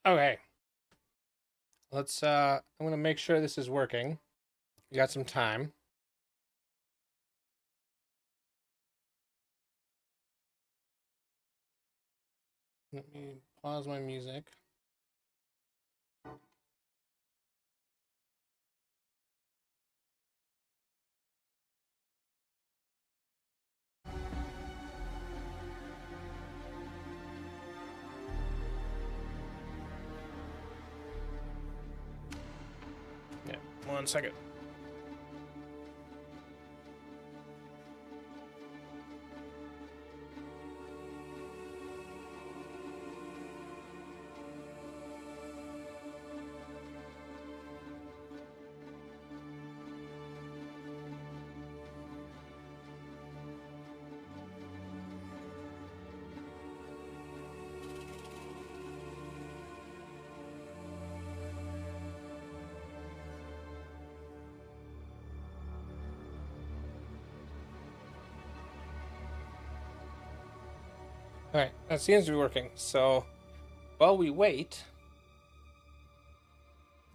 Okay, let's I'm gonna make sure this is working. We got some time. Let me pause my music. Yeah, 1 second. All right, that seems to be working. So while we wait,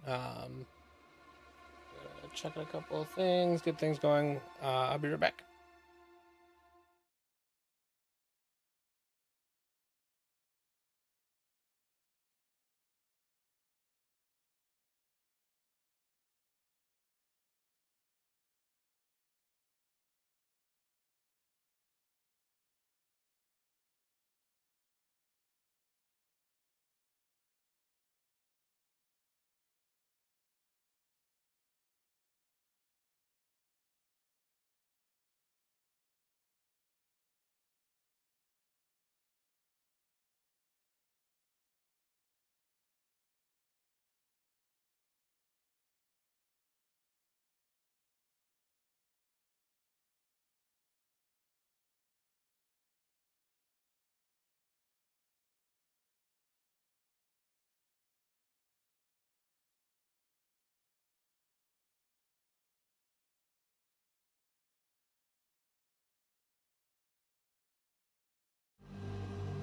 um, check a couple of things, get things going. I'll be right back.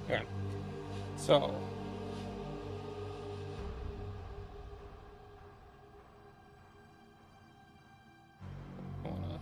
Okay, so I wanna.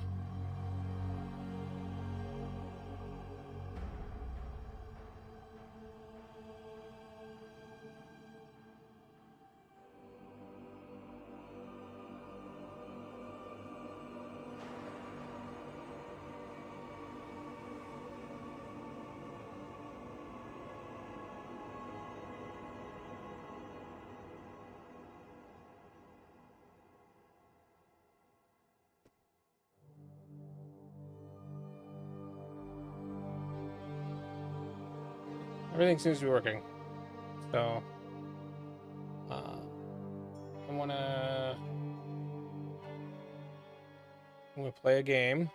Everything seems to be working. So uh, I wanna. I'm gonna play a game.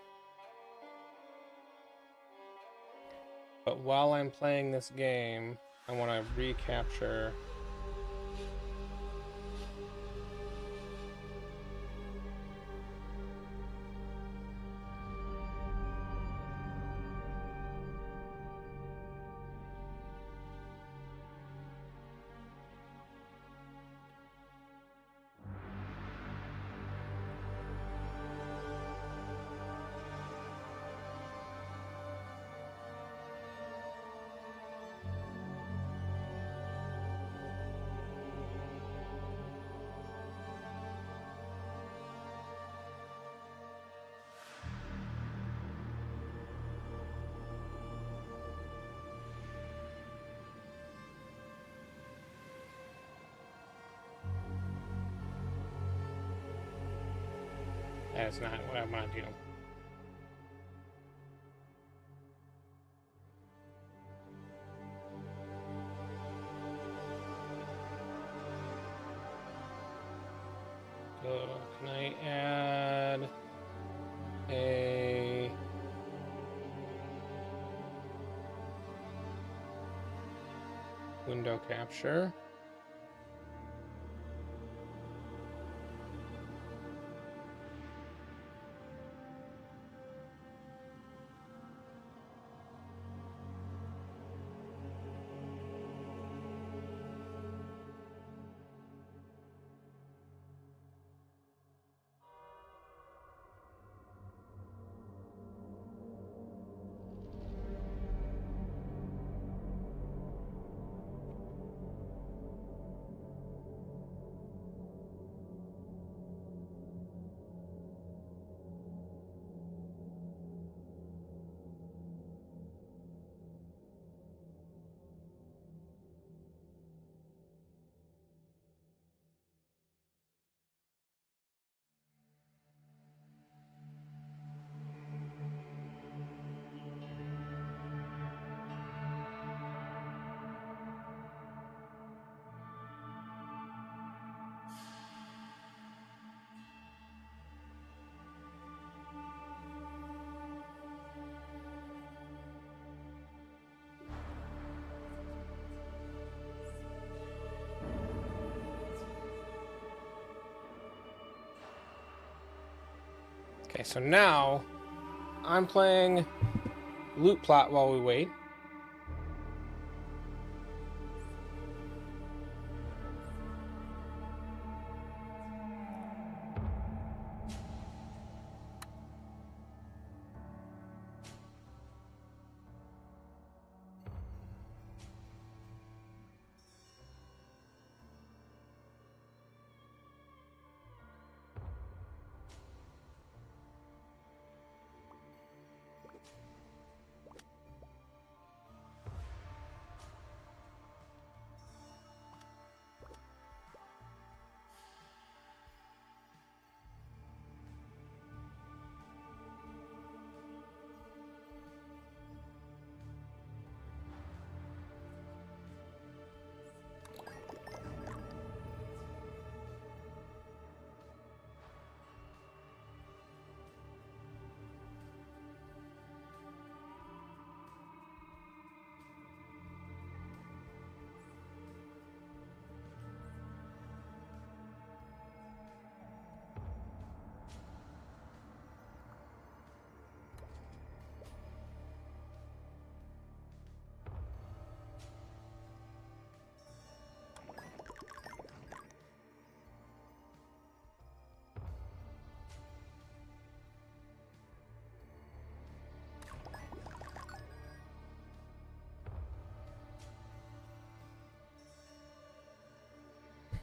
But while I'm playing this game, I want to recapture. That's not what I want to do. So can I add a window capture? Okay, so now I'm playing loot plot while we wait.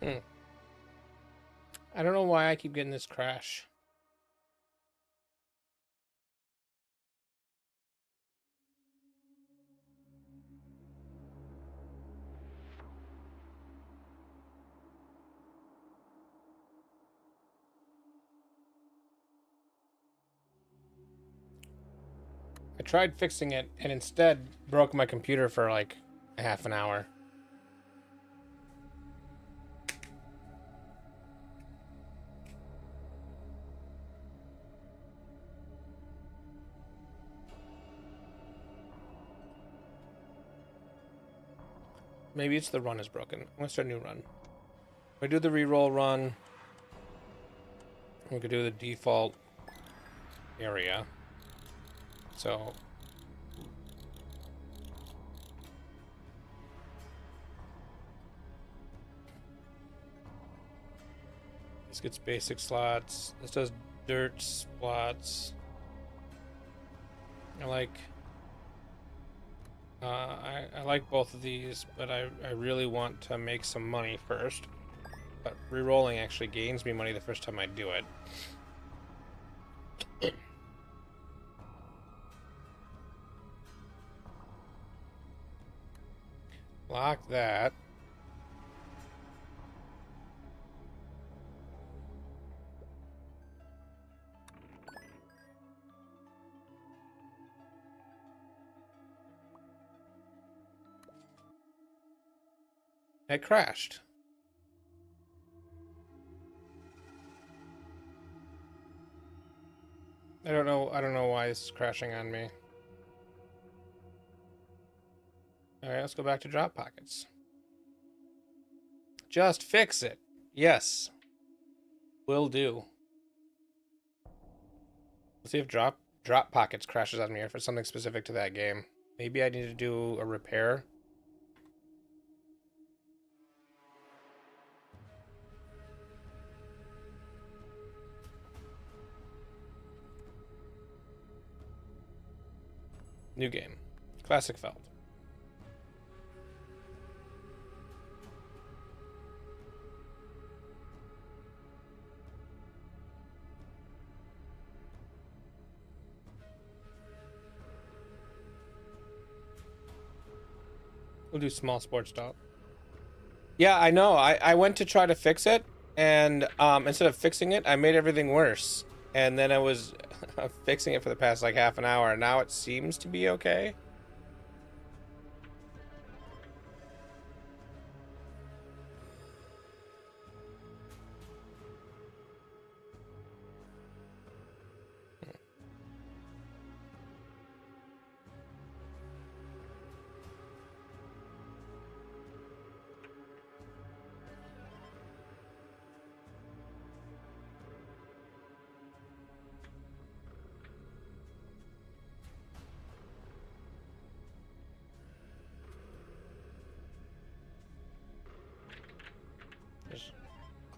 Hmm. I don't know why I keep getting this crash. I tried fixing it and instead broke my computer for like a half an hour. Maybe it's the run is broken. I'm gonna start a new run. We do the reroll run. We could do the default area. So this gets basic slots. This does dirt slots. I like I like both of these, but I really want to make some money first. But rerolling actually gains me money the first time I do it. Lock that. It crashed. I don't know why this is crashing on me. Alright, let's go back to drop pockets. Just fix it. Yes. Will do. Let's see if drop pockets crashes on me or if it's something specific to that game. Maybe I need to do a repair. New game. Classic Feld. We'll do small sports stop. Yeah, I know. I went to try to fix it, and instead of fixing it, I made everything worse. And then I was fixing it for the past like half an hour, and now it seems to be okay.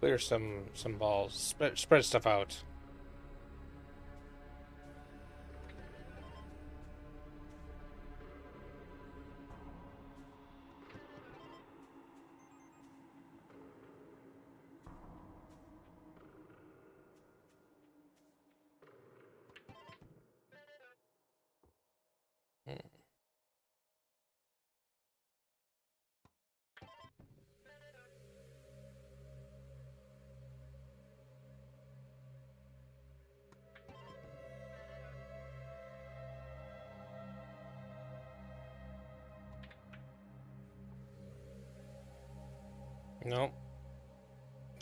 clear some balls. Spread stuff out. Nope.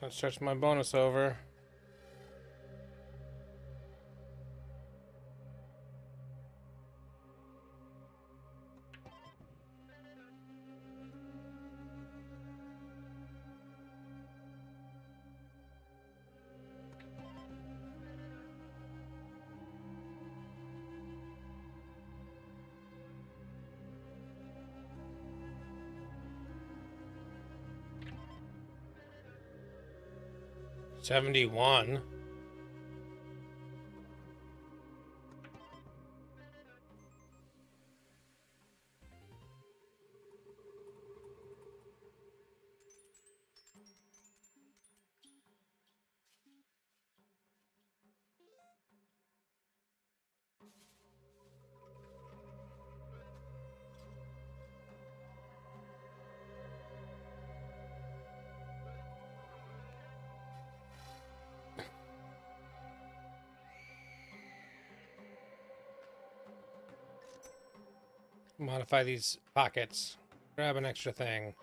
That starts my bonus over. $71. Modify these pockets. Grab an extra thing.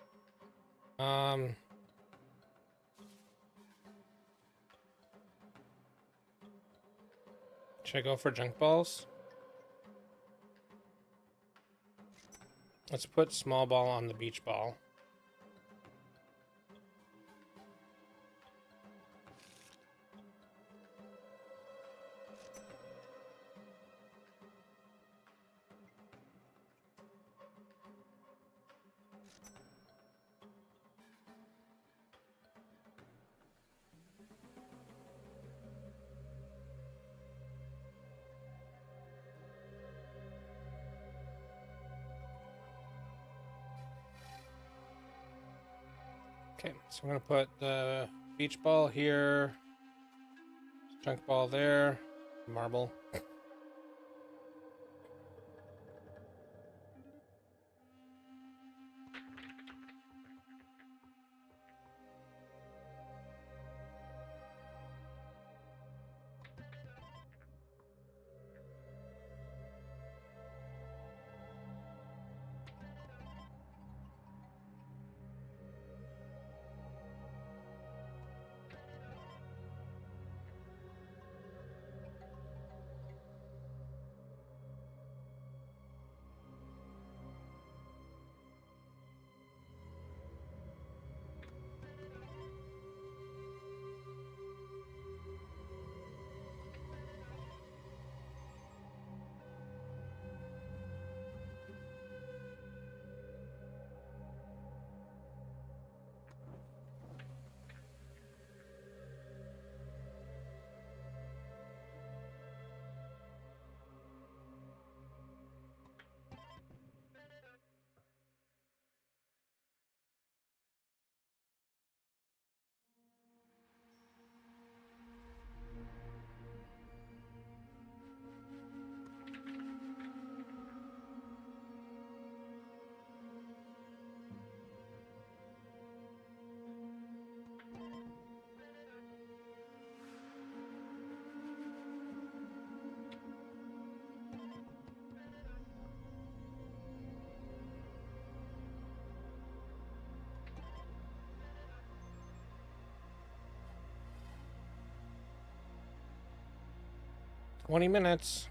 Should I go for junk balls? Let's put small ball on the beach ball. Okay, so I'm gonna put the beach ball here, junk ball there, marble. $20 minutes.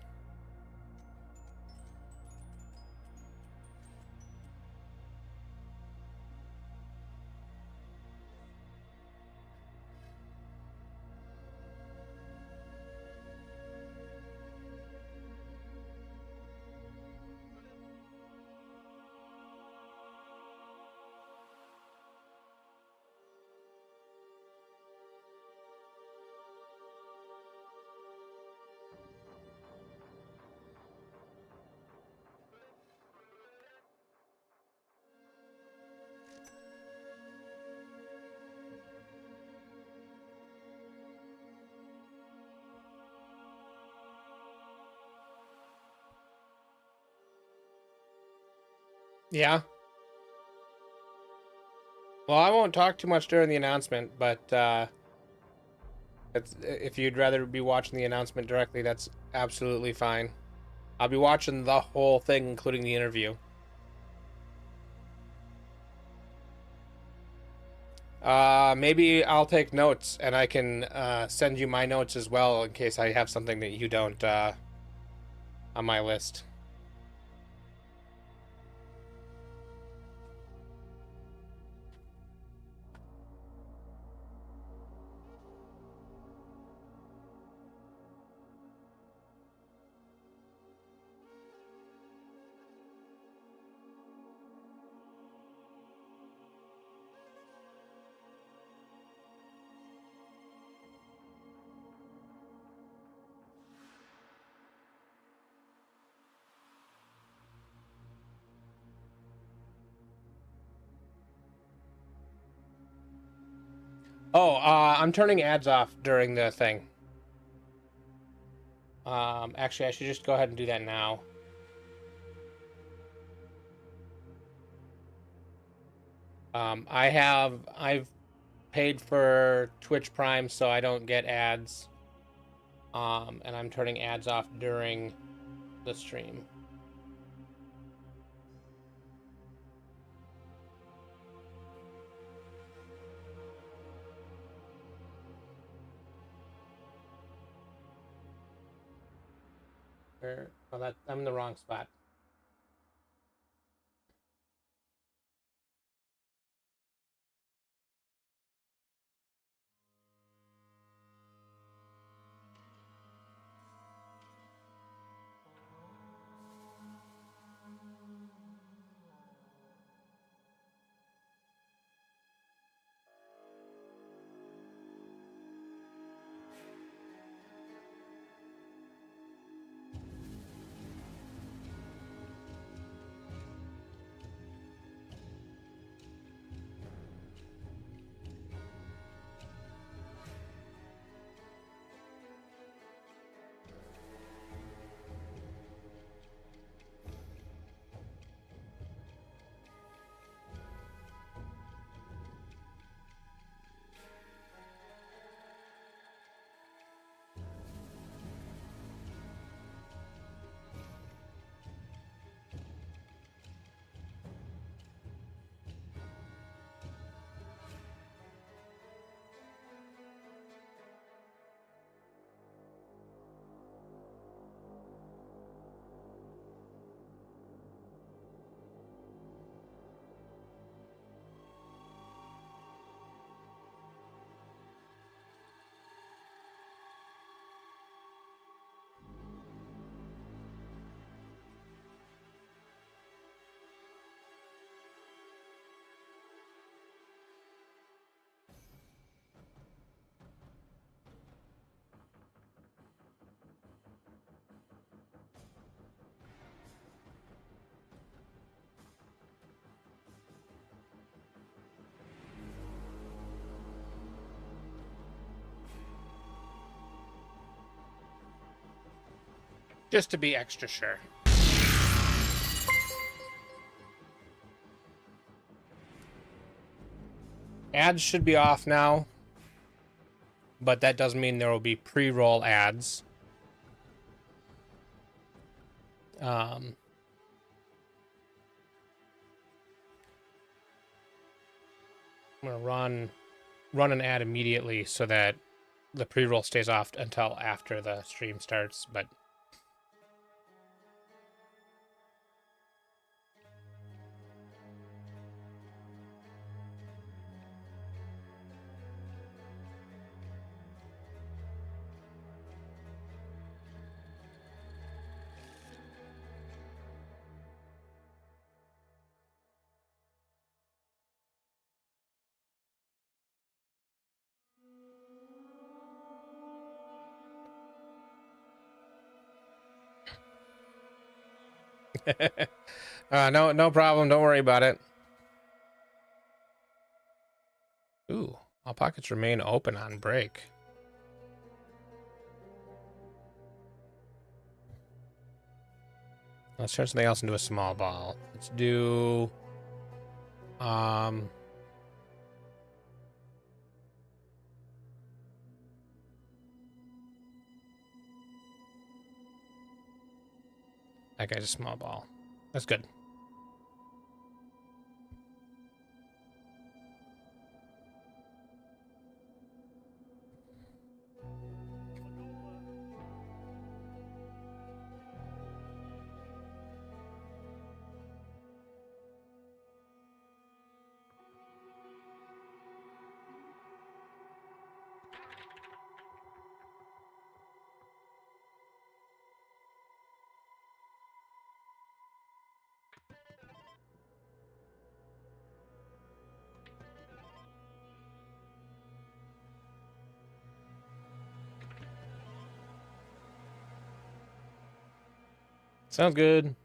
Yeah. Well, I won't talk too much during the announcement, but if you'd rather be watching the announcement directly, that's absolutely fine. I'll be watching the whole thing, including the interview. Maybe I'll take notes and I can send you my notes as well in case I have something that you don't on my list. Oh, I'm turning ads off during the thing. Actually, I should just go ahead and do that now. I've paid for Twitch Prime so I don't get ads. And I'm turning ads off during the stream. Oh, that I'm in the wrong spot. Just to be extra sure. Ads should be off now, but that doesn't mean there will be pre-roll ads. I'm gonna run an ad immediately so that the pre-roll stays off until after the stream starts, but no problem. Don't worry about it. Ooh, all pockets remain open on break. Let's turn something else into a small ball. Let's do... That guy's a small ball. That's good. Sounds good.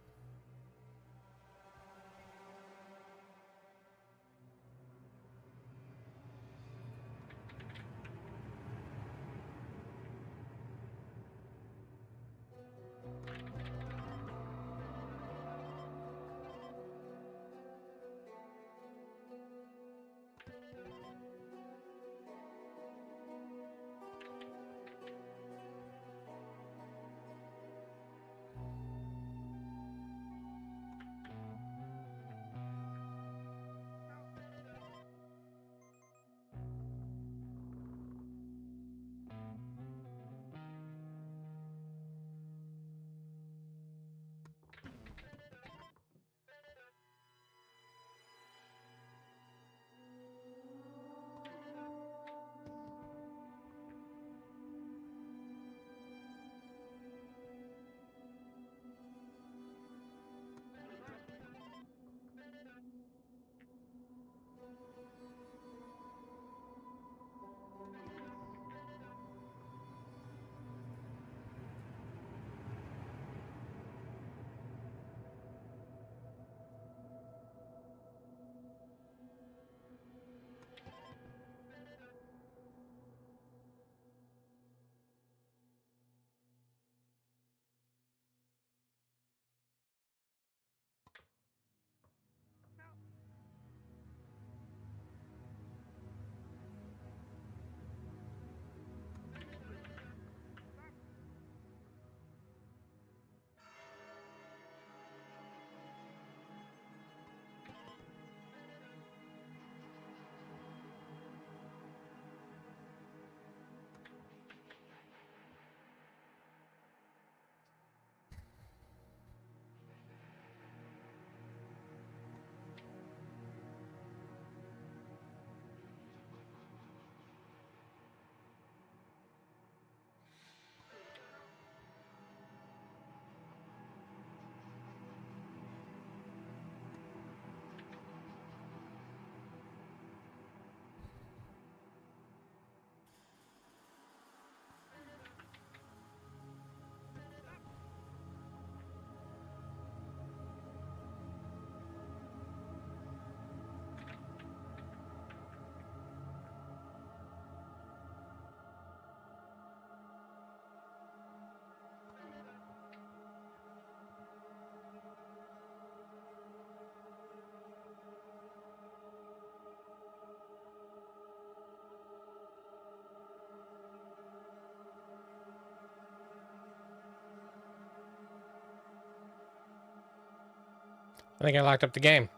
I think I locked up the game.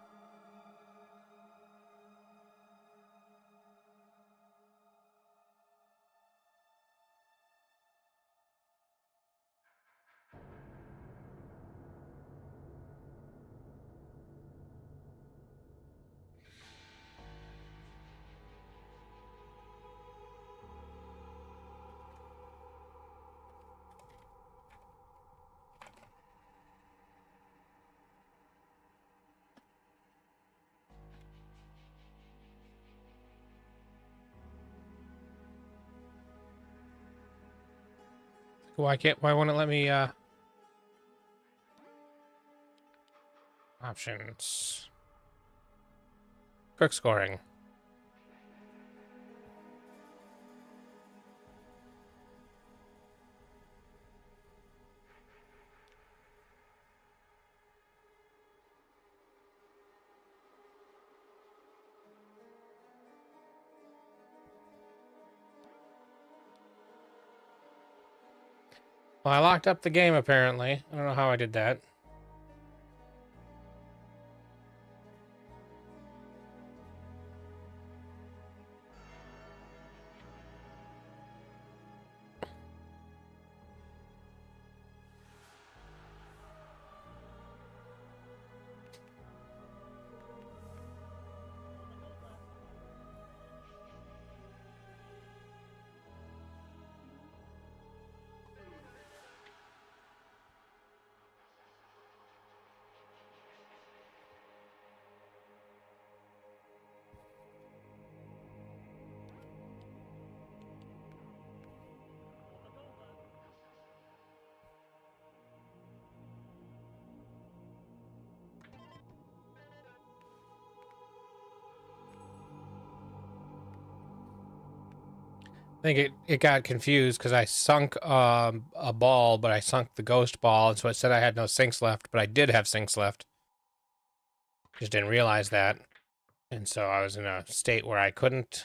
Why won't it let me, options. Quick scoring. Well, I locked up the game apparently. I don't know how I did that. I think it got confused because I sunk a ball, but I sunk the ghost ball, and so it said I had no sinks left, but I did have sinks left. Just didn't realize that. And so I was in a state where I couldn't.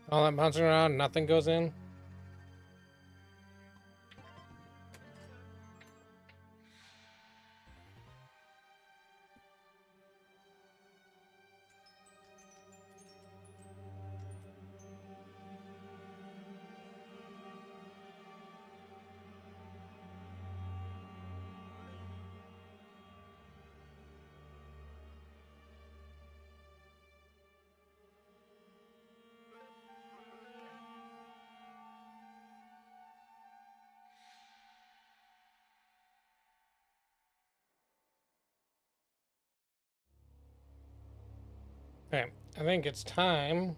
All that bouncing around, nothing goes in. Okay, I think it's time.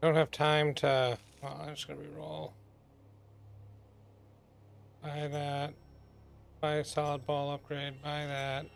I don't have time to. Well, I'm just gonna re-roll. Buy that. Buy a solid ball upgrade. Buy that.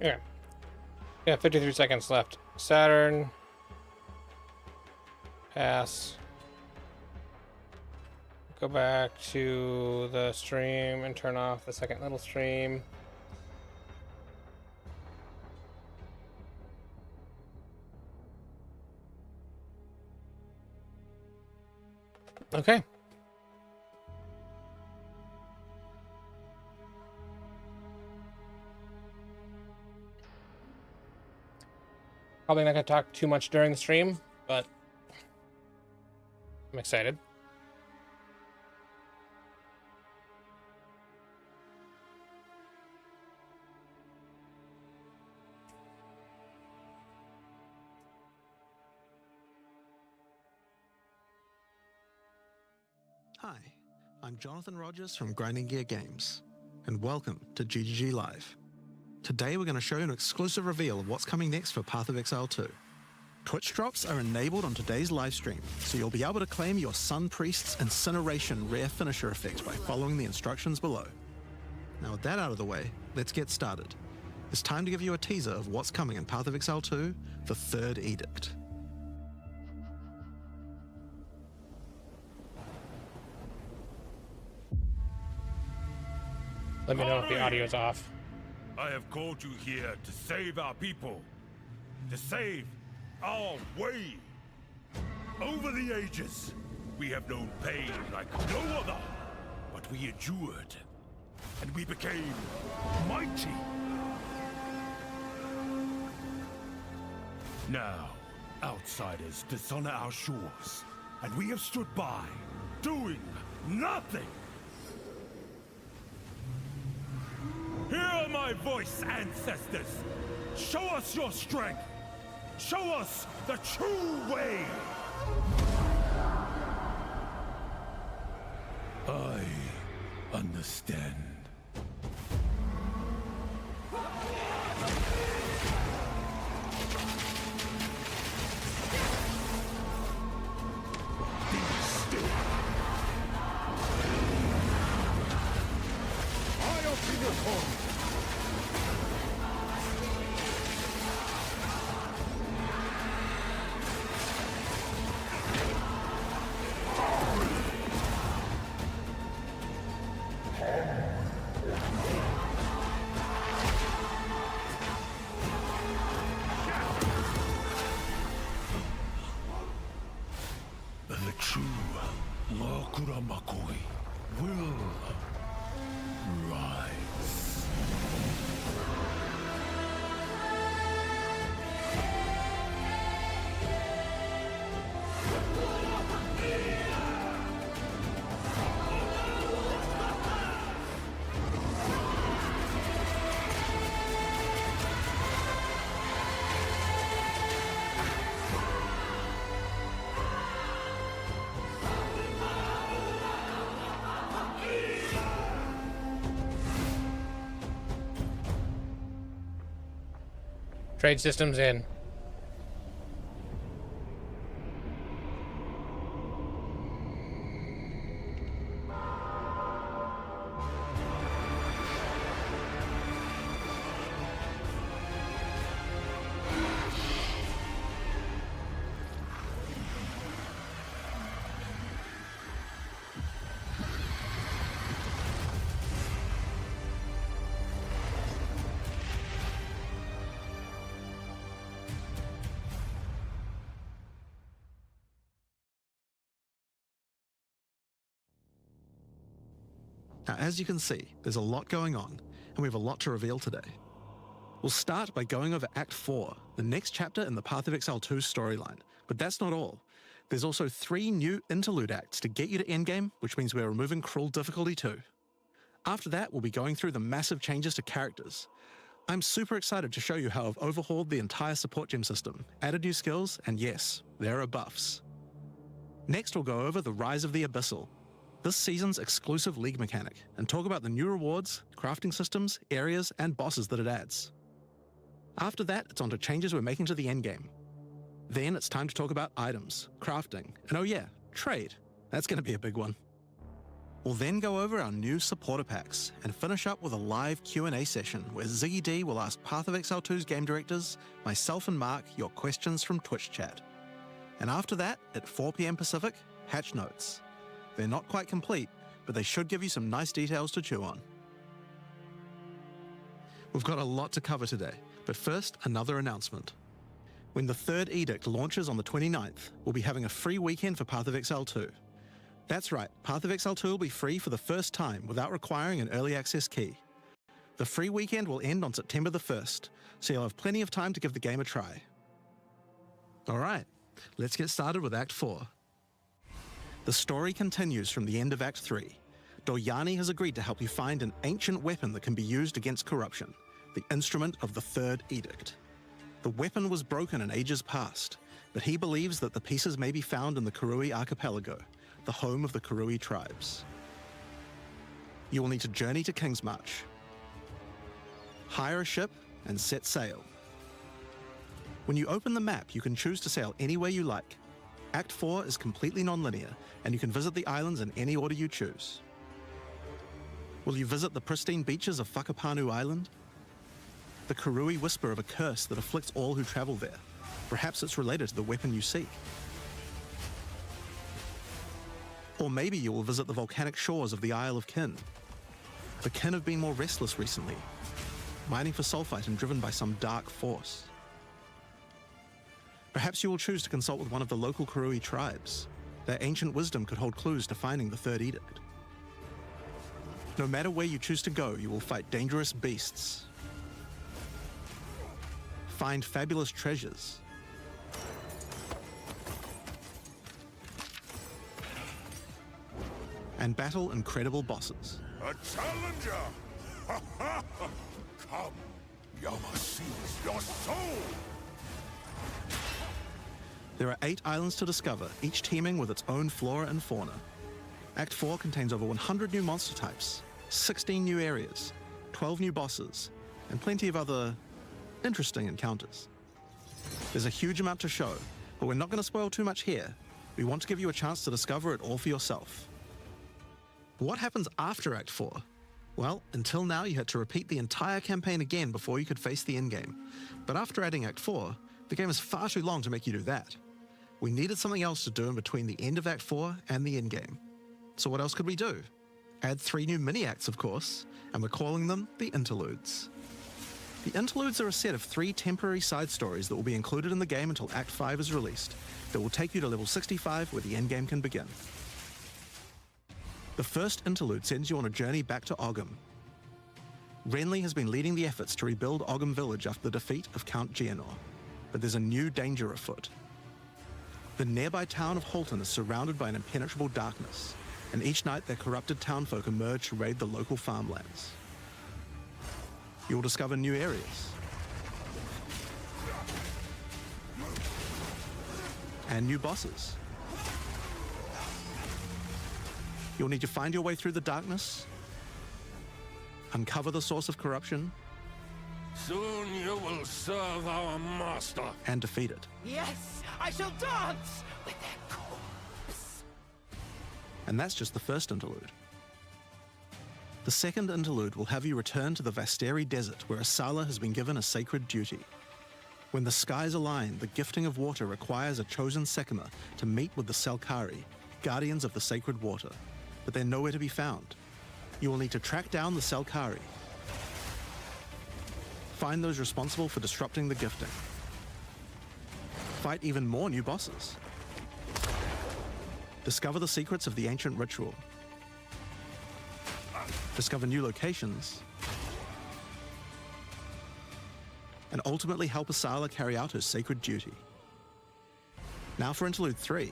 Yeah. Yeah, 53 seconds left. Saturn. Pass. Go back to the stream and turn off the second little stream. Okay. Probably not going to talk too much during the stream, but I'm excited. Hi, I'm Jonathan Rogers from Grinding Gear Games, and welcome to GGG Live. Today we're going to show you an exclusive reveal of what's coming next for Path of Exile 2. Twitch drops are enabled on today's live stream, so you'll be able to claim your Sun Priest's Incineration rare finisher effect by following the instructions below. Now with that out of the way, let's get started. It's time to give you a teaser of what's coming in Path of Exile 2, the Third Edict. Let me know if the audio's off. I have called you here to save our people, to save our way. Over the ages, we have known pain like no other, but we endured, and we became mighty. Now, outsiders dishonor our shores, and we have stood by, doing nothing. Hear my voice, ancestors! Show us your strength! Show us the true way! I understand. Be still. true Makui will rise. Trade systems in. Now, as you can see, there's a lot going on, and we have a lot to reveal today. We'll start by going over Act 4, the next chapter in the Path of Exile 2 storyline. But that's not all. There's also 3 new interlude acts to get you to endgame, which means we're removing Cruel difficulty too. After that, we'll be going through the massive changes to characters. I'm super excited to show you how I've overhauled the entire support gem system, added new skills, and yes, there are buffs. Next, we'll go over the Rise of the Abyssal, this season's exclusive league mechanic, and talk about the new rewards, crafting systems, areas, and bosses that it adds. After that, it's on to changes we're making to the endgame. Then it's time to talk about items, crafting, and oh yeah, trade. That's going to be a big one. We'll then go over our new supporter packs and finish up with a live Q&A session where Ziggy D will ask Path of Exile 2's game directors, myself and Mark, your questions from Twitch chat. And after that, at 4 PM Pacific, hatch notes. They're not quite complete, but they should give you some nice details to chew on. We've got a lot to cover today, but first, another announcement. When the third edict launches on the 29th, we'll be having a free weekend for Path of Exile 2. That's right, Path of Exile 2 will be free for the first time without requiring an early access key. The free weekend will end on September the 1st, so you'll have plenty of time to give the game a try. Alright, let's get started with Act 4. The story continues from the end of Act 3. Doryani has agreed to help you find an ancient weapon that can be used against corruption, the instrument of the Third Edict. The weapon was broken in ages past, but he believes that the pieces may be found in the Karui Archipelago, the home of the Karui tribes. You will need to journey to Kingsmarch, hire a ship, and set sail. When you open the map, you can choose to sail anywhere you like. Act 4 is completely non-linear, and you can visit the islands in any order you choose. Will you visit the pristine beaches of Whakapanu Island? The Karui whisper of a curse that afflicts all who travel there. Perhaps it's related to the weapon you seek. Or maybe you will visit the volcanic shores of the Isle of Kin. The Kin have been more restless recently, mining for sulfite and driven by some dark force. Perhaps you will choose to consult with one of the local Karui tribes. Their ancient wisdom could hold clues to finding the Third Edict. No matter where you choose to go, you will fight dangerous beasts, find fabulous treasures, and battle incredible bosses. A challenger! Come, Yama sees your soul! There are 8 islands to discover, each teeming with its own flora and fauna. Act 4 contains over 100 new monster types, 16 new areas, 12 new bosses, and plenty of other interesting encounters. There's a huge amount to show, but we're not going to spoil too much here. We want to give you a chance to discover it all for yourself. What happens after Act 4? Well, until now you had to repeat the entire campaign again before you could face the endgame. But after adding Act 4, the game is far too long to make you do that. We needed something else to do in between the end of Act 4 and the endgame. So what else could we do? Add 3 new mini-acts, of course, and we're calling them the interludes. The interludes are a set of 3 temporary side stories that will be included in the game until Act 5 is released, that will take you to level 65 where the endgame can begin. The first interlude sends you on a journey back to Ogham. Renly has been leading the efforts to rebuild Ogham Village after the defeat of Count Geonor, but there's a new danger afoot. The nearby town of Holton is surrounded by an impenetrable darkness, and each night their corrupted townfolk emerge to raid the local farmlands. You'll discover new areas and new bosses. You'll need to find your way through the darkness, uncover the source of corruption, Soon you will serve our master. and defeat it. Yes, I shall dance with their corpse. And that's just the first interlude. The second interlude will have you return to the Vasteri Desert, where Asala has been given a sacred duty. When the skies align, the gifting of water requires a chosen Sekima to meet with the Selkari, guardians of the sacred water, but they're nowhere to be found. You will need to track down the Selkari, find those responsible for disrupting the gifting, fight even more new bosses, discover the secrets of the ancient ritual, discover new locations, and ultimately help Asala carry out her sacred duty. Now for Interlude 3.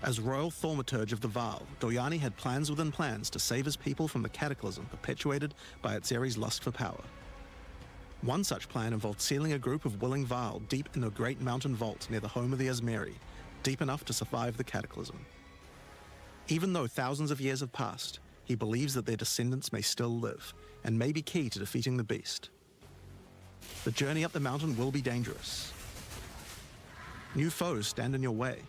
As Royal Thaumaturge of the Vaal, Doryani had plans within plans to save his people from the cataclysm perpetuated by Atzeri's lust for power. One such plan involved sealing a group of willing Vaal deep in a great mountain vault near the home of the Esmeri, deep enough to survive the cataclysm. Even though thousands of years have passed, he believes that their descendants may still live, and may be key to defeating the beast. The journey up the mountain will be dangerous. New foes stand in your way.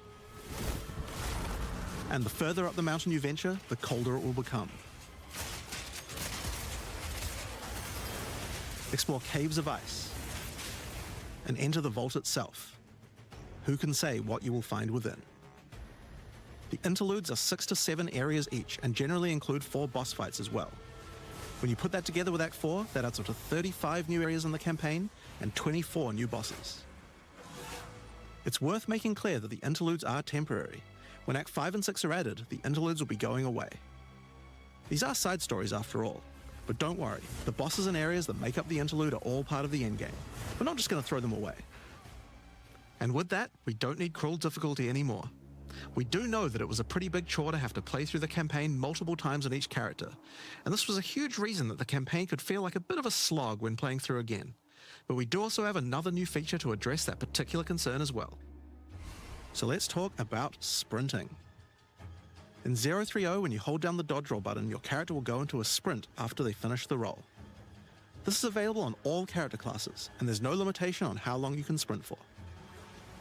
And the further up the mountain you venture, the colder it will become. Explore caves of ice and enter the vault itself. Who can say what you will find within? The interludes are 6 to 7 areas each and generally include 4 boss fights as well. When you put that together with Act 4, that adds up to 35 new areas in the campaign and 24 new bosses. It's worth making clear that the interludes are temporary. When Act 5 and 6 are added, the interludes will be going away. These are side stories after all, but don't worry, the bosses and areas that make up the interlude are all part of the endgame. We're not just going to throw them away. And with that, we don't need cruel difficulty anymore. We do know that it was a pretty big chore to have to play through the campaign multiple times on each character, and this was a huge reason that the campaign could feel like a bit of a slog when playing through again. But we do also have another new feature to address that particular concern as well. So let's talk about sprinting. In 030, when you hold down the dodge roll button, your character will go into a sprint after they finish the roll. This is available on all character classes, and there's no limitation on how long you can sprint for.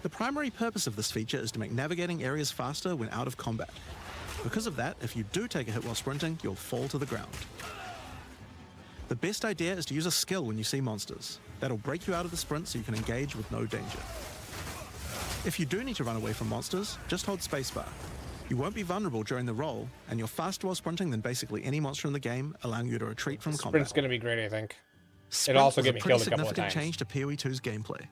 The primary purpose of this feature is to make navigating areas faster when out of combat. Because of that, if you do take a hit while sprinting, you'll fall to the ground. The best idea is to use a skill when you see monsters. That'll break you out of the sprint so you can engage with no danger. If you do need to run away from monsters, just hold spacebar. You won't be vulnerable during the roll, and you're faster while sprinting than basically any monster in the game, allowing you to retreat from combat. Sprint's going to be great, I think. Sprint It also was get me pretty killed a couple of significant times. change to PoE 2's gameplay.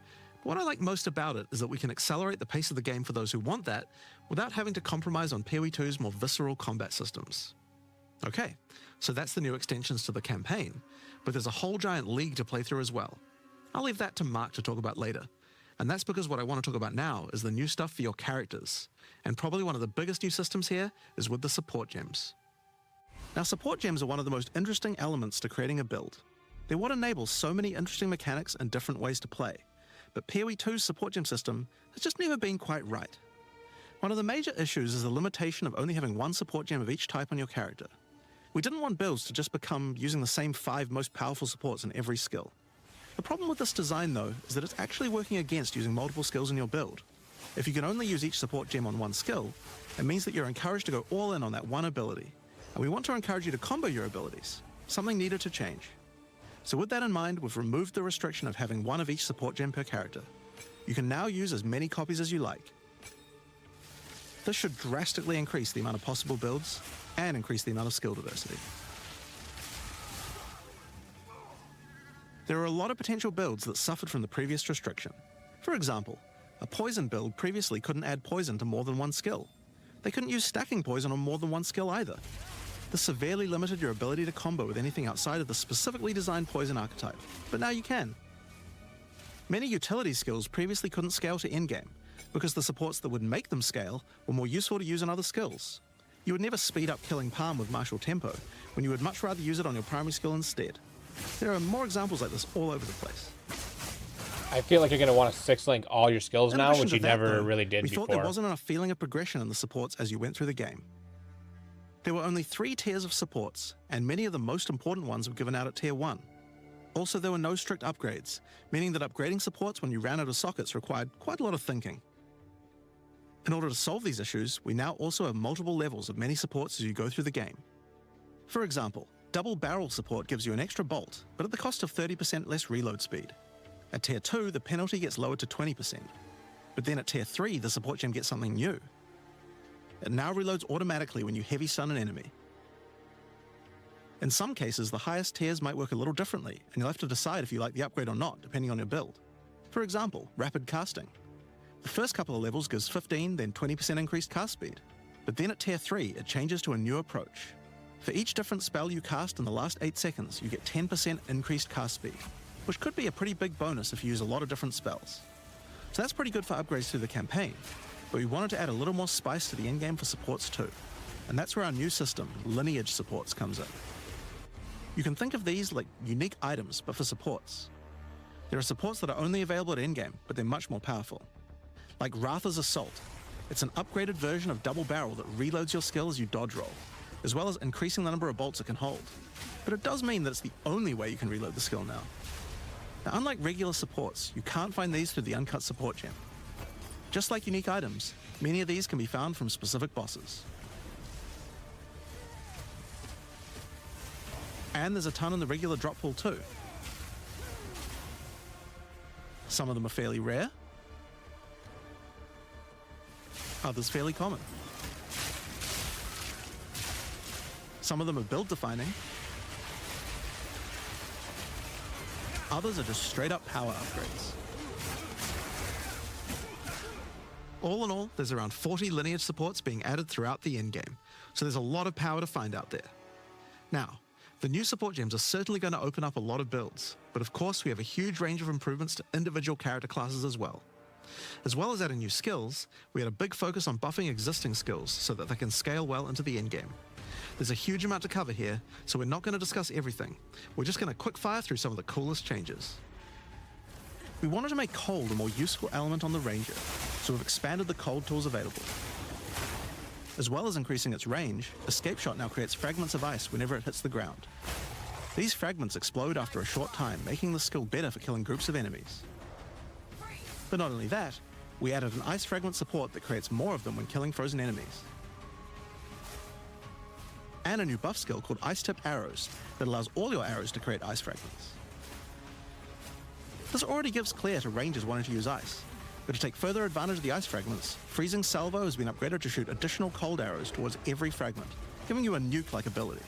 What I like most about it is that we can accelerate the pace of the game for those who want that, without having to compromise on PoE 2's more visceral combat systems. Okay, so that's the new extensions to the campaign, but there's a whole giant league to play through as well. I'll leave that to Mark to talk about later. And that's because what I want to talk about now is the new stuff for your characters. And probably one of the biggest new systems here is with the support gems. Now, support gems are one of the most interesting elements to creating a build. They're what enables so many interesting mechanics and different ways to play. But PoE 2's support gem system has just never been quite right. One of the major issues is the limitation of only having one support gem of each type on your character. We didn't want builds to just become using the same 5 most powerful supports in every skill. The problem with this design, though, is that it's actually working against using multiple skills in your build. If you can only use each support gem on one skill, it means that you're encouraged to go all in on that one ability. And we want to encourage you to combo your abilities, something needed to change. So with that in mind, we've removed the restriction of having one of each support gem per character. You can now use as many copies as you like. This should drastically increase the amount of possible builds and increase the amount of skill diversity. There are a lot of potential builds that suffered from the previous restriction. For example, a poison build previously couldn't add poison to more than one skill. They couldn't use stacking poison on more than one skill either. This severely limited your ability to combo with anything outside of the specifically designed poison archetype, but now you can. Many utility skills previously couldn't scale to endgame, because the supports that would make them scale were more useful to use in other skills. You would never speed up killing Palm with martial tempo, when you would much rather use it on your primary skill instead. There are more examples like this all over the place. I feel like you're going to want to 6-link all your skills In now, addition which to you that, never though, really did we before. thought there wasn't enough feeling of progression in the supports as you went through the game. There were only 3 tiers of supports, and many of the most important ones were given out at tier 1. Also, there were no strict upgrades, meaning that upgrading supports when you ran out of sockets required quite a lot of thinking. In order to solve these issues, we now also have multiple levels of many supports as you go through the game. For example, double barrel support gives you an extra bolt, but at the cost of 30% less reload speed. At tier 2, the penalty gets lowered to 20%. But then at tier 3, the support gem gets something new. It now reloads automatically when you heavy stun an enemy. In some cases, the highest tiers might work a little differently, and you'll have to decide if you like the upgrade or not, depending on your build. For example, rapid casting. The first couple of levels gives 15, then 20% increased cast speed. But then at tier 3, it changes to a new approach. For each different spell you cast in the last 8 seconds, you get 10% increased cast speed, which could be a pretty big bonus if you use a lot of different spells. So that's pretty good for upgrades through the campaign, but we wanted to add a little more spice to the endgame for supports too. And that's where our new system, lineage supports, comes in. You can think of these like unique items, but for supports. There are supports that are only available at endgame, but they're much more powerful. Like Ratha's Assault. It's an upgraded version of Double Barrel that reloads your skill as you dodge roll, as well as increasing the number of bolts it can hold. But it does mean that it's the only way you can reload the skill now. Now, unlike regular supports, you can't find these through the uncut support gem. Just like unique items, many of these can be found from specific bosses. And there's a ton in the regular drop pool too. Some of them are fairly rare, others fairly common. Some of them are build defining, others are just straight up power upgrades. All in all, there's around 40 lineage supports being added throughout the endgame, so there's a lot of power to find out there. Now, the new support gems are certainly going to open up a lot of builds, but of course we have a huge range of improvements to individual character classes as well. As well as adding new skills, we had a big focus on buffing existing skills so that they can scale well into the endgame. There's a huge amount to cover here, so we're not going to discuss everything. We're just going to quick fire through some of the coolest changes. We wanted to make cold a more useful element on the Ranger, so we've expanded the cold tools available. As well as increasing its range, Escape Shot now creates fragments of ice whenever it hits the ground. These fragments explode after a short time, making the skill better for killing groups of enemies. But not only that, we added an ice fragment support that creates more of them when killing frozen enemies. And a new buff skill called Ice Tipped Arrows that allows all your arrows to create ice fragments. This already gives clear to rangers wanting to use ice, but to take further advantage of the ice fragments, Freezing Salvo has been upgraded to shoot additional cold arrows towards every fragment, giving you a nuke-like ability.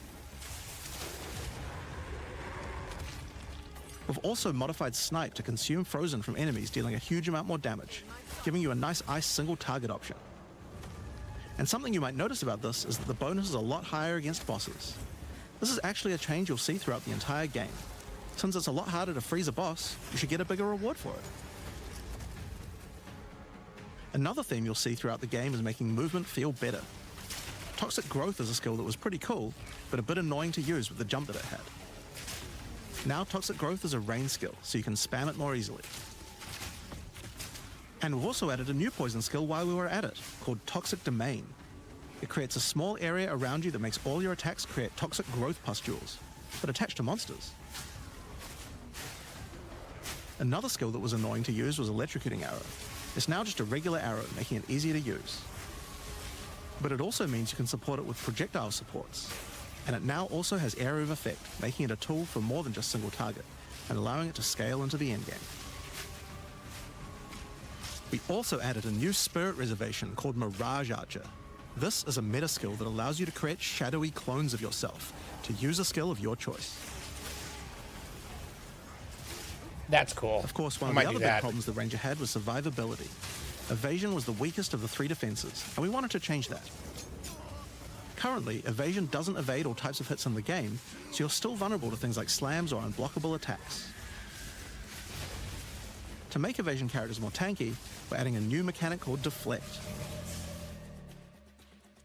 We've also modified Snipe to consume frozen from enemies, dealing a huge amount more damage, giving you a nice ice single target option. And something you might notice about this is that the bonus is a lot higher against bosses. This is actually a change you'll see throughout the entire game. Since it's a lot harder to freeze a boss, you should get a bigger reward for it. Another theme you'll see throughout the game is making movement feel better. Toxic Growth is a skill that was pretty cool, but a bit annoying to use with the jump that it had. Now Toxic Growth is a range skill, so you can spam it more easily. And we've also added a new poison skill while we were at it, called Toxic Domain. It creates a small area around you that makes all your attacks create toxic growth pustules, but attached to monsters. Another skill that was annoying to use was Electrocuting Arrow. It's now just a regular arrow, making it easier to use. But it also means you can support it with projectile supports. And it now also has Area of Effect, making it a tool for more than just single target, and allowing it to scale into the endgame. We also added a new spirit reservation called Mirage Archer. This is a meta skill that allows you to create shadowy clones of yourself to use a skill of your choice. That's cool. Of course, one I of might the do other big that. problems the Ranger had was survivability. Evasion was the weakest of the 3 defenses, and we wanted to change that. Currently, evasion doesn't evade all types of hits in the game, so you're still vulnerable to things like slams or unblockable attacks. To make evasion characters more tanky, we're adding a new mechanic called Deflect.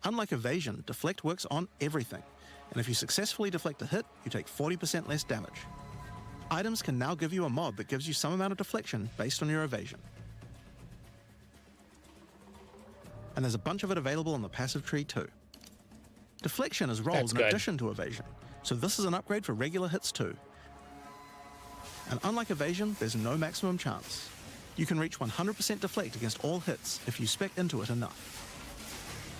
Unlike evasion, Deflect works on everything, and if you successfully deflect a hit, you take 40% less damage. Items can now give you a mod that gives you some amount of deflection based on your evasion. And there's a bunch of it available on the passive tree too. Deflection is rolled That's in good. addition to evasion, so this is an upgrade for regular hits too. And unlike evasion, there's no maximum chance. You can reach 100% deflect against all hits if you spec into it enough.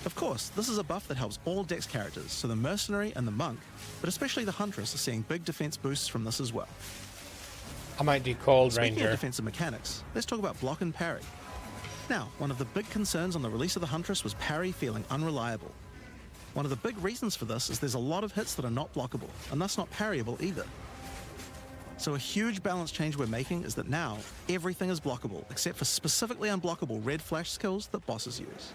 Of course, this is a buff that helps all dex characters, so the mercenary and the monk, but especially the huntress, are seeing big defense boosts from this as well. I might do Cold Speaking Ranger. of defensive mechanics, let's talk about block and parry. Now, one of the big concerns on the release of the huntress was parry feeling unreliable. One of the big reasons for this is there's a lot of hits that are not blockable, and thus not parryable either. So a huge balance change we're making is that now everything is blockable, except for specifically unblockable red flash skills that bosses use.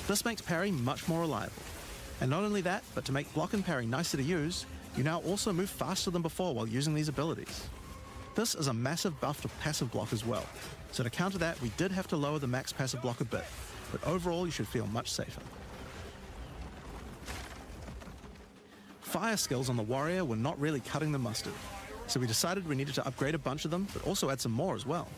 This makes parry much more reliable. And not only that, but to make block and parry nicer to use, you now also move faster than before while using these abilities. This is a massive buff to passive block as well. So to counter that, we did have to lower the max passive block a bit, but overall you should feel much safer. Fire skills on the warrior were not really cutting the mustard, so we decided we needed to upgrade a bunch of them, but also add some more as well.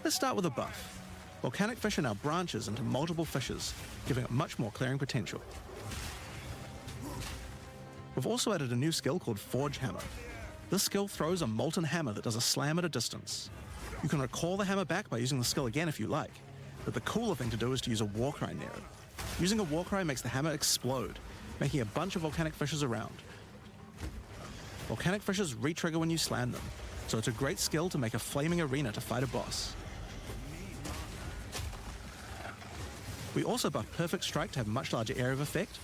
Let's start with a buff. Volcanic fish are now branches into multiple fishes, giving it much more clearing potential. We've also added a new skill called Forge Hammer. This skill throws a molten hammer that does a slam at a distance. You can recall the hammer back by using the skill again if you like, but the cooler thing to do is to use a Warcry near it. Using a Warcry makes the hammer explode, making a bunch of volcanic fishes around. Volcanic fishes re-trigger when you slam them, so it's a great skill to make a flaming arena to fight a boss. We also buffed Perfect Strike to have a much larger area of effect,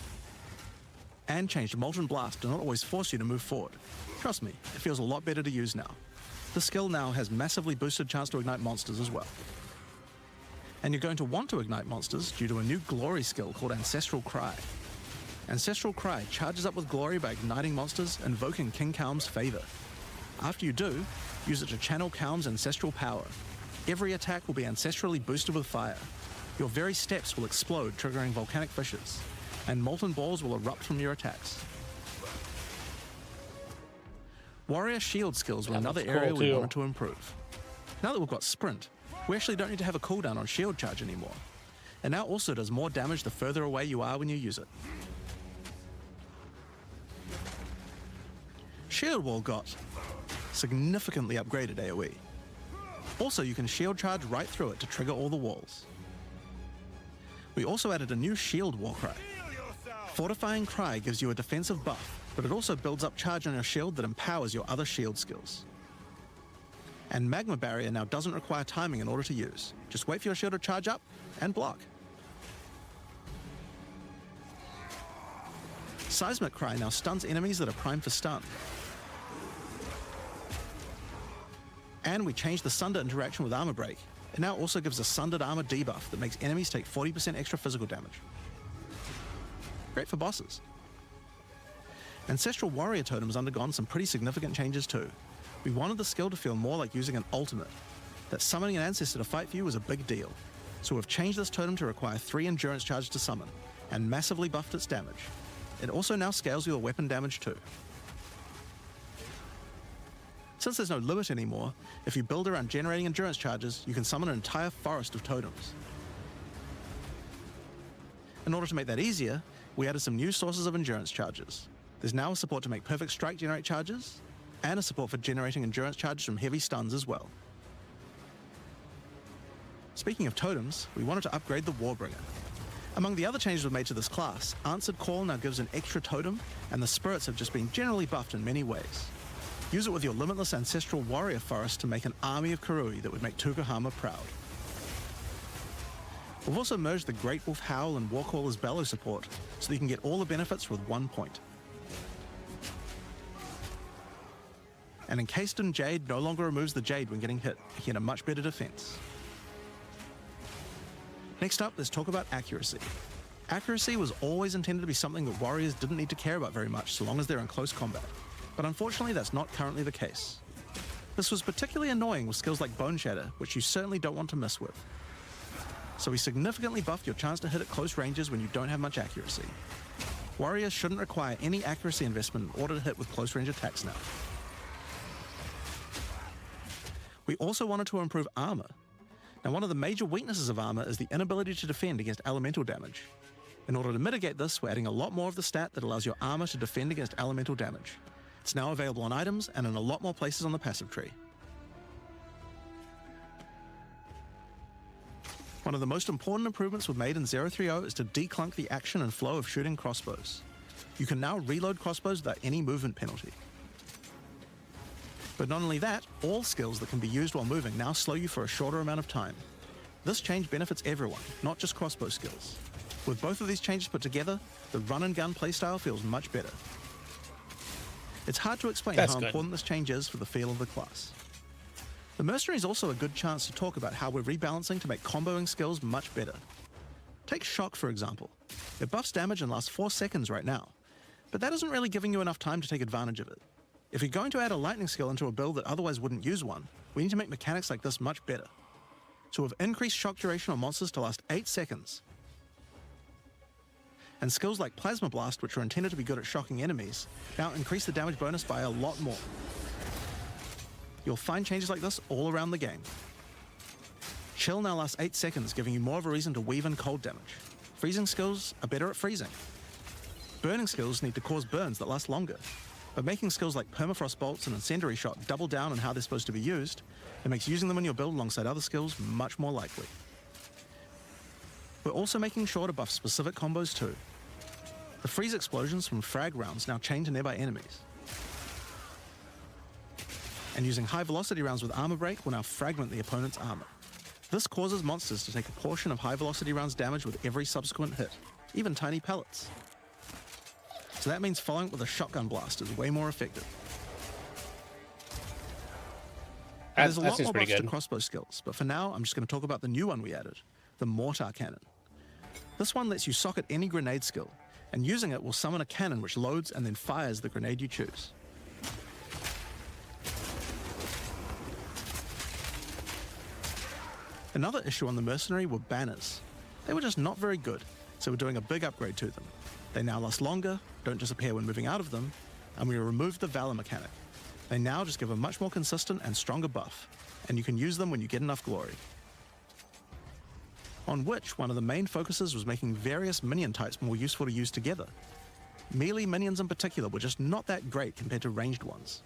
and changed Molten Blast to not always force you to move forward. Trust me, it feels a lot better to use now. This skill now has massively boosted chance to ignite monsters as well. And you're going to want to ignite monsters due to a new glory skill called Ancestral Cry. Ancestral Cry charges up with glory by igniting monsters, invoking King Kaum's favor. After you do, use it to channel Kaum's ancestral power. Every attack will be ancestrally boosted with fire. Your very steps will explode, triggering volcanic fishes, and molten balls will erupt from your attacks. Warrior shield skills were That another looks area cool we too. wanted to improve. Now that we've got sprint, we actually don't need to have a cooldown on shield charge anymore. It now also does more damage the further away you are when you use it. Shield wall got significantly upgraded AoE. Also, you can shield charge right through it to trigger all the walls. We also added a new shield Warcry. Fortifying Cry gives you a defensive buff, but it also builds up charge on your shield that empowers your other shield skills. And Magma Barrier now doesn't require timing in order to use. Just wait for your shield to charge up and block. Seismic Cry now stuns enemies that are primed for stun. And we changed the Sunder interaction with Armor Break. It now also gives a Sundered Armor debuff that makes enemies take 40% extra physical damage. Great for bosses. Ancestral Warrior Totem has undergone some pretty significant changes too. We wanted the skill to feel more like using an ultimate. That summoning an ancestor to fight for you was a big deal. So we've changed this totem to require 3 endurance charges to summon, and massively buffed its damage. It also now scales your weapon damage too. Since there's no limit anymore, if you build around generating endurance charges, you can summon an entire forest of totems. In order to make that easier, we added some new sources of endurance charges. There's now a support to make Perfect Strike generate charges, and a support for generating endurance charges from heavy stuns as well. Speaking of totems, we wanted to upgrade the Warbringer. Among the other changes we've made to this class, Answered Call now gives an extra totem, and the spirits have just been generally buffed in many ways. Use it with your limitless ancestral warrior forest to make an army of Karui that would make Tukahama proud. We've also merged the Great Wolf Howl and Warcaller's Bellow support, so that you can get all the benefits with one point. and Encased in Jade no longer removes the Jade when getting hit, making it a much better defense. Next up, let's talk about accuracy. Accuracy was always intended to be something that warriors didn't need to care about very much so long as they're in close combat, but unfortunately that's not currently the case. This was particularly annoying with skills like Bone Shatter, which you certainly don't want to mess with. So we significantly buffed your chance to hit at close ranges when you don't have much accuracy. Warriors shouldn't require any accuracy investment in order to hit with close range attacks now. We also wanted to improve armor. Now, one of the major weaknesses of armor is the inability to defend against elemental damage. In order to mitigate this, we're adding a lot more of the stat that allows your armor to defend against elemental damage. It's now available on items and in a lot more places on the passive tree. One of the most important improvements we've made in 030 is to declunk the action and flow of shooting crossbows. You can now reload crossbows without any movement penalty. But not only that, all skills that can be used while moving now slow you for a shorter amount of time. This change benefits everyone, not just crossbow skills. With both of these changes put together, the run and gun playstyle feels much better. It's hard to explain how important this change is for the feel of the class. The Mercenary is also a good chance to talk about how we're rebalancing to make comboing skills much better. Take Shock, for example. It buffs damage and lasts 4 seconds right now, but that isn't really giving you enough time to take advantage of it. If you're going to add a lightning skill into a build that otherwise wouldn't use one, we need to make mechanics like this much better. So we've increased shock duration on monsters to last 8 seconds. And skills like Plasma Blast, which are intended to be good at shocking enemies, now increase the damage bonus by a lot more. You'll find changes like this all around the game. Chill now lasts 8 seconds, giving you more of a reason to weave in cold damage. Freezing skills are better at freezing. Burning skills need to cause burns that last longer. But making skills like Permafrost Bolts and Incendiary Shot double down on how they're supposed to be used, it makes using them in your build alongside other skills much more likely. We're also making sure to buff specific combos too. The freeze explosions from frag rounds now chain to nearby enemies. And using high velocity rounds with armor break will now fragment the opponent's armor. This causes monsters to take a portion of high velocity rounds damage with every subsequent hit, even tiny pellets. So that means following it with a shotgun blast is way more effective. There's a lot more buffs to crossbow skills, but for now I'm just going to talk about the new one we added, the Mortar Cannon. This one lets you socket any grenade skill, and using it will summon a cannon which loads and then fires the grenade you choose. Another issue on the Mercenary were banners. They were just not very good, so we're doing a big upgrade to them. They now last longer, don't disappear when moving out of them, and we removed the Valor mechanic. They now just give a much more consistent and stronger buff, and you can use them when you get enough glory. On which, one of the main focuses was making various minion types more useful to use together. Melee minions in particular were just not that great compared to ranged ones.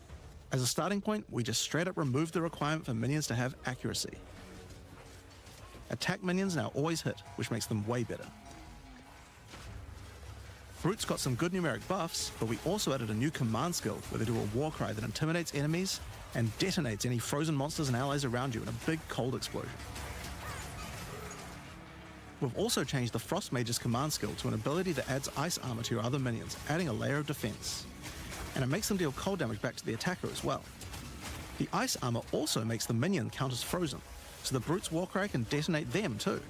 As a starting point, we just straight up removed the requirement for minions to have accuracy. Attack minions now always hit, which makes them way better. Brutes got some good numeric buffs, but we also added a new command skill where they do a war cry that intimidates enemies and detonates any frozen monsters and allies around you in a big cold explosion. We've also changed the Frost Mage's command skill to an ability that adds ice armor to your other minions, adding a layer of defense. And it makes them deal cold damage back to the attacker as well. The ice armor also makes the minion count as frozen, so the Brute's war cry can detonate them too.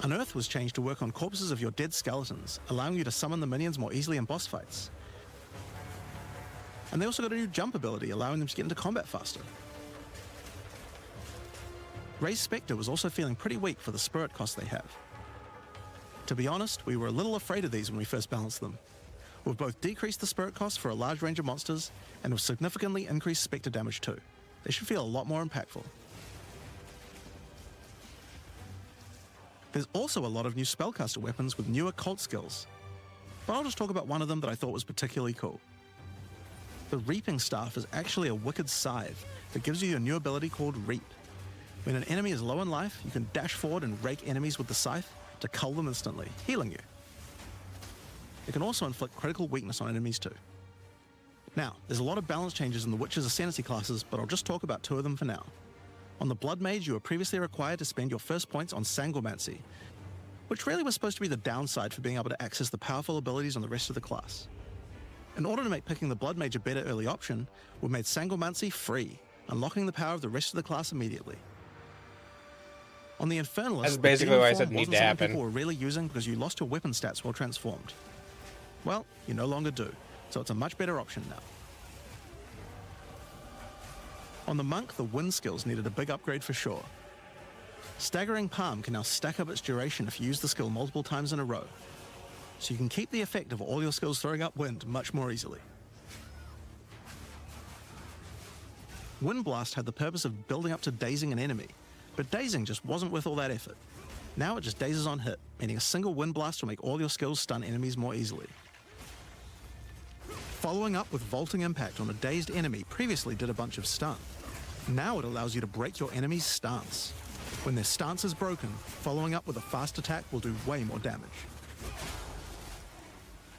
Unearth was changed to work on corpses of your dead skeletons, allowing you to summon the minions more easily in boss fights. And they also got a new jump ability, allowing them to get into combat faster. Ray's Spectre was also feeling pretty weak for the spirit cost they have. To be honest, we were a little afraid of these when we first balanced them. We've both decreased the spirit cost for a large range of monsters, and we've significantly increased Spectre damage too. They should feel a lot more impactful. There's also a lot of new spellcaster weapons with newer cult skills, but I'll just talk about one of them that I thought was particularly cool. The Reaping Staff is actually a wicked scythe that gives you a new ability called Reap. When an enemy is low in life, you can dash forward and rake enemies with the scythe to cull them instantly, healing you. It can also inflict critical weakness on enemies too. Now, there's a lot of balance changes in the Witch's Ascendancy classes, but I'll just talk about 2 of them for now. On the Blood Mage, you were previously required to spend your first points on Sanguimancy, which really was supposed to be the downside for being able to access the powerful abilities on the rest of the class. In order to make picking the Blood Mage a better early option, we've made Sanglemancy free, unlocking the power of the rest of the class immediately. On the Infernalist, That's basically the why I demon said form need wasn't to something happen. people were really using because you lost your weapon stats while transformed. Well, you no longer do, so it's a much better option now. On the Monk, the wind skills needed a big upgrade for sure. Staggering Palm can now stack up its duration if you use the skill multiple times in a row, so you can keep the effect of all your skills throwing up wind much more easily. Wind Blast had the purpose of building up to dazing an enemy, but dazing just wasn't worth all that effort. Now it just dazes on hit, meaning a single Wind Blast will make all your skills stun enemies more easily. Following up with Vaulting Impact on a dazed enemy previously did a bunch of stun. Now it allows you to break your enemy's stance. When their stance is broken, following up with a fast attack will do way more damage.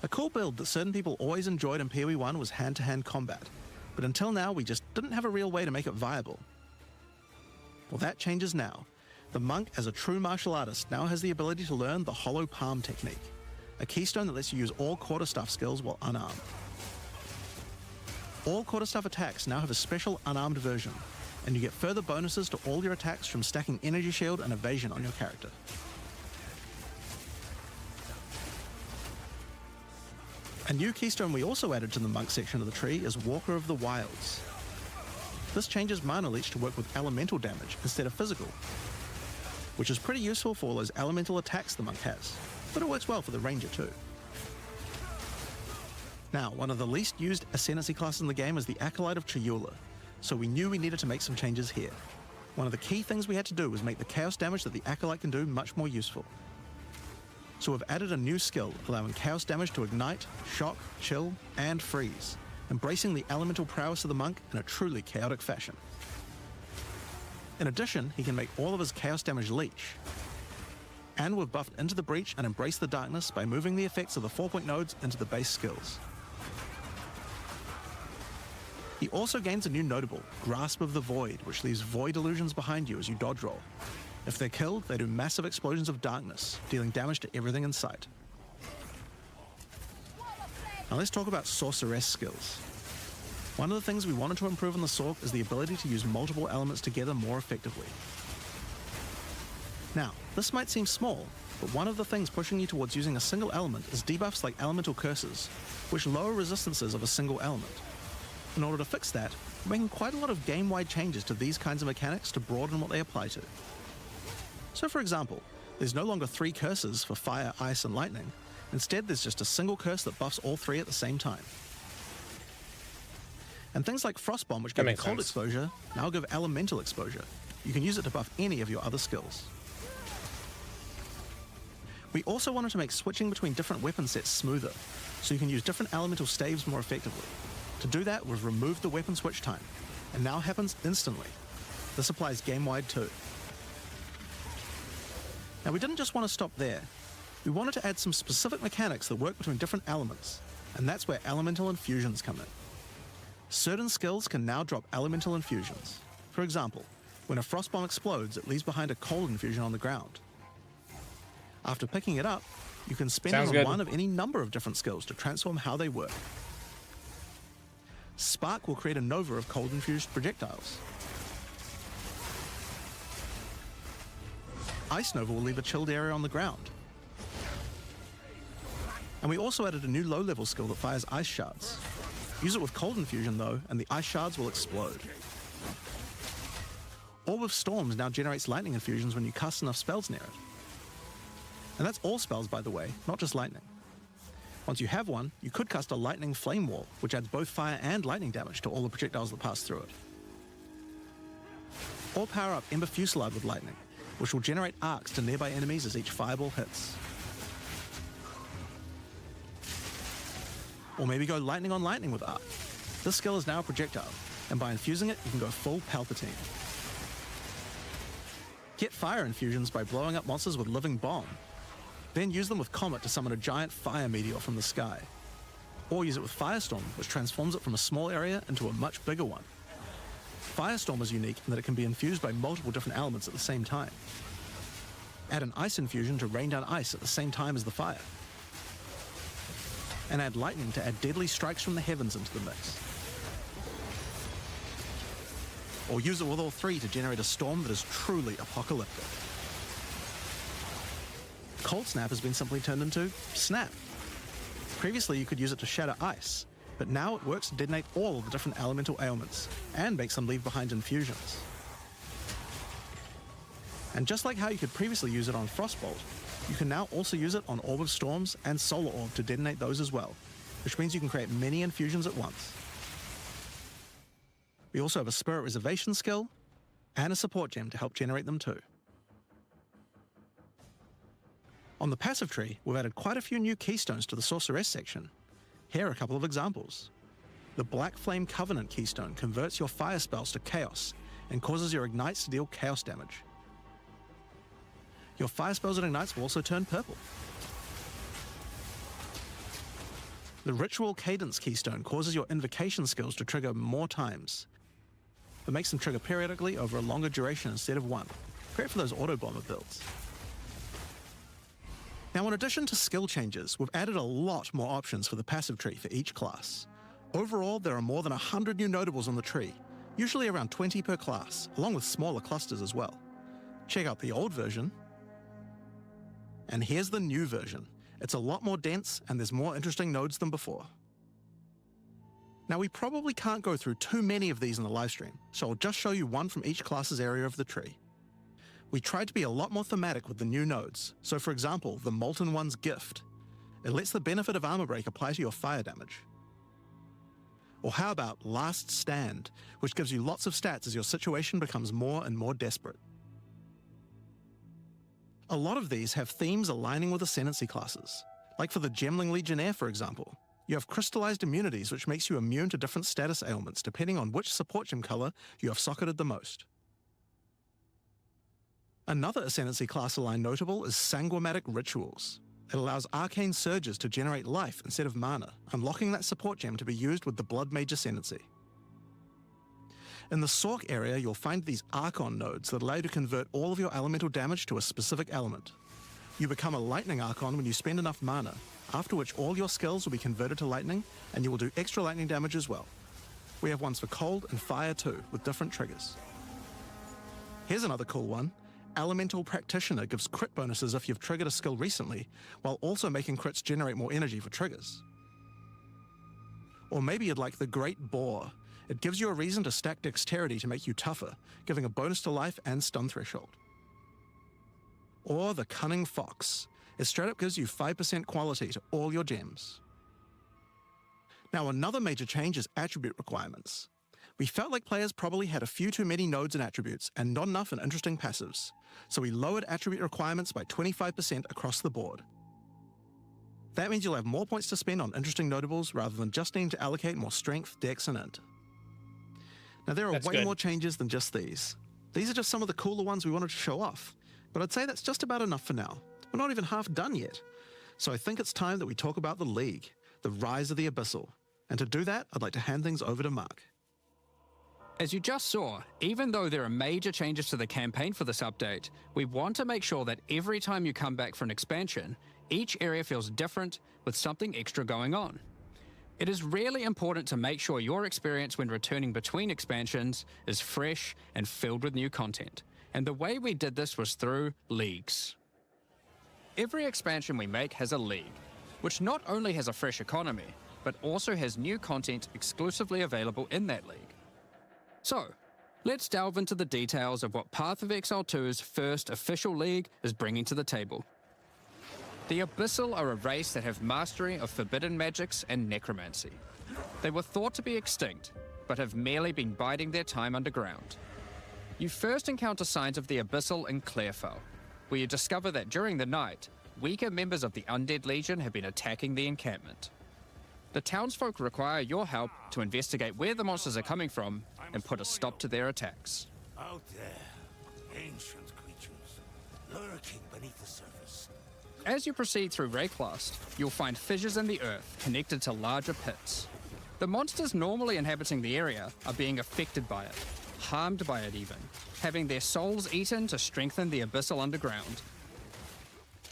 A cool build that certain people always enjoyed in PoE 1 was hand-to-hand combat, but until now we just didn't have a real way to make it viable. Well, that changes now. The Monk, as a true martial artist, now has the ability to learn the Hollow Palm technique, a keystone that lets you use all quarterstaff skills while unarmed. All quarterstaff attacks now have a special unarmed version, and you get further bonuses to all your attacks from stacking Energy Shield and Evasion on your character. A new keystone we also added to the Monk section of the tree is Walker of the Wilds. This changes Mana Leech to work with elemental damage instead of physical, which is pretty useful for all those elemental attacks the Monk has, but it works well for the Ranger too. Now, one of the least used Ascendancy classes in the game is the Acolyte of Chayula, so we knew we needed to make some changes here. One of the key things we had to do was make the chaos damage that the Acolyte can do much more useful. So we've added a new skill, allowing chaos damage to ignite, shock, chill, and freeze, embracing the elemental prowess of the Monk in a truly chaotic fashion. In addition, he can make all of his chaos damage leech. And we've buffed Into the Breach and Embrace the Darkness by moving the effects of the 4-point nodes into the base skills. He also gains a new notable, Grasp of the Void, which leaves void illusions behind you as you dodge roll. If they're killed, they do massive explosions of darkness, dealing damage to everything in sight. Now let's talk about Sorceress skills. One of the things we wanted to improve on the Sorc is the ability to use multiple elements together more effectively. Now, this might seem small, but one of the things pushing you towards using a single element is debuffs like Elemental Curses, which lower resistances of a single element. In order to fix that, we're making quite a lot of game-wide changes to these kinds of mechanics to broaden what they apply to. So for example, there's no longer 3 curses for fire, ice, and lightning. Instead, there's just a single curse that buffs all 3 at the same time. And things like Frostbomb, which give you cold exposure, now give elemental exposure. You can use it to buff any of your other skills. We also wanted to make switching between different weapon sets smoother, so you can use different elemental staves more effectively. To do that, we've removed the weapon switch time, and now happens instantly. This applies game-wide too. Now, we didn't just want to stop there. We wanted to add some specific mechanics that work between different elements, and that's where elemental infusions come in. Certain skills can now drop elemental infusions. For example, when a Frostbomb explodes, it leaves behind a cold infusion on the ground. After picking it up, you can spend it on one of any number of different skills to transform how they work. Spark will create a nova of cold-infused projectiles. Ice Nova will leave a chilled area on the ground. And we also added a new low-level skill that fires ice shards. Use it with cold infusion though, and the ice shards will explode. Orb of Storms now generates lightning infusions when you cast enough spells near it. And that's all spells, by the way, not just lightning. Once you have one, you could cast a lightning flame wall, which adds both fire and lightning damage to all the projectiles that pass through it. Or power up Ember Fusillade with lightning, which will generate arcs to nearby enemies as each fireball hits. Or maybe go lightning on lightning with arc. This skill is now a projectile, and by infusing it, you can go full Palpatine. Get fire infusions by blowing up monsters with Living Bomb. Then use them with Comet to summon a giant fire meteor from the sky. Or use it with Firestorm, which transforms it from a small area into a much bigger one. Firestorm is unique in that it can be infused by multiple different elements at the same time. Add an ice infusion to rain down ice at the same time as the fire. and add lightning to add deadly strikes from the heavens into the mix. Or use it with all three to generate a storm that is truly apocalyptic. Cold Snap has been simply turned into Snap. Previously you could use it to shatter ice, but now it works to detonate all of the different elemental ailments, and makes them leave behind infusions. And just like how you could previously use it on Frostbolt, you can now also use it on Orb of Storms and Solar Orb to detonate those as well, which means you can create many infusions at once. We also have a Spirit Reservation skill, and a support gem to help generate them too. On the passive tree, we've added quite a few new keystones to the Sorceress section. Here are a couple of examples. The Black Flame Covenant keystone converts your fire spells to chaos and causes your ignites to deal chaos damage. Your fire spells and ignites will also turn purple. The Ritual Cadence keystone causes your invocation skills to trigger more times, but makes them trigger periodically over a longer duration instead of one. Great for those auto-bomber builds. Now, in addition to skill changes, we've added a lot more options for the passive tree for each class. Overall, there are more than 100 new notables on the tree, usually around 20 per class, along with smaller clusters as well. Check out the old version, and here's the new version. It's a lot more dense, and there's more interesting nodes than before. Now, we probably can't go through too many of these in the livestream, so I'll just show you one from each class's area of the tree. We tried to be a lot more thematic with the new nodes, so for example, the Molten One's Gift. It lets the benefit of Armor Break apply to your fire damage. Or how about Last Stand, which gives you lots of stats as your situation becomes more and more desperate. A lot of these have themes aligning with Ascendancy classes. Like for the Gemling Legionnaire, for example. You have crystallized immunities, which makes you immune to different status ailments depending on which support gem color you have socketed the most. Another Ascendancy class aligned notable is Sanguimatic Rituals. It allows arcane surges to generate life instead of mana, unlocking that support gem to be used with the Blood Mage Ascendancy. In the Sork area, you'll find these Archon nodes that allow you to convert all of your elemental damage to a specific element. You become a Lightning Archon when you spend enough mana, after which all your skills will be converted to lightning, and you will do extra lightning damage as well. We have ones for cold and fire too, with different triggers. Here's another cool one. Elemental Practitioner gives crit bonuses if you've triggered a skill recently, while also making crits generate more energy for triggers. Or maybe you'd like the Great Boar. It gives you a reason to stack dexterity to make you tougher, giving a bonus to life and stun threshold. Or the Cunning Fox. It straight up gives you 5% quality to all your gems. Now, another major change is attribute requirements. We felt like players probably had a few too many nodes and attributes and not enough in interesting passives, so we lowered attribute requirements by 25% across the board. That means you'll have more points to spend on interesting notables rather than just needing to allocate more strength, dex, and int. Now, there are way more changes than just these. These are just some of the cooler ones we wanted to show off, but I'd say that's just about enough for now. We're not even half done yet. So I think it's time that we talk about the League, the rise of the Abyssal. And to do that, I'd like to hand things over to Mark. As you just saw, even though there are major changes to the campaign for this update, we want to make sure that every time you come back for an expansion, each area feels different with something extra going on. It is really important to make sure your experience when returning between expansions is fresh and filled with new content. And the way we did this was through leagues. Every expansion we make has a league, which not only has a fresh economy, but also has new content exclusively available in that league. So, let's delve into the details of what Path of Exile 2's first official league is bringing to the table. The Abyssal are a race that have mastery of forbidden magics and necromancy. They were thought to be extinct, but have merely been biding their time underground. You first encounter signs of the Abyssal in Clairfell, where you discover that during the night, weaker members of the Undead Legion have been attacking the encampment. The townsfolk require your help to investigate where the monsters are coming from and put a stop to their attacks. Out there, ancient creatures, lurking beneath the surface. As you proceed through Rayclast, you'll find fissures in the earth connected to larger pits. The monsters normally inhabiting the area are being affected by it, harmed by it even, having their souls eaten to strengthen the Abyssal underground.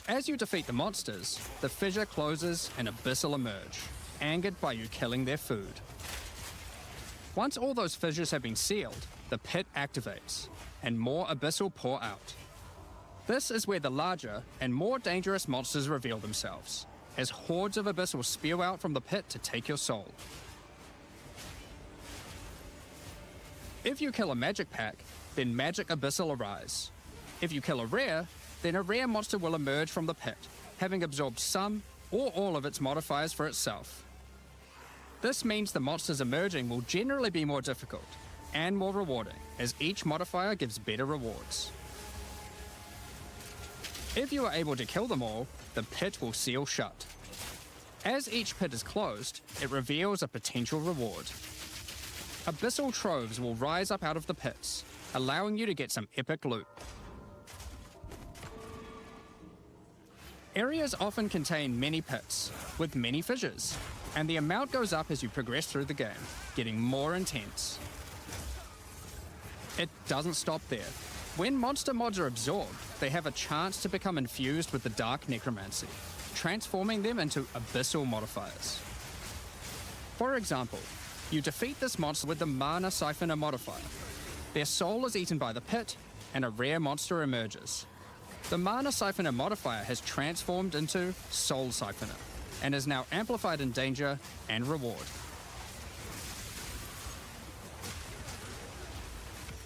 As you defeat the monsters, the fissure closes and Abyss will emerge, angered by you killing their food. Once all those fissures have been sealed, the pit activates, and more Abyss will pour out. This is where the larger and more dangerous monsters reveal themselves, as hordes of Abyss will spew out from the pit to take your soul. If you kill a magic pack, then magic Abyss will arise. If you kill a rare, then a rare monster will emerge from the pit, having absorbed some or all of its modifiers for itself. This means the monsters emerging will generally be more difficult and more rewarding, as each modifier gives better rewards. If you are able to kill them all, the pit will seal shut. As each pit is closed, it reveals a potential reward. Abyssal troves will rise up out of the pits, allowing you to get some epic loot. Areas often contain many pits, with many fissures, and the amount goes up as you progress through the game, getting more intense. It doesn't stop there. When monster mods are absorbed, they have a chance to become infused with the dark necromancy, transforming them into abyssal modifiers. For example, you defeat this monster with the Mana Siphoner modifier. Their soul is eaten by the pit, and a rare monster emerges. The Mana Siphoner modifier has transformed into Soul Siphoner, and is now amplified in danger and reward.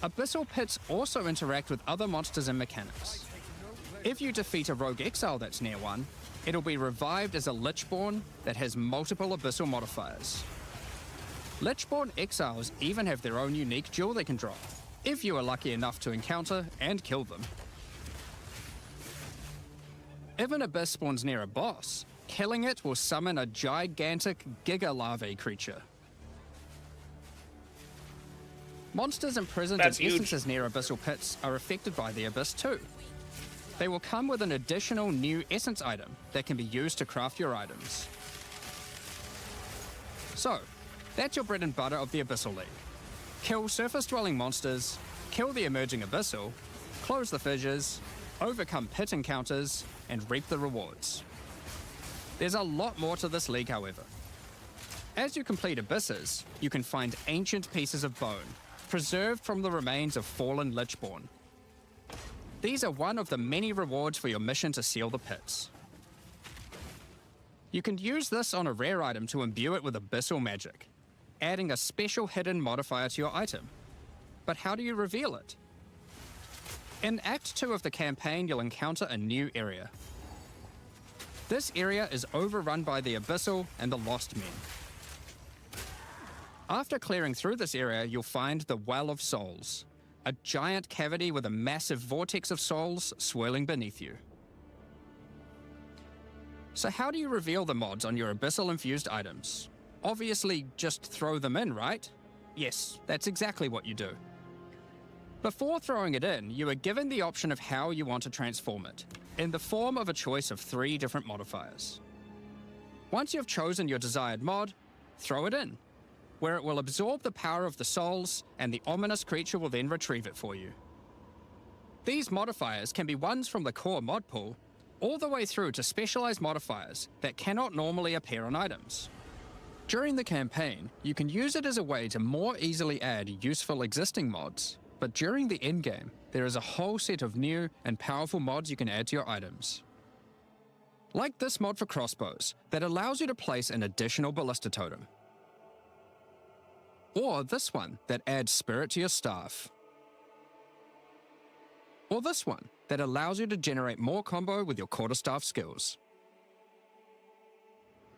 Abyssal pits also interact with other monsters and mechanics. If you defeat a rogue exile that's near one, it'll be revived as a Lichborn that has multiple abyssal modifiers. Lichborn exiles even have their own unique jewel they can drop, if you are lucky enough to encounter and kill them. If an abyss spawns near a boss, killing it will summon a gigantic Giga Larvae creature. Monsters imprisoned in essences near abyssal pits are affected by the abyss too. They will come with an additional new essence item that can be used to craft your items. So, that's your bread and butter of the Abyssal League. Kill surface-dwelling monsters, kill the emerging abyssal, close the fissures, overcome pit encounters, and reap the rewards. There's a lot more to this league, however. As you complete abysses, you can find ancient pieces of bone, preserved from the remains of fallen Lichborn. These are one of the many rewards for your mission to seal the pits. You can use this on a rare item to imbue it with abyssal magic, adding a special hidden modifier to your item. But how do you reveal it? In Act 2 of the campaign, you'll encounter a new area. This area is overrun by the Abyssal and the Lost Men. After clearing through this area, you'll find the Well of Souls, a giant cavity with a massive vortex of souls swirling beneath you. So how do you reveal the mods on your abyssal-infused items? Obviously, just throw them in, right? Yes, that's exactly what you do. Before throwing it in, you are given the option of how you want to transform it, in the form of a choice of 3 different modifiers. Once you've chosen your desired mod, throw it in, where it will absorb the power of the souls, and the ominous creature will then retrieve it for you. These modifiers can be ones from the core mod pool, all the way through to specialized modifiers that cannot normally appear on items. During the campaign, you can use it as a way to more easily add useful existing mods, but during the endgame, there is a whole set of new and powerful mods you can add to your items. Like this mod for crossbows that allows you to place an additional ballista totem. Or this one that adds spirit to your staff. Or this one that allows you to generate more combo with your quarterstaff skills.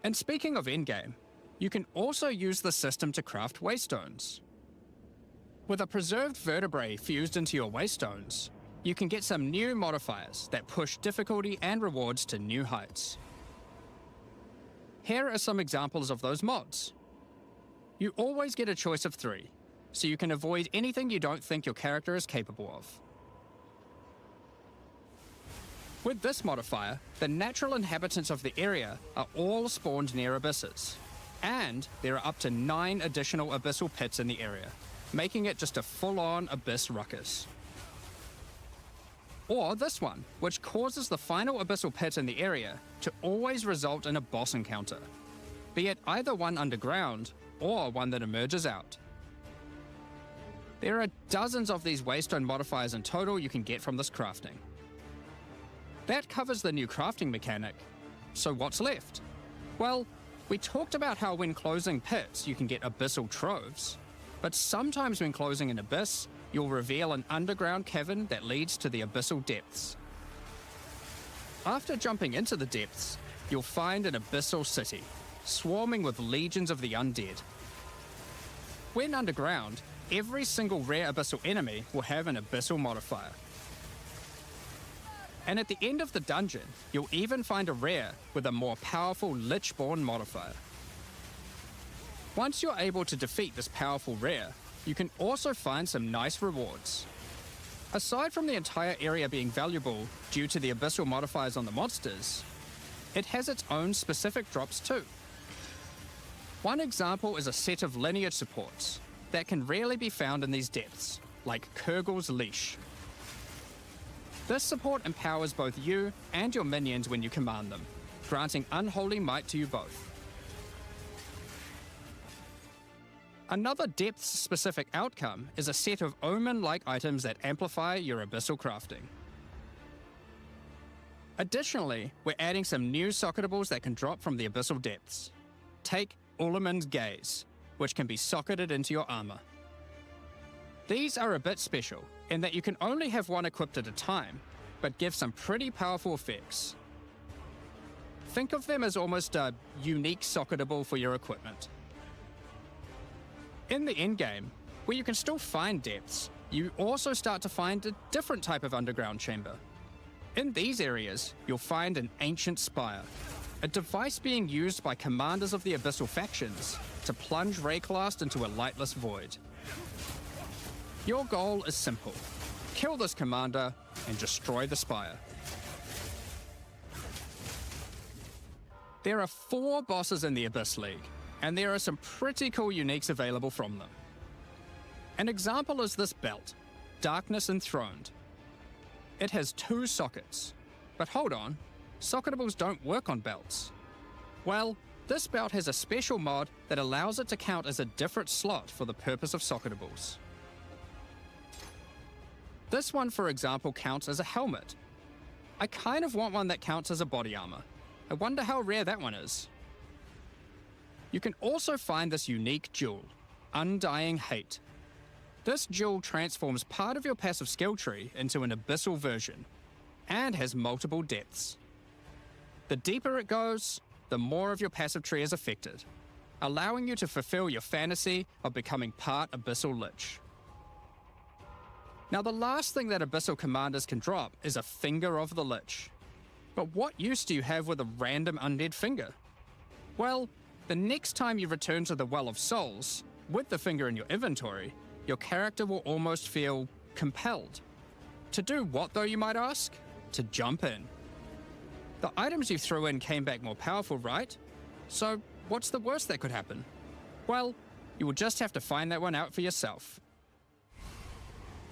And speaking of endgame, you can also use the system to craft waystones. With a preserved vertebrae fused into your waystones, you can get some new modifiers that push difficulty and rewards to new heights. Here are some examples of those mods. You always get a choice of 3, so you can avoid anything you don't think your character is capable of. With this modifier, the natural inhabitants of the area are all spawned near abysses, and there are up to 9 additional abyssal pits in the area, making it just a full-on abyss ruckus. Or this one, which causes the final abyssal pit in the area to always result in a boss encounter, be it either one underground or one that emerges out. There are dozens of these waystone modifiers in total you can get from this crafting. That covers the new crafting mechanic. So what's left? Well, we talked about how when closing pits you can get abyssal troves, but sometimes when closing an abyss, you'll reveal an underground cavern that leads to the abyssal depths. After jumping into the depths, you'll find an abyssal city, swarming with legions of the undead. When underground, every single rare abyssal enemy will have an abyssal modifier. And at the end of the dungeon, you'll even find a rare with a more powerful Lichborn modifier. Once you're able to defeat this powerful rare, you can also find some nice rewards. Aside from the entire area being valuable due to the abyssal modifiers on the monsters, it has its own specific drops too. One example is a set of lineage supports that can rarely be found in these depths, like Kurgel's Leash. This support empowers both you and your minions when you command them, granting unholy might to you both. Another depth-specific outcome is a set of omen-like items that amplify your abyssal crafting. Additionally, we're adding some new socketables that can drop from the abyssal depths. Take Ullaman's Gaze, which can be socketed into your armor. These are a bit special in that you can only have one equipped at a time, but give some pretty powerful effects. Think of them as almost a unique socketable for your equipment. In the endgame, where you can still find depths, you also start to find a different type of underground chamber. In these areas, you'll find an ancient spire, a device being used by commanders of the abyssal factions to plunge Rayclast into a lightless void. Your goal is simple: kill this commander and destroy the spire. There are 4 bosses in the Abyss League, and there are some pretty cool uniques available from them. An example is this belt, Darkness Enthroned. It has 2 sockets, but hold on, socketables don't work on belts. Well, this belt has a special mod that allows it to count as a different slot for the purpose of socketables. This one, for example, counts as a helmet. I kind of want one that counts as a body armor. I wonder how rare that one is. You can also find this unique jewel, Undying Hate. This jewel transforms part of your passive skill tree into an abyssal version, and has multiple depths. The deeper it goes, the more of your passive tree is affected, allowing you to fulfill your fantasy of becoming part Abyssal Lich. Now, the last thing that Abyssal Commanders can drop is a Finger of the Lich. But what use do you have with a random undead finger? Well, the next time you return to the Well of Souls, with the finger in your inventory, your character will almost feel compelled. To do what, though, you might ask? To jump in. The items you threw in came back more powerful, right? So, what's the worst that could happen? Well, you will just have to find that one out for yourself.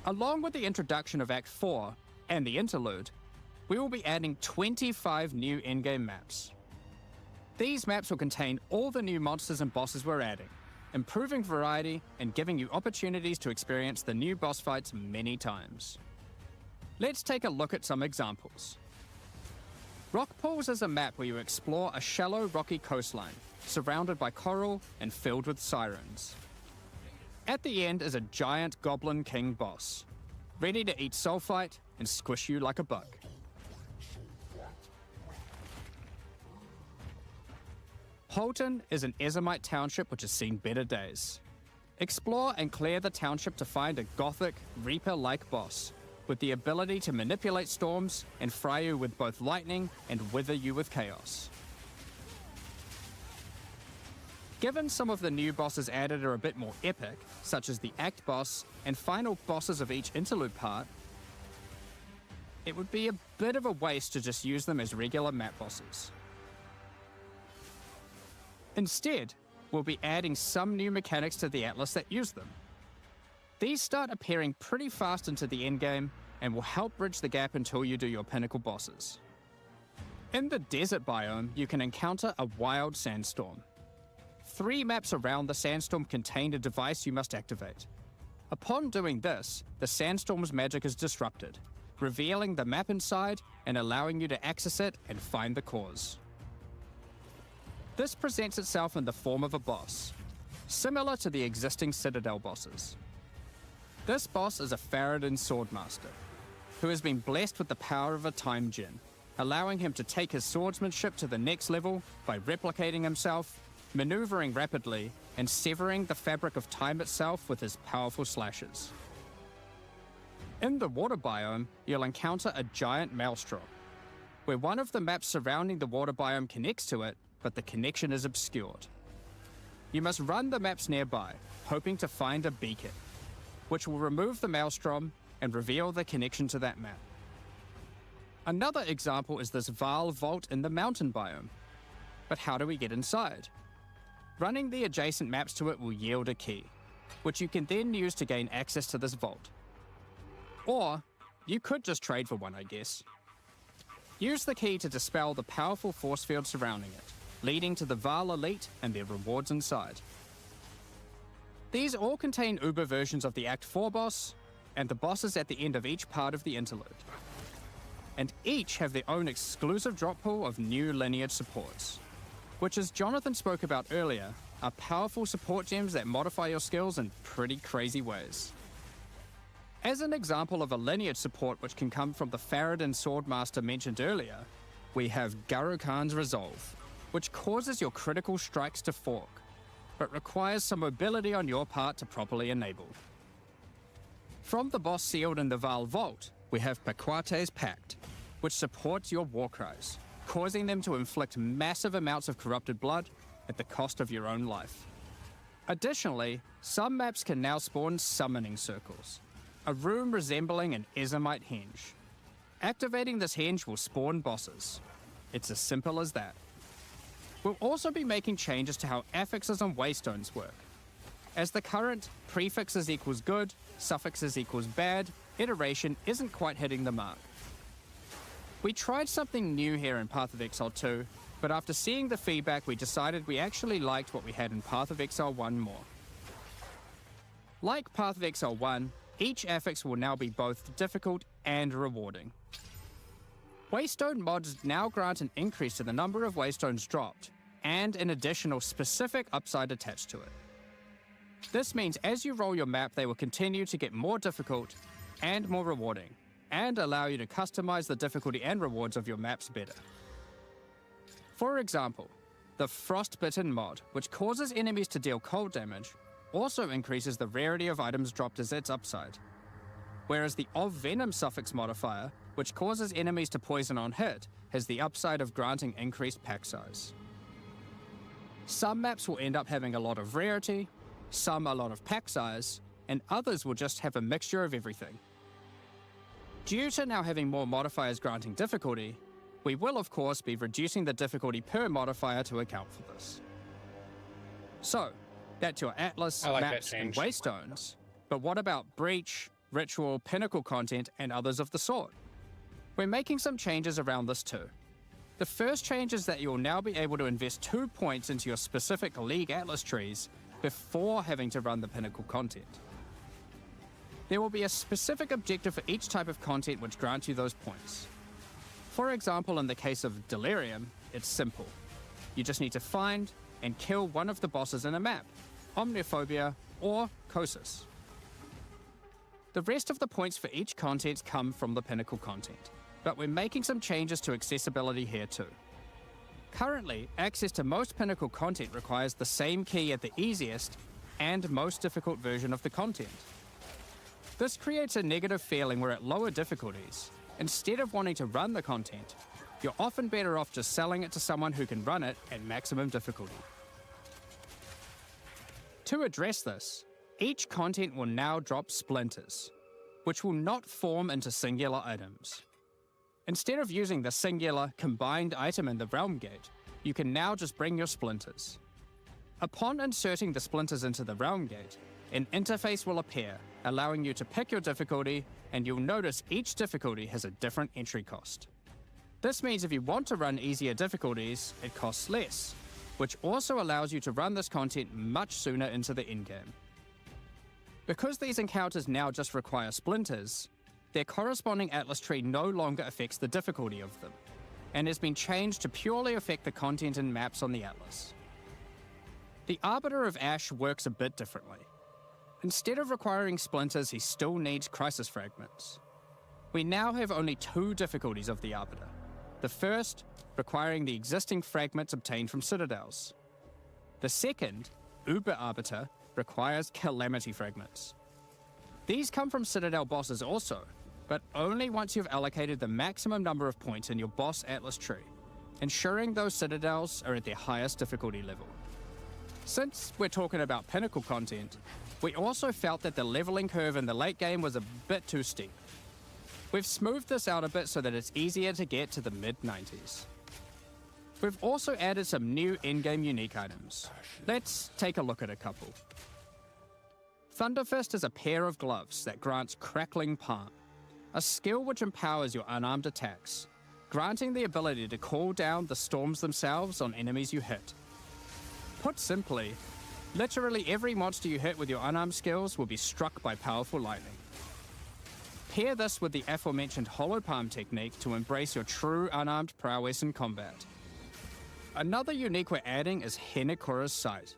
Along with the introduction of Act 4 and the interlude, we will be adding 25 new endgame maps. These maps will contain all the new monsters and bosses we're adding, improving variety and giving you opportunities to experience the new boss fights many times. Let's take a look at some examples. Rock Pools is a map where you explore a shallow rocky coastline, surrounded by coral and filled with sirens. At the end is a giant Goblin King boss, ready to eat sulfite and squish you like a bug. Holton is an Ezomite township which has seen better days. Explore and clear the township to find a gothic, Reaper-like boss, with the ability to manipulate storms and fry you with both lightning and wither you with chaos. Given some of the new bosses added are a bit more epic, such as the Act boss and final bosses of each interlude part, it would be a bit of a waste to just use them as regular map bosses. Instead, we'll be adding some new mechanics to the Atlas that use them. These start appearing pretty fast into the endgame and will help bridge the gap until you do your pinnacle bosses. In the desert biome, you can encounter a wild sandstorm. 3 maps around the sandstorm contain a device you must activate. Upon doing this, the sandstorm's magic is disrupted, revealing the map inside and allowing you to access it and find the cause. This presents itself in the form of a boss, similar to the existing Citadel bosses. This boss is a Faradin Swordmaster, who has been blessed with the power of a time gem, allowing him to take his swordsmanship to the next level by replicating himself, maneuvering rapidly, and severing the fabric of time itself with his powerful slashes. In the water biome, you'll encounter a giant maelstrom, where one of the maps surrounding the water biome connects to it, but the connection is obscured. You must run the maps nearby, hoping to find a beacon, which will remove the maelstrom and reveal the connection to that map. Another example is this Vaal vault in the mountain biome. But how do we get inside? Running the adjacent maps to it will yield a key, which you can then use to gain access to this vault. Or, you could just trade for one, I guess. Use the key to dispel the powerful force field surrounding it, leading to the Vaal Elite and their rewards inside. These all contain Uber versions of the Act 4 boss, and the bosses at the end of each part of the interlude. And each have their own exclusive drop pool of new lineage supports, which, as Jonathan spoke about earlier, are powerful support gems that modify your skills in pretty crazy ways. As an example of a lineage support which can come from the Faradin Swordmaster mentioned earlier, we have Guru Khan's Resolve, which causes your critical strikes to fork, but requires some mobility on your part to properly enable. From the boss sealed in the Vaal Vault, we have Paquate's Pact, which supports your war cries, causing them to inflict massive amounts of corrupted blood at the cost of your own life. Additionally, some maps can now spawn summoning circles, a room resembling an Ezomite henge. Activating this henge will spawn bosses. It's as simple as that. We'll also be making changes to how affixes on waystones work, as the current prefixes equals good, suffixes equals bad iteration isn't quite hitting the mark. We tried something new here in Path of Exile 2, but after seeing the feedback we decided we actually liked what we had in Path of Exile 1 more. Like Path of Exile 1, each affix will now be both difficult and rewarding. Waystone mods now grant an increase to the number of waystones dropped, and an additional specific upside attached to it. This means as you roll your map, they will continue to get more difficult and more rewarding, and allow you to customize the difficulty and rewards of your maps better. For example, the Frostbitten mod, which causes enemies to deal cold damage, also increases the rarity of items dropped as its upside. Whereas the Of Venom suffix modifier, which causes enemies to poison on hit, has the upside of granting increased pack size. Some maps will end up having a lot of rarity, some a lot of pack size, and others will just have a mixture of everything. Due to now having more modifiers granting difficulty, we will of course be reducing the difficulty per modifier to account for this. So, that's your Atlas, I like that maps, and change. waystones. But what about Breach, Ritual, Pinnacle content, and others of the sort? We're making some changes around this too. The first change is that you'll now be able to invest 2 points into your specific League Atlas trees before having to run the Pinnacle content. There will be a specific objective for each type of content which grants you those points. For example, in the case of Delirium, it's simple. You just need to find and kill one of the bosses in a map, Omniophobia or Kosis. The rest of the points for each content come from the Pinnacle content, but we're making some changes to accessibility here too. Currently, access to most Pinnacle content requires the same key at the easiest and most difficult version of the content. This creates a negative feeling where at lower difficulties, instead of wanting to run the content, you're often better off just selling it to someone who can run it at maximum difficulty. To address this, each content will now drop splinters, which will not form into singular items. Instead of using the singular combined item in the Realm Gate, you can now just bring your splinters. Upon inserting the splinters into the Realm Gate, an interface will appear, allowing you to pick your difficulty and you'll notice each difficulty has a different entry cost. This means if you want to run easier difficulties, it costs less, which also allows you to run this content much sooner into the endgame. Because these encounters now just require splinters, their corresponding atlas tree no longer affects the difficulty of them, and has been changed to purely affect the content and maps on the atlas. The Arbiter of Ash works a bit differently. Instead of requiring splinters, he still needs crisis fragments. We now have only 2 difficulties of the Arbiter. The first, requiring the existing fragments obtained from citadels. The second, Uber Arbiter, requires calamity fragments. These come from citadel bosses also, but only once you've allocated the maximum number of points in your boss atlas tree, ensuring those citadels are at their highest difficulty level. Since we're talking about pinnacle content, we also felt that the leveling curve in the late game was a bit too steep. We've smoothed this out a bit so that it's easier to get to the mid-90s. We've also added some new in-game unique items. Let's take a look at a couple. Thunderfist is a pair of gloves that grants Crackling Palm, a skill which empowers your unarmed attacks, granting the ability to call down the storms themselves on enemies you hit. Put simply, literally every monster you hit with your unarmed skills will be struck by powerful lightning. Pair this with the aforementioned Hollow Palm technique to embrace your true unarmed prowess in combat. Another unique we're adding is Henekura's Sight.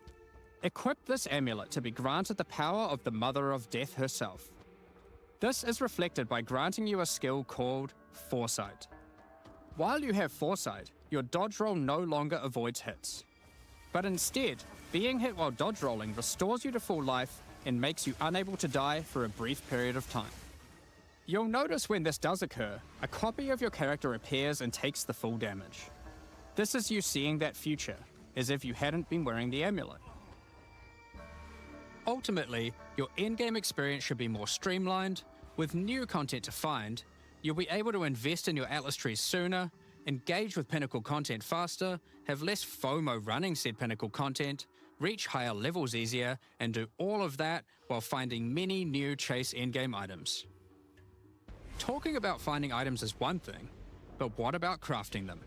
Equip this amulet to be granted the power of the Mother of Death herself. This is reflected by granting you a skill called Foresight. While you have Foresight, your dodge roll no longer avoids hits. But instead, being hit while dodge rolling restores you to full life and makes you unable to die for a brief period of time. You'll notice when this does occur, a copy of your character appears and takes the full damage. This is you seeing that future, as if you hadn't been wearing the amulet. Ultimately, your in-game experience should be more streamlined. With new content to find, you'll be able to invest in your atlas trees sooner, engage with pinnacle content faster, have less FOMO running said pinnacle content, reach higher levels easier, and do all of that while finding many new chase endgame items. Talking about finding items is one thing, but what about crafting them?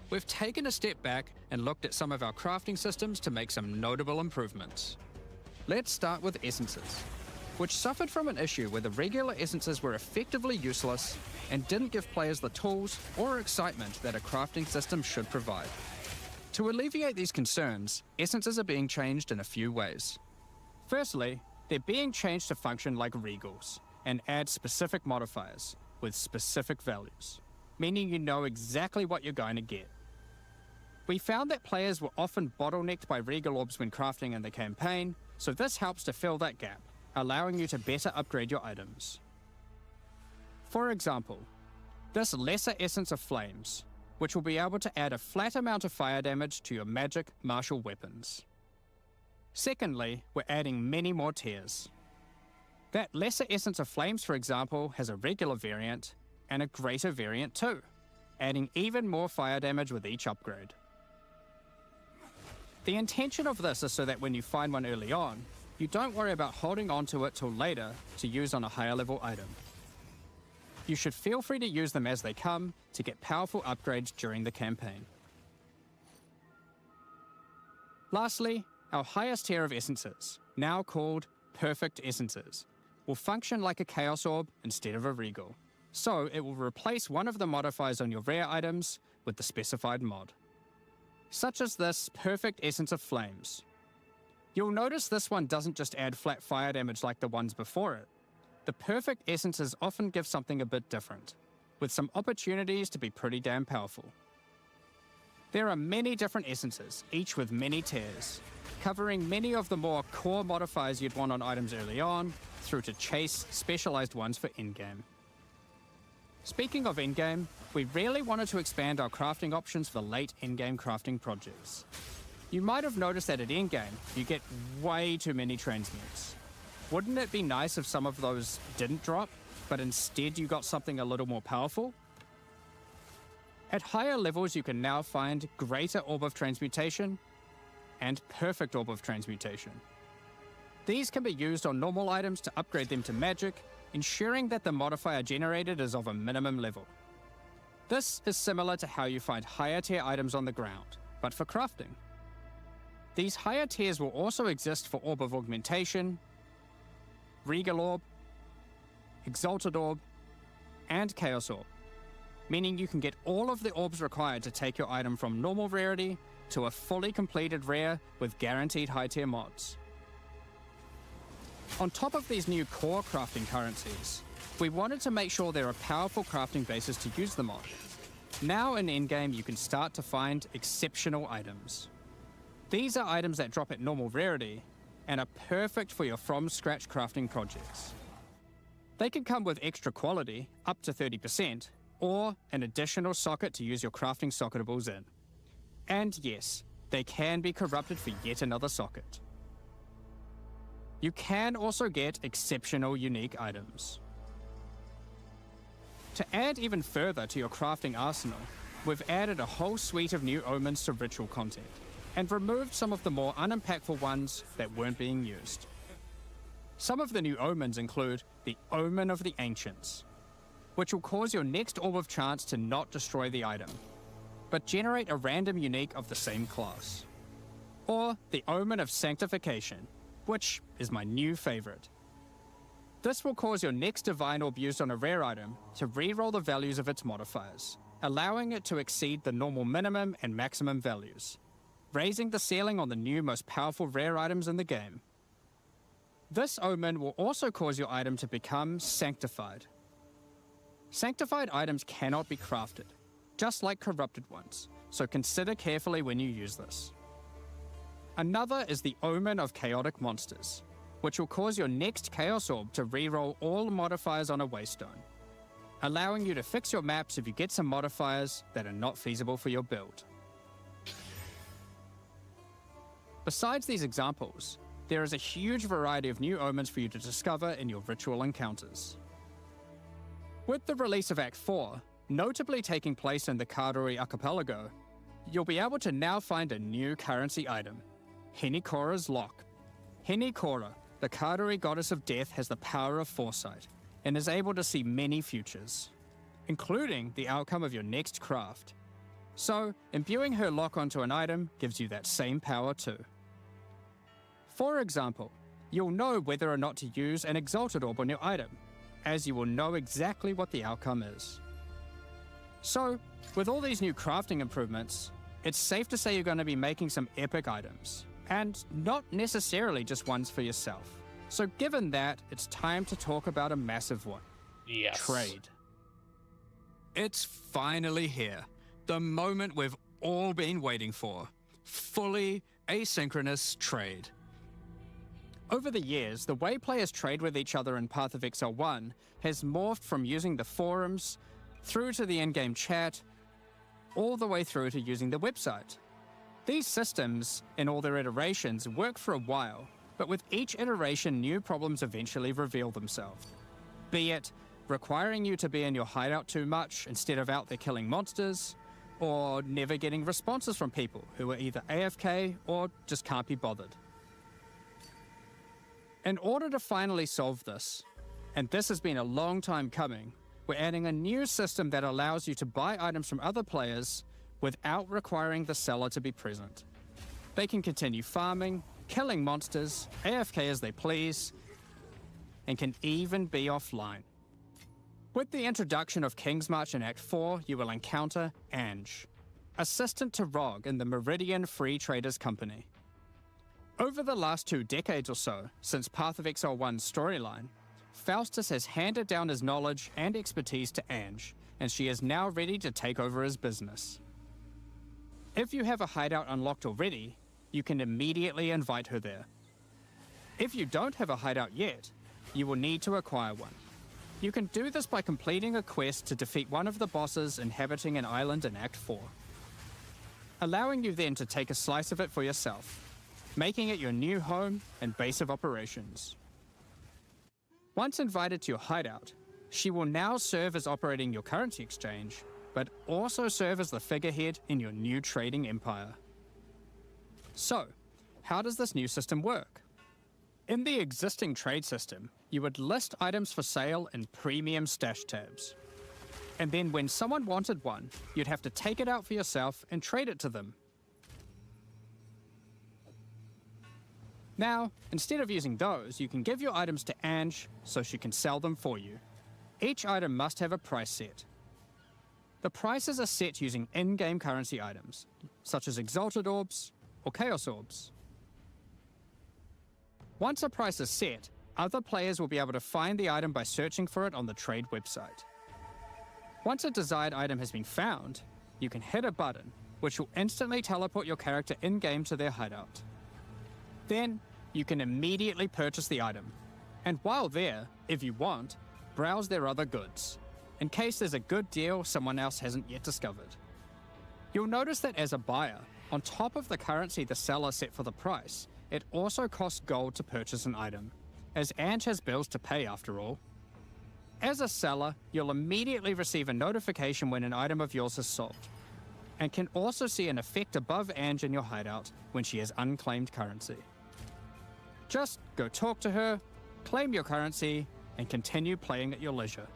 We've taken a step back and looked at some of our crafting systems to make some notable improvements. Let's start with essences, which suffered from an issue where the regular essences were effectively useless and didn't give players the tools or excitement that a crafting system should provide. To alleviate these concerns, essences are being changed in a few ways. Firstly, they're being changed to function like regals and add specific modifiers with specific values, meaning you know exactly what you're going to get. We found that players were often bottlenecked by regal orbs when crafting in the campaign, so this helps to fill that gap, allowing you to better upgrade your items. For example, this Lesser Essence of Flames, which will be able to add a flat amount of fire damage to your magic martial weapons. Secondly, we're adding many more tiers. That Lesser Essence of Flames, for example, has a regular variant and a greater variant too, adding even more fire damage with each upgrade. The intention of this is so that when you find one early on, you don't worry about holding on to it till later to use on a higher level item. You should feel free to use them as they come to get powerful upgrades during the campaign. Lastly, our highest tier of essences, now called Perfect Essences, will function like a Chaos Orb instead of a Regal. So it will replace one of the modifiers on your rare items with the specified mod, such as this Perfect Essence of Flames. You'll notice this one doesn't just add flat fire damage like the ones before it. The Perfect Essences often give something a bit different, with some opportunities to be pretty damn powerful. There are many different essences, each with many tiers, covering many of the more core modifiers you'd want on items early on, through to chase specialized ones for in-game. Speaking of in-game, we really wanted to expand our crafting options for late in-game crafting projects. You might have noticed that at in-game, you get way too many transmutes. Wouldn't it be nice if some of those didn't drop, but instead you got something a little more powerful? At higher levels, you can now find Greater Orb of Transmutation and Perfect Orb of Transmutation. These can be used on normal items to upgrade them to magic, ensuring that the modifier generated is of a minimum level. This is similar to how you find higher tier items on the ground, but for crafting. These higher tiers will also exist for Orb of Augmentation, Regal Orb, Exalted Orb, and Chaos Orb, meaning you can get all of the orbs required to take your item from normal rarity to a fully completed rare with guaranteed high tier mods. On top of these new core crafting currencies, we wanted to make sure there are powerful crafting bases to use them on. Now in endgame you can start to find exceptional items. These are items that drop at normal rarity and are perfect for your from-scratch crafting projects. They can come with extra quality, up to 30%, or an additional socket to use your crafting socketables in. And yes, they can be corrupted for yet another socket. You can also get exceptional unique items. To add even further to your crafting arsenal, we've added a whole suite of new omens to ritual content, and removed some of the more unimpactful ones that weren't being used. Some of the new omens include the Omen of the Ancients, which will cause your next Orb of Chance to not destroy the item, but generate a random unique of the same class. Or the Omen of Sanctification, which is my new favorite. This will cause your next Divine Orb used on a rare item to reroll the values of its modifiers, allowing it to exceed the normal minimum and maximum values, raising the ceiling on the new most powerful rare items in the game. This omen will also cause your item to become sanctified. Sanctified items cannot be crafted, just like corrupted ones, so consider carefully when you use this. Another is the Omen of Chaotic Monsters, which will cause your next Chaos Orb to reroll all modifiers on a Waystone, allowing you to fix your maps if you get some modifiers that are not feasible for your build. Besides these examples, there is a huge variety of new omens for you to discover in your ritual encounters. With the release of Act 4, notably taking place in the Karori Archipelago, you'll be able to now find a new currency item, Henikora's Lock. Henikora, the Karori goddess of death, has the power of foresight, and is able to see many futures, including the outcome of your next craft. So, imbuing her lock onto an item gives you that same power too. For example, you'll know whether or not to use an Exalted Orb on your item, as you will know exactly what the outcome is. So, with all these new crafting improvements, it's safe to say you're going to be making some epic items, and not necessarily just ones for yourself. So given that, it's time to talk about a massive one. Yes. Trade. It's finally here. The moment we've all been waiting for. Fully asynchronous trade. Over the years, the way players trade with each other in Path of Exile 1 has morphed from using the forums, through to the in-game chat, all the way through to using the website. These systems, in all their iterations, work for a while, but with each iteration new problems eventually reveal themselves. Be it requiring you to be in your hideout too much instead of out there killing monsters, or never getting responses from people who are either AFK or just can't be bothered. In order to finally solve this, and this has been a long time coming, we're adding a new system that allows you to buy items from other players without requiring the seller to be present. They can continue farming, killing monsters, AFK as they please, and can even be offline. With the introduction of King's March in Act 4, you will encounter Ange, assistant to Rog in the Meridian Free Traders Company. Over the last 2 decades or so, since Path of Exile 1's storyline, Faustus has handed down his knowledge and expertise to Ange, and she is now ready to take over his business. If you have a hideout unlocked already, you can immediately invite her there. If you don't have a hideout yet, you will need to acquire one. You can do this by completing a quest to defeat one of the bosses inhabiting an island in Act 4, allowing you then to take a slice of it for yourself, making it your new home and base of operations. Once invited to your hideout, she will now serve as operating your currency exchange, but also serve as the figurehead in your new trading empire. So, how does this new system work? In the existing trade system, you would list items for sale in premium stash tabs. And then when someone wanted one, you'd have to take it out for yourself and trade it to them. Now, instead of using those, you can give your items to Ange so she can sell them for you. Each item must have a price set. The prices are set using in-game currency items, such as Exalted Orbs or Chaos Orbs. Once a price is set, other players will be able to find the item by searching for it on the trade website. Once a desired item has been found, you can hit a button, which will instantly teleport your character in-game to their hideout. Then, you can immediately purchase the item, and while there, if you want, browse their other goods, in case there's a good deal someone else hasn't yet discovered. You'll notice that as a buyer, on top of the currency the seller set for the price, it also costs gold to purchase an item, as Ange has bills to pay after all. As a seller, you'll immediately receive a notification when an item of yours is sold, and can also see an effect above Ange in your hideout when she has unclaimed currency. Just go talk to her, claim your currency, and continue playing at your leisure.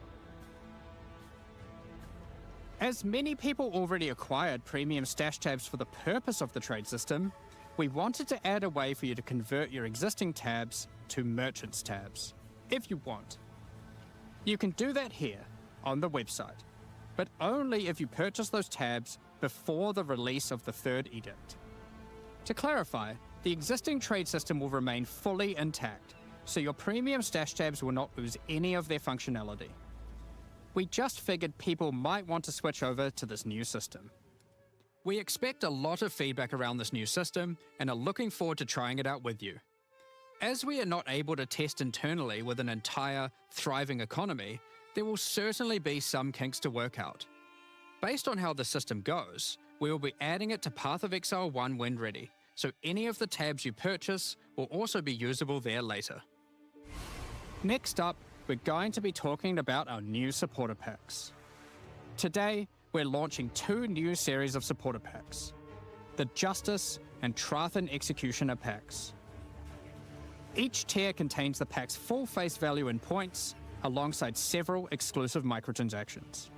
As many people already acquired premium stash tabs for the purpose of the trade system, we wanted to add a way for you to convert your existing tabs to merchants tabs, if you want. You can do that here, on the website, but only if you purchase those tabs before the release of the third edict. To clarify, the existing trade system will remain fully intact, so your premium stash tabs will not lose any of their functionality. We just figured people might want to switch over to this new system. We expect a lot of feedback around this new system and are looking forward to trying it out with you. As we are not able to test internally with an entire, thriving economy, there will certainly be some kinks to work out. Based on how the system goes, we will be adding it to Path of Exile 1 when ready, so any of the tabs you purchase will also be usable there later. Next up, we're going to be talking about our new supporter packs. Today, we're launching 2 new series of supporter packs, the Justice and Trathan Executioner packs. Each tier contains the pack's full face value in points, alongside several exclusive microtransactions.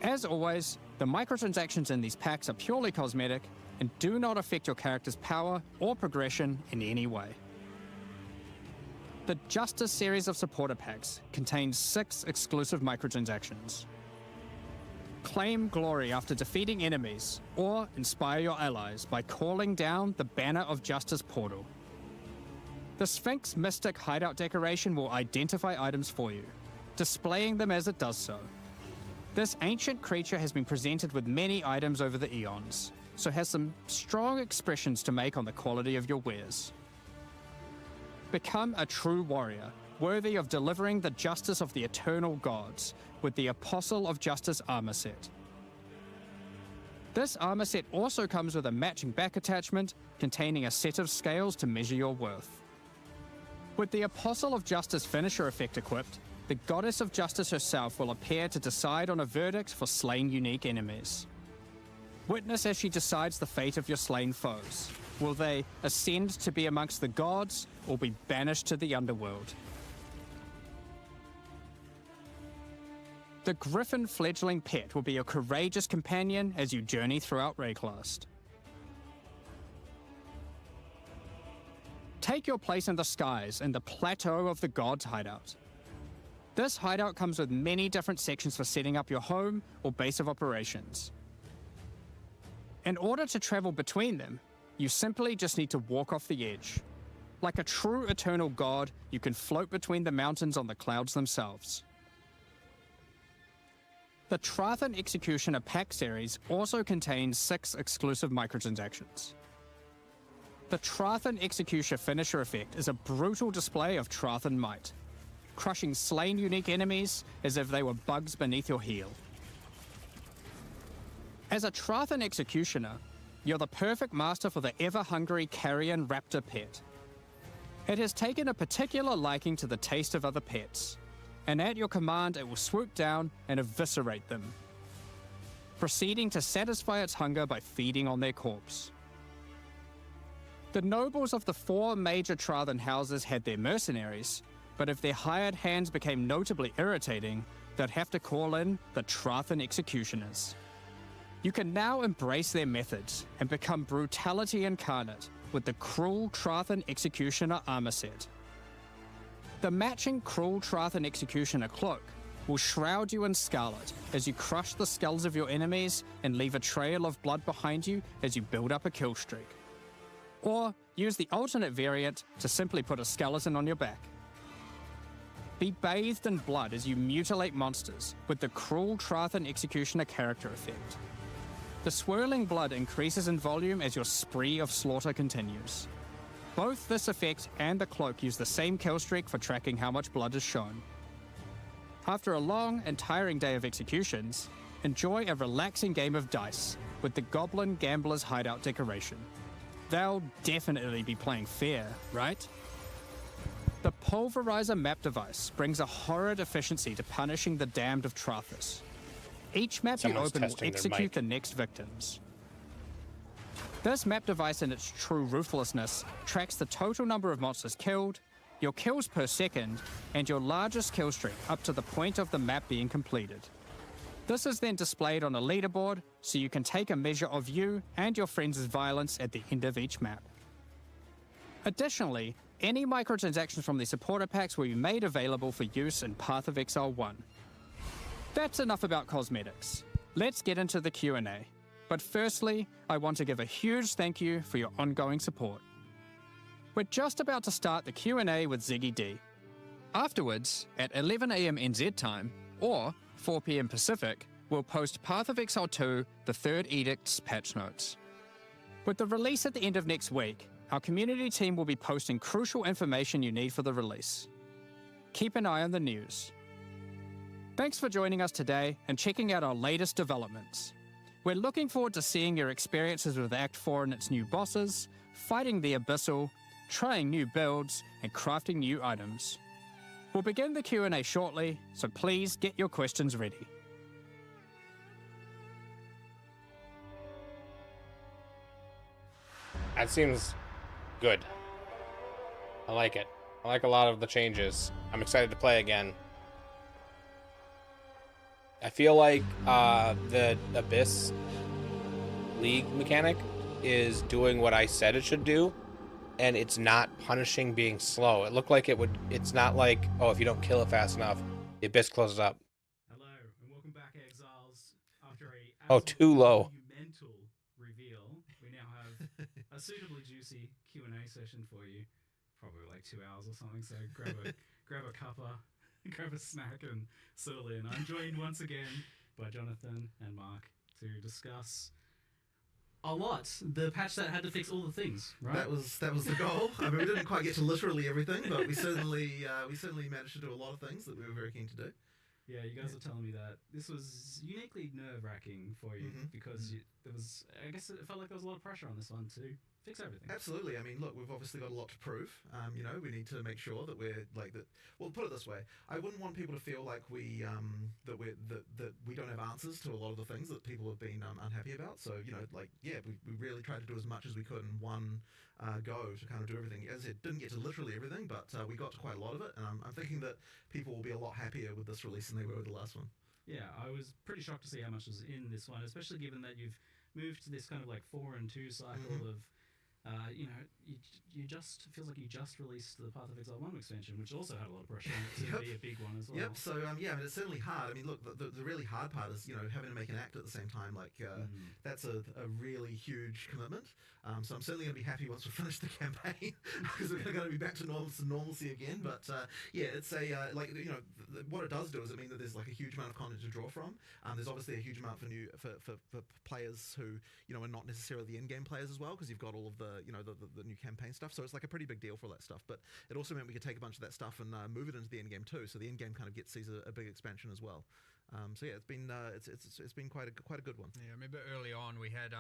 As always, the microtransactions in these packs are purely cosmetic and do not affect your character's power or progression in any way. The Justice series of supporter packs contains 6 exclusive microtransactions. Claim glory after defeating enemies, or inspire your allies by calling down the Banner of Justice portal. The Sphinx Mystic hideout decoration will identify items for you, displaying them as it does so. This ancient creature has been presented with many items over the eons, so has some strong expressions to make on the quality of your wares. Become a true warrior, worthy of delivering the justice of the eternal gods with the Apostle of Justice armor set. This armor set also comes with a matching back attachment containing a set of scales to measure your worth. With the Apostle of Justice finisher effect equipped, the Goddess of Justice herself will appear to decide on a verdict for slain unique enemies. Witness as she decides the fate of your slain foes. Will they ascend to be amongst the gods or be banished to the underworld? The Griffin fledgling pet will be your courageous companion as you journey throughout Rayclast. Take your place in the skies in the Plateau of the Gods hideout. This hideout comes with many different sections for setting up your home or base of operations. In order to travel between them, you simply just need to walk off the edge. Like a true eternal god, you can float between the mountains on the clouds themselves. The Trathan Executioner pack series also contains 6 exclusive microtransactions. The Trathan Executioner finisher effect is a brutal display of Trathan might, crushing slain unique enemies as if they were bugs beneath your heel. As a Trathan Executioner, you're the perfect master for the ever-hungry carrion raptor pet. It has taken a particular liking to the taste of other pets, and at your command it will swoop down and eviscerate them, proceeding to satisfy its hunger by feeding on their corpse. The nobles of the 4 major Trathan houses had their mercenaries, but if their hired hands became notably irritating, they'd have to call in the Trathan executioners. You can now embrace their methods and become brutality incarnate with the Cruel Trathan Executioner armor set. The matching Cruel Trathan Executioner cloak will shroud you in scarlet as you crush the skulls of your enemies and leave a trail of blood behind you as you build up a kill streak. Or use the alternate variant to simply put a skeleton on your back. Be bathed in blood as you mutilate monsters with the Cruel Trathan Executioner character effect. The swirling blood increases in volume as your spree of slaughter continues. Both this effect and the cloak use the same kill streak for tracking how much blood is shown. After a long and tiring day of executions, enjoy a relaxing game of dice with the Goblin Gambler's Hideout decoration. They'll definitely be playing fair, right? The Pulverizer map device brings a horrid efficiency to punishing the damned of Trathus. Each map Someone's you open will testing their execute mic. the next victims. This map device in its true ruthlessness tracks the total number of monsters killed, your kills per second, and your largest kill streak up to the point of the map being completed. This is then displayed on a leaderboard so you can take a measure of you and your friends' violence at the end of each map. Additionally, any microtransactions from the supporter packs will be made available for use in Path of Exile 1. That's enough about cosmetics. Let's get into the Q&A. But firstly, I want to give a huge thank you for your ongoing support. We're just about to start the Q&A with Ziggy D. Afterwards, at 11 AM NZ time, or 4 PM Pacific, we'll post Path of Exile 2, the Third Edict's patch notes. With the release at the end of next week, our community team will be posting crucial information you need for the release. Keep an eye on the news. Thanks for joining us today and checking out our latest developments. We're looking forward to seeing your experiences with Act 4 and its new bosses, fighting the Abyssal, trying new builds, and crafting new items. We'll begin the Q&A shortly, so please get your questions ready. That seems good. I like it. I like a lot of the changes. I'm excited to play again. I feel like the Abyss League mechanic is doing what I said it should do, and it's not punishing being slow. It looked like it would. It's not like, oh, if you don't kill it fast enough, the Abyss closes up. Hello, and welcome back, Exiles. After a Oh, too low. monumental reveal, we now have a suitably juicy Q&A session for you. Probably like 2 hours or something, so grab a cuppa, grab a snack, and settle in. I'm joined once again by Jonathan and Mark to discuss a lot. The patch that had to fix all the things, right? That was the goal. I mean, we didn't quite get to literally everything, but we certainly managed to do a lot of things that we were very keen to do. Yeah, you guys were telling me that this was uniquely nerve-wracking for you because there was, I guess it felt like there was a lot of pressure on this one to fix everything. Absolutely. I mean, look, we've obviously got a lot to prove. You know, we need to make sure that we're like that. Well, put it this way: I wouldn't want people to feel like we that we don't have answers to a lot of the things that people have been unhappy about. So you know, like we really tried to do as much as we could in one go to kind of do everything. As I said, didn't get to literally everything, but we got to quite a lot of it, and I'm thinking that people will be a lot happier with this release than they were with the last one. Yeah, I was pretty shocked to see how much was in this one, especially given that you've moved to this kind of like 4 and 2 cycle of, you know, you just feels like you just released the Path of Exile 1 expansion, which also had a lot of pressure on it to be a big one as well. Yep. So yeah, I mean, it's certainly hard. I mean, look, the really hard part is having to make an act at the same time. Like that's a really huge commitment. So I'm certainly going to be happy once we finish the campaign because we're going to be back to normalcy again. But yeah, it's a what it does do is it means that there's like a huge amount of content to draw from. There's obviously a huge amount for players who are not necessarily the in-game players as well, because you've got all of the new campaign stuff. So it's like a pretty big deal for all that stuff. But it also meant we could take a bunch of that stuff and move it into the in-game too. So the in-game kind of sees a big expansion as well. So yeah, it's been quite a good one. Yeah, I remember early on we had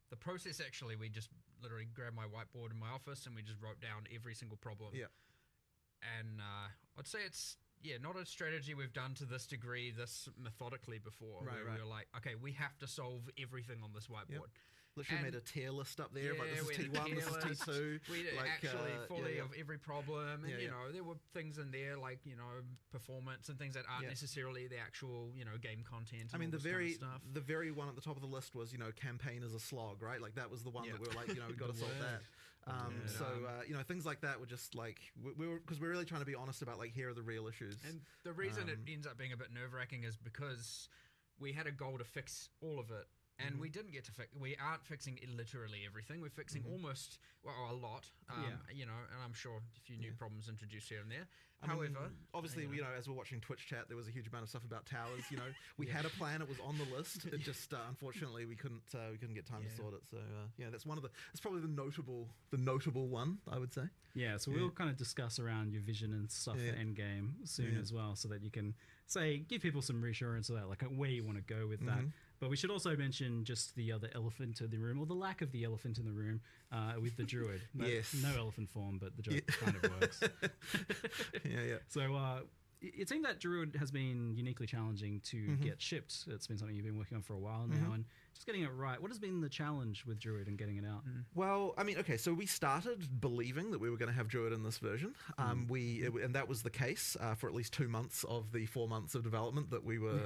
the process. Actually, we just literally grabbed my whiteboard in my office and we just wrote down every single problem. Yeah. And I'd say it's not a strategy we've done to this degree, this methodically before. Right, where right. we were like, okay, we have to solve everything on this whiteboard. Literally And- made a tier list up there. Like, this we is had a T1, this is tier list. T2. We did like, actually fully yeah. of every problem, and Yeah, you know there were things in there like performance and things that aren't Yeah. necessarily the actual game content. I and mean, all the this kind of very stuff. the very one at the top of the list was campaign is a slog, right? Like that was the one that we were like, we got to solve that. So things like that were just like we were, because we're really trying to be honest about like, here are the real issues. And the reason it ends up being a bit nerve-wracking is because we had a goal to fix all of it, and we didn't get to fix. We aren't fixing literally everything. We're fixing almost, a lot. And I'm sure a few new problems introduced here and there. I mean, However, obviously, as we're watching Twitch chat, there was a huge amount of stuff about towers. We had a plan; it was on the list. It just, unfortunately, we couldn't get time to sort it. So, that's it's probably the notable one, I would say. Yeah, so we'll kind of discuss around your vision and stuff for Endgame soon as well, so that you can give people some reassurance about like where you want to go with that. But we should also mention just the other elephant in the room, or the lack of the elephant in the room, with the druid. Yes. No elephant form, but the joke kind of works. Yeah. So it seemed that druid has been uniquely challenging to get shipped. It's been something you've been working on for a while now, and just getting it right. What has been the challenge with druid and getting it out? Well, I mean, okay, so we started believing that we were going to have druid in this version. And that was the case for at least 2 months of the 4 months of development that we were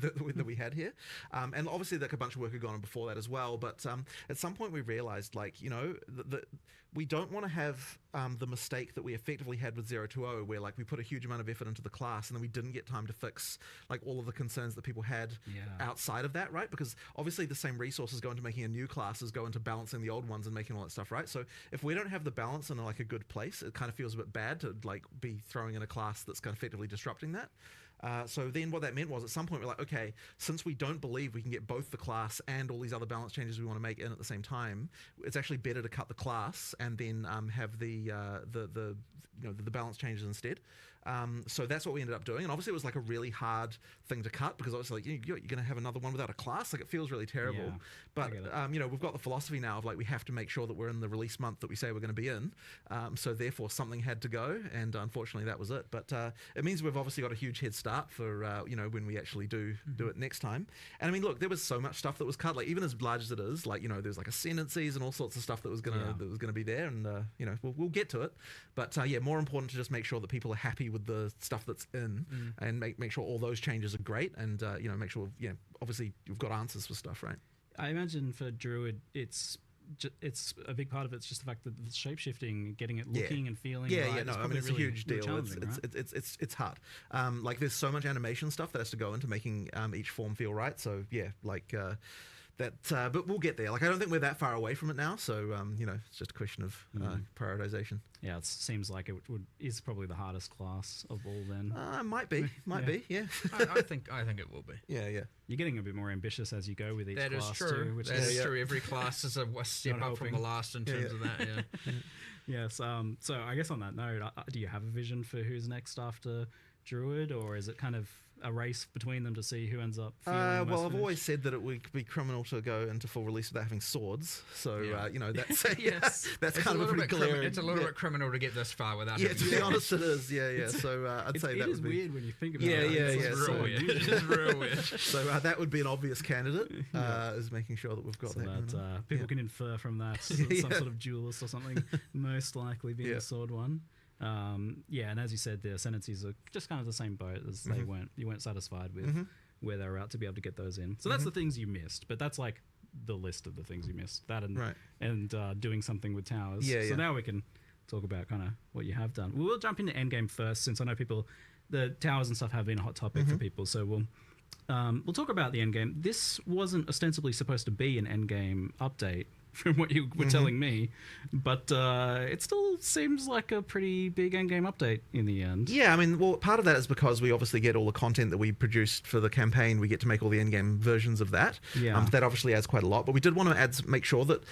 that we had here. And obviously, like a bunch of work had gone on before that as well. But at some point, we realized, like, that we don't want to have the mistake that we effectively had with 020, where like we put a huge amount of effort into the class and then we didn't get time to fix like all of the concerns that people had outside of that, right? Because obviously the same resources go into making a new class as go into balancing the old ones and making all that stuff, right? So if we don't have the balance in like a good place, it kind of feels a bit bad to like be throwing in a class that's kind of effectively disrupting that. So then what that meant was at some point we're like, okay, since we don't believe we can get both the class and all these other balance changes we want to make in at the same time, it's actually better to cut the class and then have the balance changes instead. So that's what we ended up doing, and obviously it was like a really hard thing to cut because obviously like, you're going to have another one without a class, like it feels really terrible. Yeah, but we've got the philosophy now of like we have to make sure that we're in the release month that we say we're going to be in. So therefore something had to go, and unfortunately that was it. But it means we've obviously got a huge head start for when we actually do it next time. And I mean, look, there was so much stuff that was cut, like even as large as it is, like there's like ascendancies and all sorts of stuff that was gonna be there, and we'll get to it. But more important to just make sure that people are happy with the stuff that's in, and make sure all those changes are great, and make sure obviously you've got answers for stuff, right? I imagine for druid, it's a big part of it's just the fact that the shape shifting, getting it looking and feeling. Right, No, I mean it's a huge deal. It's hard. Like there's so much animation stuff that has to go into making each form feel right. So but we'll get there. Like I don't think we're that far away from it now. So it's just a question of prioritization. Yeah, it seems like is probably the hardest class of all. Then might be. Yeah. I think it will be. Yeah. You're getting a bit more ambitious as you go with each That class is true. too. Which That is true. Every class is a step Not up from helping. the last in terms of that. Yeah. Yes. So I guess on that note, do you have a vision for who's next after druid, or is it kind of a race between them to see who ends up feeling most Well, I've finished? always said that it would be criminal to go into full release without having swords. So that's Yes. that's It's kind a of a little pretty bit glaring. It's a little bit criminal to get this far without. Yeah, having to be to- honest, it is. Yeah. So I'd say It that is would be weird when you think about Yeah, it. yeah, It's yeah, so so- Real weird. It's real weird. So that would be an obvious candidate. Is making sure that we've got So that. that people can infer from that some sort of duelist or something, most likely being the sword one. And as you said, the ascendancies are just kind of the same boat as you weren't satisfied with where they were at to be able to get those in. So that's the things you missed, but that's like the list of the things you missed. That and doing something with towers. So now we can talk about kind of what you have done. We'll jump into endgame first, since I know the towers and stuff have been a hot topic for people. So we'll talk about the endgame. This wasn't ostensibly supposed to be an endgame update, from what you were telling me, but it still seems like a pretty big endgame update in the end. Yeah, I mean, well, part of that is because we obviously get all the content that we produced for the campaign. We get to make all the endgame versions of that. Yeah. That obviously adds quite a lot, but we did want to make sure that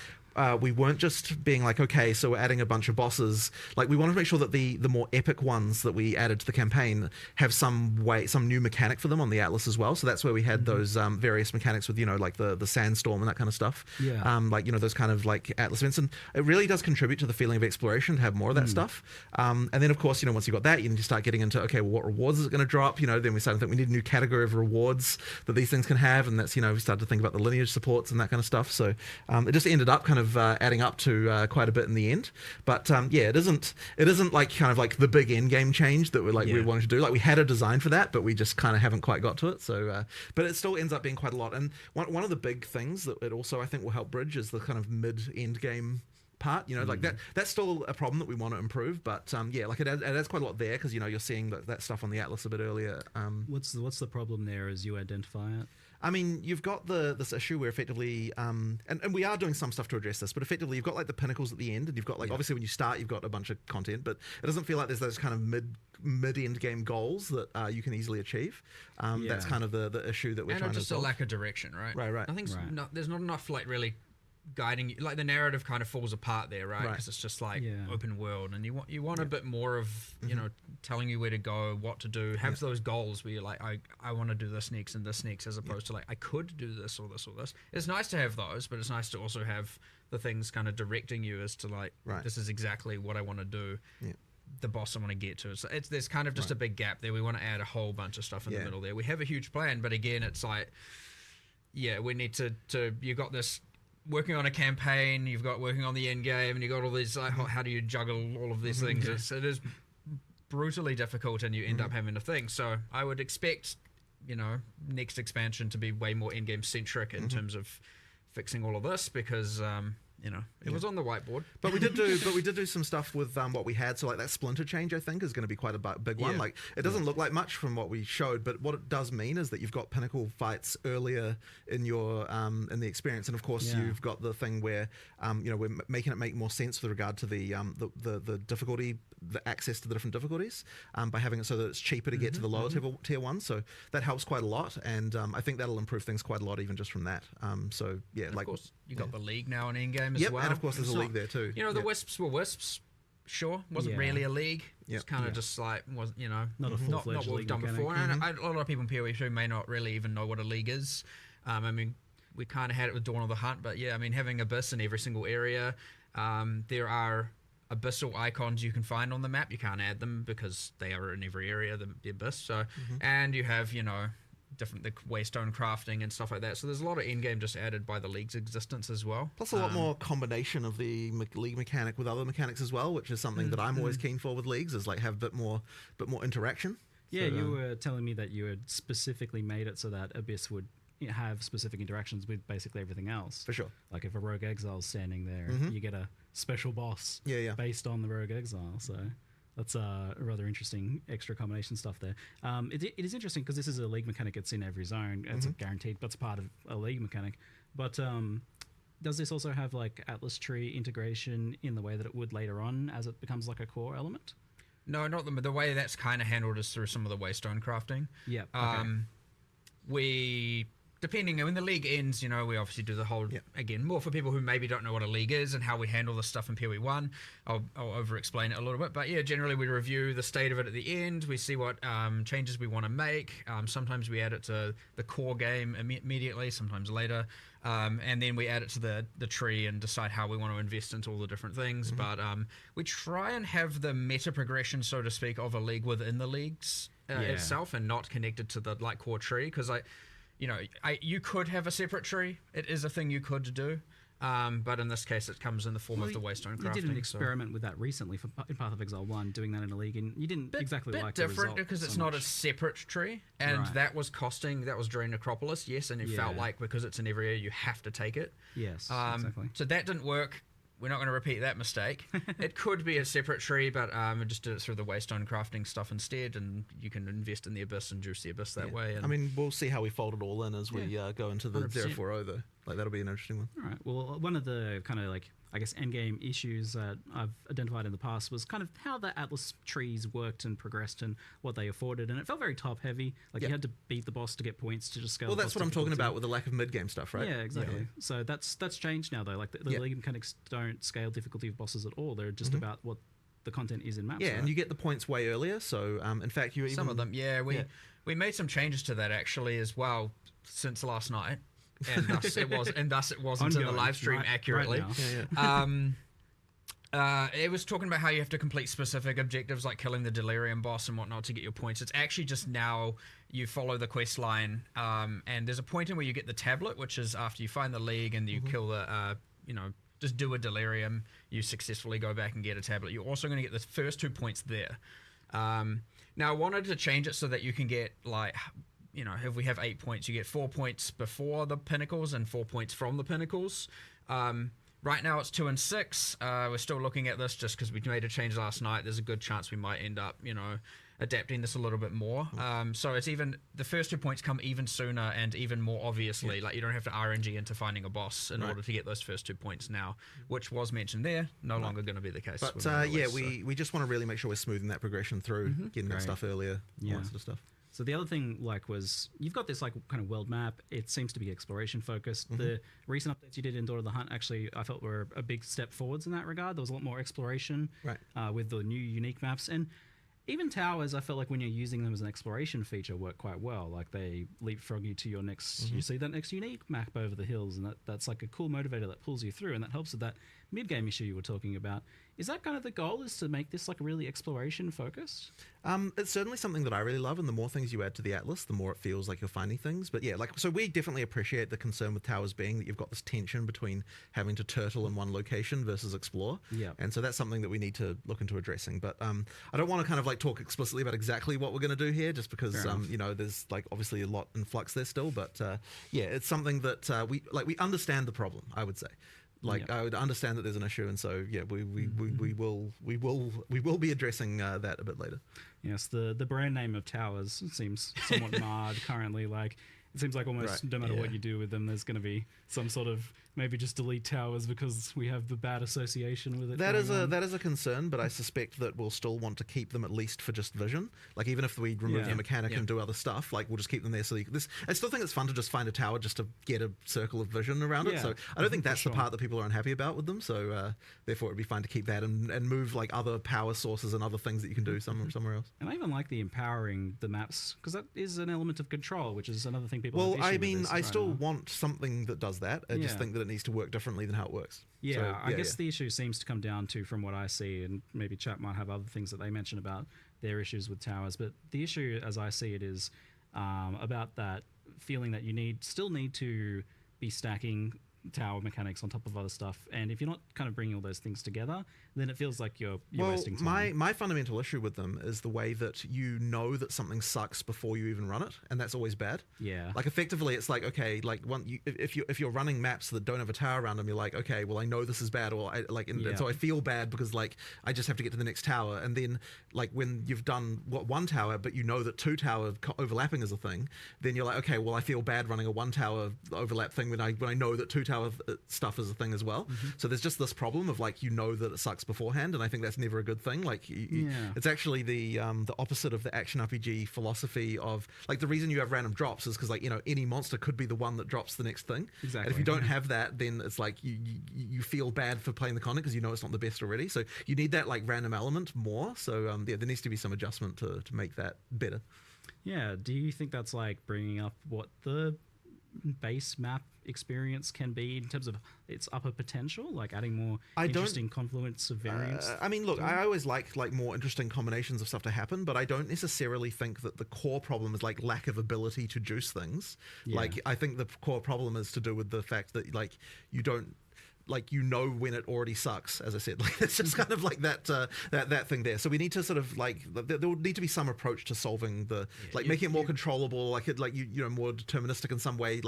we weren't just being like, okay, so we're adding a bunch of bosses. Like, we wanted to make sure that the more epic ones that we added to the campaign have some new mechanic for them on the Atlas as well. So that's where we had those various mechanics with, like the sandstorm and that kind of stuff. Yeah. Those those kind of like Atlas events, and it really does contribute to the feeling of exploration to have more of that stuff. And then of course, once you've got that, you start getting into, okay, well, what rewards is it going to drop? Then we start to think we need a new category of rewards that these things can have, and that's, we started to think about the lineage supports and that kind of stuff. So it just ended up kind of adding up to quite a bit in the end. But it isn't like kind of like the big end game change that we wanted to do. Like we had a design for that, but we just kind of haven't quite got to it. So, but it still ends up being quite a lot. And one of the big things that it also I think will help bridge is the kind of mid-end game part. Like that's still a problem that we want to improve. But like it adds quite a lot there because you're seeing that stuff on the Atlas a bit earlier. What's the problem there as you identify it? I mean, you've got this issue where effectively, and we are doing some stuff to address this, but effectively you've got like the pinnacles at the end, and you've got like obviously when you start you've got a bunch of content, but it doesn't feel like there's those kind of mid-end game goals that you can easily achieve. That's kind of the issue that we're trying to solve. And just a lack of direction, right? Right. Nothing's there's not enough like really guiding you. Like the narrative kind of falls apart there, right? Because it's just like open world, and you want a bit more of telling you where to go, what to do, have those goals where you're like, I want to do this next and this next, as opposed to like I could do this or this or this. It's nice to have those, but it's nice to also have the things kind of directing you as to like this is exactly what I want to do. The boss I want to get to. So there's kind of just a big gap there. We want to add a whole bunch of stuff in the middle there. We have a huge plan, but again, it's like, we need to you got this working on a campaign, you've got working on the end game, and you got all these like, how do you juggle all of these things? It is brutally difficult, and you end up having to think. So I would expect, next expansion to be way more end game centric in terms of fixing all of this, because it was on the whiteboard. But we did do some stuff with what we had. So like that splinter change, I think, is going to be quite a big one. Like it doesn't look like much from what we showed, but what it does mean is that you've got pinnacle fights earlier in your in the experience, and of course you've got the thing where we're making it make more sense with regard to the difficulty, the access to the different difficulties, by having it so that it's cheaper to get to the lower tier ones. So that helps quite a lot, and I think that'll improve things quite a lot even just from that. So yeah, and like of course you got the league now in endgame as well. And of course there's a league there too. The Wisps were Wisps, sure, wasn't really a league. It's kind of just like not not a full-fledged not what we've done before. And a lot of people in PoE2 may not really even know what a league is. I mean, we kind of had it with Dawn of the Hunt, but having Abyss in every single area. There are abyssal icons you can find on the map. You can't add them because they are in every area, the Abyss. So, and you have, different the waystone crafting and stuff like that. So there's a lot of endgame just added by the league's existence as well. Plus a lot more combination of the league mechanic with other mechanics as well, which is something that I'm always keen for with leagues, is like have a bit more interaction. Yeah, so, you were telling me that you had specifically made it so that Abyss would have specific interactions with basically everything else. For sure. Like if a Rogue Exile's standing there, you get a special boss based on the Rogue Exile. So that's a rather interesting extra combination stuff there. It is interesting because this is a league mechanic. It's in every zone. It's guaranteed, but it's part of a league mechanic. But does this also have like Atlas tree integration in the way that it would later on as it becomes like a core element? No, not the way that's kind of handled is through some of the waystone crafting. Yeah. We... Depending, when the league ends, we obviously do the whole, again, more for people who maybe don't know what a league is and how we handle this stuff in PoE1. I'll over-explain it a little bit. But yeah, generally we review the state of it at the end. We see what changes we want to make. Sometimes we add it to the core game immediately, sometimes later. And then we add it to the tree and decide how we want to invest into all the different things. But we try and have the meta progression, so to speak, of a league within the leagues itself and not connected to the core tree. Because you could have a separate tree. It is a thing you could do. But in this case, it comes in the form of the waystone crafting. You did an experiment with that recently in Path of Exile 1, doing that in a league, and you didn't exactly like the result. Different because it's not a separate tree, and that was during Necropolis, yes, and it felt like because it's in every area, you have to take it. Yes, exactly. So that didn't work. We're not going to repeat that mistake. It could be a separate tree, but we just did it through the waystone crafting stuff instead, and you can invest in the Abyss and juice the Abyss that way. And I mean, we'll see how we fold it all in as we go into the 040 though. Like that'll be an interesting one. All right. Well, one of the kind of like I guess endgame issues that I've identified in the past was kind of how the Atlas trees worked and progressed and what they afforded, and it felt very top heavy. Like you had to beat the boss to get points to just scale. Well, that's what I'm talking about with the lack of mid game stuff, right? Yeah, exactly. So that's changed now though. Like the league mechanics don't scale difficulty of bosses at all. They're just about what the content is in maps. Yeah, and you get the points way earlier. So in fact, you even some of them. We made some changes to that actually as well since last night. and thus it wasn't in the live stream accurately. It was talking about how you have to complete specific objectives like killing the delirium boss and whatnot to get your points. It's actually just now you follow the quest line, and there's a point in where you get the tablet, which is after you find the league and you kill the just do a delirium, you successfully go back and get a tablet. You're also going to get the first 2 points there. Now I wanted to change it so that you can get if we have 8 points, you get 4 points before the pinnacles and 4 points from the pinnacles. Right now it's 2 and 6. We're still looking at this just because we made a change last night. There's a good chance we might end up, adapting this a little bit more. So it's even the first 2 points come even sooner and even more obviously. Like you don't have to RNG into finding a boss in order to get those first 2 points now, which was mentioned there. No longer going to be the case. But we just want to really make sure we're smoothing that progression through, getting that stuff earlier, all that sort of stuff. So the other thing, was you've got this kind of world map. It seems to be exploration focused. The recent updates you did in Daughter of the Hunt actually, I felt were a big step forwards in that regard. There was a lot more exploration with the new unique maps, and even towers. I felt like when you're using them as an exploration feature, work quite well. Like they leapfrog you to your next. You see that next unique map over the hills, and that's like a cool motivator that pulls you through, and that helps with that mid-game issue you were talking about. Is that kind of the goal, is to make this like really exploration focused? It's certainly something that I really love, and the more things you add to the Atlas, the more it feels like you're finding things. But so we definitely appreciate the concern with towers being that you've got this tension between having to turtle in one location versus explore. Yeah. And so that's something that we need to look into addressing. But I don't want to kind of talk explicitly about exactly what we're going to do here, just because there's obviously a lot in flux there still. But it's something that we understand the problem, I would say. I would understand that there's an issue, and so we will be addressing that a bit later. Yes, the brand name of towers seems somewhat marred currently. It seems like almost no matter what you do with them, there's going to be some sort of maybe just delete towers because we have the bad association with it. That is a concern, but I suspect that we'll still want to keep them at least for just vision. Even if we remove the mechanic and do other stuff, we'll just keep them there. So I still think it's fun to just find a tower just to get a circle of vision around it. So I don't think that's the part that people are unhappy about with them. So therefore, it'd be fine to keep that and move other power sources and other things that you can do somewhere else. And I even like the empowering the maps, because that is an element of control, which is another thing people. Well, I still want something that does that. I just think that it needs to work differently than how it works. I guess the issue seems to come down to, from what I see, and maybe chat might have other things that they mention about their issues with towers, but the issue as I see it is about that feeling that you still need to be stacking tower mechanics on top of other stuff, and if you're not kind of bringing all those things together, then it feels like you're wasting time. My fundamental issue with them is the way that you know that something sucks before you even run it, and that's always bad. Effectively it's if you're running maps that don't have a tower around them, you're like, okay, well, I know this is bad, or and so I feel bad because I just have to get to the next tower, and then when you've done one tower but you know that 2 tower overlapping is a thing, then you're like, okay, well, I feel bad running a 1 tower overlap thing when I know that 2 tower stuff is a thing as well. So there's just this problem of that it sucks beforehand, and I think that's never a good thing. It's actually the opposite of the action RPG philosophy of the reason you have random drops is because any monster could be the one that drops the next thing. Exactly. And if you don't have that, then it's you feel bad for playing the content because you know it's not the best already. So you need that random element more. So there needs to be some adjustment to make that better. Yeah. Do you think that's bringing up what the base map experience can be in terms of its upper potential, adding more interesting confluence of variants? Look, I always like more interesting combinations of stuff to happen, but I don't necessarily think that the core problem is lack of ability to juice things. I think the core problem is to do with the fact that you don't when it already sucks, as I said. It's just kind of that thing there. So we need to sort of there will need to be some approach to solving the making it more controllable, more deterministic in some way,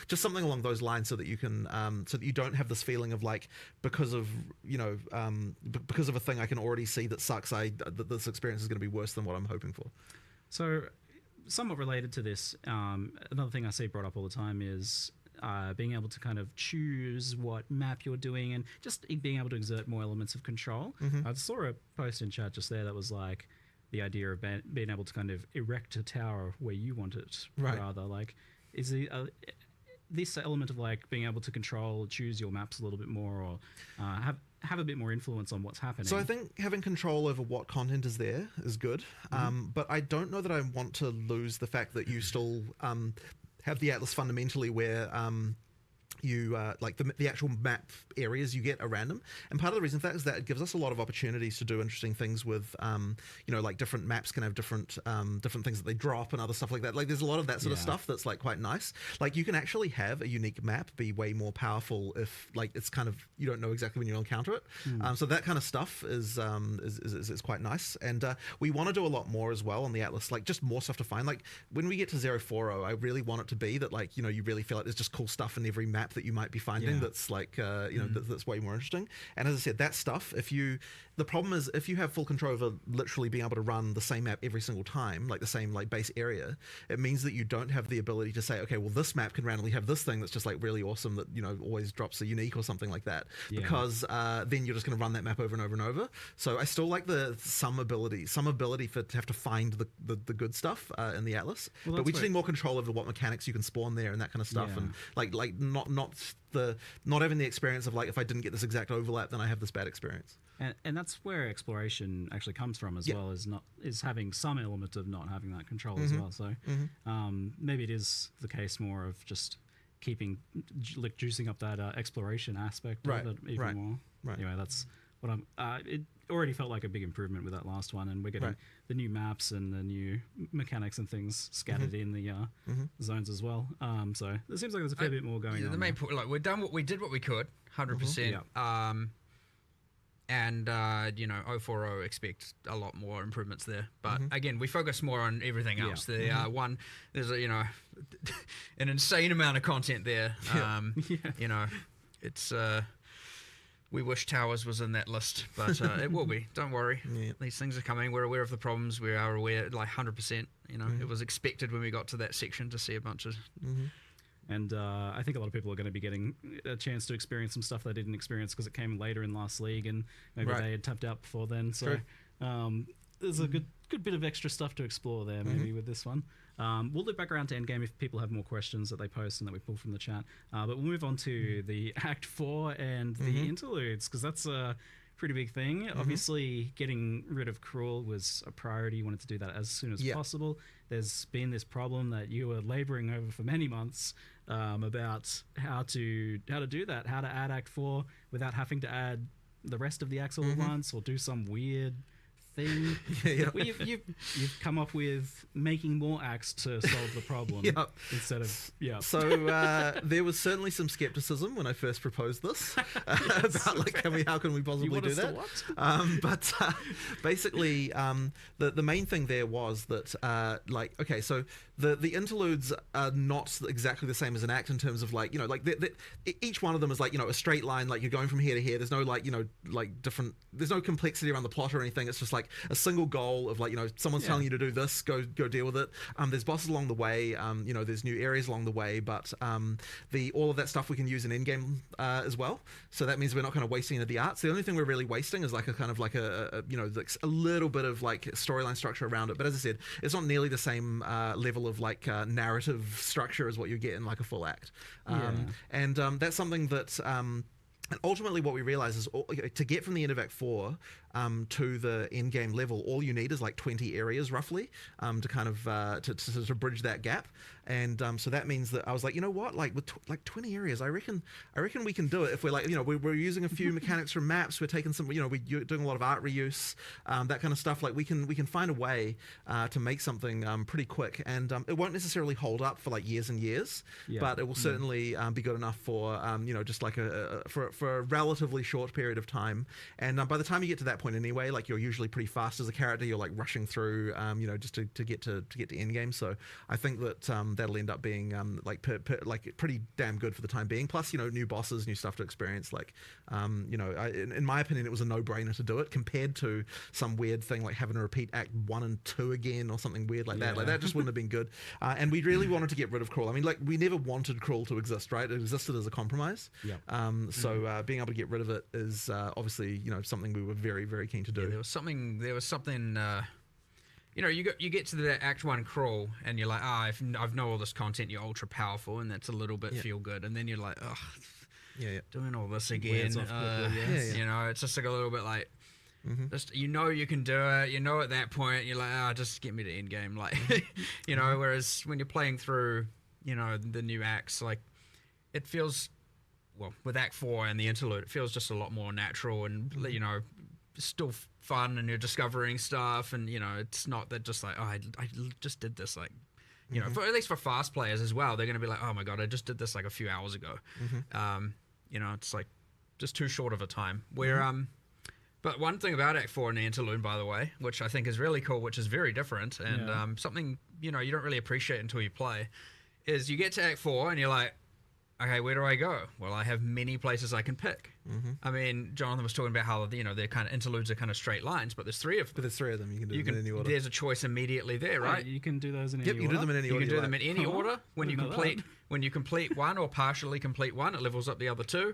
just something along those lines, so that you can so that you don't have this feeling of because of a thing I can already see that sucks, that this experience is going to be worse than what I'm hoping for. So somewhat related to this, another thing I see brought up all the time is being able to kind of choose what map you're doing, and just being able to exert more elements of control. I saw a post in chat just there that was the idea of being able to kind of erect a tower where you want it, rather. Is this element of being able to choose your maps a little bit more, or have a bit more influence on what's happening? So I think having control over what content is there is good, but I don't know that I want to lose the fact that you still have the atlas fundamentally where you like the actual map areas you get are random, and part of the reason for that is that it gives us a lot of opportunities to do interesting things with like different maps can have different things that they drop and other stuff like that. Like there's a lot of that sort of stuff that's like quite nice. Like you can actually have a unique map be way more powerful if like it's kind of you don't know exactly when you'll encounter it. So that kind of stuff is quite nice, and we want to do a lot more as well on the atlas, like just more stuff to find. Like when we get to 040, I really want it to be that like you really feel like there's just cool stuff in every map that you might be finding that's like that's way more interesting. And as I said, that stuff, the problem is if you have full control over literally being able to run the same map every single time, like the same like base area, it means that you don't have the ability to say, okay, well this map can randomly have this thing that's just like really awesome that always drops a unique or something like that, because then you're just going to run that map over and over and over. So I still like some ability to have to find the good stuff in the atlas, but we just need more control over what mechanics you can spawn there and that kind of stuff, and like not having the experience of like, if I didn't get this exact overlap, then I have this bad experience. And that's where exploration actually comes from as well, is having some element of not having that control as well. So maybe it is the case more of just juicing up that exploration aspect of it even more. Anyway, that's what it already felt like a big improvement with that last one, and we're getting the new maps and the new mechanics and things scattered in the zones as well. So it seems like there's a fair bit more going on. The main point, like we did what we could, 100%. And 040 expect a lot more improvements there, but again, we focus more on everything else. There's an insane amount of content there. It's we wish Towers was in that list, but it will be. Don't worry. These things are coming. We're aware of the problems. We are aware, like 100%. It was expected when we got to that section to see a bunch of. And I think a lot of people are going to be getting a chance to experience some stuff they didn't experience because it came later in last league, and maybe they had tapped out before then. So there's a good bit of extra stuff to explore there, maybe with this one. We'll loop back around to Endgame if people have more questions that they post and that we pull from the chat. But we'll move on to the Act 4 and the interludes, because that's a pretty big thing. Obviously, getting rid of Cruel was a priority. You wanted to do that as soon as possible. There's been this problem that you were laboring over for many months about how to do that, how to add Act 4 without having to add the rest of the acts all at once or do some weird thing. Well, you've come up with making more acts to solve the problem instead of So there was certainly some skepticism when I first proposed this about like how can we possibly do that? But basically, the main thing there was that so the interludes are not exactly the same as an act in terms of like each one of them is like a straight line, like you're going from here to here. There's no different. There's no complexity around the plot or anything. It's just like a single goal of like someone's telling you to do this, go deal with it. There's bosses along the way, there's new areas along the way, but all of that stuff we can use in in-game as well. So that means we're not kind of wasting any of the arts. The only thing we're really wasting is like a kind of like a little bit of like storyline structure around it. But as I said, it's not nearly the same level of like narrative structure as what you get in like a full act. And that's something that and ultimately what we realize is to get from the end of Act 4 to the end game level, all you need is like 20 areas roughly to kind of to bridge that gap. And so that means that I was like, you know what, like with 20 areas, I reckon we can do it if we're like, we're using a few mechanics from maps, we're taking some, we're doing a lot of art reuse, that kind of stuff. Like we can find a way to make something pretty quick, and it won't necessarily hold up for like years and years, but it will certainly be good enough for just like for a relatively short period of time. And by the time you get to that point anyway, like you're usually pretty fast as a character. You're like rushing through, just to get to end game. So I think that that'll end up being like pretty damn good for the time being. Plus, new bosses, new stuff to experience. Like, in my opinion, it was a no-brainer to do it compared to some weird thing like having to repeat Act 1 and 2 again or something weird like that. Like that just wouldn't have been good. And we really wanted to get rid of Cruel. I mean, like we never wanted Cruel to exist, right? It existed as a compromise. So being able to get rid of it is obviously something we were very, very keen to do. There was something. You get to the Act 1 Crawl and you're like, I've know all this content, you're ultra powerful, and that's a little bit feel good, and then you're like, doing all this again. It's just like a little bit like, just you can do it. At that point you're like, just get me to end game, like whereas when you're playing through you know, the new acts, like it feels, well, with Act 4 and the interlude, it feels just a lot more natural and, you know, still fun, and you're discovering stuff, and, you know, it's not that just like, oh, I just did this, like, you know, for, at least for fast players as well, they're going to be like, oh my God, I just did this like a few hours ago. You know, it's like just too short of a time. Where, but one thing about Act 4 and the interlude, by the way, which I think is really cool, which is very different, and something, you know, you don't really appreciate until you play, is you get to Act 4 and you're like, okay, where do I go? Well, I have many places I can pick. I mean, Jonathan was talking about how, you know, they're kind of interludes are kind of straight lines, but there's 3 of them. But there's 3 of them. You can do them in any order. There's a choice immediately there, right? You can do those in any order? Yep, you can do them in any order. You can do them in any order. When you complete one or partially complete one, it levels up the other 2.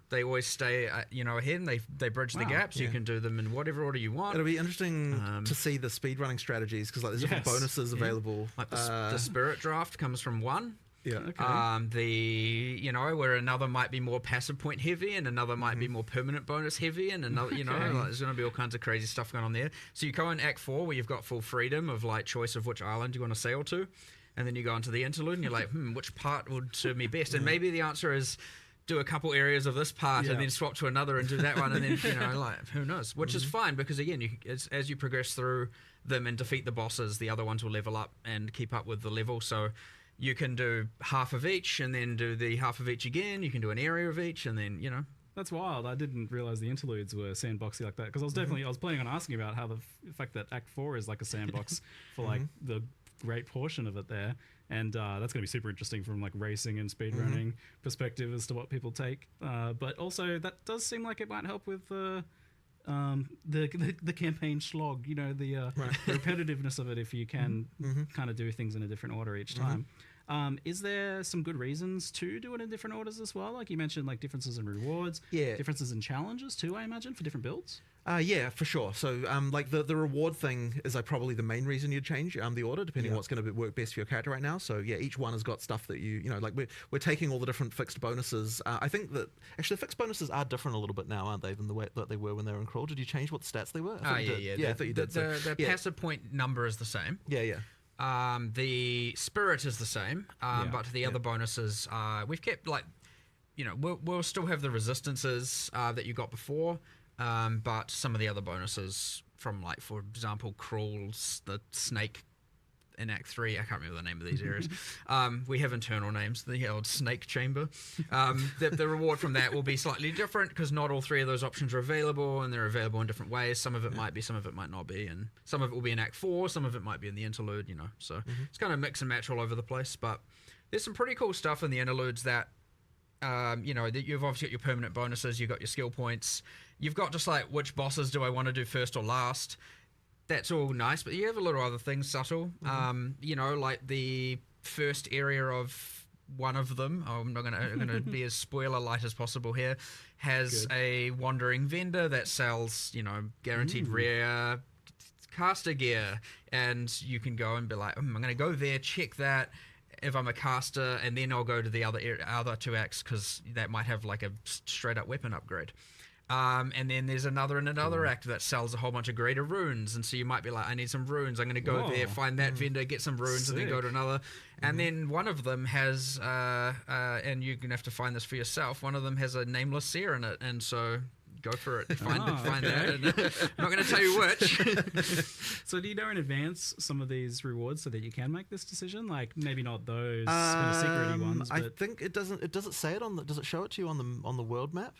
They always stay, you know, ahead, and they bridge the gap, so you can do them in whatever order you want. It'll be interesting to see the speedrunning strategies, because like there's different bonuses available. Like the spirit draft comes from 1. Yeah. Okay. You know, where another might be more passive point heavy, and another might be more permanent bonus heavy, and another, you know, like, there's going to be all kinds of crazy stuff going on there. So you go in Act 4 where you've got full freedom of like choice of which island you want to sail to, and then you go into the interlude and you're like, which part would serve me best? And maybe the answer is do a couple areas of this part and then swap to another and do that one, and then, you know, like, who knows? Which is fine, because again, as you progress through them and defeat the bosses, the other ones will level up and keep up with the level. So you can do half of each and then do the half of each again. You can do an area of each, and then, you know. That's wild. I didn't realize the interludes were sandboxy like that, because I was definitely I was planning on asking about how the fact that Act 4 is like a sandbox for like the great portion of it there, and that's going to be super interesting from like racing and speedrunning perspective as to what people take. But also that does seem like it might help with the campaign slog, you know, the repetitiveness of it, if you can kind of do things in a different order each time. Is there some good reasons to do it in different orders as well? Like you mentioned, like differences in rewards, differences in challenges too, I imagine, for different builds? Yeah, for sure. So, like the reward thing is like probably the main reason you'd change the order, depending on what's going to work best for your character right now. So yeah, each one has got stuff that you know, like we're taking all the different fixed bonuses. I think that actually the fixed bonuses are different a little bit now, aren't they, than the way that they were when they were in Crawl? Did you change what the stats they were? I thought you did. The passive point number is the same. The spirit is the same, but the other bonuses, we've kept, like, you know, we'll still have the resistances that you got before, but some of the other bonuses from, like, for example, Crawls, the snake in Act 3, I can't remember the name of these areas. We have internal names, the old snake chamber. The reward from that will be slightly different, because not all 3 of those options are available, and they're available in different ways. Some of it might be, some of it might not be, and some of it will be in Act 4, some of it might be in the interlude, you know. So it's kind of mix and match all over the place, but there's some pretty cool stuff in the interludes that, you know, that you've obviously got your permanent bonuses, you've got your skill points, you've got just like which bosses do I want to do first or last. That's all nice, but you have a little other things subtle. You know, like the first area of one of them, I'm gonna be as spoiler light as possible here, has a wandering vendor that sells, you know, guaranteed rare caster gear, and you can go and be like, I'm gonna go there, check that if I'm a caster, and then I'll go to the other 2 acts, because that might have like a straight up weapon upgrade. And then there's another act that sells a whole bunch of greater runes, and so you might be like, I need some runes, I'm going to go there, find that vendor, get some runes, and then go to another. And then one of them has, and you're going to have to find this for yourself, one of them has a nameless seer in it, and so go for it, find that. And I'm not going to tell you which. So do you know in advance some of these rewards so that you can make this decision? Like maybe not those kind of secret ones. But... I think it doesn't. Does it say it does it show it to you on the world map?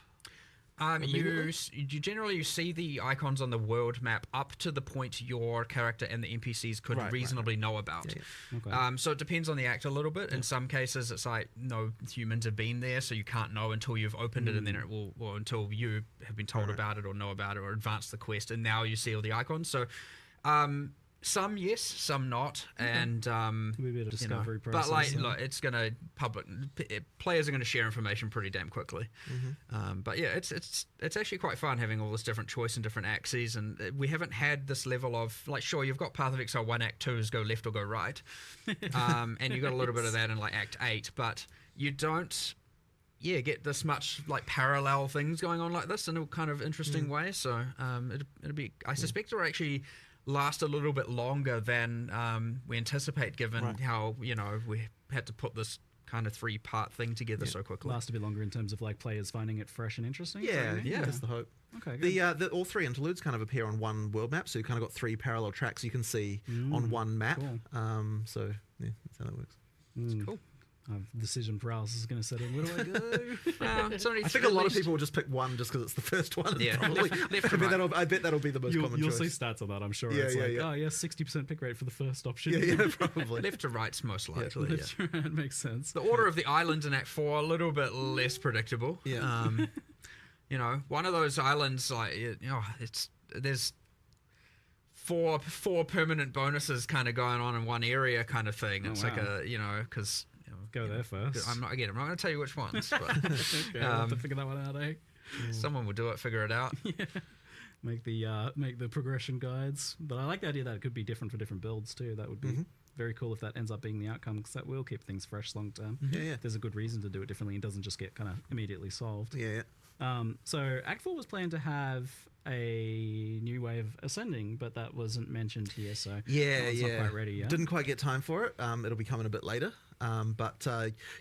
You generally see the icons on the world map up to the point your character and the NPCs could reasonably know about. Okay. So it depends on the act a little bit. In some cases, it's like no humans have been there, so you can't know until you've opened it, and then it will, or until you have been told about it or know about it or advanced the quest, and now you see all the icons. So some yes, some not, and a bit of discovery process. But like, look, it's gonna players are gonna share information pretty damn quickly. But yeah, it's actually quite fun having all this different choice and different axes, and we haven't had this level of like, sure, you've got Path of Exile 1 Act 2 is go left or go right, and you got a little bit of that in like Act 8, but you don't. Get this much like parallel things going on like this in a kind of interesting way. So it'll be. I suspect it'll actually last a little bit longer than we anticipate, given how, you know, had to put this kind of 3-part thing together so quickly. Last a bit longer in terms of like players finding it fresh and interesting. Yeah, that's the hope. Okay, good. The all 3 interludes kind of appear on one world map, so you kind of got 3 parallel tracks you can see on one map. Cool. So yeah, that's how that works. It's cool. Decision paralysis is going to set in. Where do I go? It's only I think a lot of people will just pick one just because it's the first one. Yeah. Probably. I bet that'll be the most common You'll choice. see stats on that, I'm sure. Yeah, It's yeah, like, yeah. oh, yeah, 60% pick rate for the first option. Yeah, probably. Left to right's most likely. Yeah. Left to right makes sense. The order of the islands in Act 4 a little bit less predictable. Yeah. You know, one of those islands, like, there's four permanent bonuses kind of going on in one area kind of thing. It's like a, because... Go there first. I'm not going to tell you which ones, but Okay, I'll have to figure that one out, eh? someone will do it, figure it out. Yeah. Make the progression guides. But I like the idea that it could be different for different builds too. That would be very cool if that ends up being the outcome, because that will keep things fresh long term. Yeah. There's a good reason to do it differently and doesn't just get kind of immediately solved. Yeah. So Act 4 was planned to have a new way of ascending, but that wasn't mentioned here, so it's not quite ready yet. Didn't quite get time for it. It'll be coming a bit later. But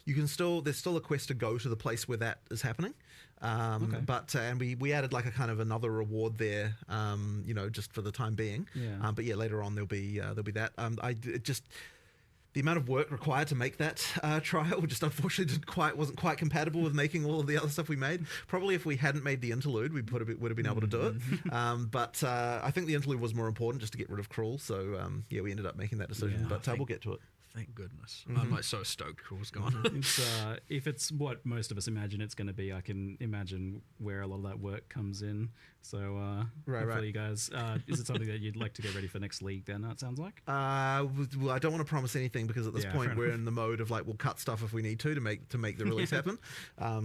you can there's still a quest to go to the place where that is happening. But and we added like a kind of another reward there, just for the time being. Yeah. But later on there'll be that. The amount of work required to make that trial just unfortunately wasn't quite compatible with making all of the other stuff we made. Probably if we hadn't made the interlude, we would have been able to do it. But I think the interlude was more important just to get rid of Cruel. So we ended up making that decision. But we'll get to it. Thank goodness. I'm like so stoked Cruel's gone. If it's what most of us imagine it's going to be, I can imagine where a lot of that work comes in. So hopefully you guys, is it something that you'd like to get ready for next league then, it sounds like? Well, I don't want to promise anything because at this point we're in the mode of like we'll cut stuff if we need to make the release happen.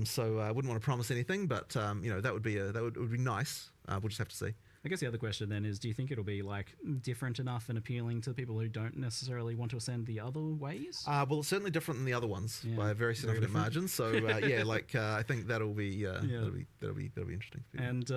So I wouldn't want to promise anything, but that would be nice. We'll just have to see. I guess the other question then is, do you think it'll be like different enough and appealing to people who don't necessarily want to ascend the other ways? Well, it's certainly different than the other ones by a very significant margin. So I think that'll be interesting. And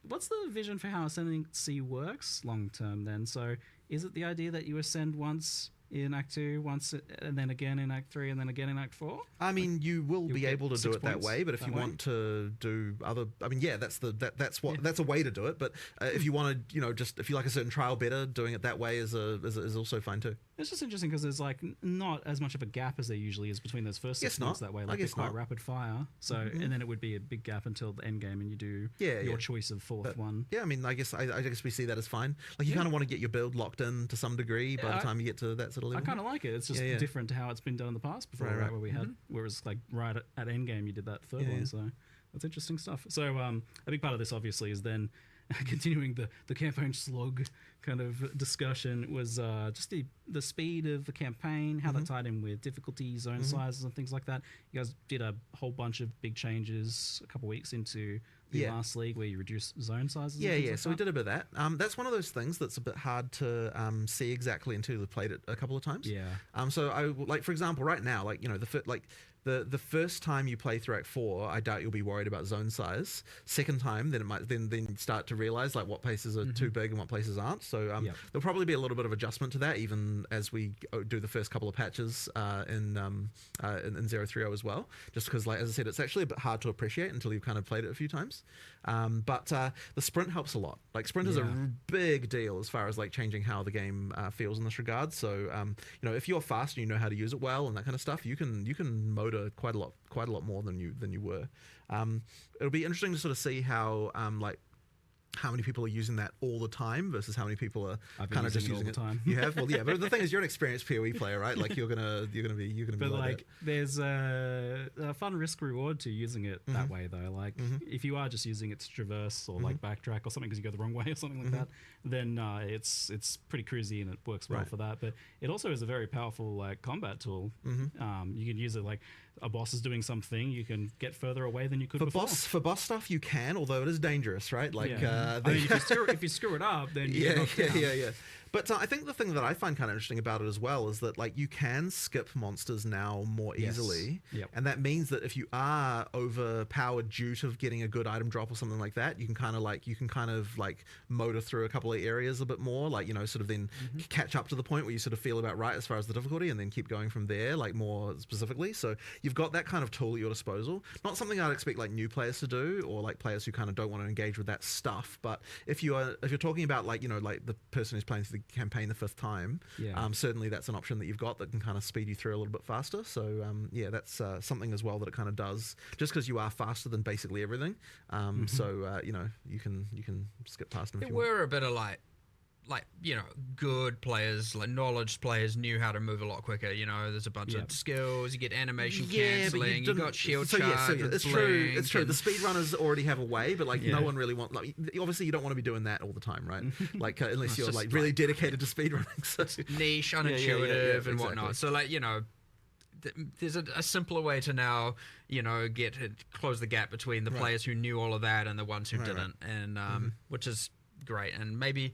what's the vision for how Ascendancy works long term then? So is it the idea that you ascend once in Act 2, once and then again in Act 3, and then again in Act 4? I mean, you will be able to do it that way, but if you want to do other, that's a way to do it. But if you want to, if you like a certain trial better, doing it that way is also fine too. It's just interesting because there's like not as much of a gap as there usually is between those first 6 months that way. Like it's quite rapid fire. So and then it would be a big gap until the end game, and you do your choice of fourth one. Yeah, I mean, I guess we see that as fine. Like you kind of want to get your build locked in to some degree by the time you get to that sort of level. I kind of like it. It's just different to how it's been done in the past before, right? Where we had, whereas like right at end game you did that third one. So that's interesting stuff. So a big part of this obviously is then continuing the campaign slog kind of discussion was just the speed of the campaign, how that tied in with difficulty, zone sizes and things like that. You guys did a whole bunch of big changes a couple weeks into the last league where you reduced zone sizes. So we did a bit of that. That's one of those things that's a bit hard to see exactly until you've played it a couple of times. So I like, for example, right now, like the first time you play through Act 4, I doubt you'll be worried about zone size. Second time, then it might then start to realize like what places are too big and what places aren't. So there'll probably be a little bit of adjustment to that, even as we do the first couple of patches in 030 as well. Just because, like as I said, it's actually a bit hard to appreciate until you've kind of played it a few times. But the sprint helps a lot. Like sprint is a big deal as far as like changing how the game feels in this regard. So if you're fast and you know how to use it well and that kind of stuff, you can motor quite a lot more than you were. It'll be interesting to sort of see how how many people are using that all the time versus how many people are kind of just using it all the time. You have, well, yeah, but the thing is, you're an experienced PoE player, right? Like you're gonna be. But like, there's a fun risk reward to using it that way, though. Like, if you are just using it to traverse or like backtrack or something because you go the wrong way or something like that, then it's pretty cruisy and it works well for that. But it also is a very powerful like combat tool. You can use it like a boss is doing something, you can get further away than you could before. For boss stuff, you can, although it is dangerous, right? Like, I mean, if you screw it up, then you yeah. But I think the thing that I find kind of interesting about it as well is that like you can skip monsters now more easily, and that means that if you are overpowered due to getting a good item drop or something like that, you can kind of like motor through a couple of areas a bit more, like, you know, sort of then catch up to the point where you sort of feel about right as far as the difficulty, and then keep going from there, like more specifically. So you've got that kind of tool at your disposal. Not something I'd expect like new players to do, or like players who kind of don't want to engage with that stuff. But if you're talking about like, you know, like the person who's playing through the campaign the 5th time, certainly that's an option that you've got that can kind of speed you through a little bit faster. So yeah, that's something as well that it kind of does, just because you are faster than basically everything. So you know, you can skip past them if you want. There were a bit of like, you know, good players, like knowledge players knew how to move a lot quicker. You know, there's a bunch of skills. You get animation cancelling. You got shield charge. It's true. It's true. The speedrunners already have a way, but like no one really wants. Like, obviously, you don't want to be doing that all the time, right? Like unless you're like really dedicated to speedrunning. So. Niche, unintuitive, and whatnot. So like, you know, there's a simpler way to now, you know, close the gap between the players who knew all of that and the ones who didn't, and which is great. And maybe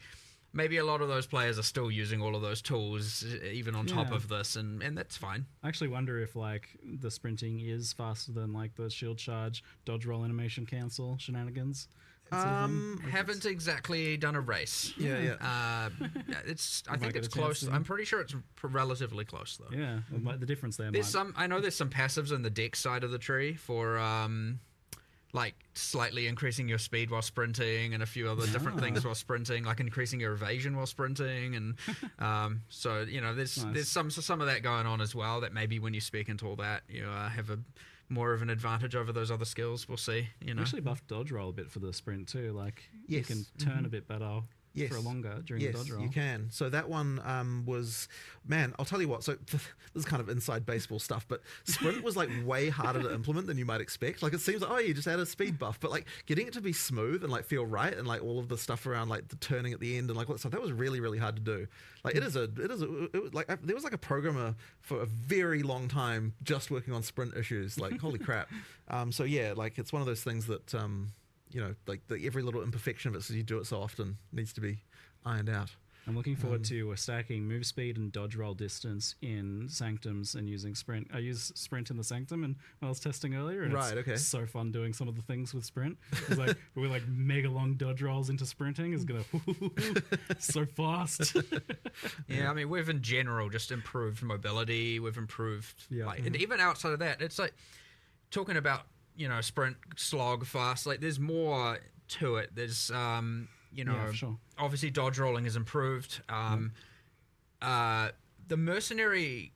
a lot of those players are still using all of those tools even on top of this, and that's fine. I actually wonder if like the sprinting is faster than like the shield charge, dodge roll, animation cancel shenanigans. Haven't exactly done a race. I think it's close. I'm pretty sure it's relatively close though. Yeah, well, the difference there. I know there's some passives in the deck side of the tree for like slightly increasing your speed while sprinting, and a few other different things while sprinting, like increasing your evasion while sprinting, and so you know there's some of that going on as well. That maybe when you speak into all that, you have a more of an advantage over those other skills. We'll see. You know, actually buffed dodge roll a bit for the sprint too. Like you can turn a bit better. For longer during the dodge roll. You can. So that one was, man, I'll tell you what. So this is kind of inside baseball stuff, but sprint was like way harder to implement than you might expect. Like it seems like, oh, you just add a speed buff, but like getting it to be smooth and like feel right, and like all of the stuff around like the turning at the end and like all that stuff, that was really, really hard to do. Like it was like there was like a programmer for a very long time just working on sprint issues. Like holy crap. So yeah, like it's one of those things that you know, like every little imperfection of it, so you do it so often, needs to be ironed out. I'm looking forward to stacking move speed and dodge roll distance in Sanctums and using sprint. I use sprint in the Sanctum and when I was testing earlier, and it's so fun doing some of the things with sprint. It's like with like mega long dodge rolls into sprinting is gonna so fast. I mean, we've in general just improved mobility. We've improved and even outside of that, it's like talking about, you know, sprint, slog, fast, like there's more to it. There's you know, obviously dodge rolling has improved. The mercenary,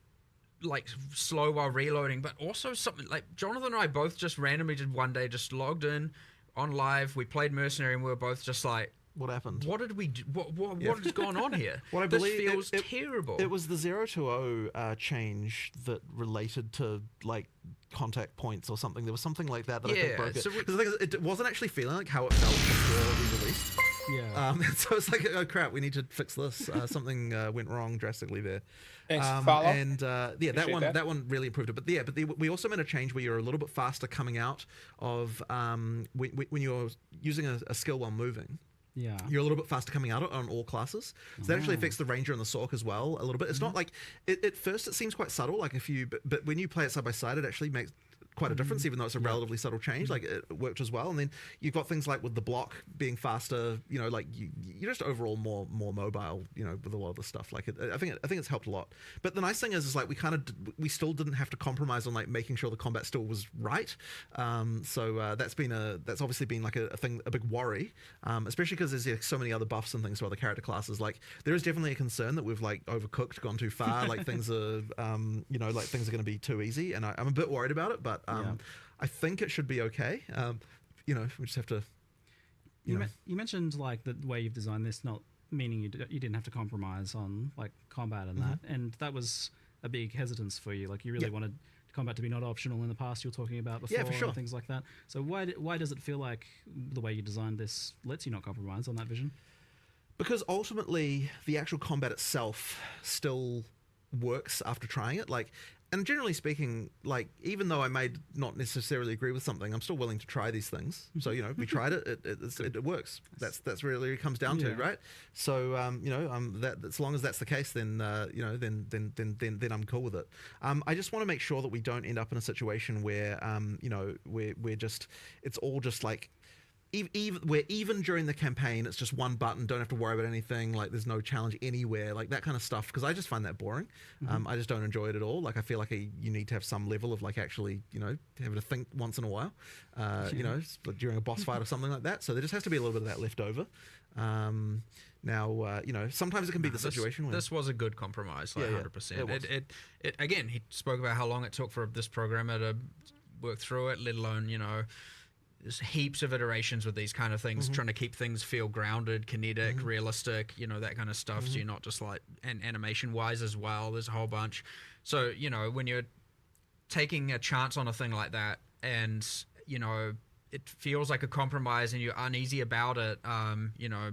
like slow while reloading, but also something like Jonathan and I both just randomly did one day, just logged in on live, we played mercenary, and we were both just like, what happened? What did we do? What has gone on here? This feels terrible. It was the 0-0 change that related to like contact points or something. There was something like that I think broke it. Because the thing is, it wasn't actually feeling like how it felt before we released. So it's like, oh crap, we need to fix this. Something went wrong drastically there. Thanks, follow. And that one really improved it. But we also made a change where you're a little bit faster coming out of when you're using a skill while moving. You're a little bit faster coming out on all classes. So that actually affects the Ranger and the Sork as well a little bit. It's not like at first it seems quite subtle, like but when you play it side by side, it actually makes quite a difference, even though it's a relatively subtle change. Like it worked as well. And then you've got things like with the block being faster, you know, like you're just overall more mobile, you know, with a lot of the stuff. Like I think it's helped a lot. But the nice thing is like we still didn't have to compromise on like making sure the combat still was right. So that's obviously been like a thing, a big worry, especially because there's so many other buffs and things for other character classes. Like there is definitely a concern that we've like overcooked, gone too far. Like things are, you know, like things are going to be too easy, and I'm a bit worried about it. But I think it should be okay. You know, we just have to. You mentioned like the way you've designed this, not meaning you didn't have to compromise on like combat and that, and that was a big hesitance for you. Like you really wanted combat to be not optional in the past. You were talking about before, for sure. And things like that. So why does it feel like the way you designed this lets you not compromise on that vision? Because ultimately, the actual combat itself still works after trying it. Like and generally speaking, like, even though I may not necessarily agree with something, I'm still willing to try these things. So, you know, we tried it, it works. That's really what it comes down to, right? So, you know, that as long as that's the case, then, you know, then I'm cool with it. I just want to make sure that we don't end up in a situation where, you know, we're just, it's all just like, even during the campaign, it's just one button, don't have to worry about anything, like there's no challenge anywhere, like that kind of stuff, because I just find that boring. I just don't enjoy it at all. Like, I feel like you need to have some level of, like, actually, you know, having to think once in a while, you know, like during a boss fight or something like that. So there just has to be a little bit of that left over. Now, you know, sometimes it can be the situation where... This was a good compromise, like 100%. It again, he spoke about how long it took for this programmer to work through it, let alone, you know, there's heaps of iterations with these kind of things, trying to keep things feel grounded, kinetic, realistic, you know, that kind of stuff. So you're not just like, and animation wise as well, there's a whole bunch. So, you know, when you're taking a chance on a thing like that, and, you know, it feels like a compromise and you're uneasy about it, you know,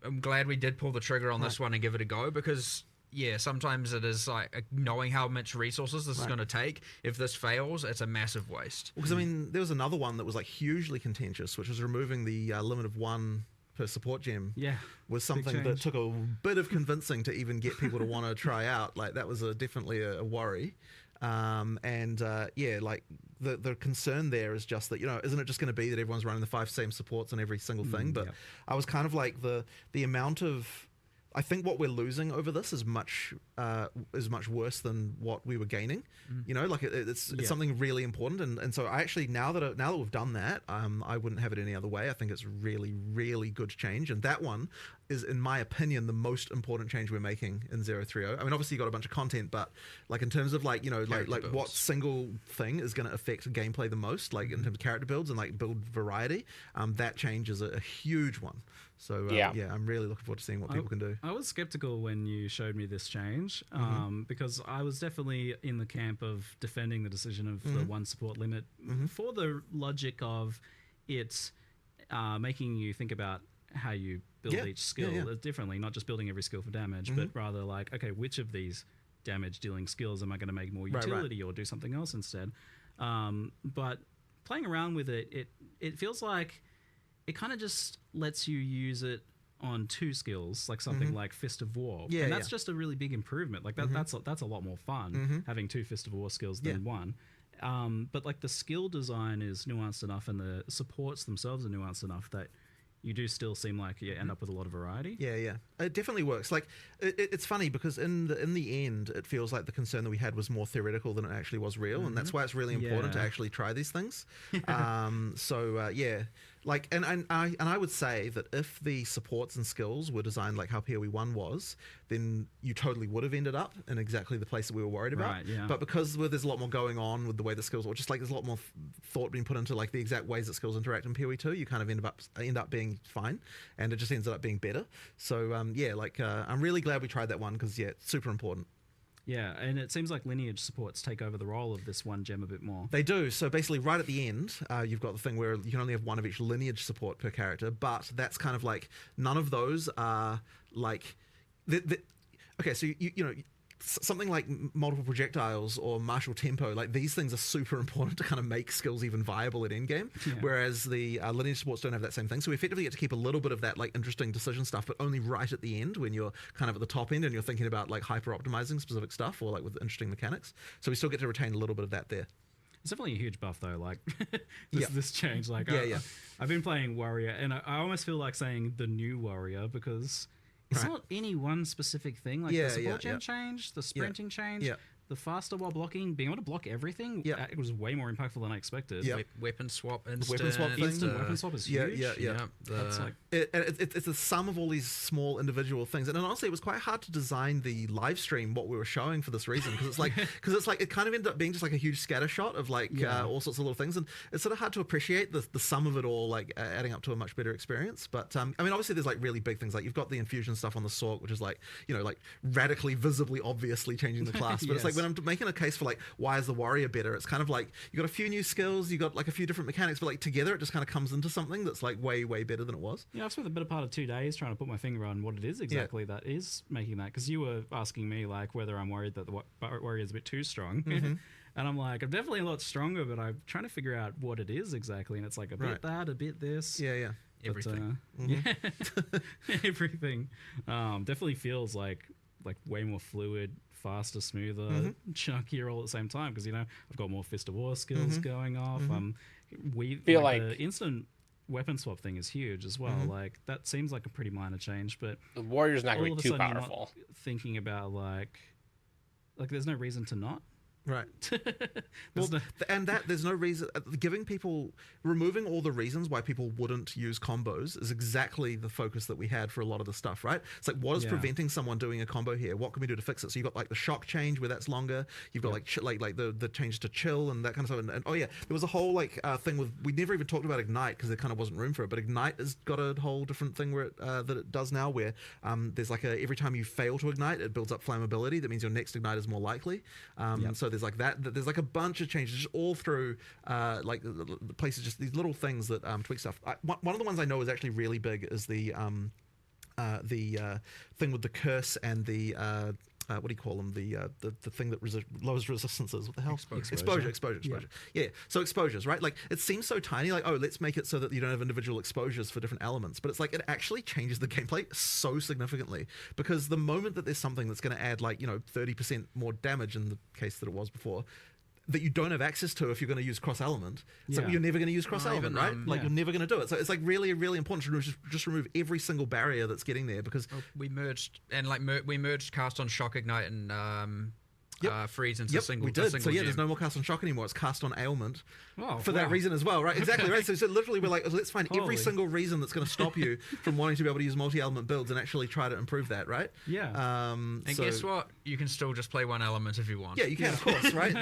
I'm glad we did pull the trigger on this one and give it a go, because yeah, sometimes it is like knowing how much resources this is going to take. If this fails, it's a massive waste. Because, I mean, there was another one that was like hugely contentious, which was removing the limit of 1 per support gem. Yeah, was something that took a bit of convincing to even get people to want to try out. Like, that was definitely a worry. Yeah, like the concern there is just that, you know, isn't it just going to be that everyone's running the 5 same supports on every single thing? But I was kind of like the amount of, I think what we're losing over this is much worse than what we were gaining. You know, like it's something really important, and so I actually, now that we've done that, I wouldn't have it any other way. I think it's really, really good change, and that one is, in my opinion, the most important change we're making in 030. I mean, obviously you got a bunch of content, but like in terms of, like, you know, like what single thing is going to affect gameplay the most, like in terms of character builds and like build variety, that change is a huge one. So yeah, I'm really looking forward to seeing what people can do. I was skeptical when you showed me this change, because I was definitely in the camp of defending the decision of the 1 support limit for the logic of it making you think about how you build each skill differently, not just building every skill for damage, but rather like, okay, which of these damage dealing skills am I going to make more utility or do something else instead? But playing around with it, it feels like it kind of just lets you use it on 2 skills, like something like Fist of War. And that's just a really big improvement. Like that's a lot more fun having 2 Fist of War skills than 1. But like the skill design is nuanced enough and the supports themselves are nuanced enough that you do still seem like you end up with a lot of variety. Yeah, it definitely works. Like, it's funny because in the end, it feels like the concern that we had was more theoretical than it actually was real, and that's why it's really important to actually try these things. Yeah, like, and I would say that if the supports and skills were designed like how PoE 1 was, then you totally would have ended up in exactly the place that we were worried about. Right, yeah. But because there's a lot more going on with the way the skills, or just like there's a lot more thought being put into like the exact ways that skills interact in PoE 2, you kind of end up being fine, and it just ends up being better. So yeah, like I'm really glad we tried that one, because it's super important. Yeah, and it seems like lineage supports take over the role of this 1 gem a bit more. They do. So basically, right at the end, you've got the thing where you can only have 1 of each lineage support per character, but that's kind of like, none of those are like... okay, so you know... something like multiple projectiles or martial tempo, like these things are super important to kind of make skills even viable at endgame, whereas the lineage supports don't have that same thing. So we effectively get to keep a little bit of that like interesting decision stuff, but only right at the end when you're kind of at the top end and you're thinking about like hyper optimizing specific stuff or like with interesting mechanics. So we still get to retain a little bit of that there. It's definitely a huge buff though, like this change. Like I've been playing Warrior and I almost feel like saying the new Warrior, because it's not any one specific thing. Like the support gem change, the sprinting change, the faster while blocking, being able to block everything. It was way more impactful than I expected. Weapon swap, instant weapon swap is huge. That's like it's the sum of all these small individual things. And honestly, it was quite hard to design the live stream what we were showing for this reason, because it's like it kind of ended up being just like a huge scatter shot of like all sorts of little things, and it's sort of hard to appreciate the sum of it all, like adding up to a much better experience. But I mean, obviously there's like really big things, like you've got the infusion stuff on the Sork, which is like, you know, like radically, visibly, obviously changing the class. But it's like when I'm making a case for like why is the warrior better, it's kind of like you got a few new skills, you got like a few different mechanics, but like together it just kind of comes into something that's like way better than it was. Yeah, I've spent the better part of 2 days trying to put my finger on what it is exactly that is making that, because you were asking me like whether I'm worried that the warrior is a bit too strong. And I'm like, I'm definitely a lot stronger, but I'm trying to figure out what it is exactly. And it's like a bit that, a bit this. Yeah. Everything. Yeah, everything. Definitely feels like way more fluid, faster, smoother, chunkier all at the same time. Because I've got more Fist of War skills going off. We feel the instant weapon swap thing is huge as well. Like that seems like a pretty minor change, but the warrior's not going to be too you're powerful. not thinking about like there's no reason to not. Right. There's no reason removing all the reasons why people wouldn't use combos is exactly the focus that we had for a lot of the stuff, right? It's like, what is preventing someone doing a combo here? What can we do to fix it? So you've got like the shock change where that's longer. You've got like the change to chill and that kind of stuff. And oh yeah, there was a whole thing with, we never even talked about Ignite because there kind of wasn't room for it. But Ignite has got a whole different thing where that it does now, where there's like every time you fail to ignite, it builds up flammability. That means your next ignite is more likely. So there's like that. There's like a bunch of changes just all through like the places, just these little things that tweak stuff. One of the ones I know is actually really big is the thing with the curse and the what do you call them? The thing that lowers resistances. What the hell? Exposure. Yeah. So exposures, right? Like it seems so tiny. Like, oh, let's make it so that you don't have individual exposures for different elements. But it's like it actually changes the gameplay so significantly, because the moment that there's something that's going to add 30% more damage in the case that it was before, that you don't have access to if you're going to use cross element, so you're never going to use cross element, right? You're never going to do it. So it's like really, really important to just remove every single barrier that's getting there, because we merged we merged cast on shock, ignite, and freeze into single. We did. So gem. there's no more cast on shock anymore. It's cast on ailment for that reason as well, right? Exactly, right. So literally we're like, let's find every single reason that's going to stop you from wanting to be able to use multi-element builds and actually try to improve that, right? Yeah. And guess what? You can still just play one element if you want. Yeah, you can, of course, right?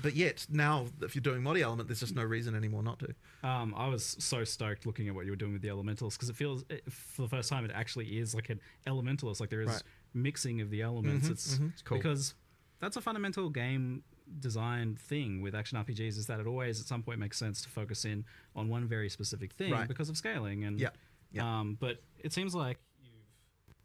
but yet now if you're doing multi-element, there's just no reason anymore not to. I was so stoked looking at what you were doing with the elementals, because it feels for the first time it actually is like an elementalist. Like there is mixing of the elements. It's cool because that's a fundamental game design thing with action RPGs, is that it always at some point makes sense to focus in on one very specific thing because of scaling. And but it seems like you've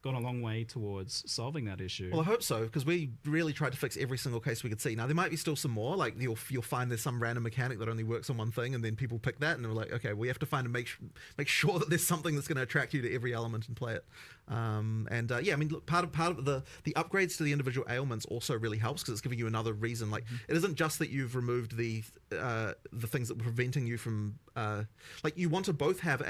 gone a long way towards solving that issue. Well, I hope so, because we really tried to fix every single case we could see. Now there might be still some more, like you'll find there's some random mechanic that only works on one thing, and then people pick that, and they're like, okay, we have to find and make sure that there's something that's going to attract you to every element and play it. I mean, look, part of the upgrades to the individual ailments also really helps, because it's giving you another reason. Like it isn't just that you've removed the things that were preventing you from like, you want to both have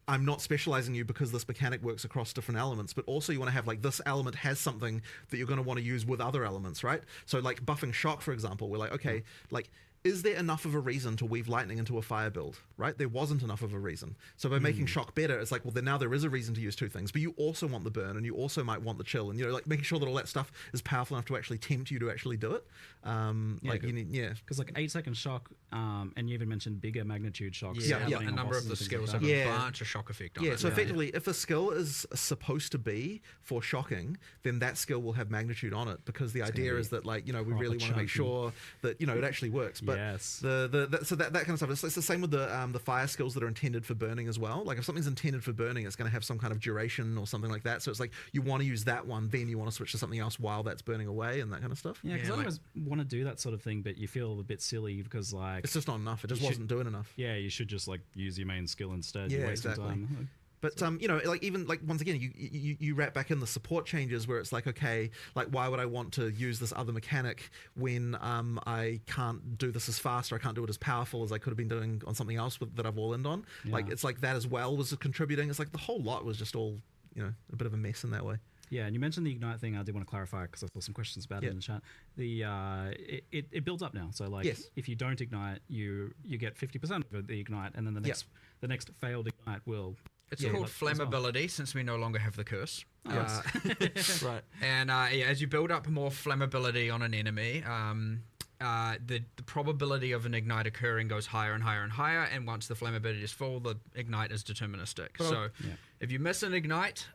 I'm not specializing you because this mechanic works across different elements, but also you want to have like this element has something that you're going to want to use with other elements, right? So like buffing shock, for example, we're like, okay, like, is there enough of a reason to weave lightning into a fire build, right? There wasn't enough of a reason. So by making shock better, it's like, well, then now there is a reason to use two things, but you also want the burn and you also might want the chill, and like making sure that all that stuff is powerful enough to actually tempt you to actually do it. You need, because like 8-second shock, and you even mentioned bigger magnitude shocks. A number of the skills have a bunch of shock effect on it. So effectively, if a skill is supposed to be for shocking, then that skill will have magnitude on it, because the idea is that we really want to make sure that it actually works. But so that kind of stuff. It's the same with the fire skills that are intended for burning as well. Like if something's intended for burning, it's going to have some kind of duration or something like that. So it's like you want to use that one, then you want to switch to something else while that's burning away and that kind of stuff. Yeah, because I always want to do that sort of thing, but you feel a bit silly because like it's just not enough. It just wasn't doing enough. Yeah, you should just like use your main skill instead. Yeah, exactly. But like even like once again, you wrap back in the support changes where it's like, okay, like why would I want to use this other mechanic when I can't do this as fast, or I can't do it as powerful as I could have been doing on something else that I've all in on. Like it's like that as well was contributing. It's like the whole lot was just all a bit of a mess in that way. Yeah, and you mentioned the Ignite thing. I did want to clarify because I saw some questions about it in the chat. It builds up now. So like if you don't Ignite, you get 50% of the Ignite, and then the next failed Ignite will. It's called flammability, since we no longer have the curse. Right. And as you build up more flammability on an enemy, the probability of an ignite occurring goes higher and higher and higher. And once the flammability is full, the ignite is deterministic. if you miss an ignite,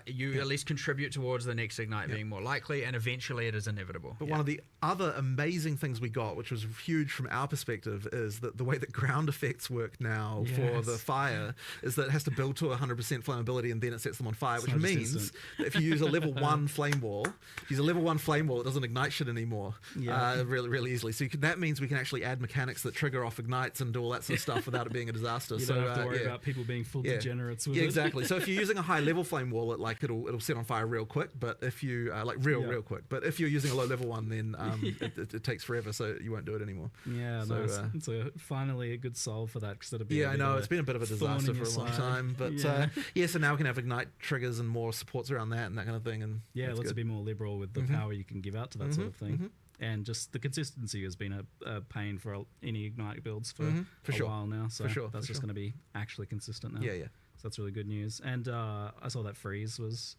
you at least contribute towards the next ignite being more likely, and eventually it is inevitable. But one of the other amazing things we got, which was huge from our perspective, is that the way that ground effects work now for the fire is that it has to build to 100% flammability and then it sets them on fire, which means that if you use a level 1 flame wall, it doesn't ignite shit anymore really, really easily. So that means we can actually add mechanics that trigger off ignites and do all that sort of stuff without it being a disaster. You don't have to worry about people being full degenerates with it. Exactly. So if you're using a high level flame wall, it'll set on fire real quick. But if you real quick. But if you're using a low level one, then it takes forever, so you won't do it anymore. Yeah, so, nice. It's finally a good solve for that, because I know it's been a bit of a disaster for a long time. But so now we can have ignite triggers and more supports around that and that kind of thing. And let's be more liberal with the power you can give out to that sort of thing. And just the consistency has been a pain for any ignite builds for a while now. So that's just going to be actually consistent now. Yeah. So that's really good news. And I saw that freeze was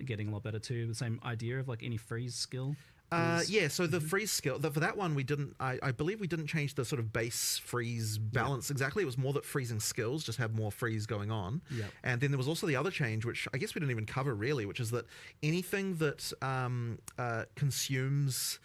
getting a lot better too. The same idea of like any freeze skill. So the freeze skill, for that one, we didn't, I believe we didn't change the sort of base freeze balance exactly. It was more that freezing skills just have more freeze going on. Yep. And then there was also the other change, which I guess we didn't even cover really, which is that anything that consumes...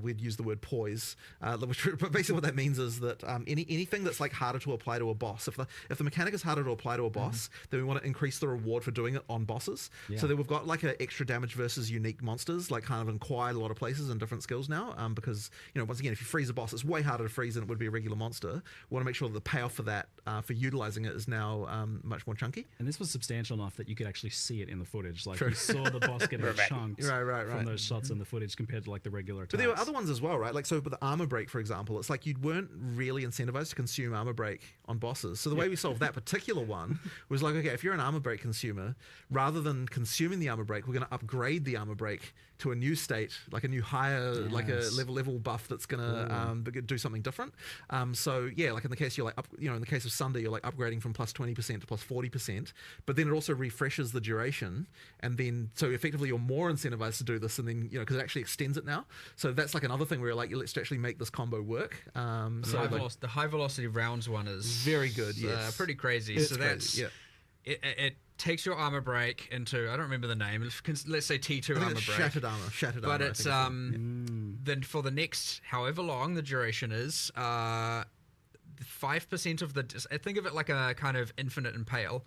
we'd use the word poise, but basically what that means is that anything that's like harder to apply to a boss, if the mechanic is harder to apply to a boss, then we want to increase the reward for doing it on bosses. So that we've got like an extra damage versus unique monsters, like kind of in quite a lot of places and different skills now, because, once again, if you freeze a boss, it's way harder to freeze than it would be a regular monster. We want to make sure that the payoff for that, for utilizing it, is now much more chunky. And this was substantial enough that you could actually see it in the footage. Like you saw the boss getting chunked from those shots in the footage compared to like the regular attacks. But there were other ones as well, right? Like, so with the armor break, for example, it's like you weren't really incentivized to consume armor break on bosses. So the way we solved that particular one was like, okay, if you're an armor break consumer, rather than consuming the armor break, we're going to upgrade the armor break to a new state, like a new higher, like a level buff that's going to do something different. Like in the case in the case of Sunder, you're like upgrading from plus 20% to plus 40%, but then it also refreshes the duration, and then so effectively you're more incentivized to do this, and then because it actually extends it now. So that's like another thing where like let's actually make this combo work. The high velocity rounds one is very good. Yes, pretty crazy. It's so that's crazy, it takes your armor break into, I don't remember the name, let's say T2 armor break. Shattered armor. But it's then for the next however long the duration is, 5% of the, I think of it like a kind of infinite impale.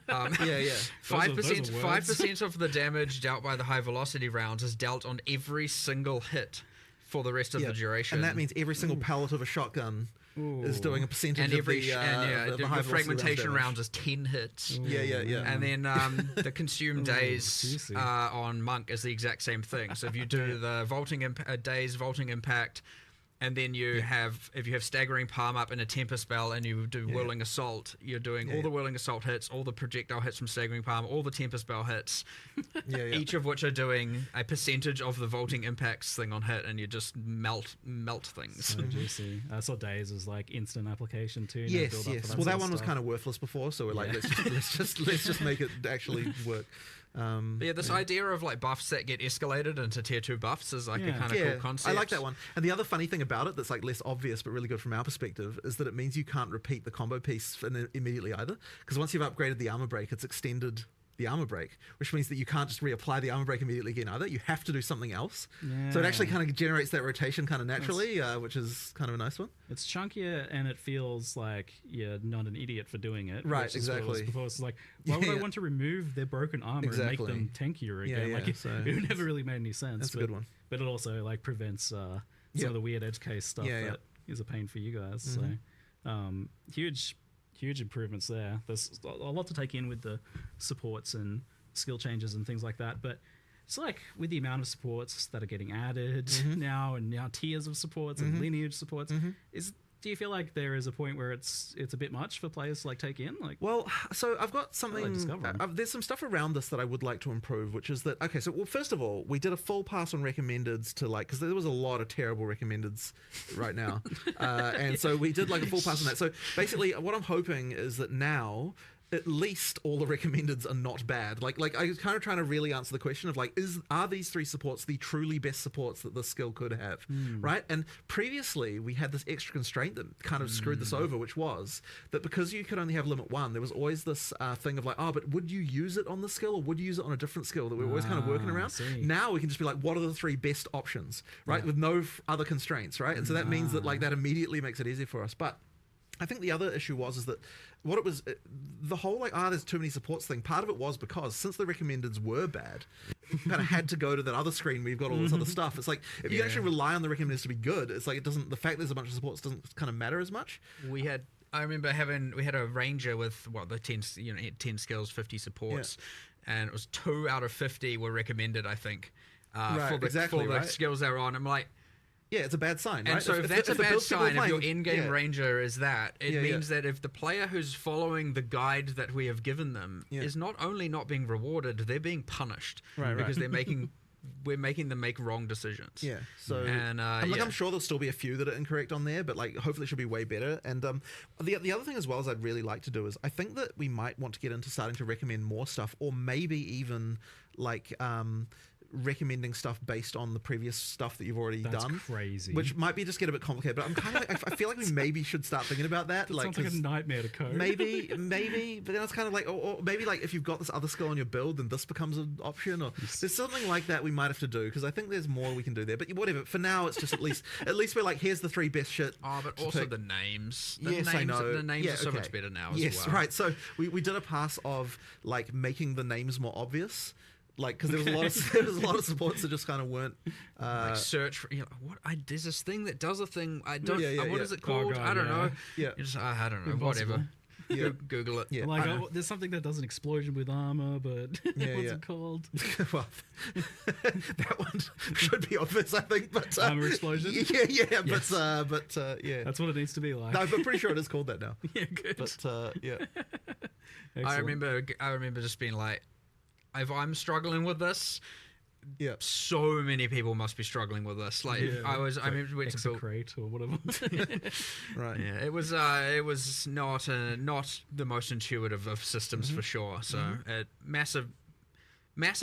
5% of the damage dealt by the high velocity rounds is dealt on every single hit for the rest of the duration. And that means every single pellet of a shotgun is doing a percentage of the high fragmentation rounds is 10 hits. And then the consumed days on Monk is the exact same thing. So if you do the vaulting days, vaulting impact, and then you have, if you have staggering palm up in a temper spell and you do whirling assault, you're doing all the whirling assault hits, all the projectile hits from staggering palm, all the temper spell hits, each of which are doing a percentage of the vaulting impacts thing on hit, and you just melt things. So juicy. I saw Days as like instant application too. Yes. Well, that one was kind of worthless before, so we're like, let's just make it actually work. This idea of like buffs that get escalated into tier 2 buffs is like a kind of cool concept. I like that one. And the other funny thing about it that's like less obvious but really good from our perspective is that it means you can't repeat the combo piece immediately either, because once you've upgraded the armor break, it's extended the armor break, which means that you can't just reapply the armor break immediately again either. You have to do something else. So it actually kind of generates that rotation kind of naturally, which is kind of a nice one. It's chunkier, and it feels like you're not an idiot for doing it. Right, exactly. Before it's like, why would I want to remove their broken armor and make them tankier again? It never really made any sense. That's a good one. But it also like prevents some of the weird edge case stuff that is a pain for you guys. So huge improvements there. There's a lot to take in with the supports and skill changes and things like that, but it's like with the amount of supports that are getting added now, and now tiers of supports and lineage supports, do you feel like there is a point where it's a bit much for players to like take in? Like, well, so I've got something. There's some stuff around this that I would like to improve, which is that first of all, we did a full pass on recommendeds to because there was a lot of terrible recommendeds right now, and so we did like a full pass on that. So basically, what I'm hoping is that now at least all the recommendeds are not bad. Like I was kind of trying to really answer the question of like, are these 3 supports the truly best supports that this skill could have, right? And previously we had this extra constraint that kind of screwed this over, which was that because you could only have limit 1, there was always this thing of like, oh, but would you use it on the skill or would you use it on a different skill that we were always kind of working around? Now we can just be like, what are the 3 best options, right? With no other constraints, right? And so that means that like that immediately makes it easier for us. But I think the other issue is that what it was, the whole like, there's too many supports thing, part of it was because since the recommendeds were bad, you kind of had to go to that other screen where you've got all this other stuff. It's like, if you actually rely on the recommendeds to be good, it's like, the fact there's a bunch of supports doesn't kind of matter as much. I remember we had a ranger with, the 10 skills, 50 supports, and it was 2 out of 50 were recommended, I think, for the skills they were on. I'm like, yeah, it's a bad sign, right? And so if that's a bad sign, if your in-game ranger is that, it means that if the player who's following the guide that we have given them is not only not being rewarded, they're being punished because we're making them make wrong decisions. Yeah. So I'm sure there'll still be a few that are incorrect on there, but like hopefully it should be way better. And the other thing as well as I'd really like to do is I think that we might want to get into starting to recommend more stuff, or maybe even like recommending stuff based on the previous stuff that you've already done. That's crazy. Which might be just get a bit complicated, but I'm kind of I feel like we maybe should start thinking about that. That sounds like a nightmare to code. Maybe, but then it's kind of like, or maybe like if you've got this other skill on your build, then this becomes an option, or there's something like that we might have to do, because I think there's more we can do there. But whatever. For now, it's just at least we're like, here's the 3 best shit. Oh, but also pick. The names. I know. The names are so much better now as well. Yes, right. So we did a pass of like making the names more obvious. Like, because there was a lot of supports that just kind of weren't like search for there's this thing that does a thing I don't what is it called? God, I don't know. Yeah, I don't know. Impossible. Whatever. Yeah. Google it. Yeah. Like, there's something that does an explosion with armor, but what's it called? Well, that one should be obvious, I think. But armor explosion. Yeah. Yes. But yeah, that's what it needs to be like. No, I'm pretty sure it is called that now. Yeah, good. But yeah, I remember just being like, if I'm struggling with this, so many people must be struggling with this. Like I remember we went to build or whatever. Right. Yeah, it was not the most intuitive of systems for sure. So massive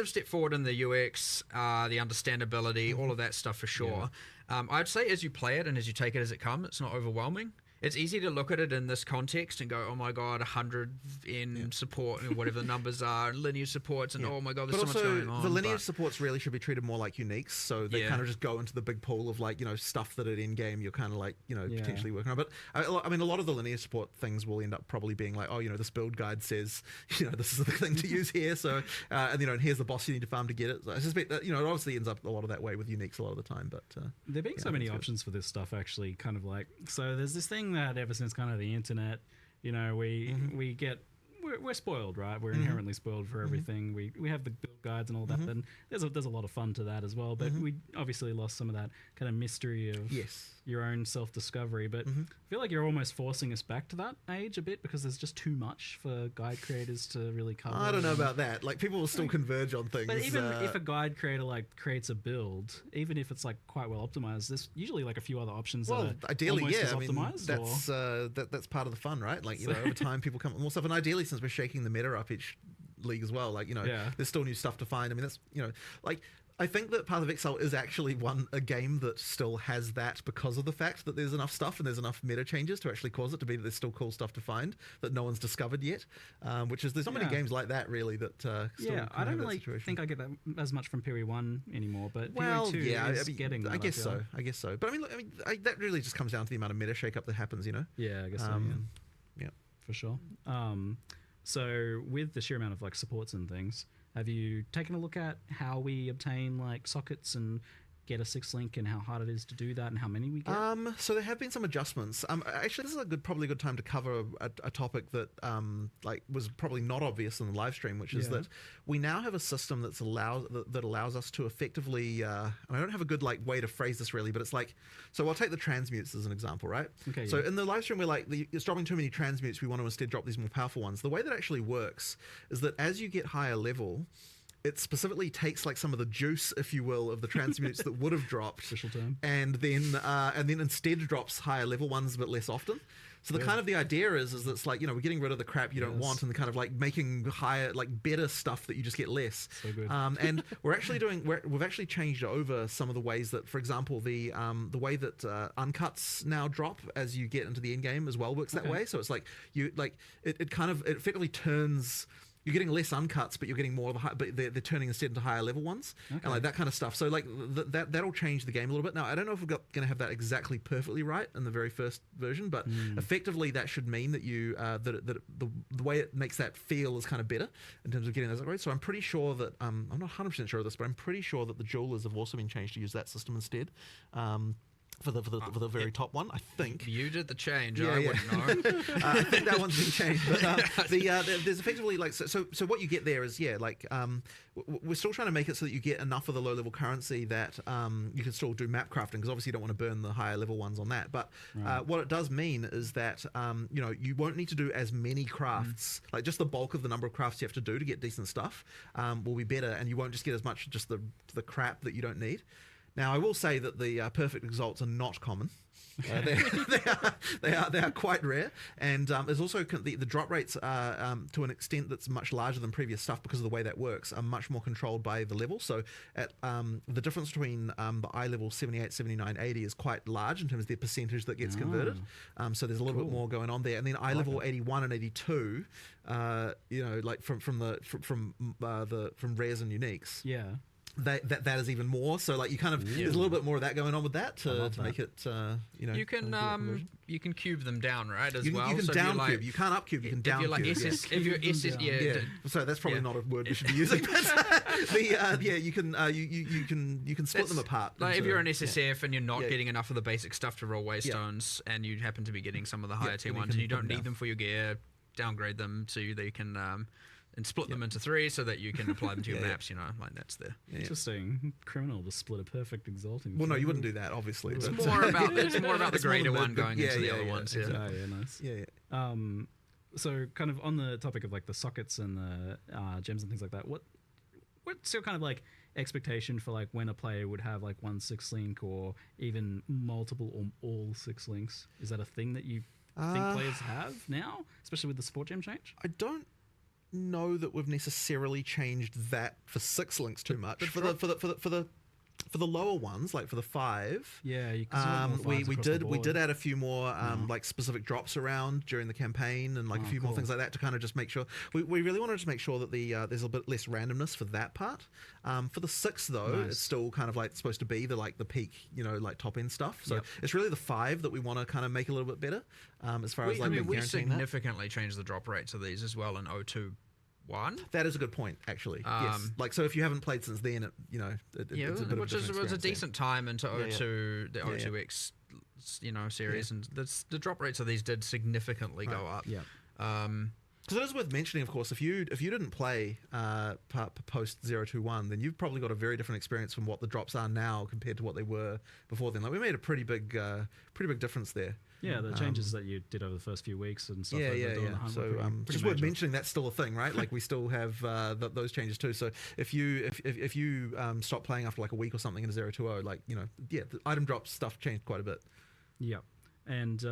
step forward in the UX, the understandability, all of that stuff for sure. I'd say as you play it and as you take it as it comes, it's not overwhelming. It's easy to look at it in this context and go, oh my god, 100 in support and whatever the numbers are, and lineage supports, and oh my god, there's so much going on. The lineage supports really should be treated more like uniques, so they kind of just go into the big pool of like, stuff that at end game you're kind of like, potentially working on. But I mean, a lot of the lineage support things will end up probably being like, oh, this build guide says, this is the thing to use here, so and here's the boss you need to farm to get it. So I suspect that it obviously ends up a lot of that way with uniques a lot of the time. But there being so many options for this stuff, actually, kind of like, so there's this thing that ever since kind of the internet, we're spoiled, right? We're inherently spoiled for everything. We have the build guides and all that, and there's a lot of fun to that as well. But we obviously lost some of that kind of mystery of your own self-discovery. But I feel like you're almost forcing us back to that age a bit, because there's just too much for guide creators to really cover. I don't know about that. Like, people will still converge on things. But even if a guide creator creates a build, even if it's quite well optimized, there's usually a few other options. Well, that are ideally, almost as I mean, optimized, that's part of the fun, right? Like, over time, people come up with more stuff, and ideally, since we're shaking the meta up each league as well, there's still new stuff to find. I mean, that's I think that Path of Exile is actually a game that still has that, because of the fact that there's enough stuff and there's enough meta changes to actually cause it to be that there's still cool stuff to find that no one's discovered yet. Which is, there's not many games like that really that. I don't really think I get that as much from Peri 1 anymore, but Peri 2 is getting that. I guess so. But I mean, that really just comes down to the amount of meta shake-up that happens, Yeah, I guess so. Yeah, for sure. So with the sheer amount of supports and things, have you taken a look at how we obtain sockets and get a 6-link, and how hard it is to do that, and how many we get? So there have been some adjustments. Actually, this is probably a good time to cover a topic that was probably not obvious in the live stream, which is that we now have a system that allows us to effectively. And I don't have a good way to phrase this really, but it's so I'll take the transmutes as an example, right? Okay. So in the live stream, we're it's dropping too many transmutes. We want to instead drop these more powerful ones. The way that actually works is that as you get higher level, it specifically takes like some of the juice, if you will, of the transmutes that would have dropped, Official term. and then instead drops higher level ones a bit less often. So the kind of the idea is that it's like, you know, we're getting rid of the crap you don't want and kind of like making higher, like better stuff that you just get less. So good. And we've actually changed over some of the ways that, for example, the way that uncuts now drop as you get into the end game as well works that way. So it's like it effectively turns. You're getting less uncuts, but you're getting more of but they're turning instead into higher level ones, and like that kind of stuff. So like that'll change the game a little bit. Now I don't know if we're going to have that exactly perfectly right in the very first version, but effectively that should mean that you that the way it makes that feel is kind of better in terms of getting those upgrades. So I'm pretty sure that I'm not 100% sure of this, but I'm pretty sure that the jewelers have also been changed to use that system instead. For the very top one, I think. You did the change. I wouldn't know. I think that one's been changed. But there's effectively like so what you get there is we're still trying to make it so that you get enough of the low level currency that you can still do map crafting, because obviously you don't want to burn the higher level ones on that. But what it does mean is that you won't need to do as many crafts. Like just the bulk of the number of crafts you have to do to get decent stuff will be better, and you won't just get as much just the crap that you don't need. Now, I will say that the perfect exalts are not common. They are quite rare, and there's also the drop rates are, to an extent that's much larger than previous stuff, because of the way that works, are much more controlled by the level. So at the difference between the eye level 78, 79, 80 is quite large in terms of the percentage that gets converted. So there's a little bit more going on there, and then eye level 81 and 82, like from rares and uniques. Yeah. That is even more. So like you kind of there's a little bit more of that going on with that to make it you can cube them down, right, as well. You can so down cube. You can't up cube. You can down cube. If you're SS, So that's probably not a word we should be using. But you can split them apart. Like if you're an SSF and you're not getting enough of the basic stuff to roll waystones, and you happen to be getting some of the higher tier ones, and you don't need them for your gear, downgrade them so they can and split them into 3 so that you can apply them to your maps, like that's the... Interesting. Criminal to split a perfect exalting. Well, no, you wouldn't do that, obviously. It's more about the greater one going into the other ones. Exactly. Nice. Yeah. So kind of on the topic of like the sockets and the gems and things like that, what's your kind of like expectation for like when a player would have like one 6-link or even multiple or all 6 links? Is that a thing that you think players have now, especially with the support gem change? I don't know that we've necessarily changed that for 6 links too much. For the lower ones, like for the 5, we did add a few more like specific drops around during the campaign, and like a few more things like that to kind of just make sure we really wanted to make sure that there's a bit less randomness for that part. For the 6 though, it's still kind of like supposed to be the peak, like top end stuff. So it's really the 5 that we want to kind of make a little bit better as far as like we significantly changed the drop rates of these as well in 021. That is a good point, actually. Yes, like so if you haven't played since then, it's a bit of a was a decent time into 02, the 02X, series, and the drop rates of these did significantly go up. Yeah. Because it is worth mentioning, of course, if you didn't play post 021, then you've probably got a very different experience from what the drops are now compared to what they were before then. Like we made a pretty big difference there. Yeah, the changes that you did over the first few weeks and stuff. So just worth mentioning that's still a thing, right? Like we still have those changes too. So if you stop playing after like a week or something in 020, like the item drop stuff changed quite a bit. Yeah, and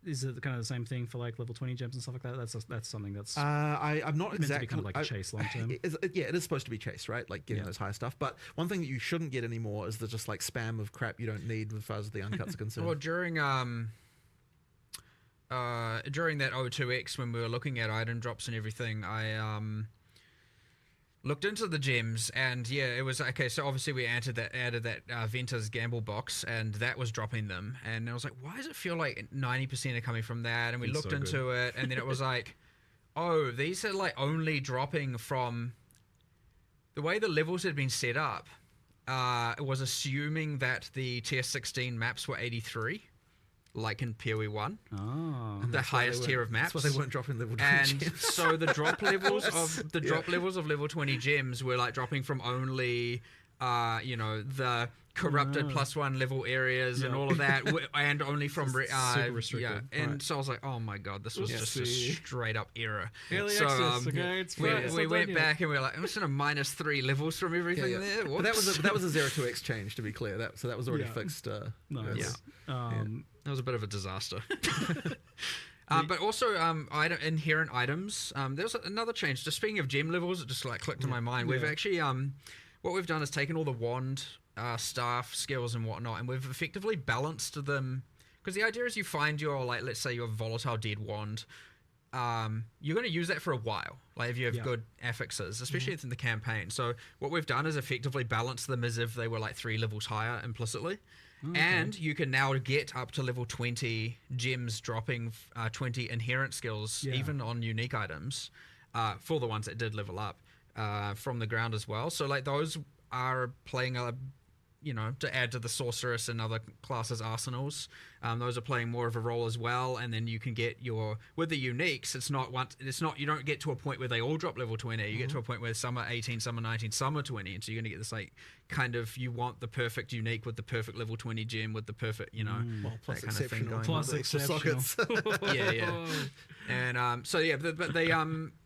is it kind of the same thing for like level 20 gems and stuff like that? That's something that's I'm not meant exactly to be kind of like a chase long term. It is supposed to be chase, right? Like getting those high stuff. But one thing that you shouldn't get anymore is the just like spam of crap you don't need as far as the uncuts are concerned. Well, during that 02X when we were looking at item drops and everything, I looked into the gems, and it was okay. So obviously we added that Venter's gamble box, and that was dropping them. And I was like, why does it feel like 90% are coming from that? And we looked into it, and then it was like, oh, these are like only dropping from the way the levels had been set up. It was assuming that the tier 16 maps were 83. Like in PoE 1, the highest tier of maps. That's why they weren't dropping level 20 and gems. So the drop levels of levels of level 20 gems were like dropping from only the corrupted +1 level areas and all of that, and only from super restricted. Yeah, and so I was like, oh my god, this was just a straight up error. Early So access, okay, it's we went back and we were like, I'm just in a -3 levels from everything there. But that was a 0-2x change, to be clear. So that was already fixed. Nice. That was a bit of a disaster. But also, inherent items. There was another change. Just speaking of gem levels, it just like clicked in my mind. We've actually, what we've done is taken all the wand, staff, skills, and whatnot, and we've effectively balanced them. Because the idea is you find your, like, let's say your volatile dead wand. You're going to use that for a while, like if you have good affixes, especially in the campaign. So what we've done is effectively balance them as if they were like 3 levels higher implicitly. And you can now get up to level 20 gems, dropping 20 inherent skills, even on unique items, for the ones that did level up from the ground as well. So like those are playing to add to the sorceress and other classes' arsenals. Those are playing more of a role as well. And then you can get with the uniques, you don't get to a point where they all drop level 20. You get to a point where some are 18, some are 19, some are 20. And so you're going to get this like kind of, you want the perfect unique with the perfect level 20 gem with the perfect, plus that kind of thing going plus on. exceptional. Sockets. Yeah. And but they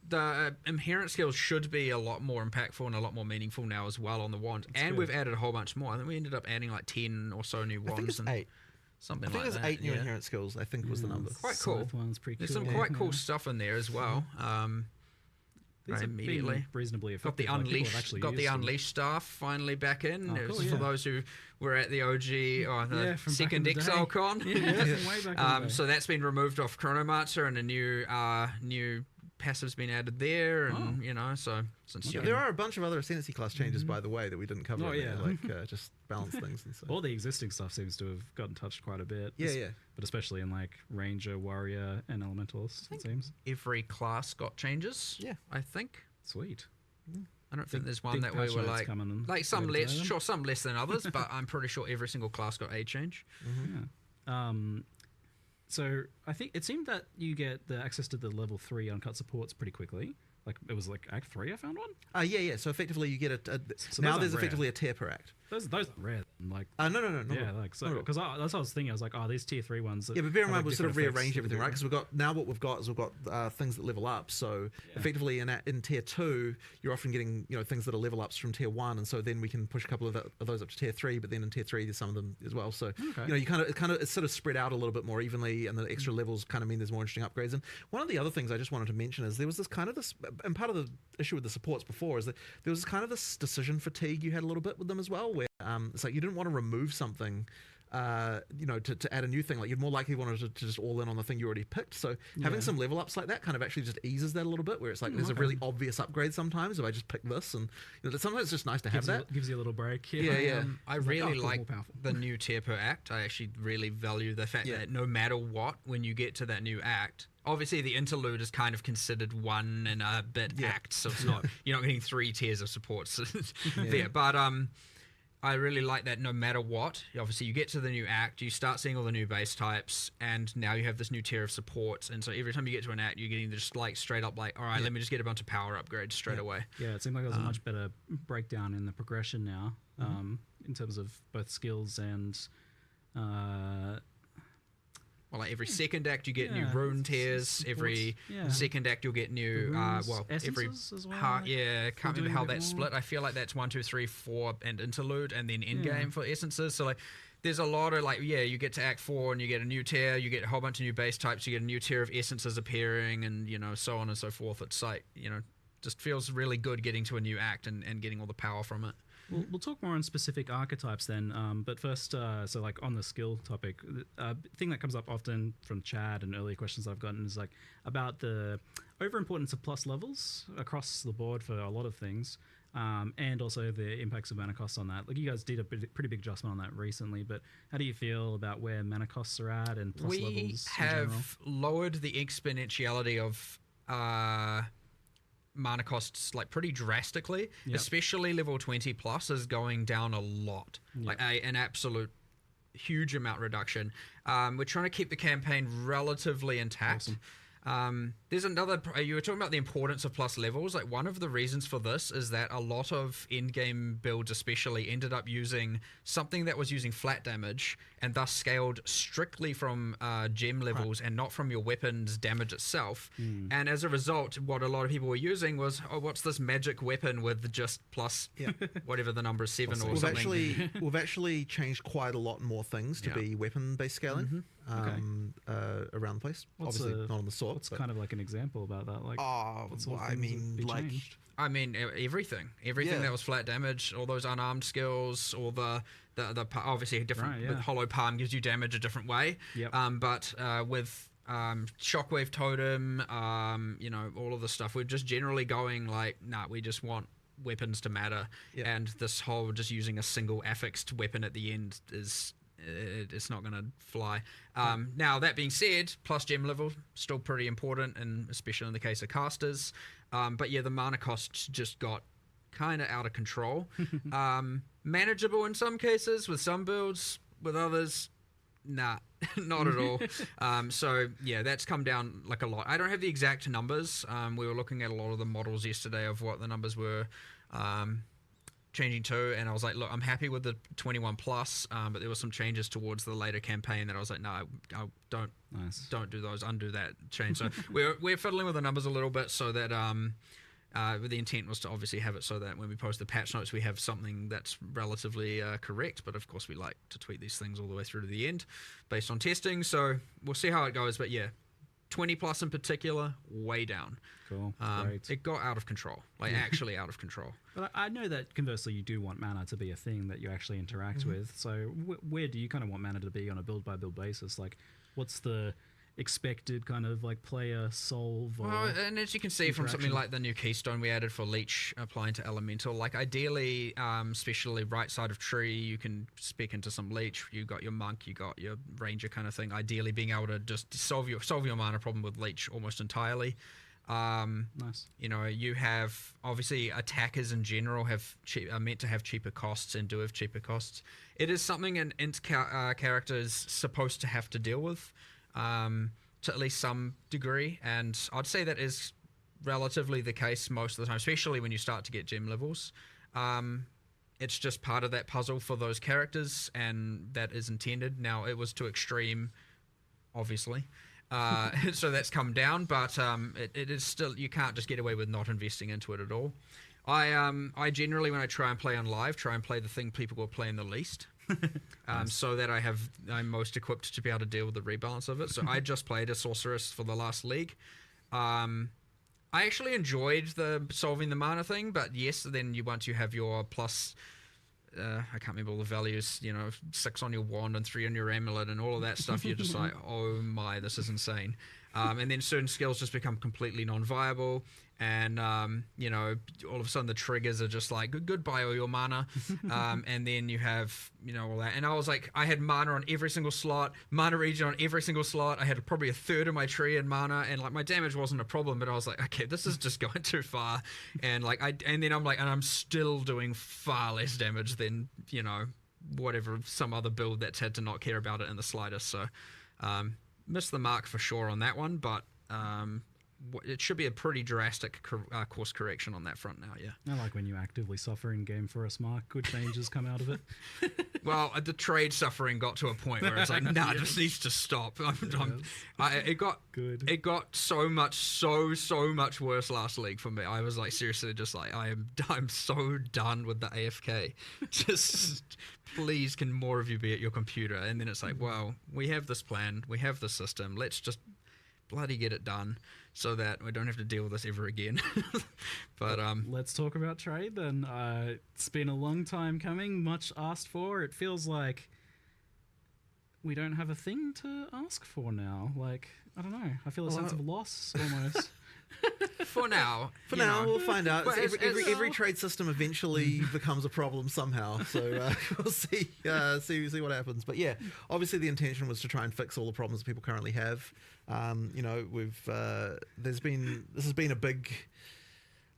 the inherent skills should be a lot more impactful and a lot more meaningful now as well on the wand. That's good. We've added a whole bunch more. I think we ended up adding like 10 or so new wands. I think it's 8. Something I think like there's that. 8 new inherent skills, I think was the number. Quite cool. There's some quite cool stuff in there as well. These immediately reasonably effective. Got the unleashed staff finally back in. For those who were at the OG or the second Exile con. So that's been removed off Chronomancer, and a new passive's been added there, and there are a bunch of other Ascendancy class changes, by the way, that we didn't cover. Just balance things and stuff. All the existing stuff seems to have gotten touched quite a bit. But especially in like Ranger, Warrior, and Elementalist, it seems. Every class got changes. I think. Sweet. I don't think there's one that we were like some less than others, but I'm pretty sure every single class got a change. So I think it seemed that you get the access to the level 3 uncut supports pretty quickly. Like it was like Act 3 I found one? So effectively you get now there's effectively a tier per act. Those are rare. Like no. Yeah, like so because that's what I was thinking. I was like, these tier 3 ones. But bear in mind, we've sort of rearranged everything, right? Because we've got things that level up. So effectively, in tier 2, you're often getting things that are level ups from tier 1, and so then we can push a couple of those up to tier 3. But then in tier 3, there's some of them as well. So you kind of it's sort of spread out a little bit more evenly, and the extra levels kind of mean there's more interesting upgrades. And one of the other things I just wanted to mention is there was this and part of the issue with the supports before is that there was kind of this decision fatigue you had a little bit with them as well, where it's like you didn't want to remove something to add a new thing. Like you'd more likely wanted to just all in on the thing you already picked. So having some level ups like that kind of actually just eases that a little bit, where it's like there's a really obvious upgrade sometimes if I just pick this, and sometimes it's just nice to have that. Gives you a little break. I really like the new tier per act. I actually really value the fact that no matter what, when you get to that new act, obviously the interlude is kind of considered one and a bit act, so it's not you're not getting 3 tiers of supports there. But I really like that no matter what, obviously you get to the new act, you start seeing all the new base types, and now you have this new tier of supports, and so every time you get to an act, you're getting just like straight up like, all right, let me just get a bunch of power upgrades straight away. Yeah, it seemed like there was a much better breakdown in the progression now, in terms of both skills and like every second act you get new rune tiers. Every second act you'll get new every as well, can't remember how that's split. I feel like that's 1, 2, 3, 4 and interlude, and then end game for essences. So like there's a lot of you get to act 4 and you get a new tier, you get a whole bunch of new base types, you get a new tier of essences appearing, and so on and so forth. It's like just feels really good getting to a new act and getting all the power from it. We'll talk more on specific archetypes then, but first, so like on the skill topic, the thing that comes up often from Chad and earlier questions I've gotten is like about the overimportance of plus levels across the board for a lot of things, and also the impacts of mana costs on that. Like you guys did a pretty big adjustment on that recently, but how do you feel about where mana costs are at and plus levels in general? We have lowered the exponentiality of mana costs like pretty drastically, especially level 20 plus is going down a lot, like an absolute huge amount reduction. We're trying to keep the campaign relatively intact. There's another. You were talking about the importance of plus levels. Like one of the reasons for this is that a lot of end-game builds, especially, ended up using something that was using flat damage and thus scaled strictly from gem levels and not from your weapon's damage itself. And as a result, what a lot of people were using was, oh, what's this magic weapon with just plus whatever the number is, 7 or something. We've actually changed quite a lot more things to be weapon-based scaling. Around the place. Obviously not on the sword. What's kind of like an example about that? Like, I mean, everything that was flat damage, all those unarmed skills, all the obviously different. With Hollow Palm gives you damage a different way. But with Shockwave Totem, all of the stuff, we're just generally going like, nah, we just want weapons to matter, and this whole just using a single affixed weapon at the end is. It's not going to fly. Now, that being said, plus gem level, still pretty important, and especially in the case of casters. But yeah, the mana costs just got kind of out of control. Manageable in some cases with some builds, with others, nah, not at all. So yeah, that's come down like a lot. I don't have the exact numbers. We were looking at a lot of the models yesterday of what the numbers were. Changing to, and I was like, look, I'm happy with the 21 plus, but there were some changes towards the later campaign that I was like, no, I don't do those, undo that change. So we're fiddling with the numbers a little bit so that the intent was to obviously have it so that when we post the patch notes we have something that's relatively correct, but of course we like to tweak these things all the way through to the end based on testing, so we'll see how it goes. But yeah, 20 plus in particular, way down. Cool. Great. It got out of control, actually out of control. But I know that conversely you do want mana to be a thing that you actually interact with. So where do you kind of want mana to be on a build by build basis? Like, what's the expected kind of like player solve? Or and as you can see from something like the new keystone we added for Leech applying to Elemental, like ideally, especially right side of tree, you can spec into some Leech. You got your monk, you got your ranger kind of thing. Ideally, being able to just solve your mana problem with Leech almost entirely. Nice. You have obviously attackers in general are meant to have cheaper costs and do have cheaper costs. It is something an int character is supposed to have to deal with. To at least some degree, and I'd say that is relatively the case most of the time, especially when you start to get gem levels. It's just part of that puzzle for those characters, and that is intended. Now, it was to extreme, obviously, so that's come down, but it is still, you can't just get away with not investing into it at all. I generally, when I try and play on live, try and play the thing people will play in the least. So that I'm most equipped to be able to deal with the rebalance of it. So I just played a sorceress for the last league. I actually enjoyed the solving the mana thing, but yes, then once you have your plus, I can't remember all the values, 6 on your wand and 3 on your amulet and all of that stuff, you're just like, oh my, this is insane. And then certain skills just become completely non-viable. And, all of a sudden the triggers are just like, goodbye all your mana. And then you have, all that. And I was like, I had mana on every single slot, mana regen on every single slot. I had probably a third of my tree in mana, and like my damage wasn't a problem, but I was like, okay, this is just going too far. And like, and then I'm like, and I'm still doing far less damage than, whatever, some other build that's had to not care about it in the slightest. So, missed the mark for sure on that one, but, it should be a pretty drastic course correction on that front now, yeah. I like when you actively suffer in game for us, Mark. Good changes come out of it. Well, the trade suffering got to a point where it's like, nah, this needs to stop. It got so much worse last league for me. I was like, seriously, just like, I'm so done with the AFK. Just please, can more of you be at your computer? And then it's like, well, we have this plan, we have the system. Let's just bloody get it done, so that we don't have to deal with this ever again. But let's talk about trade then. It's been a long time coming, much asked for. It feels like we don't have a thing to ask for now. Like, I don't know. I feel a sense of loss almost. For now, we'll find out. Every trade system eventually becomes a problem somehow. So we'll see what happens. But yeah, obviously the intention was to try and fix all the problems that people currently have. This has been a big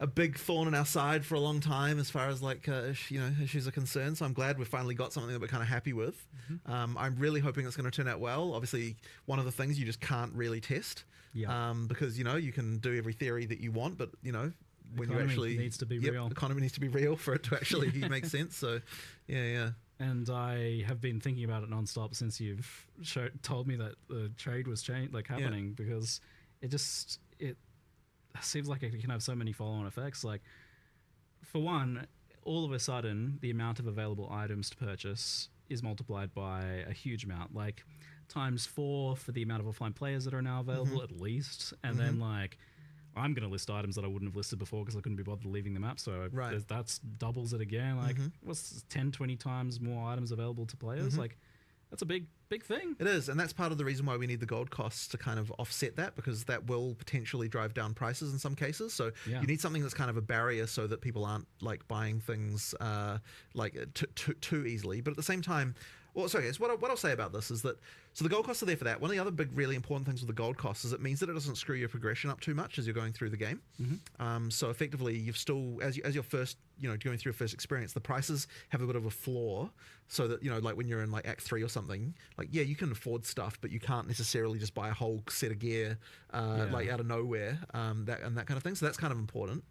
a big thorn in our side for a long time as far as like issues are concerned. So I'm glad we've finally got something that we're kind of happy with. I'm really hoping it's going to turn out well. Obviously, one of the things you just can't really test, because you can do every theory that you want, but when you actually needs to be real. Economy needs to be real for it to actually make sense. So yeah. And I have been thinking about it nonstop since you've told me that the trade was happening, because it seems like it can have so many follow-on effects. Like, for one, all of a sudden, the amount of available items to purchase is multiplied by a huge amount, like ×4 for the amount of offline players that are now available at least. And then like, I'm going to list items that I wouldn't have listed before because I couldn't be bothered leaving them up. So that's doubles it again. Like, what's 10, 20 times more items available to players? Like, that's a big thing. It is, and that's part of the reason why we need the gold costs to kind of offset that, because that will potentially drive down prices in some cases. So you need something that's kind of a barrier so that people aren't like buying things too easily. But at the same time, what I'll say about this is that, so the gold costs are there for that. One of the other big, really important things with the gold costs is it means that it doesn't screw your progression up too much as you're going through the game. So effectively, you've still, as your first, going through your first experience, the prices have a bit of a floor, so that, like when you're in like Act 3 or something, like, you can afford stuff, but you can't necessarily just buy a whole set of gear, like out of nowhere, that kind of thing. So that's kind of important.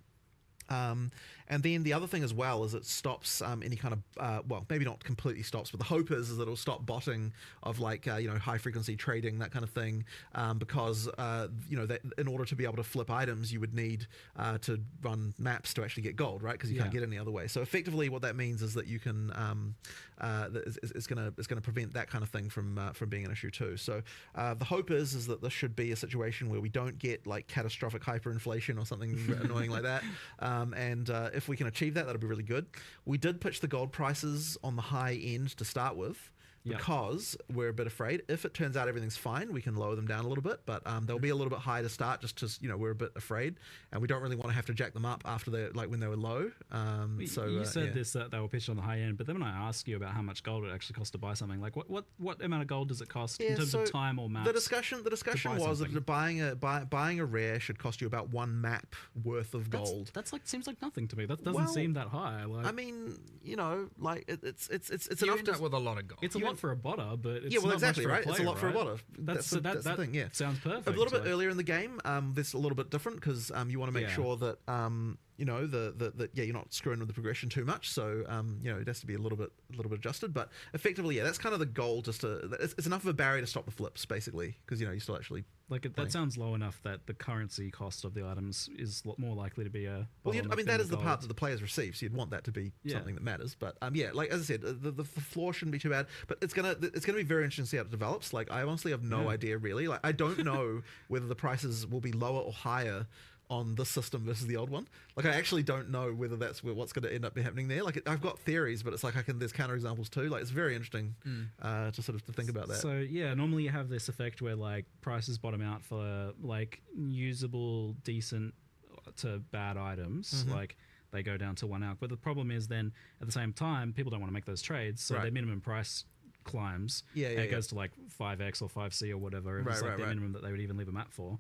And then the other thing as well is it stops any kind of, well, maybe not completely stops, but the hope is that it'll stop botting of like, high frequency trading, that kind of thing, because, that in order to be able to flip items, you would need to run maps to actually get gold, right? Because you can't get any other way. So effectively what that means is that you can, it's going to prevent that kind of thing from being an issue too. So the hope is that this should be a situation where we don't get like catastrophic hyperinflation or something annoying like that. And if we can achieve that, that'll be really good. We did pitch the gold prices on the high end to start with, because we're a bit afraid if it turns out everything's fine, we can lower them down a little bit, but they'll be a little bit high to start, just because we're a bit afraid, and we don't really want to have to jack them up after they when they were low. So you said this, that they were pitched on the high end, but then when I ask you about how much gold it actually costs to buy something, like what amount of gold does it cost in terms of time or maps? The discussion was that buying a rare should cost you about 1 map worth of gold. That's like, seems like nothing to me. That doesn't seem that high. Like, I mean, like it's you enough end up with a lot of gold. It's a lot for a botter, but it's well, not exactly much for right. a player, It's a lot for a right? botter. That's the thing. Yeah, sounds perfect. A little bit earlier in the game, this is a little bit different because you want to make sure that you're not screwing with the progression too much. So it has to be a little bit adjusted. But effectively, that's kind of the goal. It's enough of a barrier to stop the flips, basically, because you still actually. That sounds low enough that the currency cost of the items is more likely to be a. Well, that is the part that the players receive, so you'd want that to be something that matters. But like as I said, the floor shouldn't be too bad. But it's gonna be very interesting to see how it develops. Like, I honestly have no idea really. Like, I don't know whether the prices will be lower or higher on this system versus the old one. Like, I actually don't know whether that's what's going to end up happening there. Like, I've got theories, but it's like there's counterexamples too. Like, it's very interesting to sort of to think about that. So normally you have this effect where like prices bottom out for like usable, decent to bad items. Like, they go down to 1 alc. But the problem is then at the same time, people don't want to make those trades, so their minimum price climbs. It goes to like 5x or 5c or whatever. It's like the minimum that they would even leave a map for.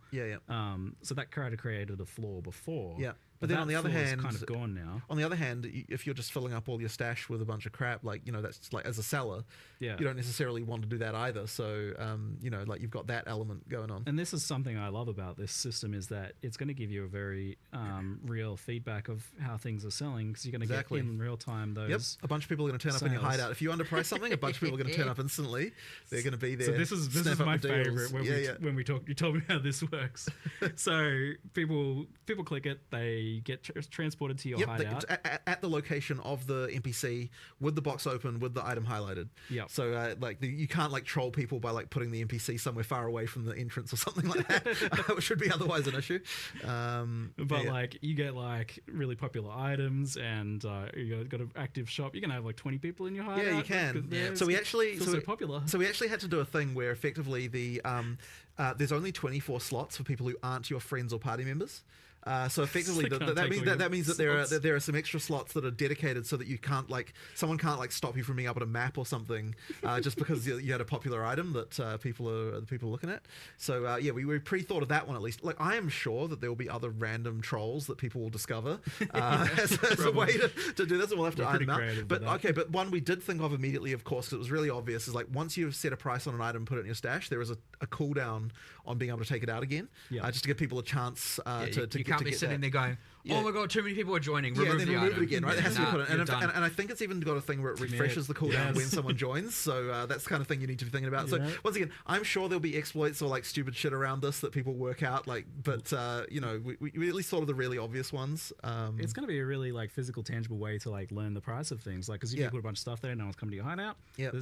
So that created a floor before. But then on the other hand, it's kind of gone now. On the other hand, if you're just filling up all your stash with a bunch of crap, like, that's like, as a seller, you don't necessarily want to do that either. So, like, you've got that element going on. And this is something I love about this system, is that it's going to give you a very real feedback of how things are selling, because you're going to get in real time those. A bunch of people are going to turn up in your hideout. If you underprice something, a bunch of people are going to turn up instantly. They're going to be there. So this is my favorite when we talk. You told me how this works. So people click it, they get transported to your hideout at the location of the NPC with the box open with the item highlighted. So you can't like troll people by like putting the NPC somewhere far away from the entrance or something like that, which should be otherwise an issue. But like, you get like really popular items, and you've got an active shop. You can have like 20 people in your hideout. Yeah, you can. So we actually popular. So we actually had to do a thing where effectively there's only 24 slots for people who aren't your friends or party members. So effectively, that means that there are some extra slots that are dedicated so that you can't someone can't stop you from being able to map or something just because you had a popular item that people are looking at. So we pre-thought of that one at least. Like I am sure that there will be other random trolls that people will discover as a way to do this, and we'll have to iron them out. But one we did think of immediately, of course, because it was really obvious, is like once you've set a price on an item, put it in your stash, there is a cooldown on being able to take it out again, just to give people a chance to you can't be sitting there going, oh my god, too many people are joining. Remove it again, right? It has to be put in. And I think it's even got a thing where it refreshes the cooldown when someone joins. So that's the kind of thing you need to be thinking about. So once again, I'm sure there'll be exploits or stupid shit around this that people work out. But we at least thought of the really obvious ones. It's going to be a really physical, tangible way to learn the price of things. Because you put a bunch of stuff there, no one's coming to your hideout. If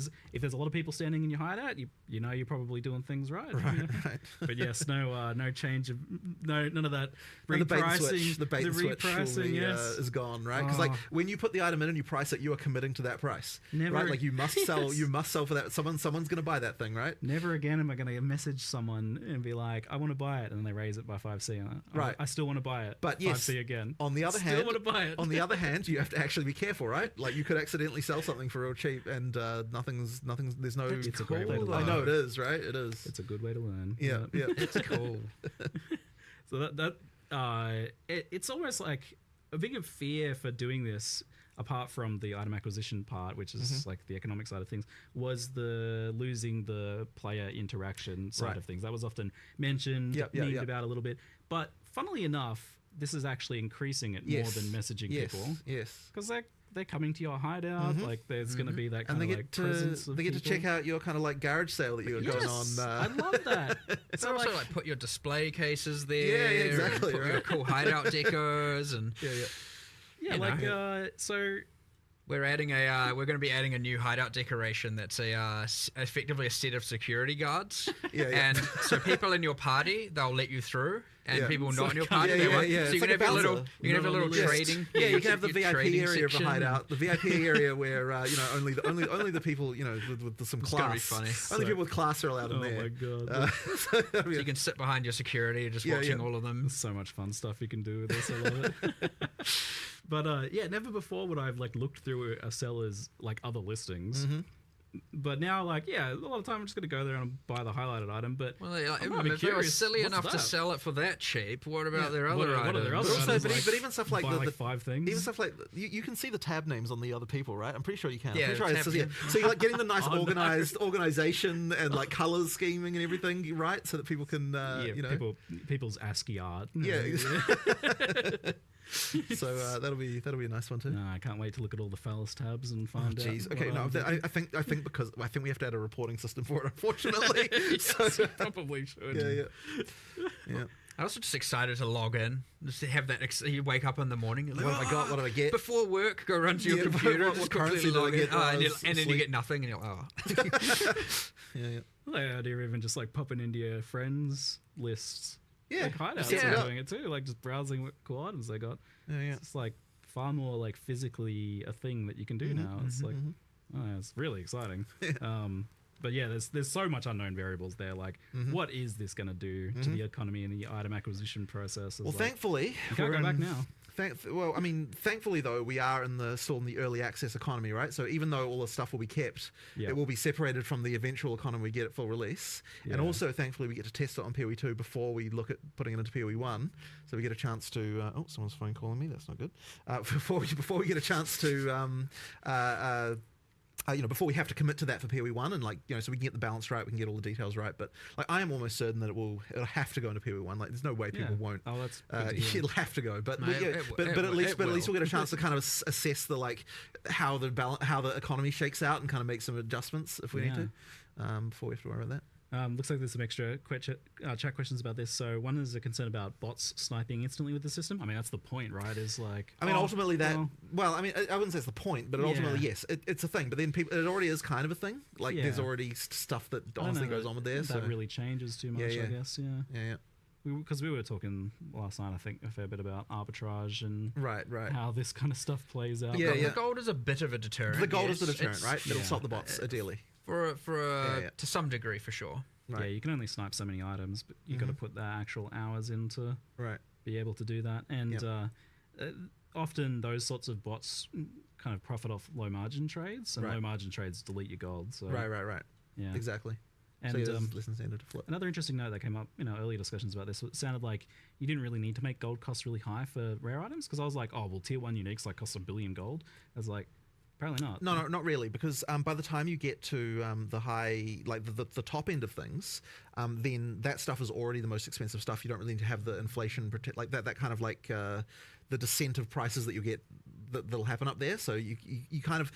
there's a lot of people standing in your hideout, you know you're probably doing things right. Right. But yes, no change of none of that repricing. The bait switch is gone, right? Because when you put the item in and you price it, you are committing to that price, right? You must sell. You must sell for that. Someone's going to buy that thing, right? Never again am I going to message someone and be like, I want to buy it, and then they raise it by 5C. Right. I still want to buy it. But 5C again. On the other hand, still want to buy it. On the other hand, you have to actually be careful, right? You could accidentally sell something for real cheap, and nothing's. There's no. It's a great way to learn. I know it is, right? It is. It's a good way to learn. Yeah. It's cool. So it's almost like a big fear for doing this, apart from the item acquisition part, which is the economic side of things, was the losing the player interaction side of things. That was often mentioned, memed about a little bit. But funnily enough, this is actually increasing it more than messaging people. Yes. Because they're coming to your hideout. There's going to be that kind of presence of they get to check out your kind of garage sale that you're going on. I love that. It's also put your display cases there. Yeah, exactly. Put your cool hideout decors and so we're going to be adding a new hideout decoration that's effectively a set of security guards. And so people in your party, they'll let you through. And people not in your party, they won't. So you can have a little, trading. Yeah, you can have the VIP area of the hideout, the VIP area where only the people with some class. It's gonna be funny. Only people with class are allowed in there. Oh my god! So you can sit behind your security, just watching all of them. There's so much fun stuff you can do with this. I love it. But never before would I have looked through a seller's other listings. But now, a lot of time I'm just going to go there and buy the highlighted item. But if they were silly enough to sell it for that cheap, what about their other items? But even stuff like the 5 things. Even stuff like you can see the tab names on the other people, right? I'm pretty sure you can. Yeah, so you're getting the nice organized organization and colors scheming and everything, right? So that people can people's ASCII art. Yeah. So that'll be a nice one too. No, I can't wait to look at all the phallus tabs and find out. Okay, no, I think because I think we have to add a reporting system for it, unfortunately. Yes, you probably should. Yeah. I'm also just excited to log in, just to have that. You wake up in the morning, and what have I got? What did I get? Before work, go run to your computer, what currency log in, did I get? and then you get nothing, and you're yeah. Well, the idea of even just popping into your friends lists. Yeah, hideouts are doing it too. Just browsing what cool items they got. Yeah. It's far more physically a thing that you can do now. It's it's really exciting. But yeah, there's so much unknown variables there. What is this going to do to the economy and the item acquisition process? Well, thankfully, you can't go back now. Thankfully though, we are still in the early access economy, right? So even though all the stuff will be kept, it will be separated from the eventual economy we get it full release. And also, thankfully, we get to test it on PoE 2 before we look at putting it into PoE 1. So we get a chance to. Someone's phone calling me. That's not good. Before we get a chance to. Before we have to commit to that for PoE 1 and so we can get the balance right, we can get all the details right. But I am almost certain that it'll have to go into PoE 1. There's no way people won't. Oh, that's good to hear. It'll have to go. But at least we'll get a chance to kind of assess the how the economy shakes out and kind of make some adjustments if we need to before we have to worry about that. Looks like there's some extra chat questions about this. So one is a concern about bots sniping instantly with the system. I mean, that's the point, right? Ultimately that. Well, I wouldn't say it's the point, but ultimately, yes, it's a thing. But then it already is kind of a thing. There's already stuff that honestly goes on with there. That really changes too much, I guess. Yeah. Because we were talking last night, I think, a fair bit about arbitrage and right how this kind of stuff plays out. The gold is a bit of a deterrent. The gold is the deterrent, right? It'll stop the bots ideally. To some degree, for sure. Right. Yeah, you can only snipe so many items, but you got to put the actual hours into be able to do that. And often those sorts of bots kind of profit off low margin trades, and low margin trades delete your gold. So Right. Yeah, exactly. And so less incentive to flip. Another interesting note that came up in our earlier discussions about this, it sounded like you didn't really need to make gold costs really high for rare items, because I was like, oh, well, tier 1 uniques like cost 1 billion gold. I was like, apparently not. No, not really, because by the time you get to the high, like the top end of things, then that stuff is already the most expensive stuff. You don't really need to have the inflation protect, like that kind of like the descent of prices that you get that'll happen up there. So you kind of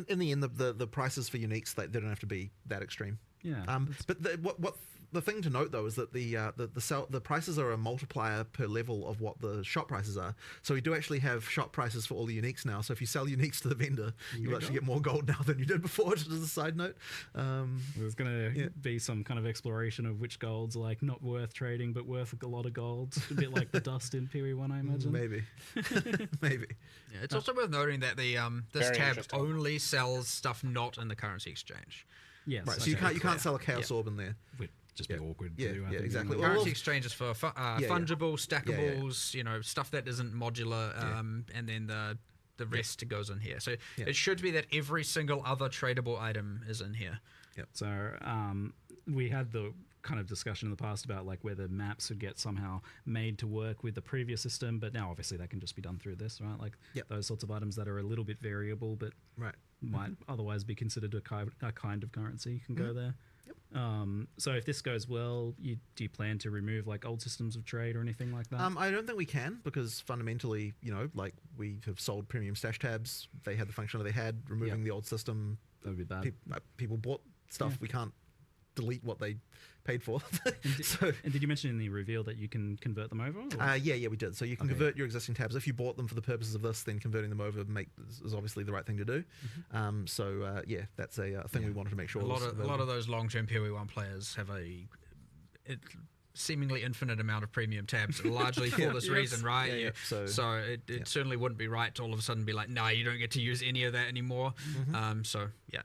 in the end the prices for uniques, they don't have to be that extreme. Yeah. But what the thing to note though is that the prices are a multiplier per level of what the shop prices are. So we do actually have shop prices for all the uniques now. So if you sell uniques to the vendor, you'll actually get more gold now than you did before. Just as a side note, there's going to be some kind of exploration of which golds are like not worth trading but worth a lot of gold. A bit like the dust in Period 1, I imagine. Maybe. Maybe. Yeah, it's also worth noting that the this tab only sells stuff not in the currency exchange. Yes. Right. So you can't sell a Chaos Orb in there. Would just be awkward. Yeah, too, I yeah, think, exactly. Currency exchanges for fungible, stackables, you know, stuff that isn't modular, and then the rest goes in here. So it should be that every single other tradable item is in here. Yep. So we had the kind of discussion in the past about like whether maps would get somehow made to work with the previous system, but now obviously that can just be done through this, right? Like those sorts of items that are a little bit variable but might otherwise be considered a kind of currency can go there. Yep. So if this goes well, do you plan to remove like old systems of trade or anything like that? I don't think we can, because fundamentally, you know, like we have sold premium stash tabs. They had the functionality they had. Removing the old system, that would be bad. People bought stuff. We can't delete what they paid for. And did you mention in the reveal that you can convert them over? Yeah, we did. So you can convert your existing tabs. If you bought them for the purposes of this, then converting them over is obviously the right thing to do. That's a thing we wanted to make sure. A lot of those long-term PoE1 players have a seemingly infinite amount of premium tabs, largely for this reason, right? So it certainly wouldn't be right to all of a sudden be like, no, you don't get to use any of that anymore.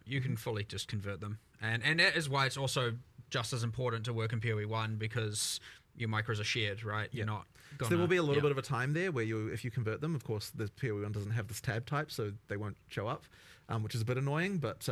You can fully just convert them. And that is why it's also just as important to work in PoE1, because your micros are shared, right? You're not gonna, so there will be a little bit of a time there where if you convert them, of course, the PoE1 doesn't have this tab type, so they won't show up, which is a bit annoying. But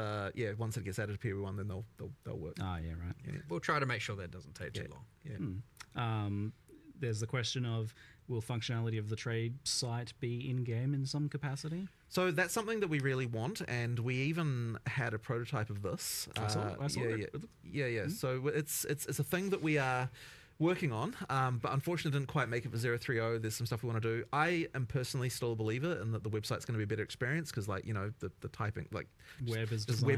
once it gets added to PoE1, then they'll work. Ah, yeah, right. Yeah. We'll try to make sure that doesn't take too long. Yeah. There's the question of, will functionality of the trade site be in-game in some capacity? So that's something that we really want, and we even had a prototype of this. I saw it. So it's a thing that we are working on, but unfortunately didn't quite make it for 030. There's some stuff we want to do. I am personally still a believer in that the website's going to be a better experience, because like, you know, the typing, like web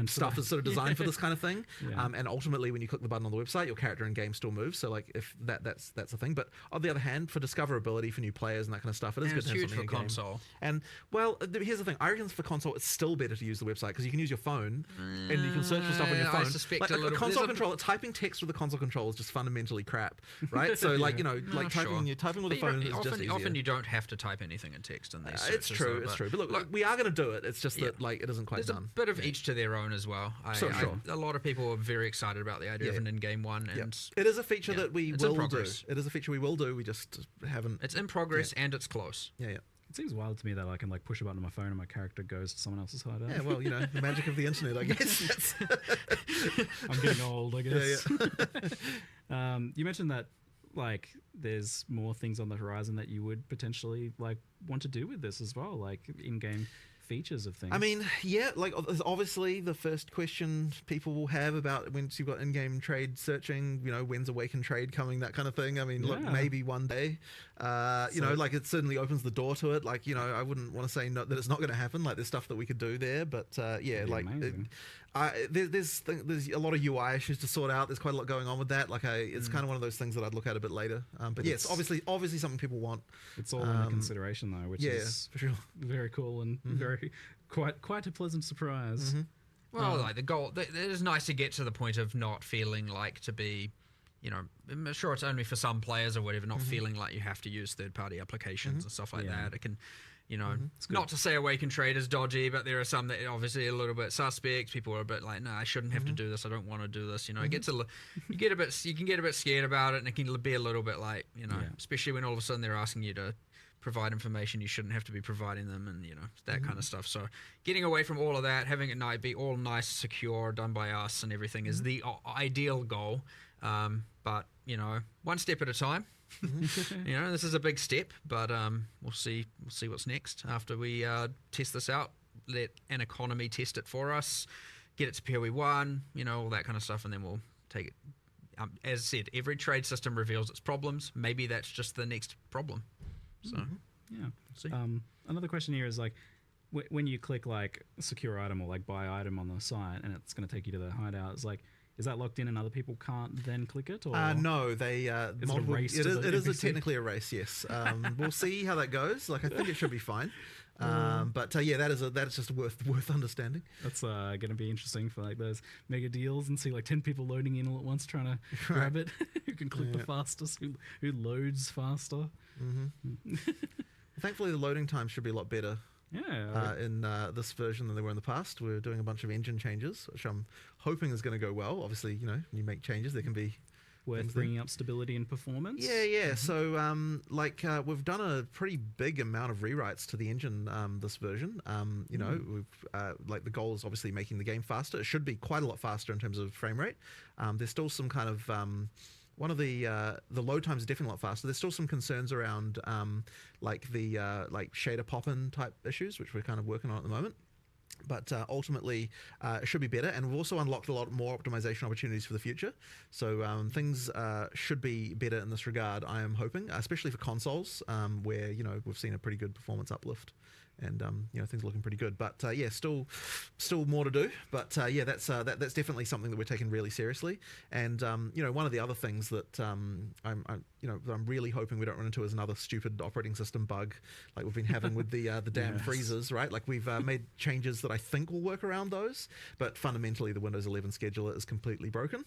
stuff is sort of designed for this kind of thing. And ultimately when you click the button on the website, your character in game still moves. So like if that's a thing. But on the other hand, for discoverability for new players and that kind of stuff, it is good to have something in game. Console. And well, here's the thing. I reckon for console, it's still better to use the website, because you can use your phone and you can search for stuff on your phone. I suspect like a console controller, typing text with a console controller is just fundamentally crap, right? So like, you know, like typing with a phone is just easier. Often you don't have to type anything in text in these searches. It's true. But look, we are going to do it. It's just that like it isn't quite done. There's a bit of each to their own as well. A lot of people are very excited about the idea of an in-game one, and it is a feature that we will do. It is a feature we will do. We just haven't. It's in progress and it's close. Yeah. It seems wild to me that I can like push a button on my phone and my character goes to someone else's hideout. Yeah, well, you know, the magic of the internet, I guess. I'm getting old, I guess. You mentioned that like there's more things on the horizon that you would potentially like want to do with this as well, like in-game features of things. I mean, like obviously the first question people will have about once you've got in-game trade searching, you know, when's Awaken trade coming, that kind of thing. I mean, look, maybe one day, you know, like it certainly opens the door to it. Like, you know, I wouldn't want to say that it's not going to happen. Like there's stuff that we could do there, but like there's a lot of UI issues to sort out. There's quite a lot going on with that. Like it's kind of one of those things that I'd look at a bit later. But yes, obviously something people want. It's all under consideration though, which is for sure very cool and very quite a pleasant surprise. Well, like the goal, it is nice to get to the point of not feeling like to be, you know, I'm sure it's only for some players or whatever, not feeling like you have to use third-party applications and stuff like that. You know, not to say Awakened Trade is dodgy, but there are some that are obviously a little bit suspect. People are a bit like, no, I shouldn't have to do this. I don't want to do this. You know, it gets you can get a bit scared about it, and it can be a little bit like, you know, especially when all of a sudden they're asking you to provide information you shouldn't have to be providing them, and you know, that kind of stuff. So getting away from all of that, having it be all nice, secure, done by us, and everything is the ideal goal. But you know, one step at a time. You know, this is a big step, but we'll see what's next after we test this out. Let an economy test it for us, get it to PoE1, you know, all that kind of stuff, and then we'll take it. As I said, every trade system reveals its problems. Maybe that's just the next problem. So yeah. See. Another question here is like, when you click like secure item or like buy item on the site, and it's going to take you to the hideout, it's like, is that locked in and other people can't then click it? Or no, they multiple, it is technically a race. Yes, we'll see how that goes. Like I think it should be fine. But yeah, that is just worth understanding. That's going to be interesting for like those mega deals and see like 10 people loading in all at once trying to grab it. Who can click the fastest? Who loads faster? Thankfully, the loading time should be a lot better. Yeah. In this version than they were in the past. We're doing a bunch of engine changes, which I'm hoping is going to go well. Obviously, you know, when you make changes, there can be worth bringing up stability and performance. Yeah. So, we've done a pretty big amount of rewrites to the engine this version. You know, we've the goal is obviously making the game faster. It should be quite a lot faster in terms of frame rate. There's still some kind of one of the load times is definitely a lot faster. There's still some concerns around shader pop-in type issues, which we're kind of working on at the moment. But ultimately, it should be better, and we've also unlocked a lot more optimization opportunities for the future. So things should be better in this regard, I am hoping, especially for consoles, where you know we've seen a pretty good performance uplift. And you know, things are looking pretty good, but yeah, still more to do. But yeah, that's definitely something that we're taking really seriously. And you know, one of the other things that I'm really hoping we don't run into is another stupid operating system bug like we've been having with the damn freezers, right? Like we've made changes that I think will work around those, but fundamentally the Windows 11 scheduler is completely broken.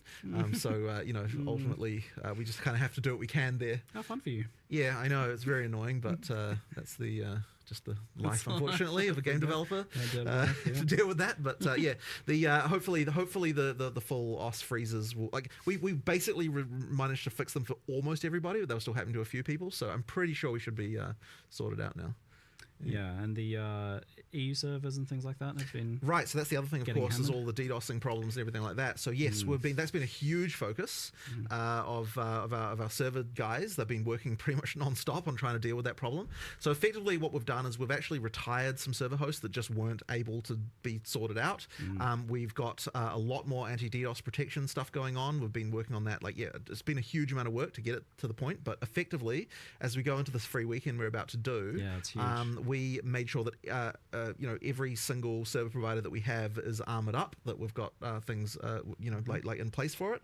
So you know, ultimately we just kind of have to do what we can there. How fun for you. Yeah, I know it's very annoying, but that's the just the life, unfortunately, of a game developer to deal with that. But yeah, hopefully the full OS freezes will we basically managed to fix them for almost everybody, but they were still happening to a few people. So I'm pretty sure we should be sorted out now. Yeah, and the EU servers and things like that have been right. So that's the other thing, of course, hammered. is all the DDoSing problems and everything like that. So yes, that's been a huge focus of our server guys. They've been working pretty much non-stop on trying to deal with that problem. So effectively, what we've done is we've actually retired some server hosts that just weren't able to be sorted out. We've got a lot more anti-DDoS protection stuff going on. We've been working on that. Like, yeah, it's been a huge amount of work to get it to the point. But effectively, as we go into this free weekend we're about to do, it's huge. We made sure that you know, every single server provider that we have is armored up, that we've got things you know, like in place for it.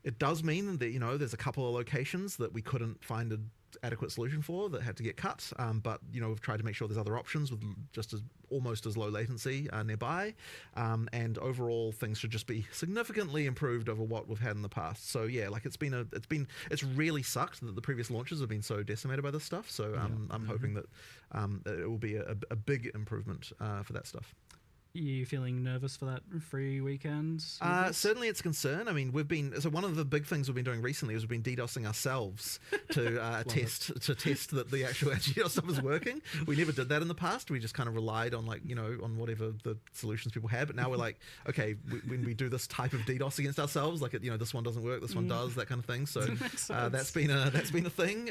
It does mean that, you know, there's a couple of locations that we couldn't find an adequate solution for that had to get cut, but you know, we've tried to make sure there's other options with just almost as low latency nearby, and overall things should just be significantly improved over what we've had in the past. So yeah, like it's really sucked that the previous launches have been so decimated by this stuff. So I'm hoping that it will be a big improvement for that stuff. Are you feeling nervous for that free weekend? Certainly it's a concern. I mean, so one of the big things we've been doing recently is we've been DDoSing ourselves to test that the actual DDoS stuff is working. We never did that in the past. We just kind of relied on, like, you know, on whatever the solutions people had. But now we're like, okay, when we do this type of DDoS against ourselves, like, you know, this one doesn't work, this one does, that kind of thing. So that's been a thing.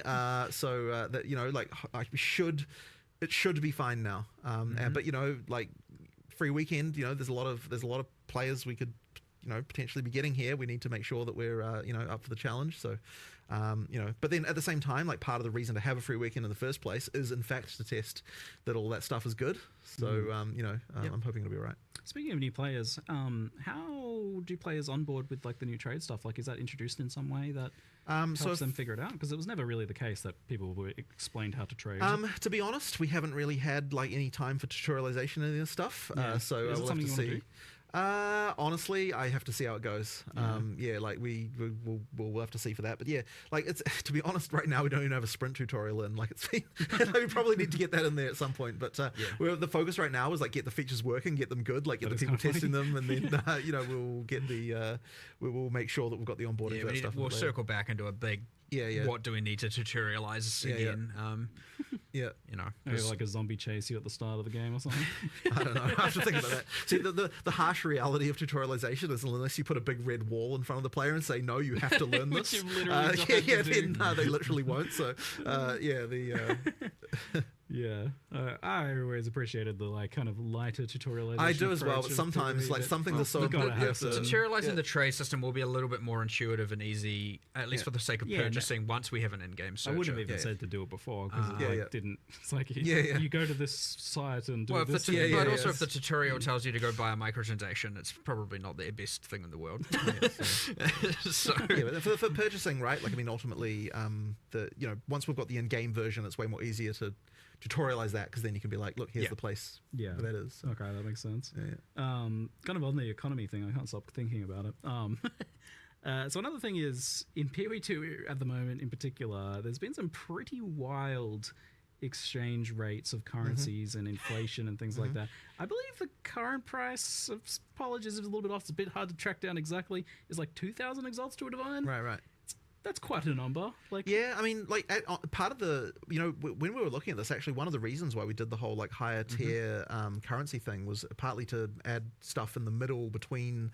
So that, you know, like, it should be fine now. But you know, like, free weekend, you know, there's a lot of players we could, you know, potentially be getting here. We need to make sure that we're you know, up for the challenge. So you know, but then at the same time, like, part of the reason to have a free weekend in the first place is in fact to test that all that stuff is good. So you know, I'm hoping it'll be all right. Speaking of new players, how do players onboard with like the new trade stuff? Like, is that introduced in some way that helps them figure it out? Because it was never really the case that people were explained how to trade. To be honest, we haven't really had like any time for tutorialization of this stuff. So is it we'll something have to you want see. to do? Honestly, I have to see how it goes. Like we'll have to see for that. But yeah, like it's to be honest, right now we don't even have a sprint tutorial in. Like it's been, we probably need to get that in there at some point. But the focus right now is like get the features working, get them good, like get the people testing them, and then we'll get we'll make sure that we've got the onboarding for that stuff. We'll circle back into a big. What do we need to tutorialize again? Maybe like a zombie chase you at the start of the game or something. I don't know. I have to think about that. See, the harsh reality of tutorialization is unless you put a big red wall in front of the player and say, no, you have to learn this. Then they literally won't. So, I always appreciated the like kind of lighter tutorialization. I do as well, but sometimes like something that's so tutorializing the trade system will be a little bit more intuitive and easy, at least for the sake of purchasing. Once we have an in-game searcher. I wouldn't have even said to do it before because it didn't. It's like you go to this site and do this. But also, if the tutorial tells you to go buy a microtransaction, it's probably not the best thing in the world. But for purchasing, right? Like I mean, ultimately, once we've got the in-game version, it's way more easier to tutorialize that because then you can be like, look, here's the place where that is. So. Okay, that makes sense. Kind of on the economy thing, I can't stop thinking about it. So another thing is, in PoE2 at the moment in particular, there's been some pretty wild exchange rates of currencies and inflation and things like that. I believe the current price of Apologies is a little bit off. It's a bit hard to track down exactly. It's like 2,000 exalts to a divine. Right. That's quite a number. I mean, part of the when we were looking at this, actually, one of the reasons why we did the whole like higher tier currency thing was partly to add stuff in the middle between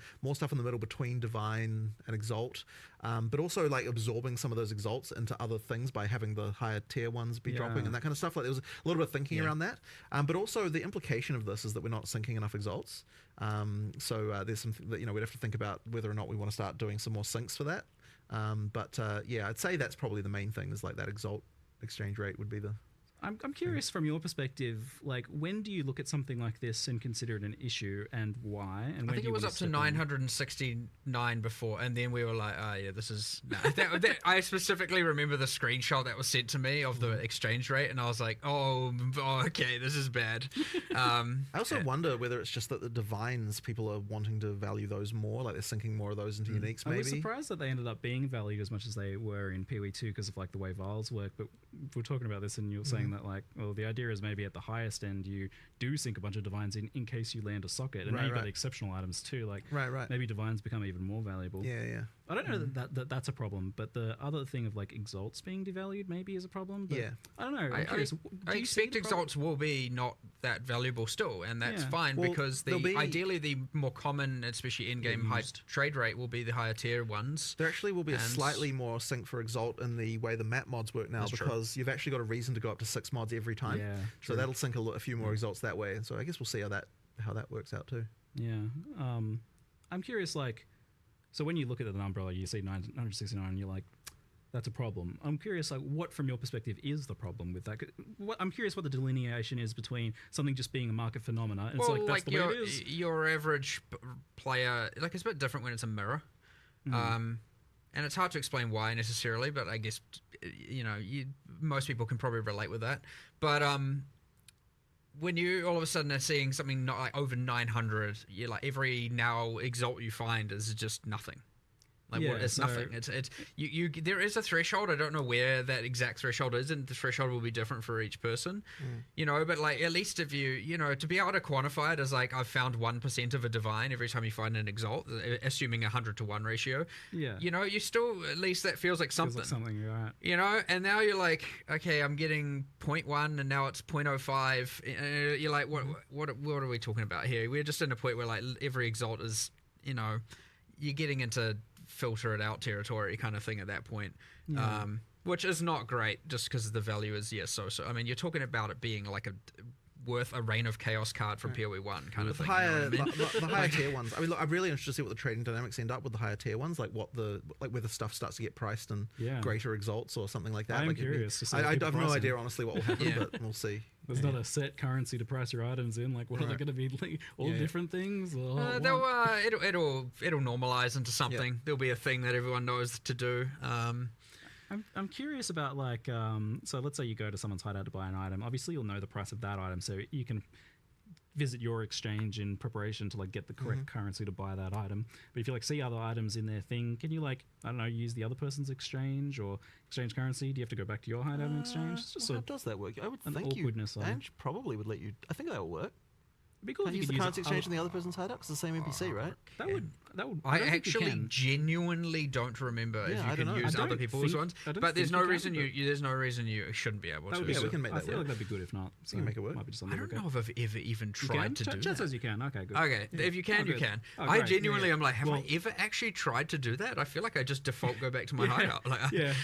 divine and exalt, but also like absorbing some of those exalts into other things by having the higher tier ones be dropping and that kind of stuff. Like there was a little bit of thinking around that, but also the implication of this is that we're not syncing enough exalts. So there's some that we'd have to think about whether or not we want to start doing some more syncs for that. I'd say that's probably the main thing is like that exalt exchange rate would be the... I'm curious from your perspective, like when do you look at something like this and consider it an issue and why? And I think it was up to 969 before, and then we were like, this is... I specifically remember the screenshot that was sent to me of the exchange rate, and I was like, oh okay, this is bad. I also wonder whether it's just that the divines, people are wanting to value those more, like they're sinking more of those into uniques maybe. I was surprised that they ended up being valued as much as they were in PoE2 because of like the way vials work, but we're talking about this and you're saying that like, well, the idea is maybe at the highest end you do sink a bunch of divines in case you land a socket, and now you've got exceptional items too, like maybe divines become even more valuable. I don't know that's a problem, but the other thing of like exalts being devalued maybe is a problem, but I don't know. I'm curious. I expect exalts will be not that valuable still, and that's fine because ideally the more common, especially in-game high trade rate, will be the higher tier ones. There actually will be a slightly more sync for exalt in the way the map mods work now, because you've actually got a reason to go up to 6 mods every time. So that'll sync a few more exalts that way. So I guess we'll see how that works out too. I'm curious, like, so when you look at the umbrella, you see 969, and you're like, that's a problem. I'm curious, like, what from your perspective is the problem with that? I'm curious what the delineation is between something just being a market phenomena and it's like that's the way it is. Your average player, like, it's a bit different when it's a mirror. And it's hard to explain why necessarily, but I guess, most people can probably relate with that. But when you all of a sudden are seeing something not like over 900, you're like, every now exalt you find is just nothing. Like it's nothing. It's you. There is a threshold. I don't know where that exact threshold is, and the threshold will be different for each person. But like at least if you to be able to quantify it as like I've found 1% of a divine every time you find an exalt, assuming 100-to-1 ratio. You still at least that feels like something. Right. And now you're like, okay, I'm getting 0.1, and now it's 0.05. You're like, what are we talking about here? We're just in a point where like every exalt is, you're getting into filter it out territory kind of thing at that point, which is not great just because the value is so. I mean, you're talking about it being like worth a Reign of Chaos card from PoE 1 kind of thing. The higher tier ones. I mean, look, I'm really interested to see what the trading dynamics end up with the higher tier ones, like whether stuff starts to get priced in greater exalts or something like that. I'm curious to see. I have no idea honestly what will happen, but we'll see. There's not a set currency to price your items in. Like, what are they going to be? Like, all different things? Or it'll normalize into something. There'll be a thing that everyone knows to do. I'm curious about like so let's say you go to someone's hideout to buy an item. Obviously, you'll know the price of that item, so you can visit your exchange in preparation to like get the correct currency to buy that item. But if you like see other items in their thing, can you like, I don't know, use the other person's exchange or exchange currency? Do you have to go back to your hideout and exchange? It's just How does that work? I would an think awkwardness. Ange probably would let you. I think that would work. It'd be cool if you Use could the use currency exchange in the other person's hideout. It's the same NPC, right? That would. I don't think you actually can. genuinely don't remember if Yeah, I you don't can know. use I other don't people's think- ones. I don't But there's think no you reason can, there's no reason you shouldn't be able That to. would be Yeah, we good. can make I that feel work. like that'd be good if not. So can make it work. Might be just I something don't to look know if I've ever even at. tried to do Chat that. says you can. Okay, good. Okay, if you can, Oh, you good. can. Oh, I great. Yeah, genuinely yeah. am like, have Well- I ever actually tried to do that? I feel like I just default go back to my Yeah. hideout. Like, Yeah.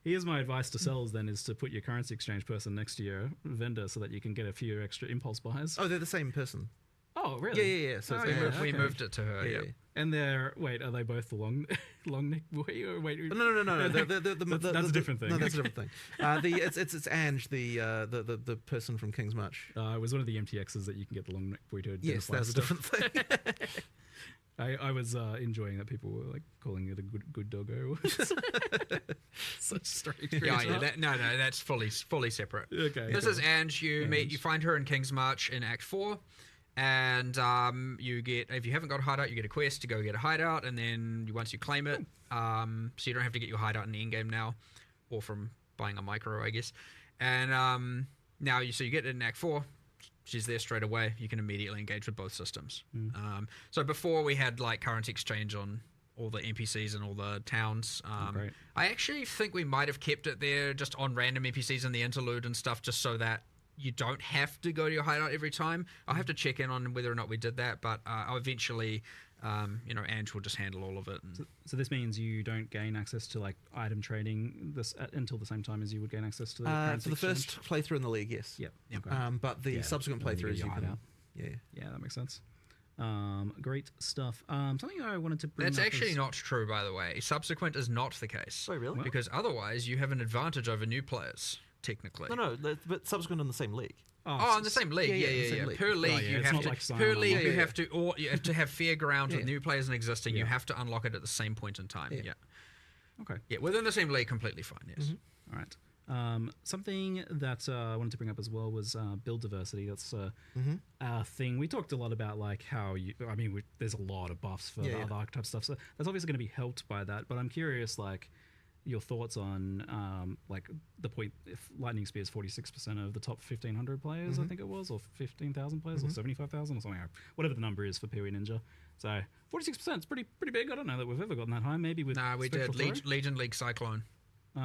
Here's my advice to sellers then is to put your currency exchange person next to your vendor so that you can get a few extra impulse buys. Oh, they're the same person. Oh, really? Yeah. So Oh, it's yeah. like, we moved it to her. Yeah. And they're wait, are they both the long neck boy or wait? No. That's a different thing. No, that's a different thing. It's Ange, the person from King's March. It was one of the MTXs that you can get the long neck boy to Yes, identify that's a stuff. different thing. I was enjoying that people were like calling it a good doggo. Such strange. Yeah. No, that's fully separate. Okay. This is Ange. You find her in King's March in Act 4. And you get, if you haven't got a hideout, you get a quest to go get a hideout, and then once you claim it, so you don't have to get your hideout in the endgame now, or from buying a micro, I guess. And now you get it in Act 4. She's there straight away. You can immediately engage with both systems. So before we had like currency exchange on all the NPCs and all the towns. Great. I actually think we might have kept it there just on random NPCs in the interlude and stuff, just so that you don't have to go to your hideout every time. I'll have to check in on whether or not we did that, but I'll eventually, Ange will just handle all of it. And So this means you don't gain access to like item trading until the same time as you would gain access to the currency For the exchange? first playthrough in the league, yes. Yep. But the subsequent and then playthroughs, get you your can. hideout. Yeah. Yeah, that makes sense. Great stuff. Something I wanted to bring that's up actually is- not true, by the way. Subsequent is not the case. Oh, really? Because otherwise you have an advantage over new players, technically. No, but subsequent in the same league. Oh, in the same league. Yeah, in the same Yeah. league. Per league, yeah, you it's have not to. like sign Per on league, unlock. you Yeah, have to, or you have to have fair ground with Yeah. new players and existing. You Yeah. have to unlock it at the same point in time. Yeah. Yeah. Okay. Yeah, within the same league, completely fine. Yes. All right. Something that I wanted to bring up as well was build diversity. That's a thing. We talked a lot about like how there's a lot of buffs for Yeah, yeah. other archetype stuff. So that's obviously going to be helped by that. But I'm curious, like, your thoughts on like the point if Lightning Spear is 46% of the top 1,500 players, I think it was, or 15,000 players, or 75,000, or something, whatever the number is for PoE Ninja. So 46% is pretty big. I don't know that we've ever gotten that high. Maybe with Nah, we Spectral did Throw? Legion League Cyclone.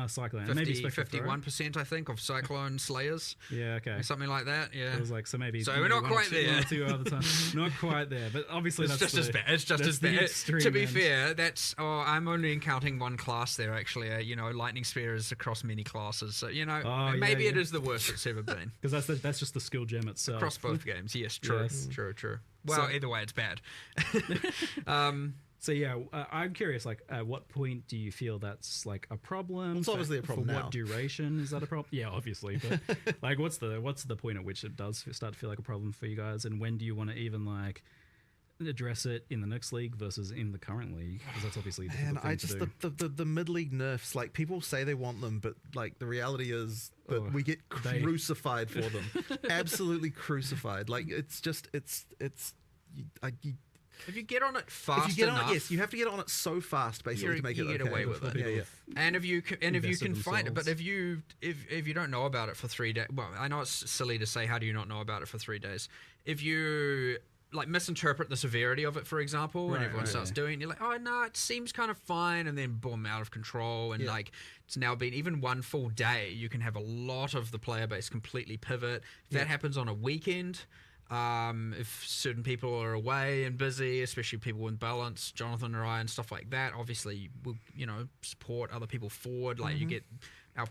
Cyclone, and maybe 50, Spectral Throw. 51%, I think, of Cyclone Slayers. Yeah, okay. Something like that. Yeah. It was like so maybe. So maybe we're not one or quite two- there. One or two other times. Not quite there, but obviously It's that's just as bad. It's just that's as the bad. extreme To be end. fair, that's. Oh, I'm only encountering one class there. Actually, Lightning Spear is across many classes. So Oh, maybe yeah, it yeah. is the worst it's ever been because that's just the skill gem itself. across both games. Yes, true, Yes. true. Well, So- either way, it's bad. So yeah, I'm curious. Like, at what point do you feel that's like a problem? It's obviously a problem For now. what duration is that a problem? Yeah, obviously. But like, what's the point at which it does start to feel like a problem for you guys? And when do you want to even like address it in the next league versus in the current league? Because that's obviously a difficult And thing to do. the mid league nerfs, like people say they want them, but like the reality is that Oh, we get they- crucified for them, absolutely crucified. Like it's just If you get on it fast if you get enough, on it, yes, you have to get on it so fast basically to make you it get okay. away with it. Yeah, yeah. And if you can invested find it, but themselves. if you don't know about it for 3 days, well, I know it's silly to say, how do you not know about it for 3 days? If you like misinterpret the severity of it, for example, and everyone starts doing it, you're like, oh no, it seems kind of fine, and then boom, out of control, and like it's now been even one full day, you can have a lot of the player base completely pivot. If that happens on a weekend. If certain people are away and busy, especially people with balance, Jonathan or I and stuff like that, obviously we'll support other people forward. Like you get our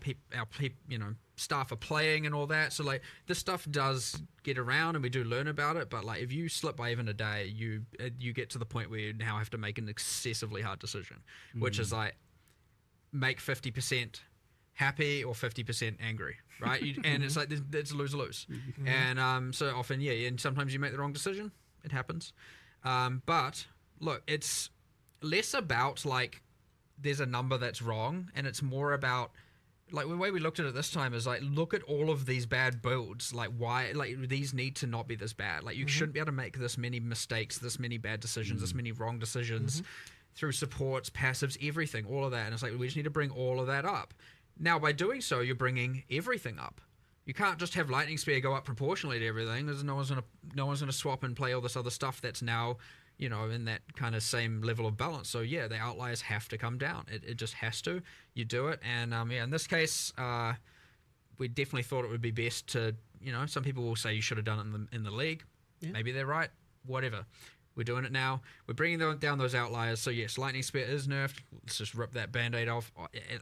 staff are playing and all that. So like this stuff does get around and we do learn about it. But like if you slip by even a day, you get to the point where you now have to make an excessively hard decision, which is like make 50% happy or 50% angry, right? And it's like it's lose-lose. And so often, and sometimes you make the wrong decision. It happens. But look, it's less about like there's a number that's wrong, and it's more about like the way we looked at it this time is like, look at all of these bad builds. Like why, like these need to not be this bad. Like you shouldn't be able to make this many mistakes, this many bad decisions, this many wrong decisions through supports, passives, everything, all of that. And it's like, we just need to bring all of that up. Now, by doing so, you're bringing everything up. You can't just have Lightning Spear go up proportionally to everything. There's no one's gonna swap and play all this other stuff that's now, you know, in that kind of same level of balance. So yeah, the outliers have to come down. It just has to. You do it, and yeah, in this case, we definitely thought it would be best to, you know, some people will say you should have done it in the league. Yeah. Maybe they're right. Whatever. We're doing it now. We're bringing down those outliers. So yes, Lightning Spear is nerfed. Let's just rip that Band-Aid off.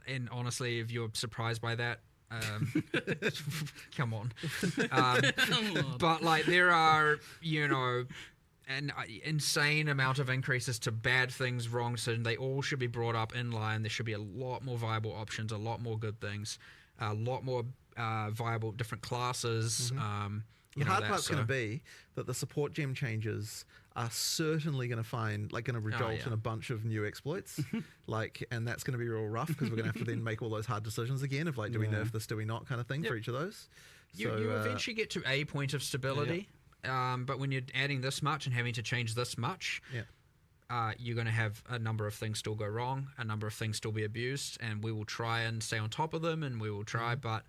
And honestly, if you're surprised by that, come on. But like there are, you know, an insane amount of increases to bad things, wrong decisions. They all should be brought up in line. There should be a lot more viable options, a lot more good things, a lot more viable different classes. The hard part's going to be that the support gem changes are certainly going to result in a bunch of new exploits, and that's going to be real rough because we're going to have to then make all those hard decisions again of like, do we nerf this, do we not, kind of thing for each of those. You eventually get to a point of stability, but when you're adding this much and having to change this much, you're going to have a number of things still go wrong, a number of things still be abused, and we will try and stay on top of them, and we will try, but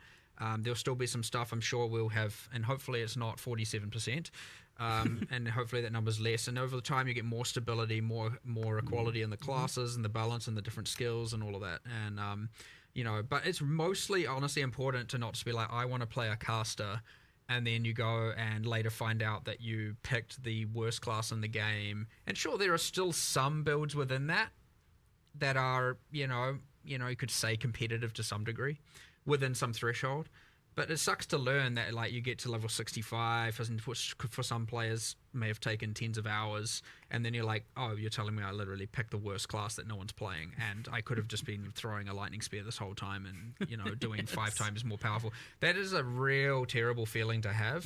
there'll still be some stuff I'm sure we'll have, and hopefully it's not 47%, and hopefully that number's less, and over the time you get more stability, more equality in the classes and the balance and the different skills and all of that, and you know, but it's mostly honestly important to not just be like, I want to play a caster, and then you go and later find out that you picked the worst class in the game, and sure, there are still some builds within that are, you know, you could say competitive to some degree, within some threshold, but it sucks to learn that like you get to level 65, which for some players may have taken tens of hours, and then you're like, oh, you're telling me I literally picked the worst class that no one's playing, and I could have just been throwing a Lightning Spear this whole time and, you know, doing 5 times more powerful. That is a real terrible feeling to have.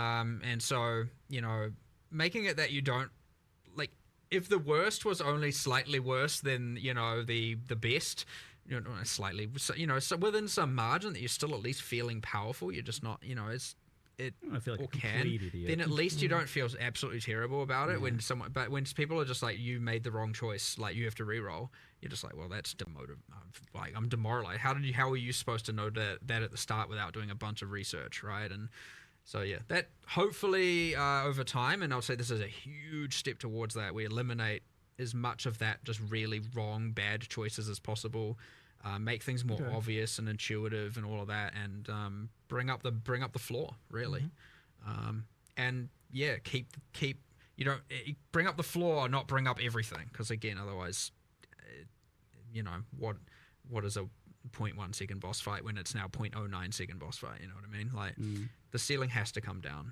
And so, you know, making it that you don't, like, if the worst was only slightly worse than, you know, the best, you know, slightly, you know, so within some margin that you're still at least feeling powerful, you're just not, you know, I feel like then at least you don't feel absolutely terrible about it but when people are just like, you made the wrong choice, like you have to reroll, you're just like, well, that's demotive. Like, I'm demoralized. How are you supposed to know that at the start without doing a bunch of research, right? And so yeah, that hopefully over time, and I'll say this is a huge step towards that, we eliminate as much of that just really wrong, bad choices as possible, make things more obvious and intuitive and all of that, and bring up the floor really, and yeah, keep you don't bring up the floor, not bring up everything, because again, otherwise, you know, what is a 0.1 second boss fight when it's now 0.09 second boss fight? You know what I mean? Like the ceiling has to come down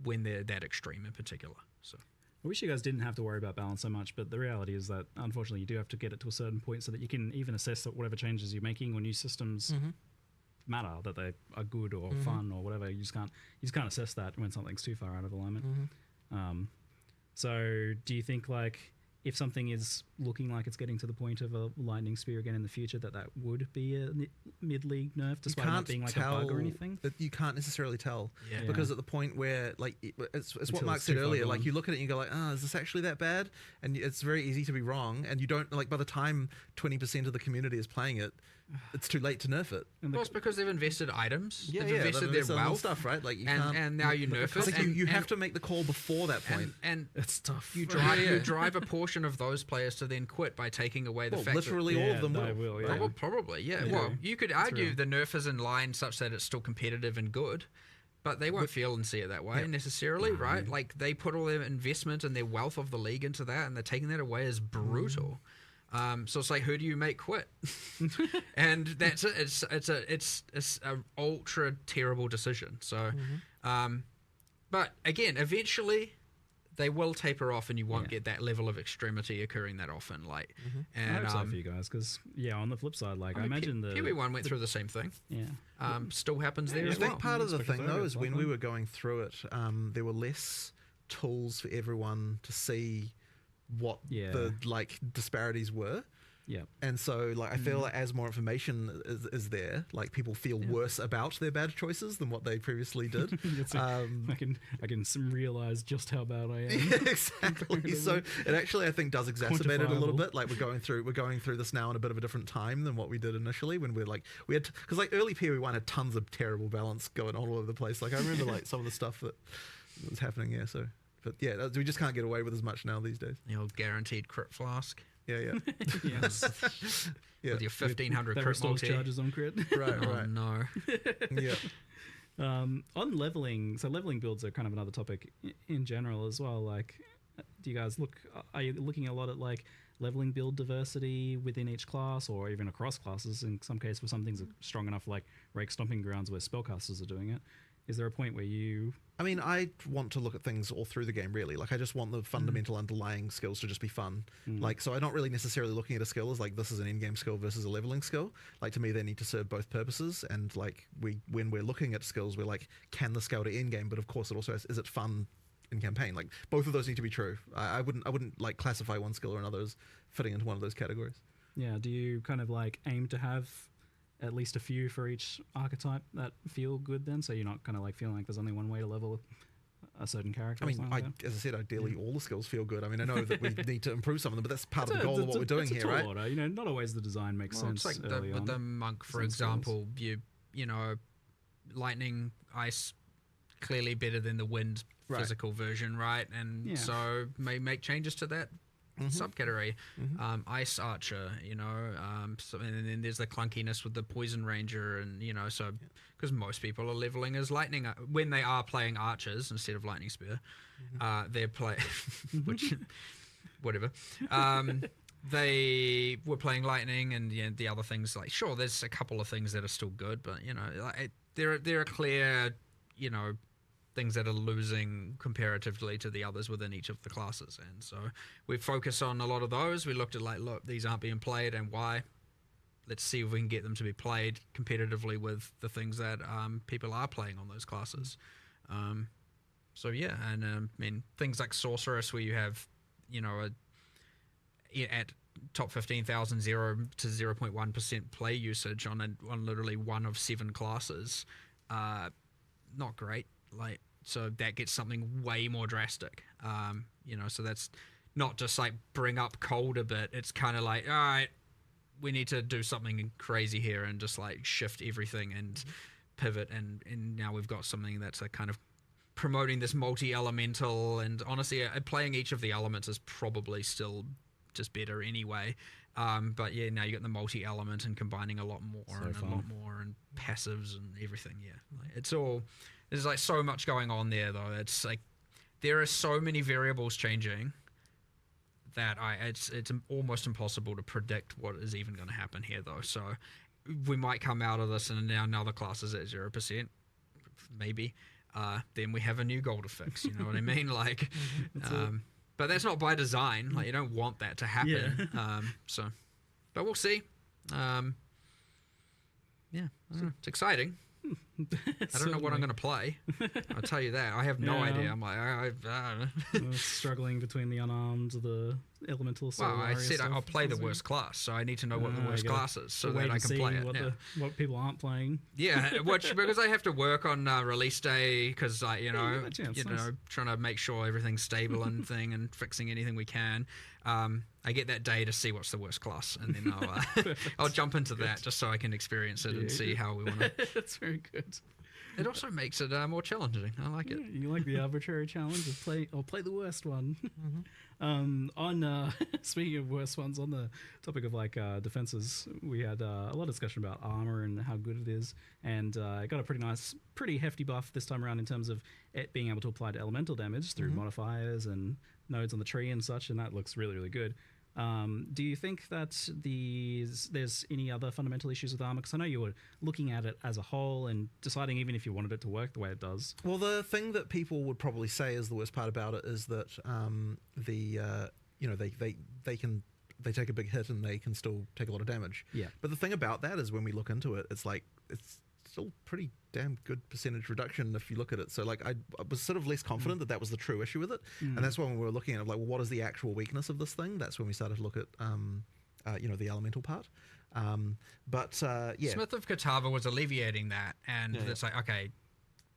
when they're that extreme in particular. So. I wish you guys didn't have to worry about balance so much, but the reality is that unfortunately you do have to get it to a certain point so that you can even assess that whatever changes you're making or new systems matter, that they are good or fun or whatever. You just can't assess that when something's too far out of alignment. So do you think, like, if something is looking like it's getting to the point of a Lightning Spear again in the future, that would be a mid-league nerf, despite not being like a bug or anything? You can't necessarily tell, because at the point where, like, it's what Mark said earlier, like, you look at it and you go like, is this actually that bad? And it's very easy to be wrong, and you don't, like, by the time 20% of the community is playing it, it's too late to nerf it. Well, it's because they've invested items. They've invested their wealth stuff, right? Like, and now you nerf it. Like, you have to make the call before that point, and it's tough. You drive a portion of those players to then quit by taking away the fact literally that, all of them will. Probably, yeah. Well, you could argue the nerf is in line such that it's still competitive and good, but they won't feel and see it that way necessarily, right? Like, they put all their investment and their wealth of the league into that, and they're taking that away as brutal. So it's like, who do you make quit? And that's it. It's a ultra terrible decision. So, but again, eventually they will taper off, and you won't get that level of extremity occurring that often. Like, and I hope so for you guys, because on the flip side, like, I imagine the PB1 went through the same thing. Still happens there as well. I think part of the thing though is when we were going through it, there were less tools for everyone to see what the, like, disparities were. Yeah. And so, like, I feel like as more information is there, like, people feel worse about their bad choices than what they previously did. I can realize just how bad I am. Yeah, exactly. So it actually, I think, does exacerbate it a little bit. Like, we're going through this now in a bit of a different time than what we did initially, when we had, because like early PoE1 had tons of terrible balance going on all over the place. Like, I remember like some of the stuff that was happening. Yeah. So, but yeah, we just can't get away with as much now these days. The old guaranteed crit flask. Yeah. Yes. With your 1500 that crit multi. charges on crit. Right. Oh, no. Yeah. On leveling, so leveling builds are kind of another topic in general as well. Like, do you guys are you looking a lot at like leveling build diversity within each class, or even across classes? In some cases, where some things are strong enough, like Rake Stomping Grounds, where spellcasters are doing it. Is there a point where you... I mean, I want to look at things all through the game, really. Like, I just want the fundamental underlying skills to just be fun. Like, so I'm not really necessarily looking at a skill as, like, this is an in-game skill versus a leveling skill. Like, to me, they need to serve both purposes. And, like, when we're looking at skills, we're like, can the skill to in-game? But, of course, it also is it fun in campaign? Like, both of those need to be true. I wouldn't, like, classify one skill or another as fitting into one of those categories. Yeah, do you kind of, like, aim to have at least a few for each archetype that feel good then, so you're not kind of like feeling like there's only one way to level a certain character? I mean, as I said, ideally all the skills feel good. I mean, I know that we need to improve some of them, but that's part of the goal of what we're doing here, right? Order. You know, not always the design makes sense. It's like with the monk, for example. You know, lightning, ice, clearly better than the wind physical version, right? And so may make changes to that subcategory. Ice archer, you know, and then there's the clunkiness with the poison ranger, and you know, so because most people are leveling as lightning when they are playing archers instead of lightning spear, they're which whatever. They were playing lightning, and the other things, like, sure, there's a couple of things that are still good, but you know, like, there are clear, you know, things that are losing comparatively to the others within each of the classes. And so we focus on a lot of those. We looked at, like, look, these aren't being played, and why. Let's see if we can get them to be played competitively with the things that people are playing on those classes. So yeah, and I mean, things like Sorceress, where you have, you know, at top 15,000, 0 to 0.1% play usage on literally one of 7 classes, not great. Like, so that gets something way more drastic. You know, so that's not just like bring up cold a bit. It's kind of like, all right, we need to do something crazy here and just like shift everything and pivot. And now we've got something that's like kind of promoting this multi-elemental. And honestly, playing each of the elements is probably still just better anyway. But yeah, now you got the multi-element and combining a lot more a lot more and passives and everything. Yeah, like, it's all. There's like so much going on there, though. It's like there are so many variables changing that it's almost impossible to predict what is even going to happen here, though. So we might come out of this and now another class is at 0%, maybe. Then we have a new goal to fix. You know what I mean? Like, but that's not by design. Like, you don't want that to happen. Yeah. But we'll see. Yeah, I don't know. It's exciting. I don't know what I'm going to play. I'll tell you that. I have no idea. I'm like, I don't know. Struggling between the unarmed, the elemental. Well, I said I'll play the worst class, so I need to know what the worst class is so that I can play it. What people aren't playing. Yeah, because I have to work on release day, because you know, trying to make sure everything's stable and and fixing anything we can. I get that day to see what's the worst class, and then I'll jump into that just so I can experience it and see how we want to. That's very good. It also makes it more challenging. I like it. You like the arbitrary challenge of play the worst one. Speaking of worst ones, on the topic of like defenses, we had a lot of discussion about armor and how good it is, and it got a pretty hefty buff this time around in terms of it being able to apply to elemental damage through modifiers and nodes on the tree and such, and that looks really, really good. Do you think that there's any other fundamental issues with armor? Because I know you were looking at it as a whole and deciding even if you wanted it to work the way it does. Well, the thing that people would probably say is the worst part about it is that they take a big hit and they can still take a lot of damage. Yeah. But the thing about that is when we look into it, it's like it's still pretty damn good percentage reduction if you look at it. So like I was sort of less confident that was the true issue with it, and that's when we were looking at like, well, what is the actual weakness of this thing? That's when we started to look at the elemental part. But yeah, Smith of Katava was alleviating that, and it's like, okay,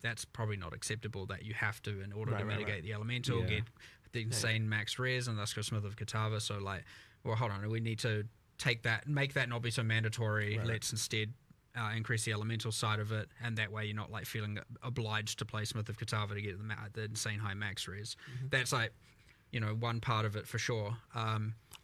that's probably not acceptable that you have to, in order to mitigate the elemental, get the insane max res, and thus go Smith of Katava. So like, well, hold on, we need to make that not be so mandatory. Let's instead increase the elemental side of it, and that way you're not like feeling obliged to play Smith of Katava to get the insane high max res. That's like, one part of it for sure.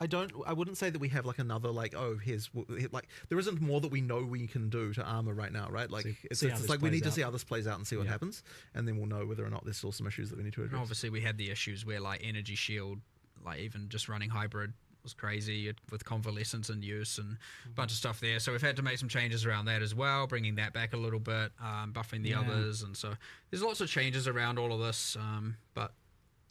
I wouldn't say that we have like another like, here's like, there isn't more that we know we can do to armor right now, right? Like it's like we need to see how this plays out and see what happens, and then we'll know whether or not there's still some issues that we need to address. And obviously we had the issues where like energy shield, like even just running hybrid was crazy with convalescence and use and a bunch of stuff there. So we've had to make some changes around that as well, bringing that back a little bit, buffing the others, and so there's lots of changes around all of this. But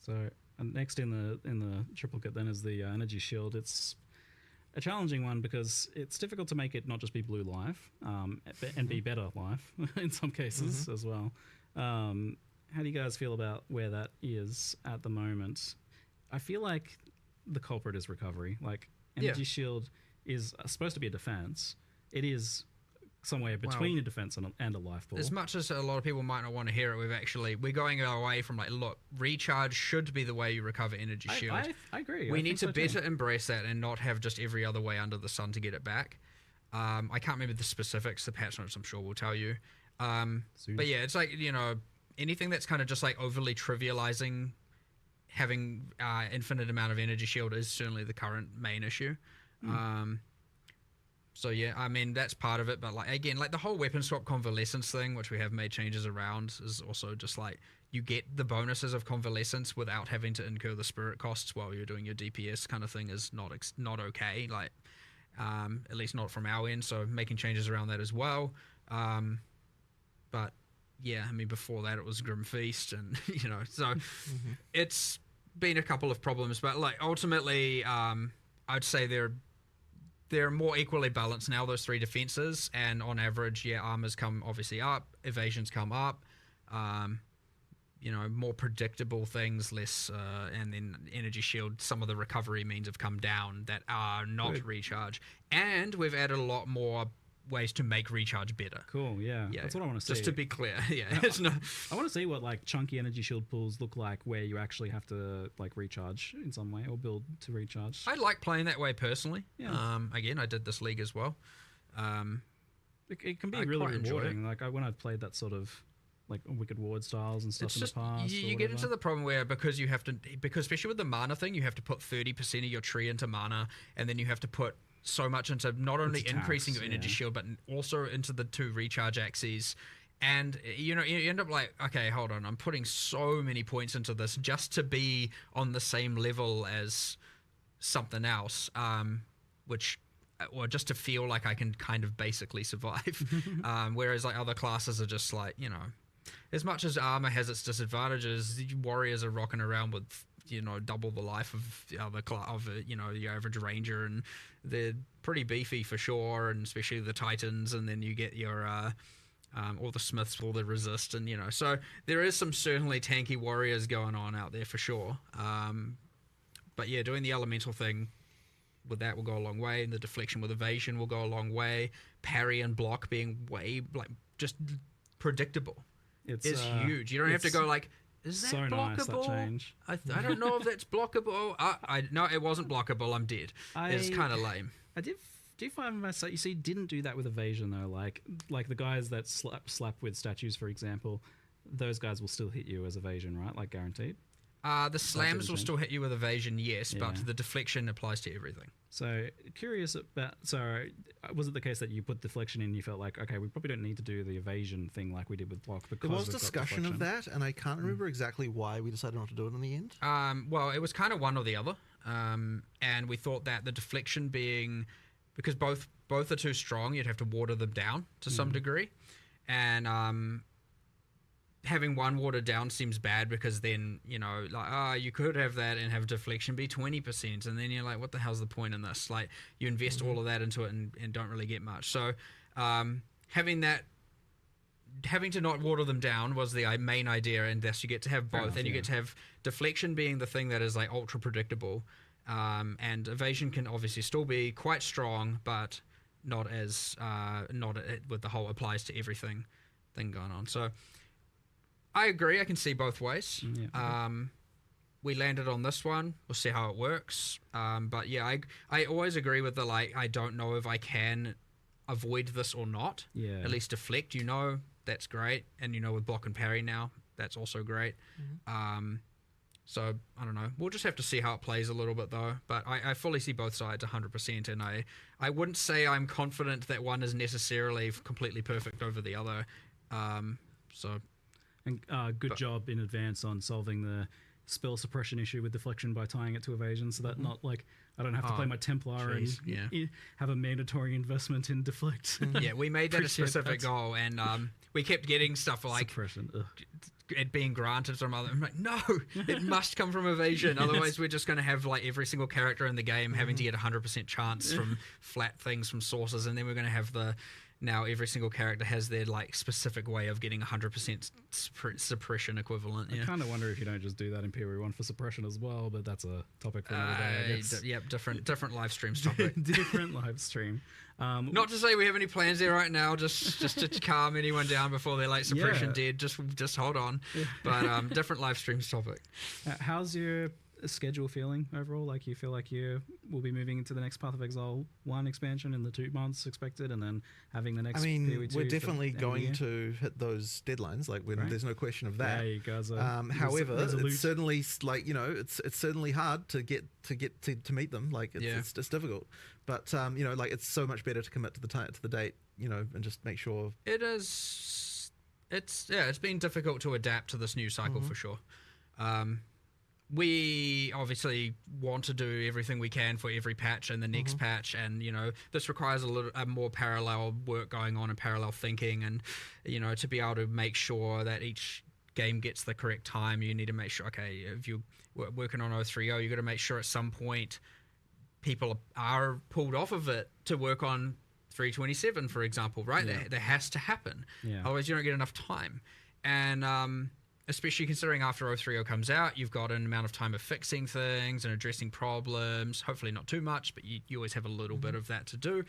so. And next in the triplicate then is the energy shield. It's a challenging one because it's difficult to make it not just be blue life and be better life in some cases as well. How do you guys feel about where that is at the moment? I feel like the culprit is recovery. Like energy shield is supposed to be a defense. It is somewhere between a defense and a life pool. As much as a lot of people might not want to hear it, we're going away from like, look, recharge should be the way you recover energy shield. I agree. We need to better embrace that and not have just every other way under the sun to get it back. I can't remember the specifics. The patch notes I'm sure will tell you. But yeah, it's like, anything that's kind of just like overly trivializing having infinite amount of energy shield is certainly the current main issue. So yeah, I mean, that's part of it, but like, again, like the whole weapon swap convalescence thing, which we have made changes around, is also just like, you get the bonuses of convalescence without having to incur the spirit costs while you're doing your DPS kind of thing is not okay, like, at least not from our end, so making changes around that as well. But yeah, I mean, before that it was Grim Feast, and, so it's been a couple of problems, but like, ultimately, I'd say they're more equally balanced now, those three defenses, and on average, armors come obviously up, evasions come up, more predictable things, less, and then energy shield, some of the recovery means have come down that are not recharge, and we've added a lot more ways to make recharge better. Cool, yeah. That's what I want to see. Just to be clear, I want to see what like chunky energy shield pools look like where you actually have to like recharge in some way or build to recharge. I like playing that way personally. Again, I did this league as well. It can be really rewarding. Like when I've played that sort of like Wicked Ward styles and stuff in the past. You get into the problem where because especially with the mana thing, you have to put 30% of your tree into mana, and then you have to put so much into not only increasing your energy shield, but also into the two recharge axes. And you end up like, okay, hold on, I'm putting so many points into this just to be on the same level as something else, or just to feel like I can kind of basically survive. Whereas like other classes are just like, as much as armor has its disadvantages, warriors are rocking around with double the life of the other your average ranger, and they're pretty beefy for sure, and especially the titans, and then you get your all the smiths, all the resist, and so there is some certainly tanky warriors going on out there for sure. But yeah, doing the elemental thing with that will go a long way, and the deflection with evasion will go a long way. Parry and block being way like just predictable is huge. You don't have to go like, is that so blockable? Nice, that change. I don't know if that's blockable. No, it wasn't blockable. I'm dead. It's kind of lame. I do find myself, you see, didn't do that with evasion though. Like the guys that slap with statues, for example, those guys will still hit you as evasion, right? Like guaranteed. The slams will still hit you with evasion, yes, but the deflection applies to everything. So curious about. So was it the case that you put deflection in? You felt like, okay, we probably don't need to do the evasion thing like we did with block, because there was discussion of that, and I can't remember exactly why we decided not to do it in the end. Well, it was kind of one or the other, and we thought that the deflection being, because both are too strong, you'd have to water them down to some degree, and having one watered down seems bad, because then you could have that and have deflection be 20%, and then you're like, what the hell's the point in this? Like, you invest all of that into it and don't really get much. So having to not water them down was the main idea, and thus you get to have both, and you get to have deflection being the thing that is like ultra predictable, and evasion can obviously still be quite strong, but not as with the whole applies to everything thing going on. So I agree. I can see both ways. We landed on this one. We'll see how it works. But yeah, I always agree with the I don't know if I can avoid this or not. Yeah. At least deflect, that's great. And with block and parry now, that's also great. So I don't know. We'll just have to see how it plays a little bit though. But I fully see both sides 100%, and I wouldn't say I'm confident that one is necessarily completely perfect over the other. Good job in advance on solving the spell suppression issue with deflection by tying it to evasion, so that not I don't have to play my Templar and have a mandatory investment in deflect. Yeah, we made that a specific goal, and we kept getting stuff like suppression. It being granted from other. I'm like, no, it must come from evasion. Otherwise, we're just going to have every single character in the game having to get 100% chance from flat things from sources, and then we're going to have now every single character has their specific way of getting 100% suppression equivalent. I kind of wonder if you don't just do that in PoE1 for suppression as well, but that's a topic for another day, I guess. Yep, different live streams topic. Different live stream. Not to say we have any plans there right now, just to calm anyone down before they're suppression dead. Just hold on. Yeah. But different live streams topic. How's your schedule feeling overall? You feel like you will be moving into the next Path of Exile 1 expansion in the 2 months expected, and then having the next PoE2 we're definitely going to hit those deadlines, there's no question of that. Yeah, you guys are however, it's certainly it's certainly hard to get to meet them. It's difficult, but it's so much better to commit to the date, and just make sure. It is. It's been difficult to adapt to this new cycle for sure. We obviously want to do everything we can for every patch and the next patch, and this requires a more parallel work going on and parallel thinking, and to be able to make sure that each game gets the correct time. You need to make sure, okay, if you're working on 030, you got to make sure at some point people are pulled off of it to work on 327, for example, right? That has to happen. Otherwise you don't get enough time. And especially considering after 030 comes out, you've got an amount of time of fixing things and addressing problems. Hopefully not too much, but you always have a little bit of that to do.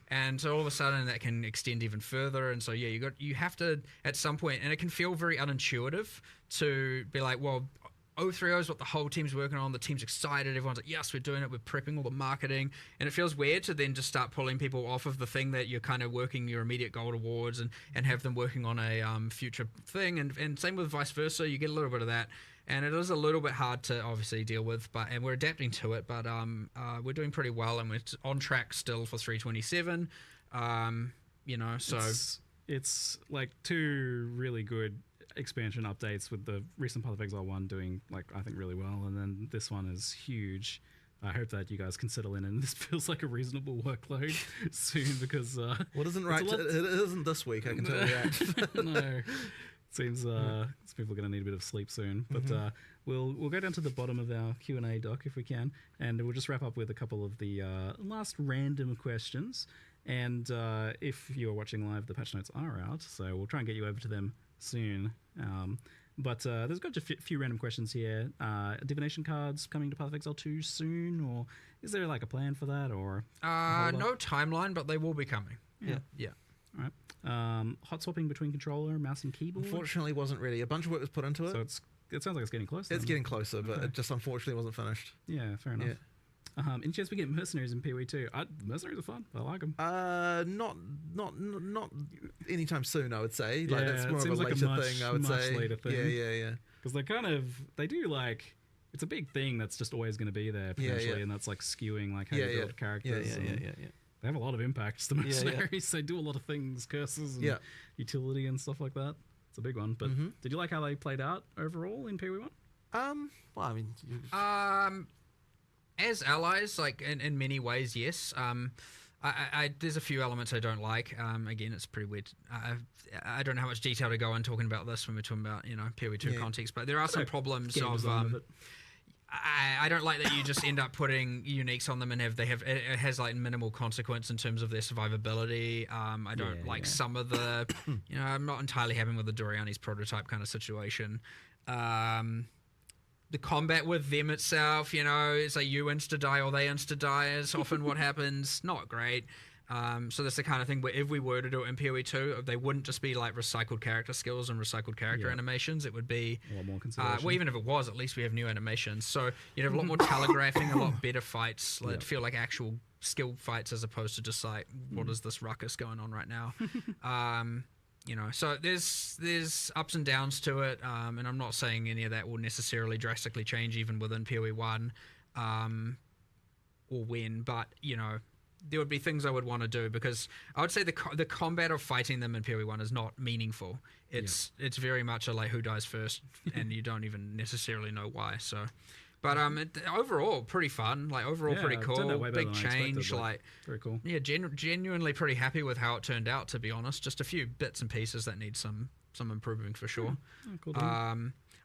And so all of a sudden that can extend even further. And so, you have to, at some point, and it can feel very unintuitive to be like, well, 030 is what the whole team's working on. The team's excited. Everyone's like, yes, we're doing it. We're prepping all the marketing. And it feels weird to then just start pulling people off of the thing that you're kind of working your immediate goal towards, and have them working on a future thing. And same with vice versa. You get a little bit of that. And it is a little bit hard to obviously deal with, and we're adapting to it. But we're doing pretty well, and we're on track still for 327. So it's 2 really good expansion updates, with the recent Path of Exile 1 doing I think really well, and then this one is huge. I hope that you guys can settle in, and this feels like a reasonable workload soon, because what isn't right? It isn't this week, I can tell you that. No, it seems people are going to need a bit of sleep soon. But we'll go down to the bottom of our Q&A doc if we can, and we'll just wrap up with a couple of the last random questions. And if you're watching live, the patch notes are out, so we'll try and get you over to them soon. But there's got a few random questions here. Divination cards coming to Path of Exile 2 soon, or is there a plan for that, or no timeline, but they will be coming. Yeah. All right. Hot swapping between controller, mouse, and keyboard. Unfortunately, wasn't really. A bunch of work was put into it. So it sounds like it's getting close. It's getting closer, but it just unfortunately wasn't finished. Yeah, fair enough. Any chance we get mercenaries in PoE2? Mercenaries are fun. I like them. Not anytime soon, I would say. That's more of a like later thing, I would say. Later thing. Yeah. Because they do it's a big thing that's just always going to be there potentially, and that's skewing how you build characters. Yeah. They have a lot of impacts. The mercenaries, they do a lot of things, curses, and utility and stuff like that. It's a big one. But did you like how they played out overall in PoE1? Well, I mean, as allies, in many ways, yes. There's a few elements I don't like. Again, it's pretty weird. I don't know how much detail to go in talking about this when we're talking about PoE2 context, but there are some problems of. I don't like that you just end up putting uniques on them and it has minimal consequence in terms of their survivability. I don't like some of the I'm not entirely happy with the Doriani's prototype kind of situation. the combat with them itself, it's like you insta-die or they insta-die is often what happens. Not great. So that's the kind of thing where if we were to do it in PoE 2, they wouldn't just be like recycled character skills and recycled character animations. It would be a lot more consideration. well, even if it was, at least we have new animations. So you'd have a lot more telegraphing, a lot better fights. It'd feel like actual skill fights as opposed to just like, what is this ruckus going on right now? So there's ups and downs to it, and I'm not saying any of that will necessarily drastically change even within PoE 1 or when, but there would be things I would want to do, because I would say the combat of fighting them in PoE 1 is not meaningful. It's very much a like who dies first, and you don't even necessarily know why. So, but overall pretty fun. Like overall pretty cool. Big change. Like very cool. Yeah, genuinely pretty happy with how it turned out. To be honest, just a few bits and pieces that need some improving for sure. Cool.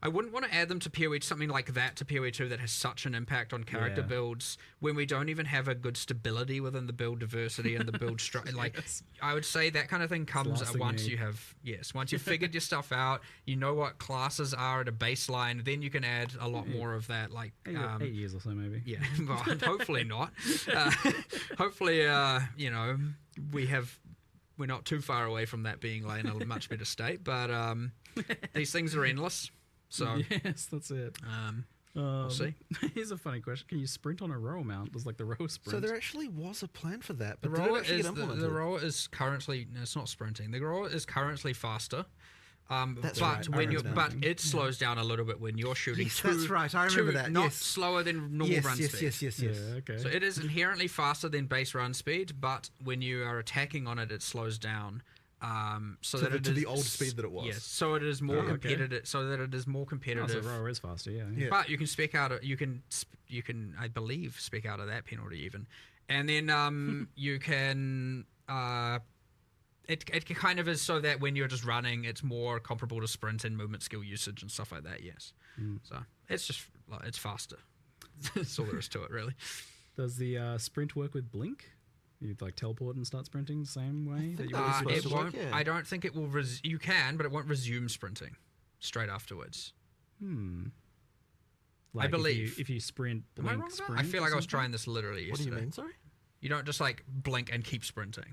I wouldn't want to add them to PoE, something like that to PoE 2 that has such an impact on character builds when we don't even have a good stability within the build diversity and the build structure. Like, I would say that kind of thing comes once you've figured your stuff out, you know what classes are at a baseline, then you can add a lot more of that. Like 8 years or so, maybe. Yeah, well, hopefully not. Hopefully, we're not too far away from that being like in a much better state. But these things are endless. So yes, that's it. We'll see. Here's a funny question: can you sprint on a row mount? Does like the row sprint? So there actually was a plan for that, but the the rower is currently it's not sprinting. The rower is currently faster. That's but right. It slows down a little bit when you're shooting. Yes, that's right. I remember that. Not slower than normal run speed. Yes. Yeah, okay. So it is inherently faster than base run speed, but when you are attacking on it, it slows down. So that it is the old speed that it was. Yes, so it is more competitive. So that it is more competitive. So rower is faster, yeah. But you can speak out. You can I believe speak out of that penalty even, and then you can. It kind of is so that when you're just running, it's more comparable to sprint and movement skill usage and stuff like that. Yes. So it's just it's faster. That's all there is to it, really. Does the sprint work with blink? You like teleport and start sprinting the same way? It won't. I don't think it will. You can, but it won't resume sprinting straight afterwards. Like I believe if you sprint, blink, am I wrong about sprint. I feel like I was trying this literally yesterday. What do you mean? Sorry. You don't just like blink and keep sprinting.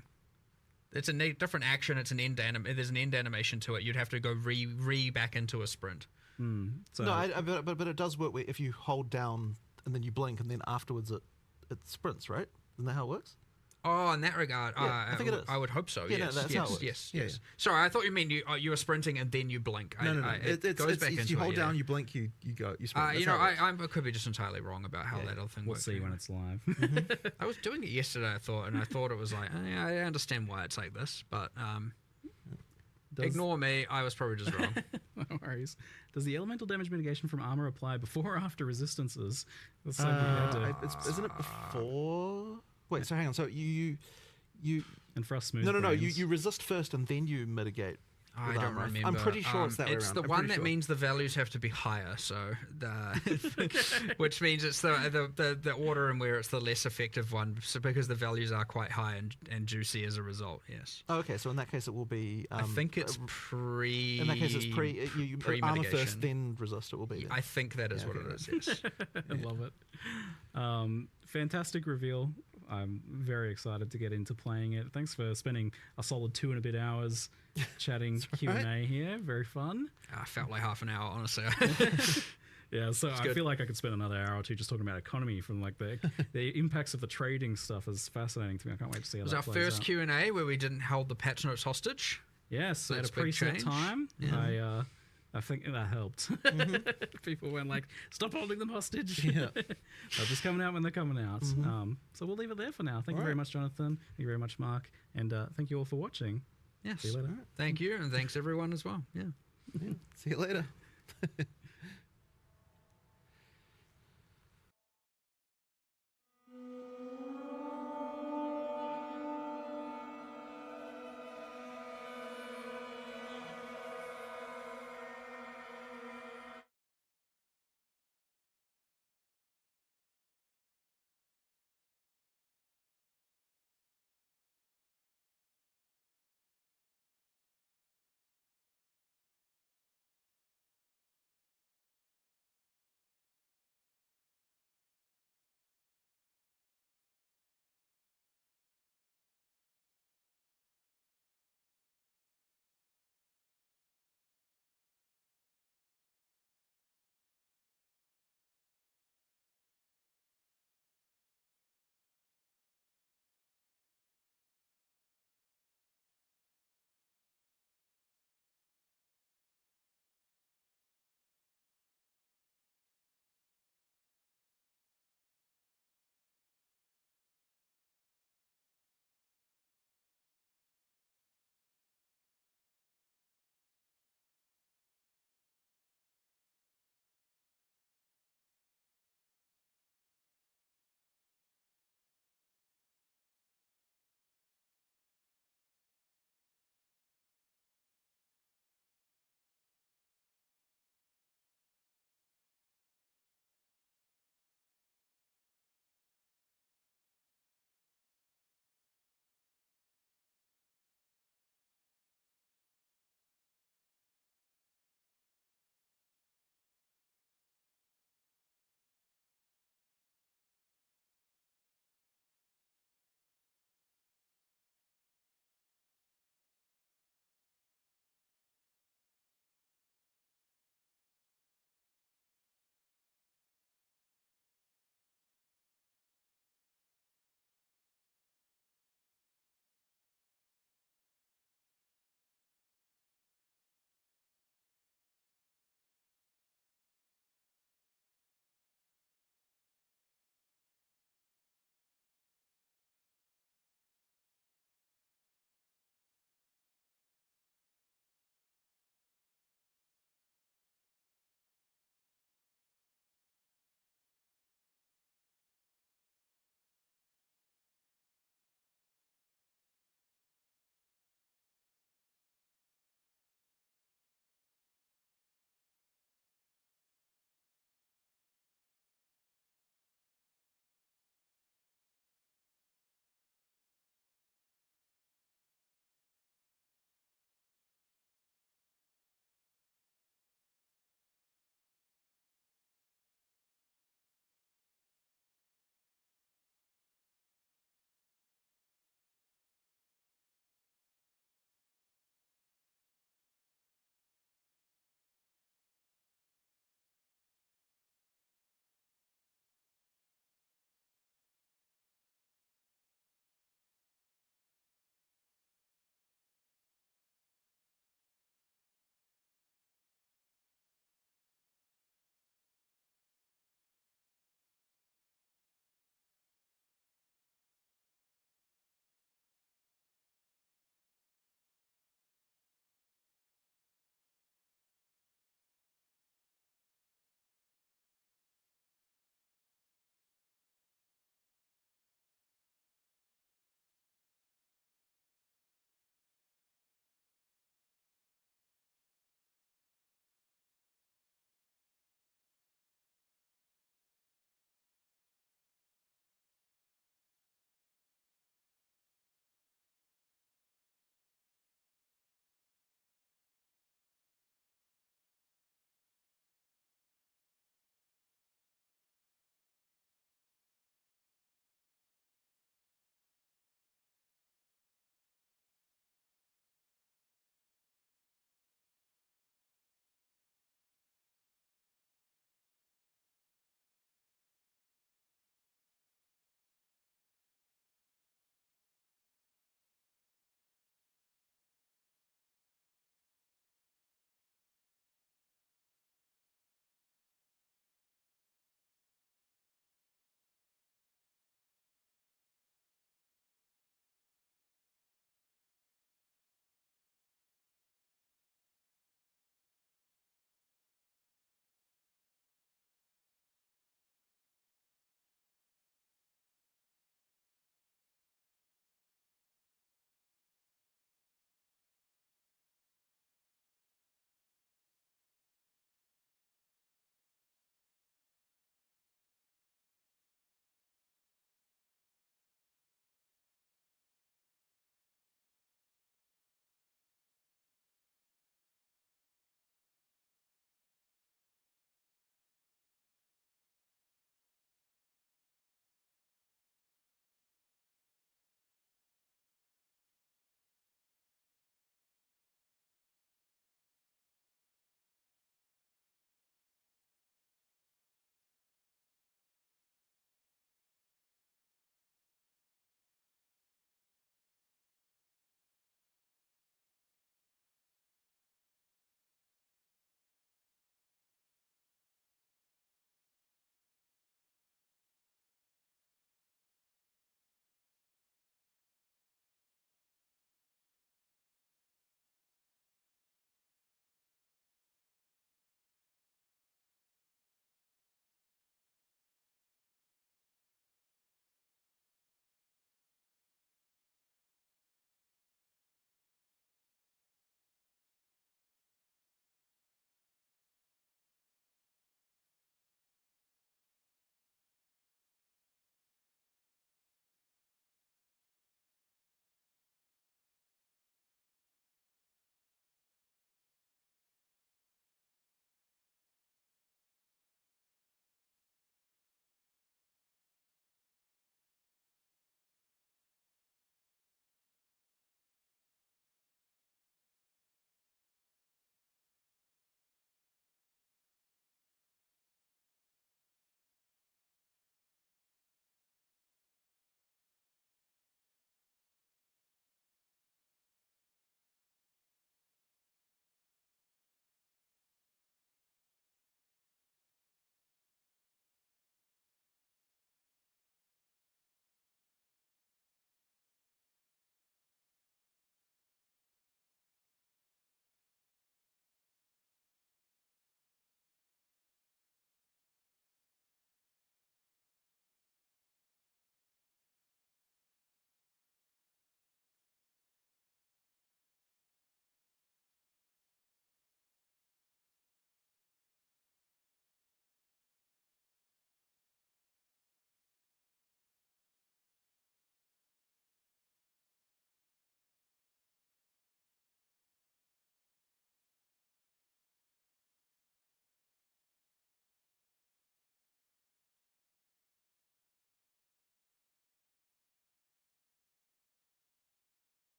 It's a different action. It's an end there's an end animation to it. You'd have to go back into a sprint. So No, but it does work if you hold down and then you blink and then afterwards it sprints, right? Isn't that how it works? Oh, in that regard, I think it is. I would hope so. Yeah, yes, that's how it works. yes. Yeah. Sorry, I thought you mean you were sprinting and then you blink. No. It goes back into you hold it, down, you blink, you go, you sprint. I could be just entirely wrong about how that other thing we'll works. see when it's live. I was doing it yesterday, I thought it was like, I understand why it's like this, but ignore me. I was probably just wrong. No worries. Does the elemental damage mitigation from armor apply before or after resistances? Isn't it before? Wait, so hang on. So you and for us smooth. No. You resist first and then you mitigate. I don't remember. I'm pretty sure it's that way around. It's the one that means the values have to be higher, so which means it's the order in where it's the less effective one, so because the values are quite high and juicy as a result. Yes. Oh, okay, so in that case it will be. I think it's pre. In that case, it's you armor first, then resist. It will be. Then. I think that is what it is. Yes. I love it. Fantastic reveal. I'm very excited to get into playing it. Thanks for spending a solid 2 and a bit hours chatting Q&A here. Very fun. I felt like half an hour, honestly. Yeah, so I feel like I could spend another hour or two just talking about economy from like the impacts of the trading stuff is fascinating to me. I can't wait to see how that plays out. It was our first Q&A where we didn't hold the patch notes hostage. Yes, so at a preset time. Yeah. I think that helped. People weren't like, stop holding them hostage. Yeah. They're just coming out when they're coming out. So we'll leave it there for now. Thank you very much, Jonathan. Thank you very much, Mark. And thank you all for watching. Yes. See you later. Thank you, and thanks everyone as well. Yeah. See you later.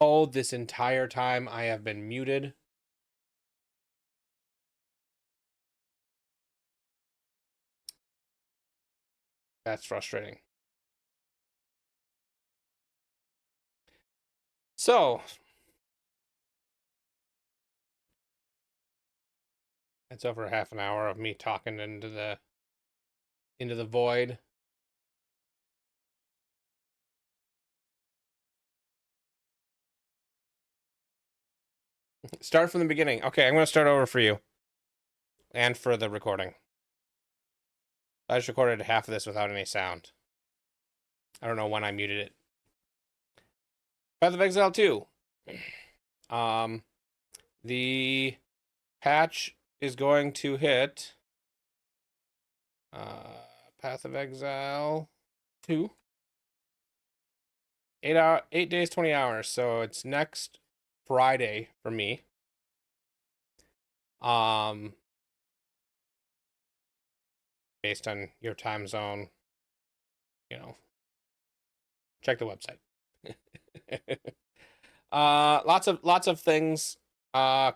Oh, this entire time I have been muted. That's frustrating. So, it's over half an hour of me talking into the void. Start from the beginning. Okay, I'm going to start over for you. And for the recording. I just recorded half of this without any sound. I don't know when I muted it. Path of Exile 2. The patch is going to hit Path of Exile 2. 8 days, 20 hours. So it's next Friday for me. Based on your time zone, check the website. Lots of things.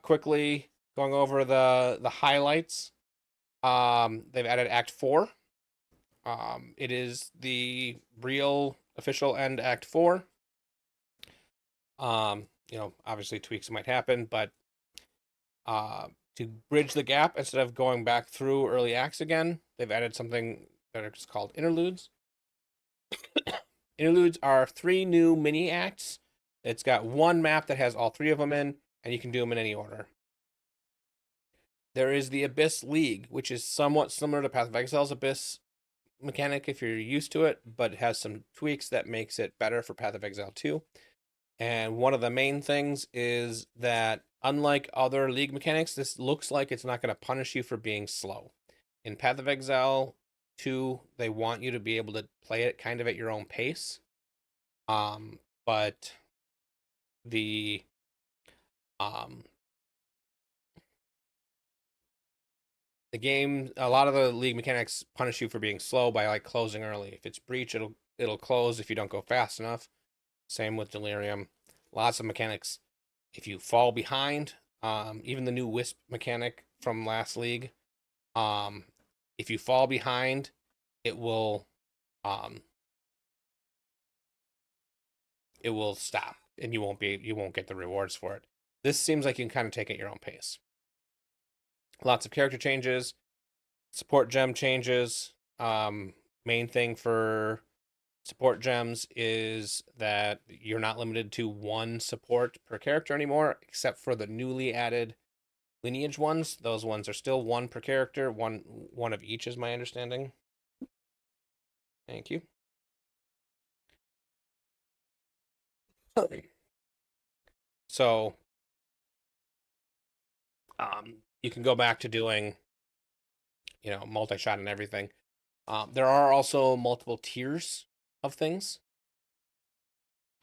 Quickly going over the highlights. They've added Act 4. It is the real official end Act 4. Obviously tweaks might happen, but to bridge the gap, instead of going back through early acts again, they've added something that is called interludes. Interludes are 3 new mini acts. It's got one map that has all 3 of them in, and you can do them in any order. There is the Abyss League, which is somewhat similar to Path of Exile's Abyss mechanic if you're used to it, but it has some tweaks that makes it better for Path of Exile 2. And one of the main things is that, unlike other League mechanics, this looks like it's not going to punish you for being slow. In Path of Exile 2, they want you to be able to play it kind of at your own pace. But the game, a lot of the League mechanics punish you for being slow by like closing early. If it's breach, it'll close if you don't go fast enough. Same with Delirium. Lots of mechanics. If you fall behind, even the new Wisp mechanic from last League, if you fall behind, it will stop, and you won't get the rewards for it. This seems like you can kind of take it at your own pace. Lots of character changes, support gem changes. Main thing for support gems is that you're not limited to 1 support per character anymore, except for the newly added lineage ones. Those ones are still 1 per character, one of each is my understanding. Thank you. So you can go back to doing multi-shot and everything. There are also multiple tiers of things,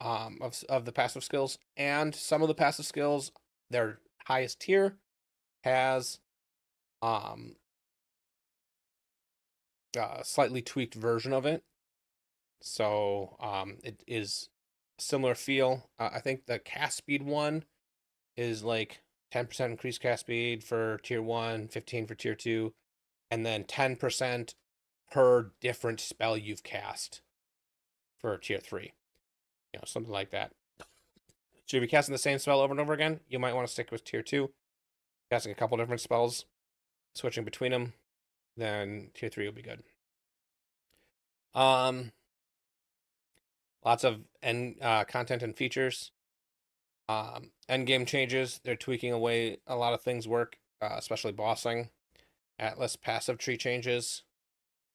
of the passive skills, and some of the passive skills, their highest tier has a slightly tweaked version of it. So it is a similar feel. I think the cast speed one is like 10% increased cast speed for tier 1, 15 for tier 2, and then 10% per different spell you've cast for tier 3. Something like that. So if you're casting the same spell over and over again, you might want to stick with tier 2. Casting a couple different spells, switching between them, then tier 3 will be good. Lots of content and features. End game changes. They're tweaking away a lot of things work, especially bossing. Atlas passive tree changes.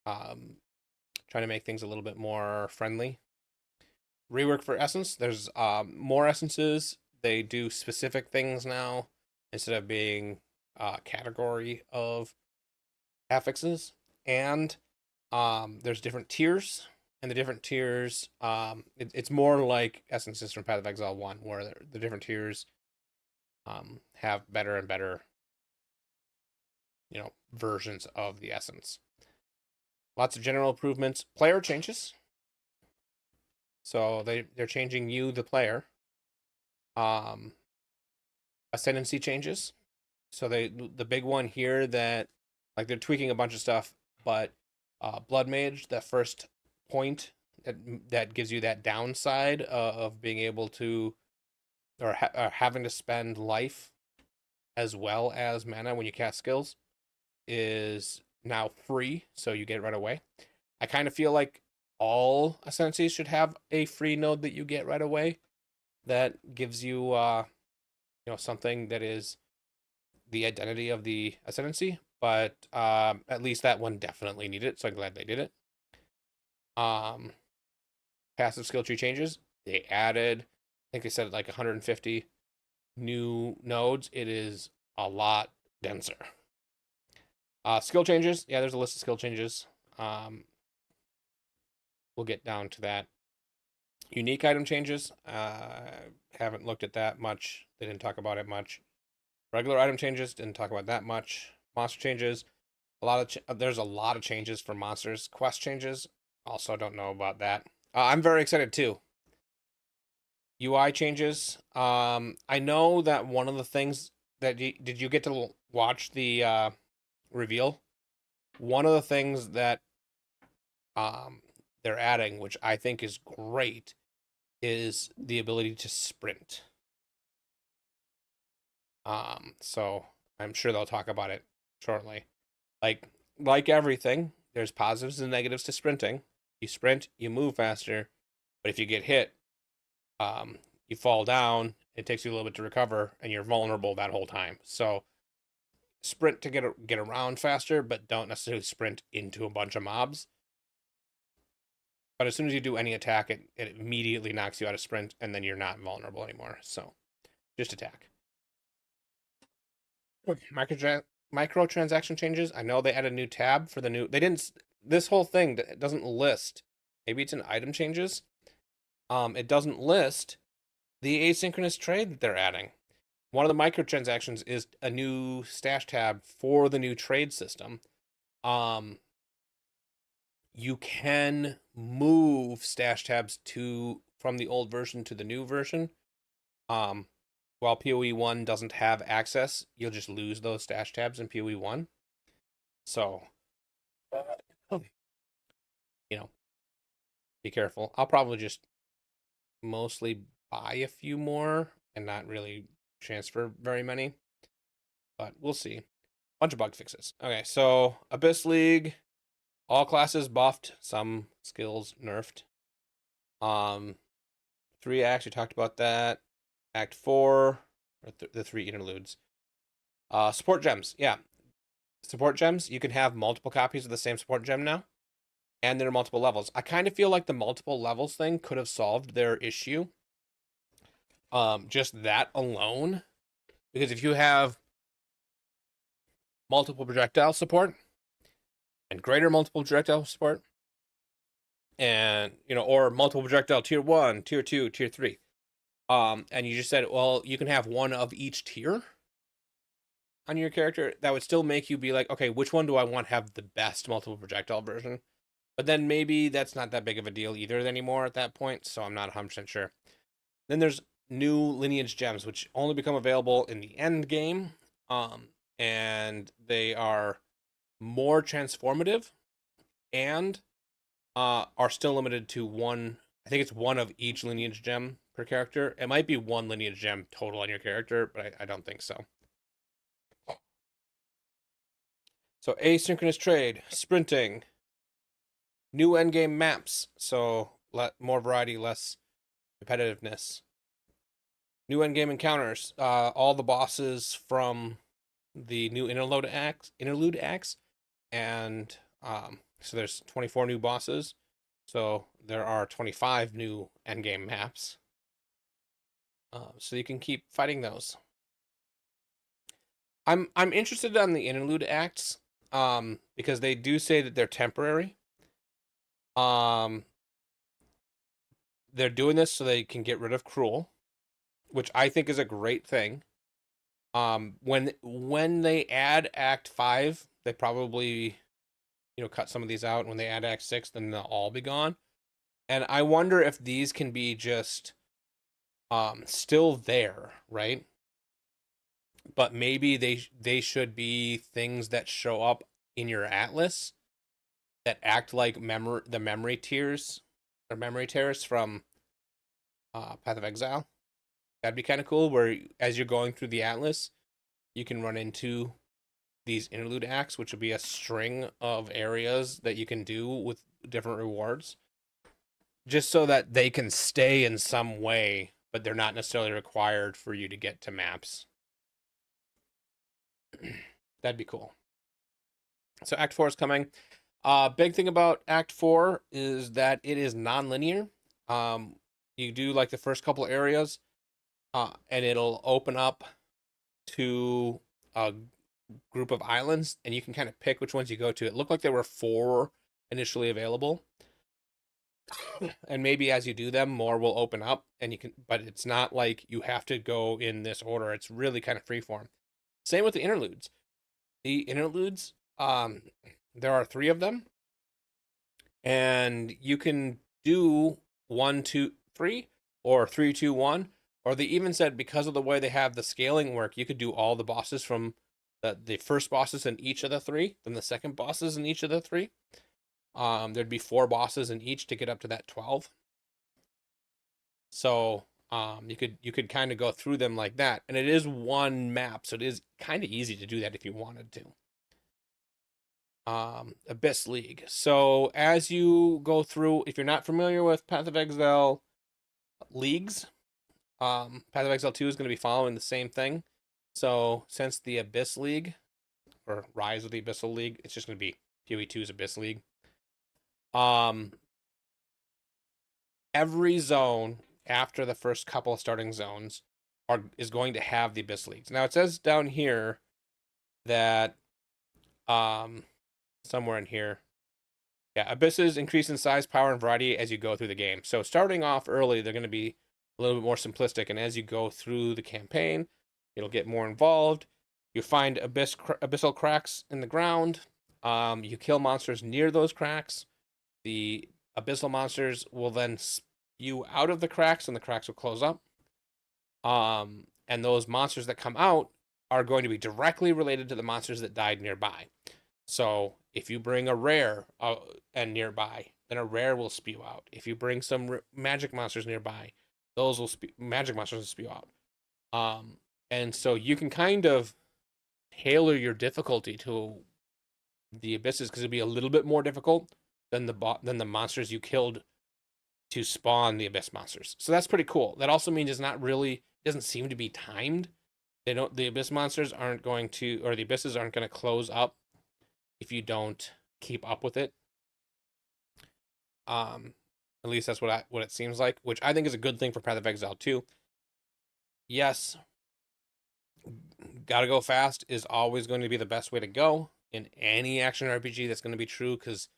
Trying to make things a little bit more friendly. Rework for essence. There's more essences. They do specific things now instead of being a category of affixes. And there's different tiers. And the different tiers, it's more like essences from Path of Exile 1, where the different tiers have better and better versions of the essence. Lots of general improvements. Player changes. So they're changing you, the player. ascendancy changes. So the big one here that like they're tweaking a bunch of stuff, but Blood Mage, that first point that gives you that downside of being able to or having to spend life as well as mana when you cast skills is now free, so you get it right away. I kind of feel like all ascendancies should have a free node that you get right away that gives you something that is the identity of the ascendancy, but at least that one definitely needed it, so I'm glad they did it. Passive skill tree changes. They added, I think they said like 150 new nodes. It is a lot denser. Skill changes. Yeah, there's a list of skill changes. We'll get down to that. Unique item changes. Haven't looked at that much. They didn't talk about it much. Regular item changes. Didn't talk about that much. Monster changes. There's a lot of changes for monsters. Quest changes. Also don't know about that. I'm very excited too. UI changes. I know that one of the things that did you get to watch the reveal? One of the things that they're adding, which I think is great, is the ability to sprint. So I'm sure they'll talk about it shortly. Like everything, there's positives and negatives to sprinting. You sprint, you move faster, but if you get hit, you fall down, it takes you a little bit to recover, and you're vulnerable that whole time. So sprint to get around faster, but don't necessarily sprint into a bunch of mobs. But as soon as you do any attack, it immediately knocks you out of sprint, and then you're not vulnerable anymore. So just attack. Microtransaction changes. I know they added a new tab for the new. They didn't. This whole thing doesn't list. Maybe it's in item changes. It doesn't list the asynchronous trade that they're adding. One of the microtransactions is a new stash tab for the new trade system. You can move stash tabs from the old version to the new version. While PoE 1 doesn't have access, you'll just lose those stash tabs in PoE 1. So, be careful. I'll probably just mostly buy a few more and not really transfer very many. But we'll see. Bunch of bug fixes. Okay, so Abyss League, all classes buffed, some skills nerfed. 3 acts, we talked about that. Act 4, or the 3 interludes. Support gems, yeah. Support gems, you can have multiple copies of the same support gem now. And there are multiple levels. I kind of feel like the multiple levels thing could have solved their issue. Just that alone. Because if you have multiple projectile support and greater multiple projectile support, and or multiple projectile tier 1, tier 2, tier 3, and you just said, well, you can have one of each tier on your character, that would still make you be like, okay, which one do I want to have the best multiple projectile version? But then maybe that's not that big of a deal either anymore at that point, so I'm not 100% sure. Then there's new lineage gems, which only become available in the end game, and they are more transformative and are still limited to one. I think it's one of each lineage gem per character. It might be one lineage gem total on your character, but I don't think so. So asynchronous trade, sprinting, new endgame maps, so more variety, less repetitiveness. New endgame encounters, all the bosses from the new interlude acts, and so there's 24 new bosses, so there are 25 new endgame maps. So you can keep fighting those. I'm interested on the interlude acts, because they do say that they're temporary. They're doing this so they can get rid of Cruel, which I think is a great thing. When they add Act 5, they probably cut some of these out. When they add Act 6, then they'll all be gone. And I wonder if these can be just still there, right? But maybe they should be things that show up in your atlas that act like the memory tiers or memory terrace from Path of Exile. That'd be kind of cool. Where as you're going through the atlas, you can run into these interlude acts, which would be a string of areas that you can do with different rewards, just so that they can stay in some way, but they're not necessarily required for you to get to maps. That'd be cool. So Act 4 is coming. Big thing about Act 4 is that it is non-linear. You do like the first couple areas, and it'll open up to a group of islands, and you can kind of pick which ones you go to. It looked like there were 4 initially available, and maybe as you do them, more will open up, and you can. But it's not like you have to go in this order. It's really kind of freeform. Same with the interludes. The interludes, there are 3 of them, and you can do 1, 2, 3, or 3, 2, 1. Or they even said because of the way they have the scaling work, you could do all the bosses from the first bosses in each of the 3, then the second bosses in each of the 3. There'd be 4 bosses in each to get up to that 12. So you could kind of go through them like that, and it is one map, so it is kind of easy to do that if you wanted to. Abyss League. So as you go through, if you're not familiar with Path of Exile leagues, Path of Exile 2 is going to be following the same thing. So since the Abyss League, or Rise of the Abyssal League, it's just going to be PoE 2's Abyss League. Every zone after the first couple of starting zones is going to have the Abyss Leagues. Now it says down here that somewhere in here, yeah, abysses increase in size, power, and variety as you go through the game. So starting off early, they're going to be a little bit more simplistic, and as you go through the campaign, it'll get more involved. You find abyssal cracks in the ground. You kill monsters near those cracks. The abyssal monsters will then spew out of the cracks, and the cracks will close up. And those monsters that come out are going to be directly related to the monsters that died nearby. So if you bring a rare and nearby, then a rare will spew out. If you bring some magic monsters nearby, those will magic monsters will spew out. And so you can kind of tailor your difficulty to the abysses, because it'll be a little bit more difficult than the monsters you killed to spawn the abyss monsters. So that's pretty cool. That also means it doesn't seem to be timed. The abyss monsters aren't going to, or the abysses aren't going to close up if you don't keep up with it. At least that's what it seems like, which I think is a good thing for Path of Exile 2. Yes, gotta go fast is always going to be the best way to go in any action RPG. That's going to be true, because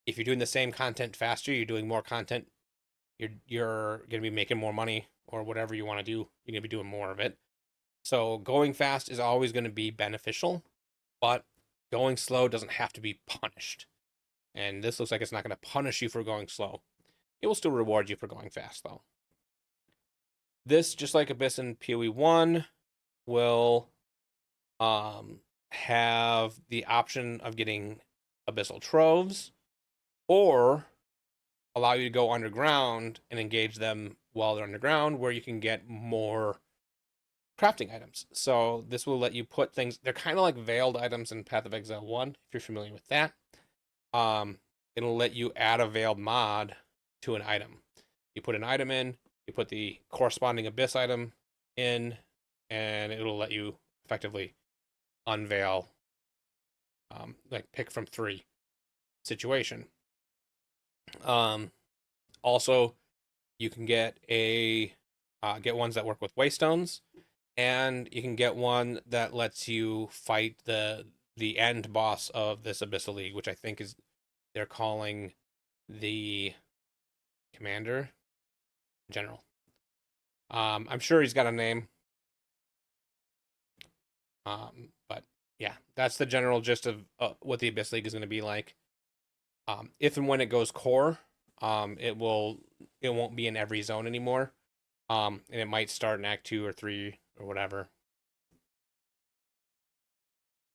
if you're doing the same content faster, you're doing more content, you're going to be making more money, or whatever you want to do, you're going to be doing more of it. So going fast is always going to be beneficial, but going slow doesn't have to be punished. And this looks like it's not going to punish you for going slow. It will still reward you for going fast, though. This, just like Abyss and PoE 1, will have the option of getting abyssal troves, or allow you to go underground and engage them while they're underground, where you can get more crafting items. So this will let you put things, they're kind of like veiled items in Path of Exile 1, if you're familiar with that. It'll let you add a veiled mod to an item. You put an item in, you put the corresponding abyss item in, and it'll let you effectively unveil, like pick from 3 situation. Also, you can get get ones that work with waystones, and you can get one that lets you fight the end boss of this Abyssal League, which I think they're calling the Commander General. I'm sure he's got a name. But yeah, that's the general gist of what the Abyss League is going to be like. If and when it goes core, it won't be in every zone anymore. And it might start in Act 2 or 3 or whatever.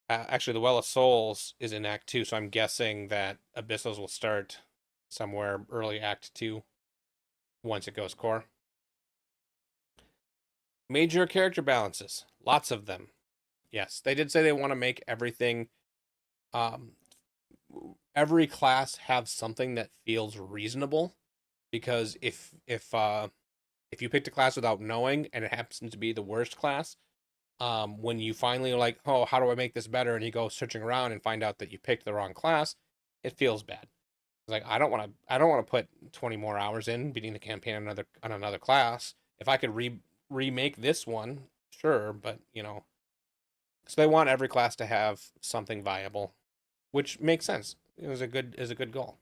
Actually, the Well of Souls is in Act 2, so I'm guessing that Abyssals will start somewhere early Act 2 once it goes core. Major character balances. Lots of them. Yes, they did say they want to make everything, every class have something that feels reasonable, because if you picked a class without knowing and it happens to be the worst class, when you finally are like, oh, how do I make this better? And you go searching around and find out that you picked the wrong class, it feels bad. It's like, I don't want to put 20 more hours in beating the campaign on another class. If I could remake this one, sure, but so they want every class to have something viable, which makes sense. It was a good goal.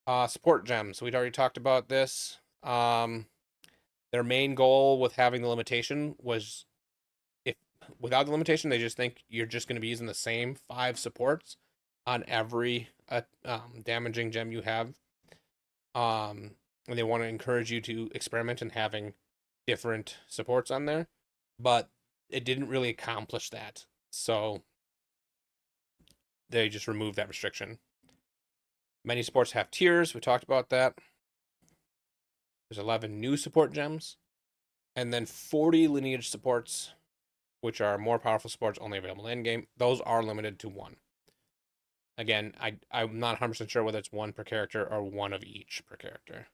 Support gems. We'd already talked about this. Their main goal with having the limitation was, if without the limitation, they just think you're just going to be using the same 5 supports on every damaging gem you have. And they want to encourage you to experiment in having different supports on there, but it didn't really accomplish that. So they just removed that restriction. Many supports have tiers. We talked about that. There's 11 new support gems, and then 40 lineage supports, which are more powerful supports only available in game. Those are limited to 1. Again, I'm not 100% sure whether it's 1 per character or 1 of each per character.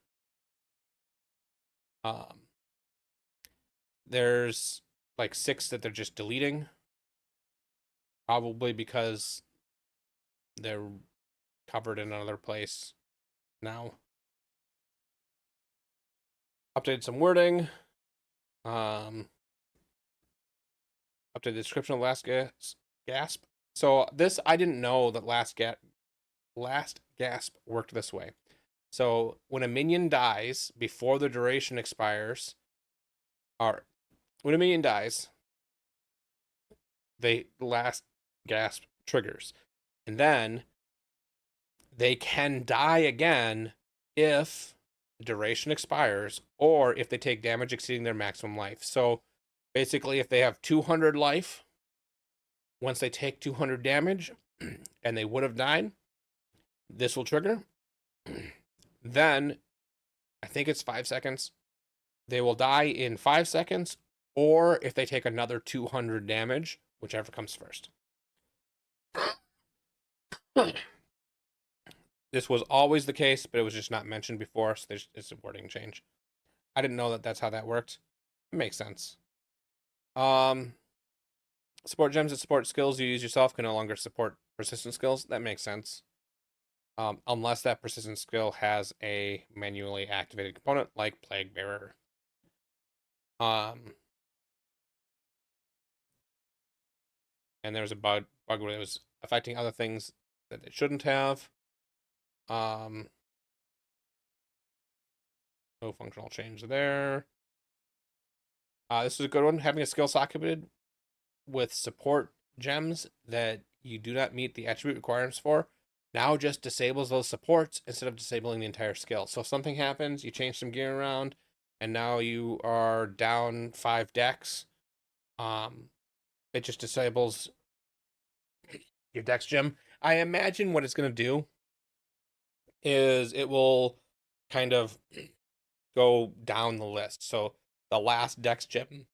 There's like 6 that they're just deleting, probably because they're covered in another place now. Updated some wording. Updated the description of Last Gasp. So this, I didn't know that Last Gasp worked this way. So when a minion dies before the duration expires, or when a minion dies, the Last Gasp triggers. And then they can die again if the duration expires, or if they take damage exceeding their maximum life. So basically, if they have 200 life, once they take 200 damage and they would have died, this will trigger. Then I think it's 5 seconds. They will die in 5 seconds, or if they take another 200 damage, whichever comes first. This was always the case, but it was just not mentioned before, so it's a wording change. I didn't know that that's how that worked. It makes sense. Support gems that support skills you use yourself can no longer support persistent skills. That makes sense. Unless that persistent skill has a manually activated component like Plague Bearer. And there was a bug where it was affecting other things that it shouldn't have. No functional change there. This is a good one. Having a skill socketed with support gems that you do not meet the attribute requirements for now just disables those supports instead of disabling the entire skill. So if something happens, you change some gear around, and now you are down 5 dex, it just disables your dex gem. I imagine what it's going to do is it will kind of go down the list. So the last dex gem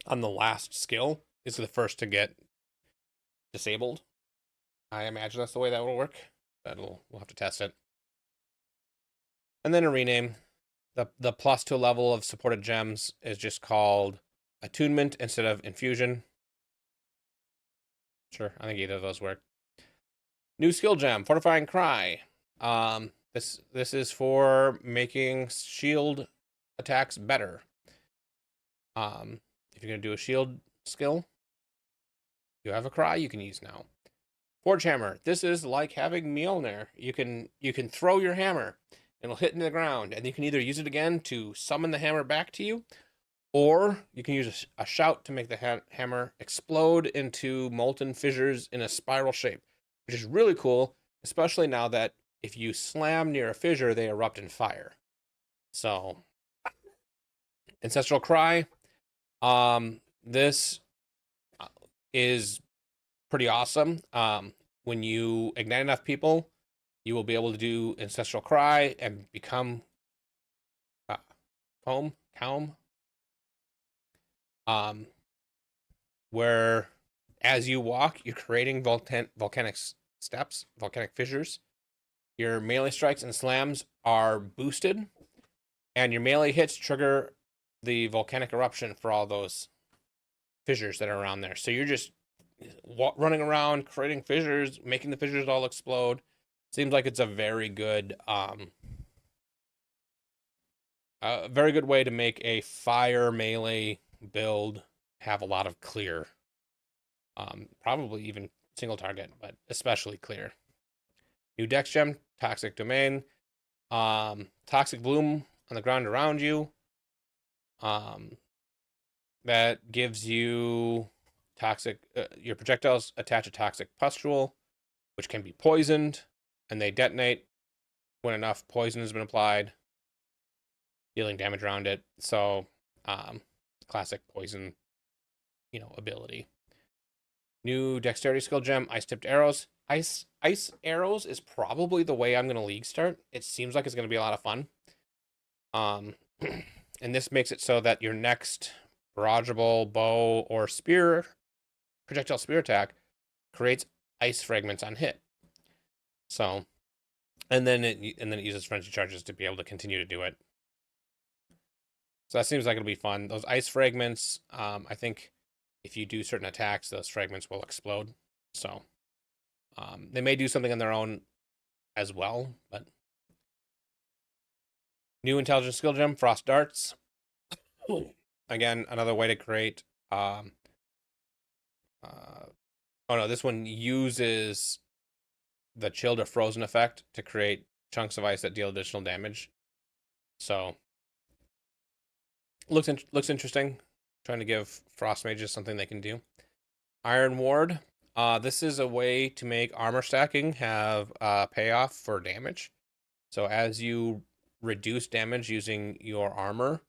on the last skill is the first to get disabled. I imagine that's the way that will work, but we'll have to test it. And then a rename. The plus to a level of supported gems is just called Attunement instead of Infusion. Sure, I think either of those work. New skill gem, Fortifying Cry. This is for making shield attacks better. If you're gonna do a shield skill, you have a cry you can use now. Forge Hammer. This is like having Mjolnir. You can throw your hammer, and it'll hit into the ground, and you can either use it again to summon the hammer back to you, or you can use a shout to make the hammer explode into molten fissures in a spiral shape, which is really cool, especially now that if you slam near a fissure, they erupt in fire. So Ancestral Cry. This is pretty awesome. When you ignite enough people, you will be able to do Ancestral Cry and become calm. Where as you walk, you're creating volcanic steps, volcanic fissures. Your melee strikes and slams are boosted, and your melee hits trigger the volcanic eruption for all those fissures that are around there. So you're just running around, creating fissures, making the fissures all explode. Seems like it's a very good way to make a fire melee build have a lot of clear. Probably even single target, but especially clear. New Dex Gem, Toxic Domain. Toxic Bloom on the ground around you. That gives you toxic. Your projectiles attach a toxic pustule, which can be poisoned, and they detonate when enough poison has been applied, dealing damage around it. So, classic poison, ability. New Dexterity Skill Gem, Ice Tipped Arrows. Ice Arrows is probably the way I'm going to League start. It seems like it's going to be a lot of fun. And this makes it so that your next barrageable bow or spear, projectile spear attack, creates ice fragments on hit. So, and then it uses frenzy charges to be able to continue to do it. So that seems like it'll be fun. Those ice fragments, I think if you do certain attacks, those fragments will explode. So they may do something on their own as well, but new intelligence skill gem, Frost Darts. Again, another way to create this one uses the chilled or frozen effect to create chunks of ice that deal additional damage. So looks interesting. Trying to give frost mages something they can do. Iron Ward. This is a way to make armor stacking have payoff for damage. So as you reduce damage using your armor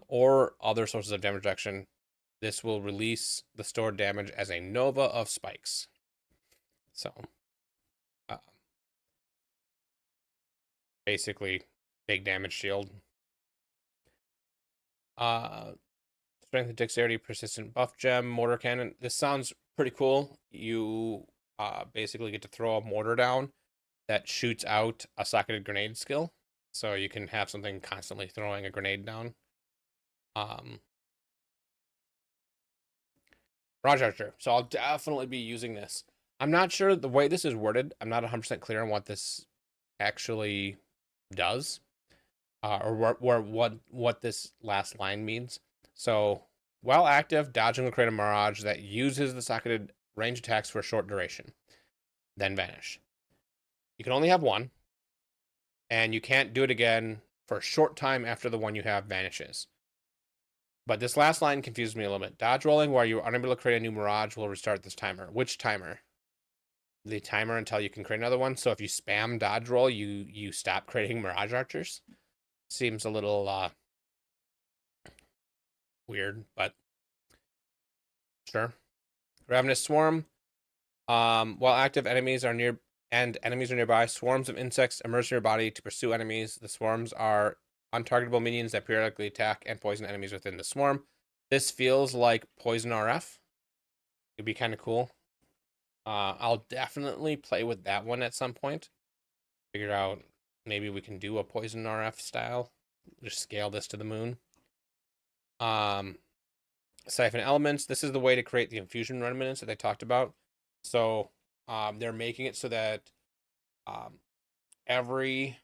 or other sources of damage reduction, this will release the stored damage as a nova of spikes. So basically big damage shield. Strength and Dexterity, Persistent Buff Gem, Mortar Cannon. This sounds pretty cool. You basically get to throw a mortar down that shoots out a socketed grenade skill. So you can have something constantly throwing a grenade down. Barrage Archer. So I'll definitely be using this. I'm not sure the way this is worded. I'm not 100% clear on what this actually does. Or what this last line means. So, while active, dodging will create a mirage that uses the socketed range attacks for a short duration, then vanish. You can only have one, and you can't do it again for a short time after the one you have vanishes. But this last line confuses me a little bit. Dodge rolling, where you are unable to create a new mirage, will restart this timer. Which timer? The timer until you can create another one. So if you spam dodge roll, you stop creating mirage archers. Seems a little weird, but sure. Ravenous Swarm. While active, enemies are nearby, swarms of insects emerge from your body to pursue enemies. The swarms are untargetable minions that periodically attack and poison enemies within the swarm. This feels like Poison RF. It'd be kind of cool. I'll definitely play with that one at some point. Figure out maybe we can do a Poison RF style. Just scale this to the moon. Siphon Elements. This is the way to create the infusion remnants that they talked about. So they're making it so that every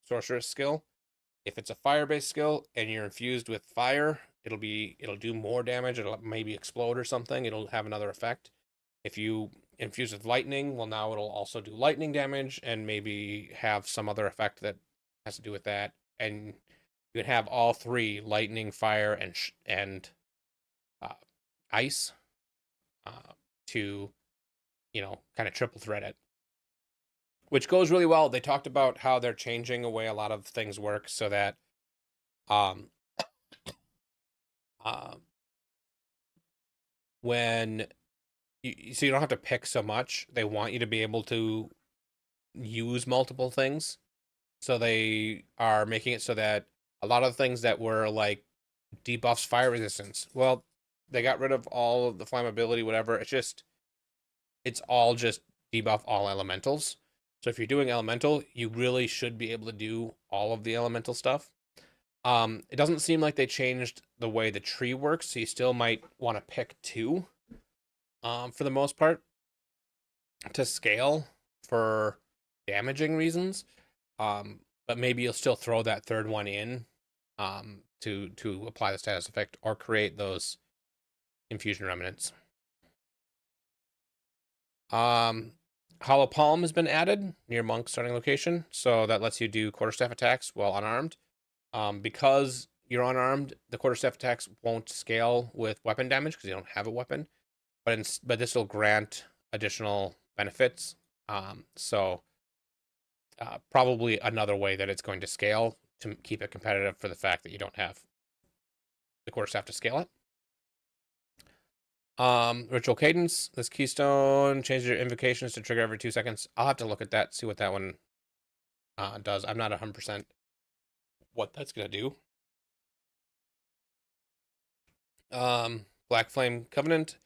sorceress skill, if it's a fire-based skill and you're infused with fire, it'll do more damage. It'll maybe explode or something. It'll have another effect. If you infuse with lightning, well, now it'll also do lightning damage and maybe have some other effect that has to do with that. And you can have all three: lightning, fire, and ice to, kind of triple threat it, which goes really well. They talked about how they're changing the way a lot of things work so that Um, when so you don't have to pick so much. They want you to be able to use multiple things. So they are making it so that a lot of things that were like debuffs fire resistance, well, they got rid of all of the flammability, whatever. It's all just debuff all elementals. So if you're doing elemental, you really should be able to do all of the elemental stuff. It doesn't seem like they changed the way the tree works, so you still might want to pick two, for the most part, to scale for damaging reasons. But maybe you'll still throw that third one in, to apply the status effect or create those infusion remnants. Hollow Palm has been added near Monk's starting location, so that lets you do quarterstaff attacks while unarmed. Because you're unarmed, the quarterstaff attacks won't scale with weapon damage because you don't have a weapon, but this will grant additional benefits. So probably another way that it's going to scale to keep it competitive for the fact that you don't have the quarterstaff to scale it. Ritual Cadence, this keystone changes your invocations to trigger every 2 seconds. I'll have to look at that, see what that one does. I'm not 100% what that's going to do. Black Flame Covenant,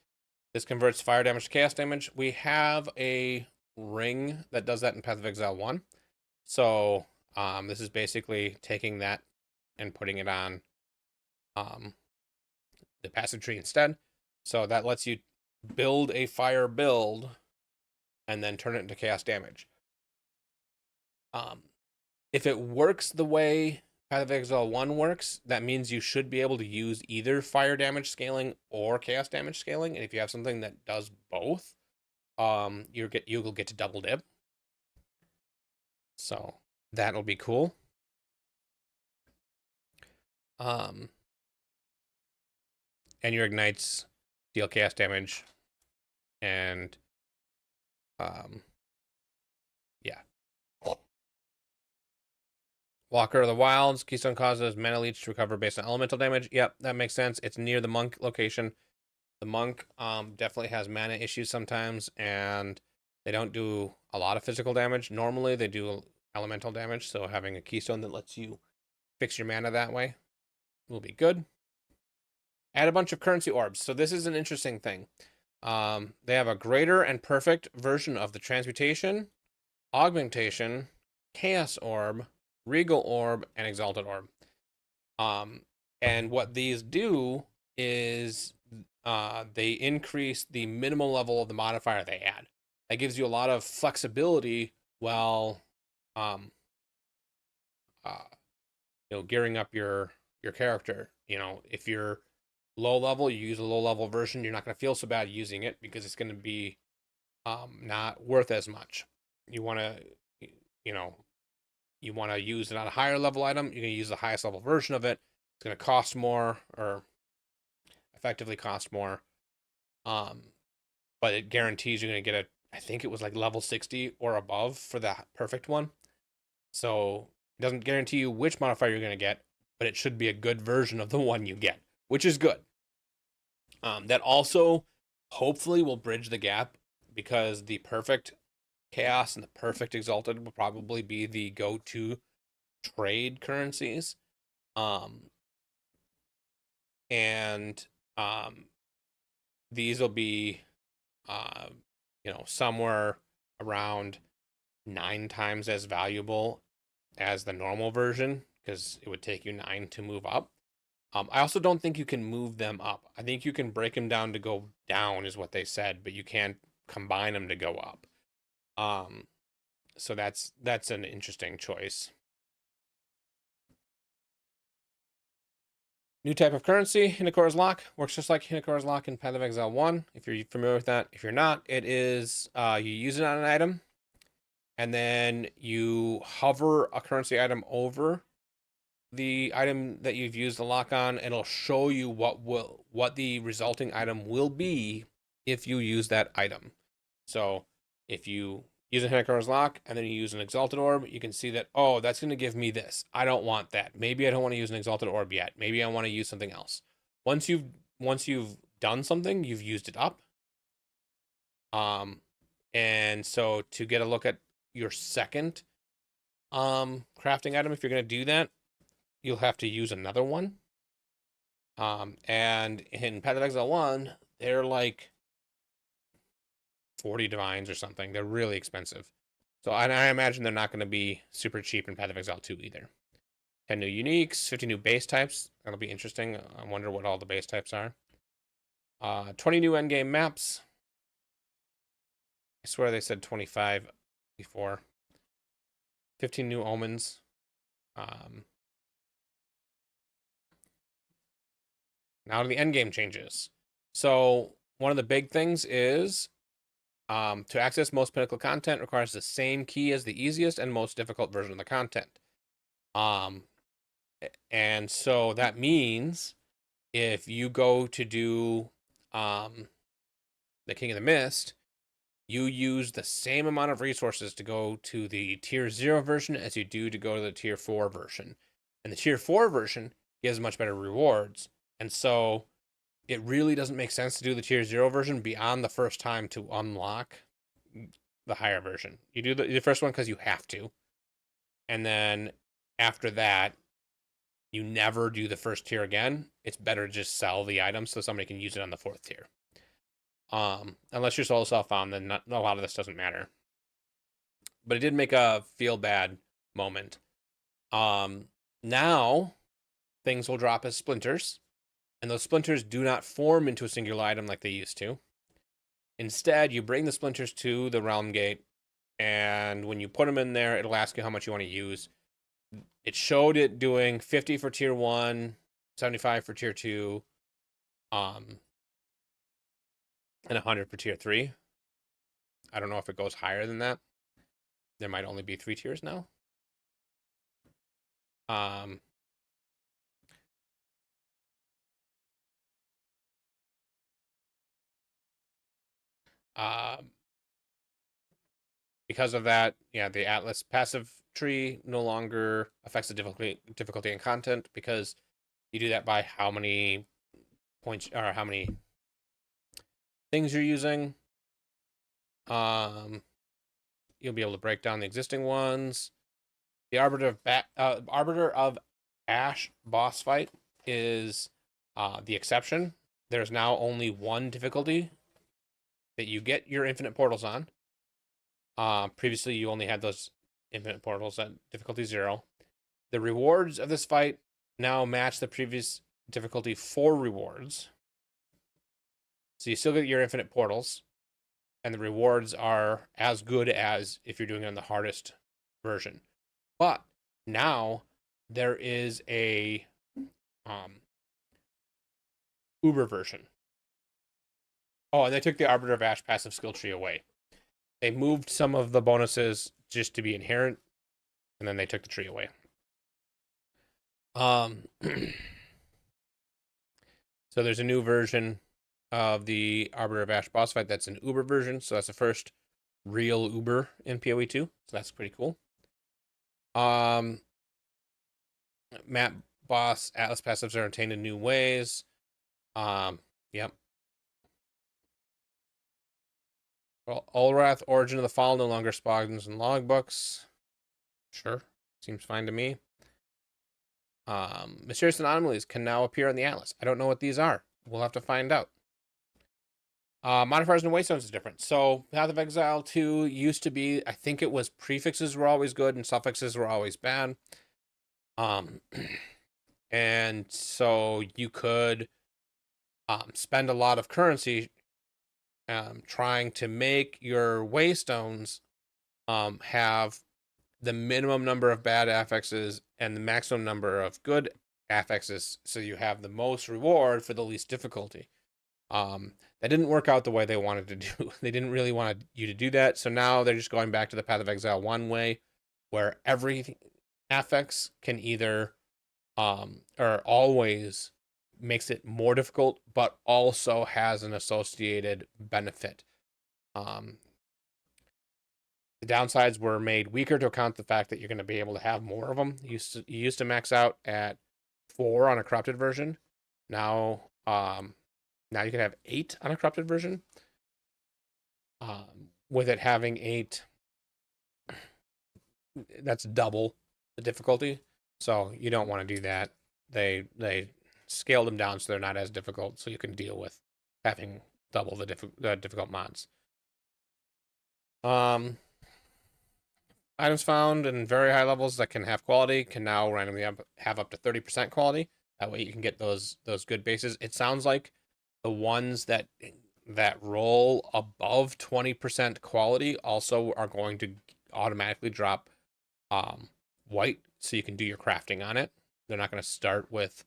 this converts fire damage to chaos damage. We have a ring that does that in Path of Exile 1. So this is basically taking that and putting it on the passive tree instead. So that lets you build a fire build and then turn it into chaos damage. If it works the way Path of Exile 1 works, that means you should be able to use either fire damage scaling or chaos damage scaling. And if you have something that does both, you'll get to double dip. So that'll be cool. And your ignites deal chaos damage, and yeah. Walker of the Wilds, Keystone causes mana leech to recover based on elemental damage. Yep, that makes sense. It's near the monk location. The monk definitely has mana issues sometimes, and they don't do a lot of physical damage. Normally, they do elemental damage, so having a keystone that lets you fix your mana that way will be good. Add a bunch of currency orbs. So this is an interesting thing. They have a greater and perfect version of the transmutation, augmentation, chaos orb, regal orb, and exalted orb. And what these do is they increase the minimal level of the modifier they add. That gives you a lot of flexibility while gearing up your character. If you're low level, you use a low level version, you're not going to feel so bad using it because it's going to be not worth as much. You want to use it on a higher level item, you're going to use the highest level version of it. It's going to cost more, or effectively cost more, but it guarantees you're going to get I think it was like level 60 or above for the perfect one. So it doesn't guarantee you which modifier you're going to get, but it should be a good version of the one you get, which is good. That also hopefully will bridge the gap, because the perfect chaos and the perfect exalted will probably be the go-to trade currencies. These will be somewhere around 9 times as valuable as the normal version, because it would take you 9 to move up. I also don't think you can move them up. I think you can break them down to go down, is what they said, but you can't combine them to go up. So that's an interesting choice. New type of currency, Hinakora's Lock. Works just like Hinakora's Lock in Path of Exile 1, if you're familiar with that. If you're not, it is, you use it on an item, and then you hover a currency item over the item that you've used the lock on, and it'll show you what the resulting item will be if you use that item. So if you use a Hanakar's Lock, and then you use an Exalted Orb, you can see that, oh, that's going to give me this. I don't want that. Maybe I don't want to use an Exalted Orb yet. Maybe I want to use something else. Once you've done something, you've used it up. And so to get a look at your second crafting item, if you're going to do that, you'll have to use another one. And in Path of Exile 1, they're like 40 divines or something. They're really expensive. So I imagine they're not going to be super cheap in Path of Exile 2 either. 10 new uniques, 50 new base types. That'll be interesting. I wonder what all the base types are. 20 new endgame maps. I swear they said 25 before. 15 new omens. Now to the endgame changes. So one of the big things is to access most pinnacle content requires the same key as the easiest and most difficult version of the content. And so that means if you go to do the King of the Mist, you use the same amount of resources to go to the tier 0 version as you do to go to the tier 4 version. And the tier 4 version gives much better rewards. And so it really doesn't make sense to do the tier 0 version beyond the first time to unlock the higher version. You do the first one because you have to. And then after that, you never do the first tier again. It's better to just sell the item so somebody can use it on the 4th tier. Unless you're solo self-found, then a lot of this doesn't matter. But it did make a feel bad moment. Now things will drop as splinters, and those splinters do not form into a singular item like they used to. Instead, you bring the splinters to the realm gate, and when you put them in there, it'll ask you how much you want to use. It showed it doing 50 for tier 1, 75 for tier 2, and 100 for tier 3. I don't know if it goes higher than that. There might only be 3 tiers now. Because of that, yeah, the Atlas passive tree no longer affects the difficulty and content, because you do that by how many points or how many things you're using. You'll be able to break down the existing ones. The Arbiter of Ash boss fight is the exception. There's now only one difficulty that you get your infinite portals on. Previously, you only had those infinite portals at difficulty 0. The rewards of this fight now match the previous difficulty 4 rewards. So you still get your infinite portals, and the rewards are as good as if you're doing it on the hardest version. But now there is a Uber version. Oh, and they took the Arbiter of Ash passive skill tree away. They moved some of the bonuses just to be inherent, and then they took the tree away. So there's a new version of the Arbiter of Ash boss fight that's an Uber version. So that's the first real Uber in PoE 2. So that's pretty cool. Map boss Atlas passives are obtained in new ways. Yep. Well, Ulrath, Origin of the Fall no longer spawns in logbooks. Sure. Seems fine to me. Mysterious anomalies can now appear on the Atlas. I don't know what these are. We'll have to find out. Modifiers and waystones is different. So Path of Exile 2 used to be, I think it was prefixes were always good and suffixes were always bad. And so you could spend a lot of currency trying to make your waystones have the minimum number of bad affixes and the maximum number of good affixes, so you have the most reward for the least difficulty. That didn't work out the way they wanted to do. They didn't really want you to do that, so now they're just going back to the Path of Exile 1 way, where every affix can either or always makes it more difficult, but also has an associated benefit. The The downsides were made weaker to account the fact that you're going to be able to have more of them. You used to max out at 4 on a corrupted version. Now you can have 8 on a corrupted version. With it having 8, that's double the difficulty. So you don't want to do that. They scaled them down so they're not as difficult, so you can deal with having double the difficult mods. Items found in very high levels that can have quality can now randomly have up to 30% quality. That way you can get those good bases. It sounds like the ones that roll above 20% quality also are going to automatically drop white, so you can do your crafting on it. They're not going to start with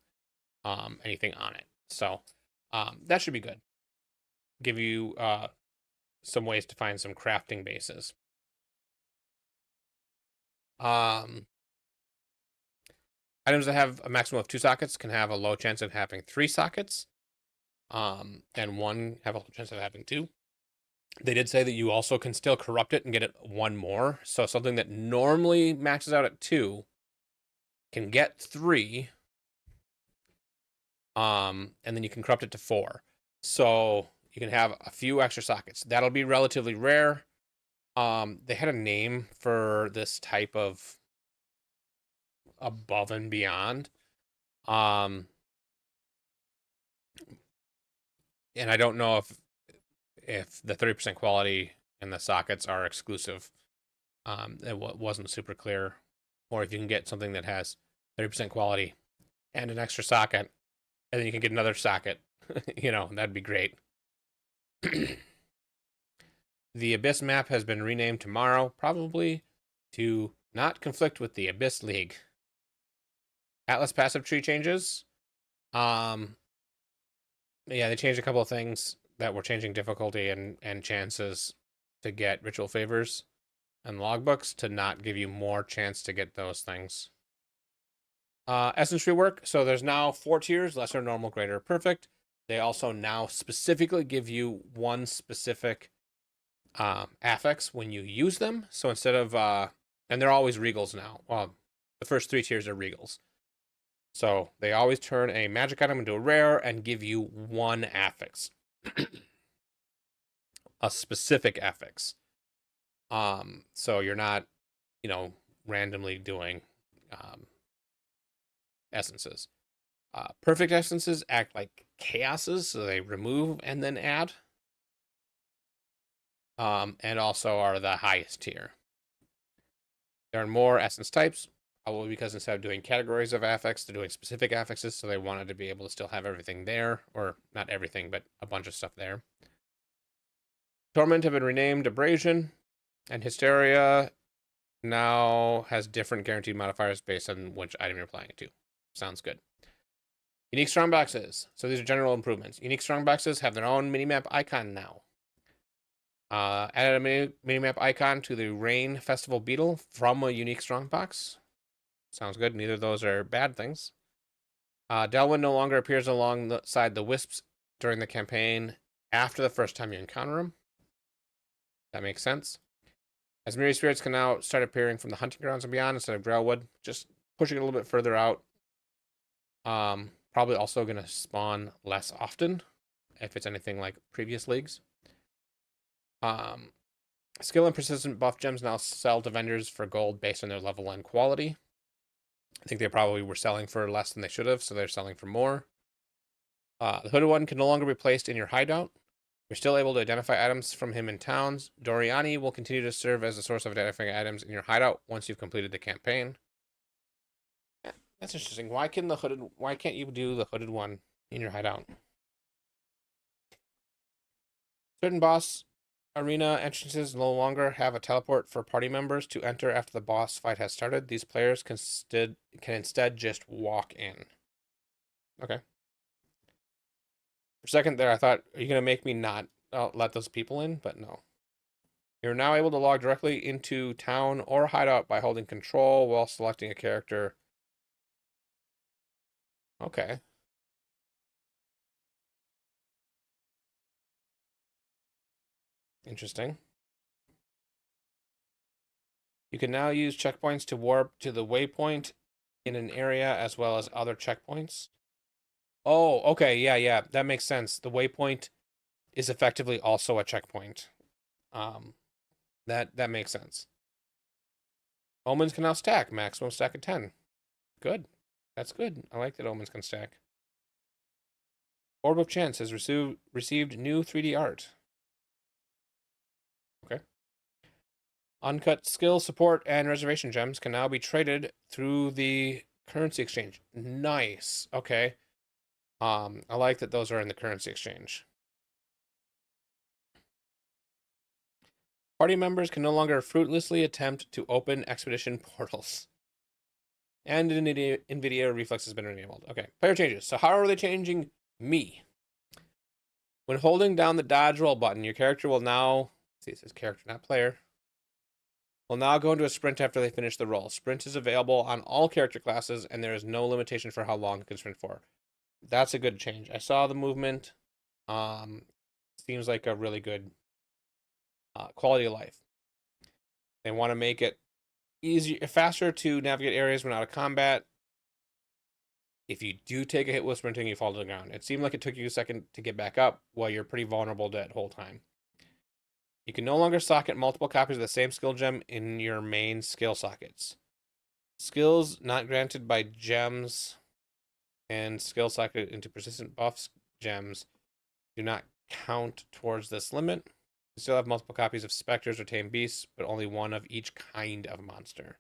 anything on it. So that should be good. Give you some ways to find some crafting bases. Items that have a maximum of 2 sockets can have a low chance of having 3 sockets. And one have a low chance of having 2. They did say that you also can still corrupt it and get it 1 more. So something that normally maxes out at 2 can get 3. And then you can corrupt it to 4. So you can have a few extra sockets. That'll be relatively rare. They had a name for this type of above and beyond. And I don't know if the 30% quality and the sockets are exclusive. It wasn't super clear. Or if you can get something that has 30% quality and an extra socket, and then you can get another socket, that'd be great. The Abyss map has been renamed tomorrow, probably to not conflict with the Abyss League. Atlas passive tree changes. Yeah, they changed a couple of things that were changing difficulty and chances to get ritual favors and logbooks to not give you more chance to get those things. Essence rework. So there's now 4 tiers: lesser, normal, greater, perfect. They also now specifically give you one specific affix when you use them. So instead of and they're always regals now. Well, the first 3 tiers are regals. So they always turn a magic item into a rare and give you one affix. A specific affix. So you're not, randomly doing essences. Perfect essences act like chaoses, so they remove and then add. And also are the highest tier. There are more essence types, probably because instead of doing categories of affix, they're doing specific affixes, so they wanted to be able to still have everything there, or not everything, but a bunch of stuff there. Torment have been renamed Abrasion, and Hysteria now has different guaranteed modifiers based on which item you're applying it to. Sounds good. Unique strongboxes. So these are general improvements. Unique strongboxes have their own minimap icon now. Added a minimap icon to the Rain Festival Beetle from a unique strongbox. Sounds good. Neither of those are bad things. Delwyn no longer appears alongside the Wisps during the campaign after the first time you encounter them. That makes sense. Asmiri spirits can now start appearing from the hunting grounds and beyond instead of Grailwood, just pushing it a little bit further out. Probably also going to spawn less often if it's anything like previous leagues. Skill and persistent buff gems now sell to vendors for gold based on their level and quality. I think they probably were selling for less than they should have, so they're selling for more. The Hooded One can no longer be placed in your hideout. You're still able to identify items from him in towns. Doriani will continue to serve as a source of identifying items in your hideout once you've completed the campaign. Yeah, that's interesting. Why can't you do the Hooded One in your hideout? Certain boss arena entrances no longer have a teleport for party members to enter after the boss fight has started. These players can instead just walk in. Okay. For a second there, I thought, are you going to make me not let those people in? But no. You're now able to log directly into town or hideout by holding control while selecting a character. Okay. Interesting. You can now use checkpoints to warp to the waypoint in an area as well as other checkpoints. Oh, okay, yeah, that makes sense. The waypoint is effectively also a checkpoint. That makes sense. Omens can now stack, maximum stack of 10. Good. That's good. I like that omens can stack. Orb of Chance has received new 3D art. Okay. Uncut skill, support, and reservation gems can now be traded through the currency exchange. Nice. Okay. I like that those are in the currency exchange. Party members can no longer fruitlessly attempt to open expedition portals. And NVIDIA Reflex has been enabled. Okay. Player changes. So how are they changing me? When holding down the dodge roll button, your character will now... See, it says character, not player. Will now go into a sprint after they finish the roll. Sprint is available on all character classes, and there is no limitation for how long it can sprint for. That's a good change. I saw the movement. Seems like a really good quality of life. They want to make it easier, faster to navigate areas when out of combat. If you do take a hit with sprinting, you fall to the ground. It seemed like it took you a second to get back up, while you're pretty vulnerable that whole time. You can no longer socket multiple copies of the same skill gem in your main skill sockets. Skills not granted by gems and skill socket into persistent buffs gems do not count towards this limit. You still have multiple copies of specters or tame beasts, but only one of each kind of monster.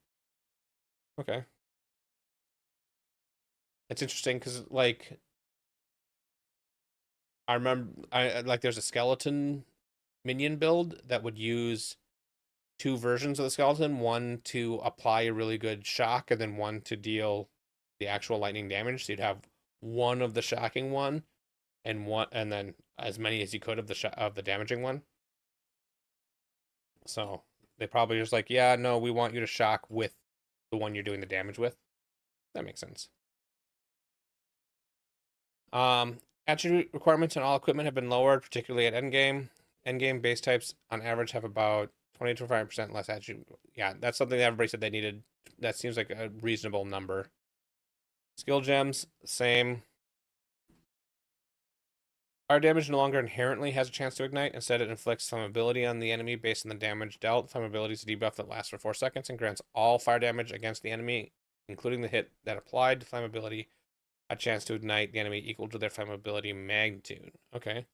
Okay. It's interesting because, like, I remember, there's a skeleton minion build that would use two versions of the skeleton, one to apply a really good shock and then one to deal the actual lightning damage. So you'd have one of the shocking one and then as many as you could of the damaging one. So they probably just like, yeah, no, we want you to shock with the one you're doing the damage with. That makes sense. Attribute requirements on all equipment have been lowered, particularly at endgame. Endgame base types on average have about 20 to 25% less attribute. Yeah, that's something that everybody said they needed. That seems like a reasonable number. Skill gems, same. Fire damage no longer inherently has a chance to ignite. Instead, it inflicts flammability on the enemy based on the damage dealt. Flammability is a debuff that lasts for 4 seconds and grants all fire damage against the enemy, including the hit that applied to flammability, a chance to ignite the enemy equal to their flammability magnitude. Okay.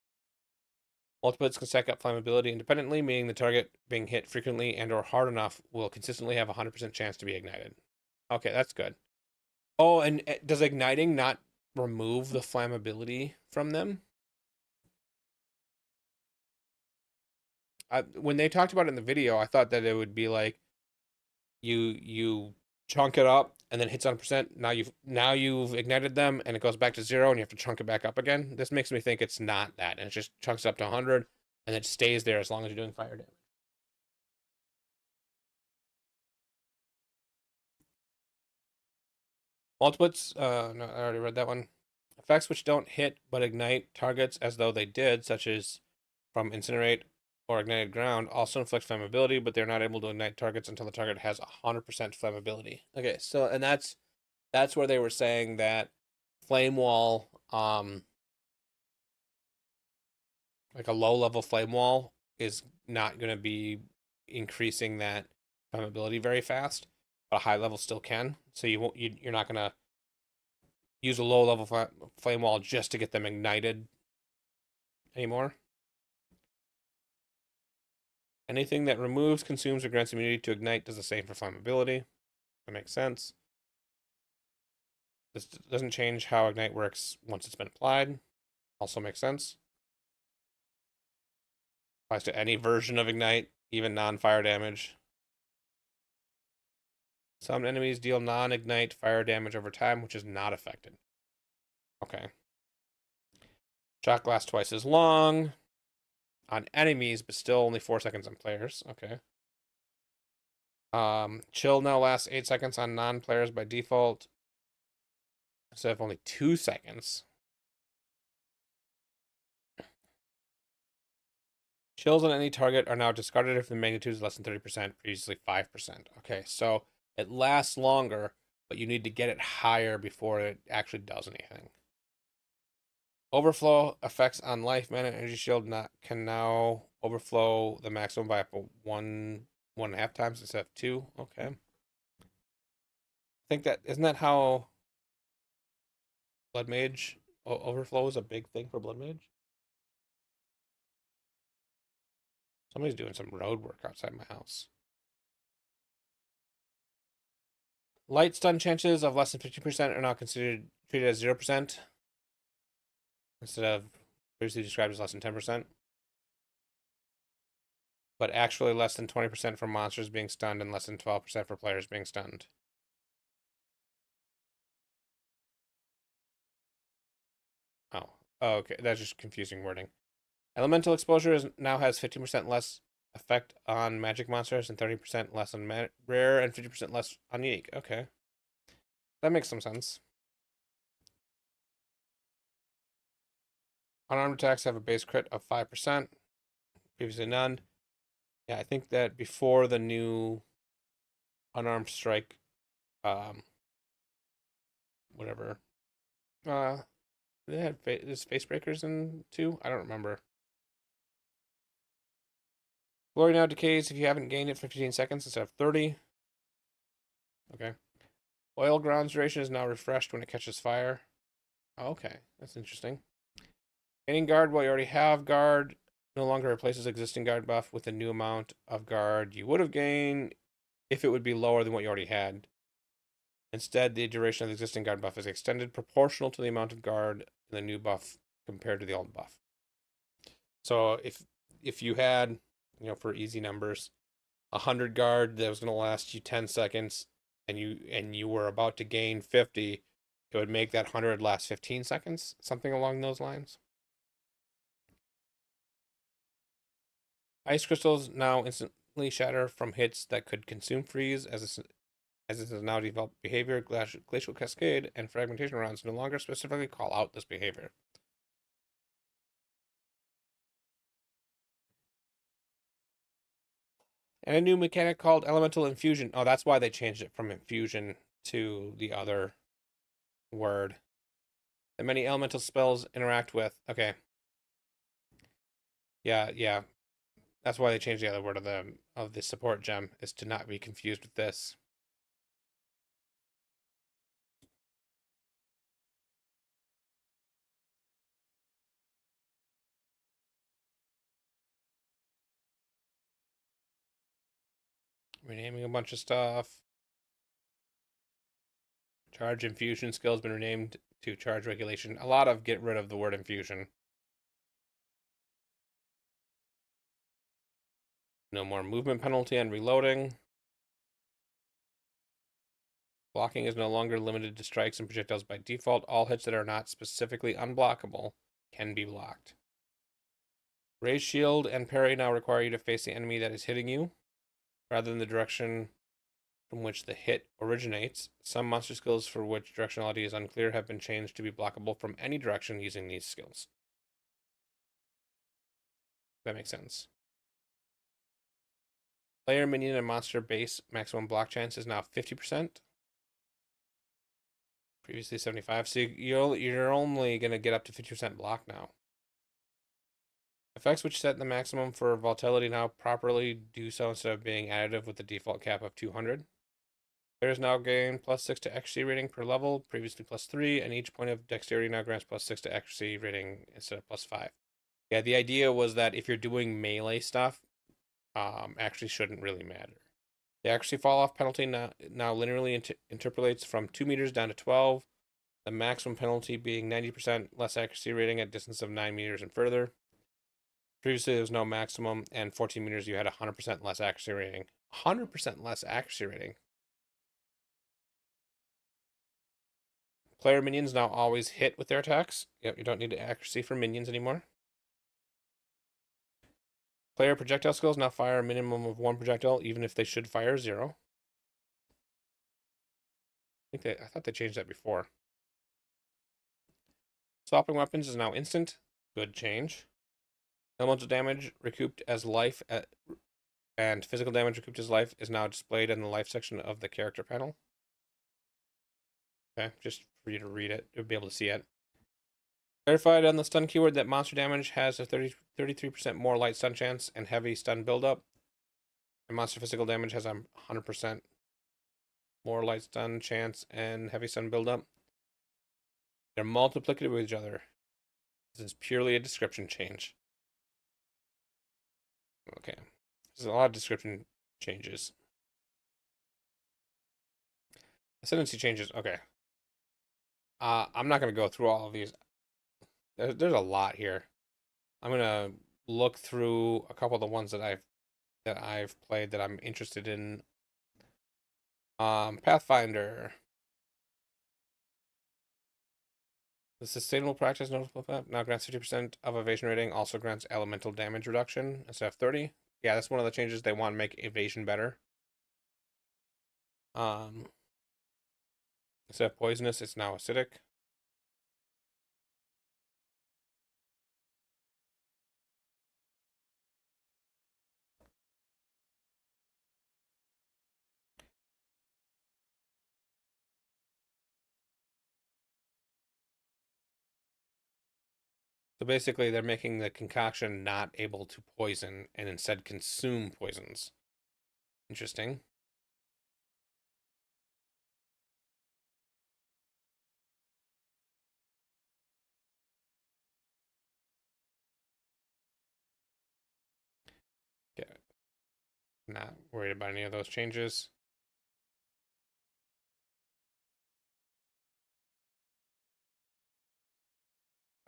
Multiple hits can stack up flammability independently, meaning the target being hit frequently and or hard enough will consistently have a 100% chance to be ignited. Okay, that's good. Oh, and does igniting not remove the flammability from them? When they talked about it in the video, I thought that it would be like you chunk it up and then hits 100%. Now you've ignited them and it goes back to 0 and you have to chunk it back up again. This makes me think it's not that, and it just chunks up to 100 and it stays there as long as you're doing fire damage. Multiplets, no, I already read that one. Effects which don't hit but ignite targets as though they did, such as from incinerate or ignited ground, also inflict flammability, but they're not able to ignite targets until the target has 100% flammability. Okay, so, and that's where they were saying that flame wall, like a low level flame wall is not going to be increasing that flammability very fast, but a high level still can. So you're not going to use a low level flame wall just to get them ignited anymore. Anything that removes, consumes, or grants immunity to ignite does the same for flammability. That makes sense. This doesn't change how ignite works once it's been applied. Also makes sense. Applies to any version of ignite, even non-fire damage. Some enemies deal non-ignite fire damage over time, which is not affected. Okay. Shock lasts twice as long on enemies, but still only 4 seconds on players. Okay. Chill now lasts 8 seconds on non-players by default, instead of only 2 seconds. Chills on any target are now discarded if the magnitude is less than 30%, previously 5%. Okay, so it lasts longer, but you need to get it higher before it actually does anything. Overflow effects on life, mana, energy shield can now overflow the maximum by up to 1.5 times instead of 2. Okay. I think isn't that how Blood Mage overflow is a big thing for Blood Mage? Somebody's doing some road work outside my house. Light stun chances of less than 50% are now treated as 0%. Instead of previously described as less than 10%. But actually less than 20% for monsters being stunned and less than 12% for players being stunned. Oh, okay. That's just confusing wording. Elemental exposure now has 15% less effect on magic monsters and 30% less on rare and 50% less on unique. Okay. That makes some sense. Unarmed attacks have a base crit of 5%. Previously none. Yeah, I think that before the new unarmed strike, whatever. They had face breakers in 2? I don't remember. Glory now decays if you haven't gained it for 15 seconds instead of 30. Okay. Oil grounds duration is now refreshed when it catches fire. Oh, okay, that's interesting. Gaining guard while you already have guard no longer replaces existing guard buff with the new amount of guard you would have gained if it would be lower than what you already had. Instead, the duration of the existing guard buff is extended proportional to the amount of guard in the new buff compared to the old buff. So if you had, for easy numbers, 100 guard that was going to last you 10 seconds, and you were about to gain 50, it would make that 100 last 15 seconds, something along those lines. Ice crystals now instantly shatter from hits that could consume freeze, as it has now developed behavior. Glacial Cascade and Fragmentation rounds no longer specifically call out this behavior. And a new mechanic called Elemental Infusion. Oh, that's why they changed it from Infusion to the other word. That many elemental spells interact with. Okay. Yeah. That's why they changed the other word of the support gem, is to not be confused with this. Renaming a bunch of stuff. Charge infusion skill has been renamed to charge regulation. A lot of get rid of the word infusion. No more movement penalty on reloading. Blocking is no longer limited to strikes and projectiles by default. All hits that are not specifically unblockable can be blocked. Raise shield and parry now require you to face the enemy that is hitting you, rather than the direction from which the hit originates. Some monster skills for which directionality is unclear have been changed to be blockable from any direction using these skills. That makes sense. Player, minion, and monster base maximum block chance is now 50%. Previously 75. So you're only going to get up to 50% block now. Effects which set the maximum for volatility now properly do so instead of being additive with the default cap of 200. Players now gain +6 to accuracy rating per level, previously +3, and each point of dexterity now grants +6 to accuracy rating instead of +5. Yeah, the idea was that if you're doing melee stuff, actually shouldn't really matter. The accuracy fall-off penalty now linearly interpolates from 2 meters down to 12, the maximum penalty being 90% less accuracy rating at distance of 9 meters and further. Previously, there was no maximum, and 14 meters you had 100% less accuracy rating. 100% less accuracy rating. Player minions now always hit with their attacks. Yep, you don't need accuracy for minions anymore. Player projectile skills now fire a minimum of 1 projectile, even if they should fire 0. I thought they changed that before. Swapping weapons is now instant. Good change. Elemental damage recouped as life and physical damage recouped as life is now displayed in the life section of the character panel. Okay, just for you to read it, you'll be able to see it. Verified on the stun keyword that monster damage has a 33% more light stun chance and heavy stun buildup. And monster physical damage has a 100% more light stun chance and heavy stun buildup. They're multiplicative with each other. This is purely a description change. Okay. There's a lot of description changes. Ascendancy changes. Okay. I'm not going to go through all of these. There's a lot here. I'm going to look through a couple of the ones that I've played that I'm interested in. Pathfinder. The sustainable practice noticeable now grants 50% of evasion rating, also grants elemental damage reduction instead of 30. Yeah, that's one of the changes. They want to make evasion better. Instead of poisonous, it's now acidic. So basically, they're making the concoction not able to poison and instead consume poisons. Interesting. Yeah. Not worried about any of those changes.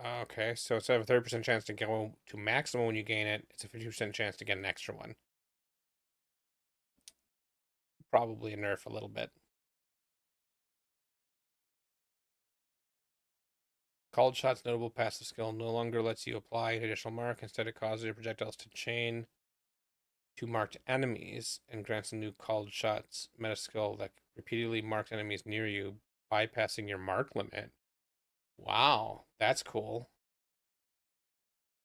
Okay, so instead of a 30% chance to go to maximum when you gain it, it's a 50% chance to get an extra one. Probably a nerf a little bit. Called Shot's notable passive skill no longer lets you apply an additional mark. Instead, it causes your projectiles to chain to marked enemies and grants a new Called Shot's meta skill that repeatedly marks enemies near you, bypassing your mark limit. Wow, that's cool.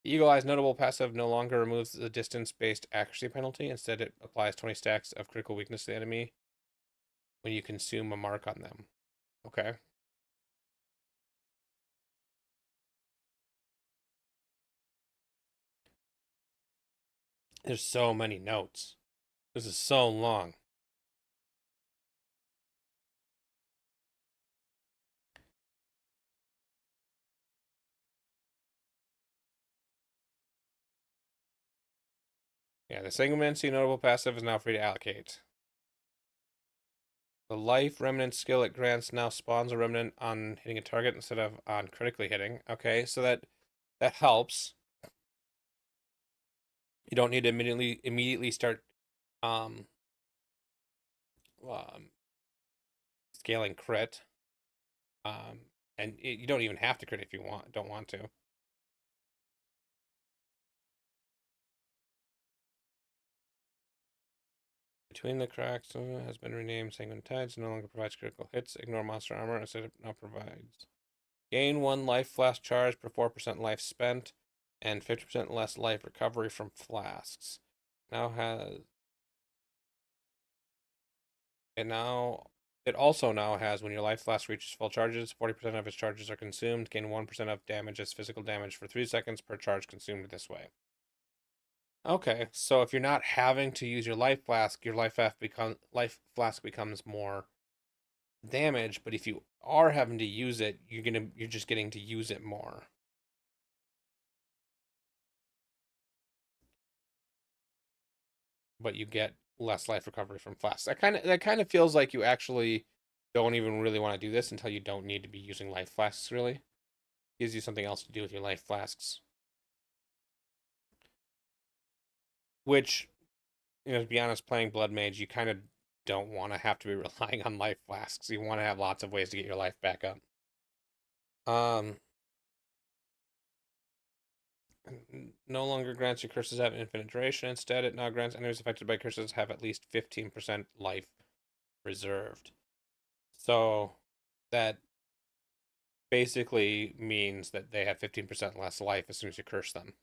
Eagle Eye's notable passive no longer removes the distance-based accuracy penalty. Instead, it applies 20 stacks of critical weakness to the enemy when you consume a mark on them. Okay. There's so many notes. This is so long. Yeah, the Sanguinancy notable passive is now free to allocate. The Life Remnant skill it grants now spawns a remnant on hitting a target instead of on critically hitting. Okay, so that helps. You don't need to immediately start scaling crit. And you don't even have to crit if you don't want to. Between the Cracks has been renamed Sanguine Tides. No longer provides critical hits. Ignore monster armor. Instead, it now provides gain 1 life flask charge per 4% life spent, and 50% less life recovery from flasks. It also now has when your life flask reaches full charges, 40% of its charges are consumed. Gain 1% of damage as physical damage for 3 seconds per charge consumed this way. Okay, so if you're not having to use your life flask flask becomes more damage, but if you are having to use it, you're just getting to use it more. But you get less life recovery from flasks. That kind of feels like you actually don't even really want to do this until you don't need to be using life flasks really. Gives you something else to do with your life flasks. Which, to be honest, playing Blood Mage, you kind of don't want to have to be relying on life flasks. You want to have lots of ways to get your life back up. No longer grants your curses have infinite duration. Instead, it now grants enemies affected by curses have at least 15% life reserved. So that basically means that they have 15% less life as soon as you curse them.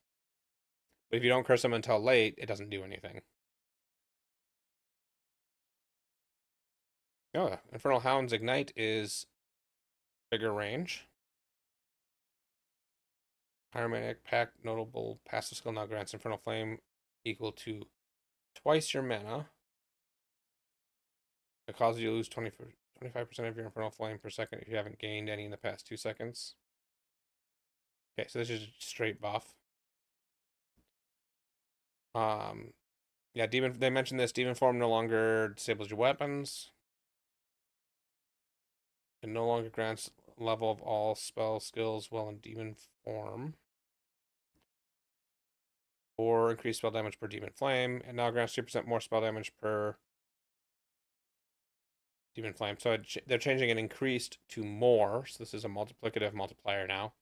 But if you don't curse them until late, it doesn't do anything. Oh, Infernal Hound's Ignite is bigger range. Pyromaniac Pact notable passive skill now grants Infernal Flame equal to twice your mana. It causes you to lose 25% of your Infernal Flame per second if you haven't gained any in the past 2 seconds. Okay, so this is straight buff. Yeah, they mentioned this. Demon Form no longer disables your weapons. It no longer grants level of all spell skills while in Demon Form. Or increased spell damage per Demon Flame. And now grants 2% more spell damage per Demon Flame. So they're changing an increased to more. So this is a multiplicative multiplier now.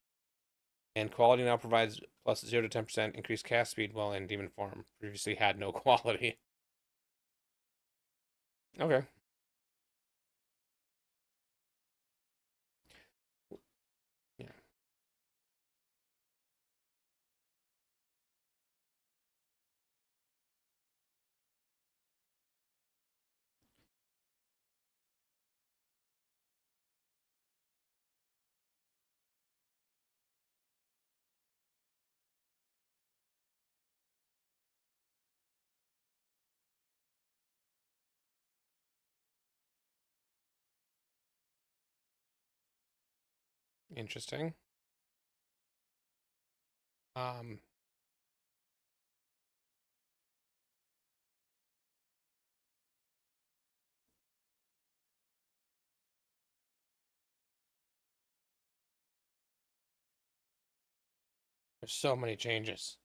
And quality now provides plus 0 to 10% increased cast speed while in Demon Form. Previously had no quality. Okay. Yeah. Interesting. There's so many changes.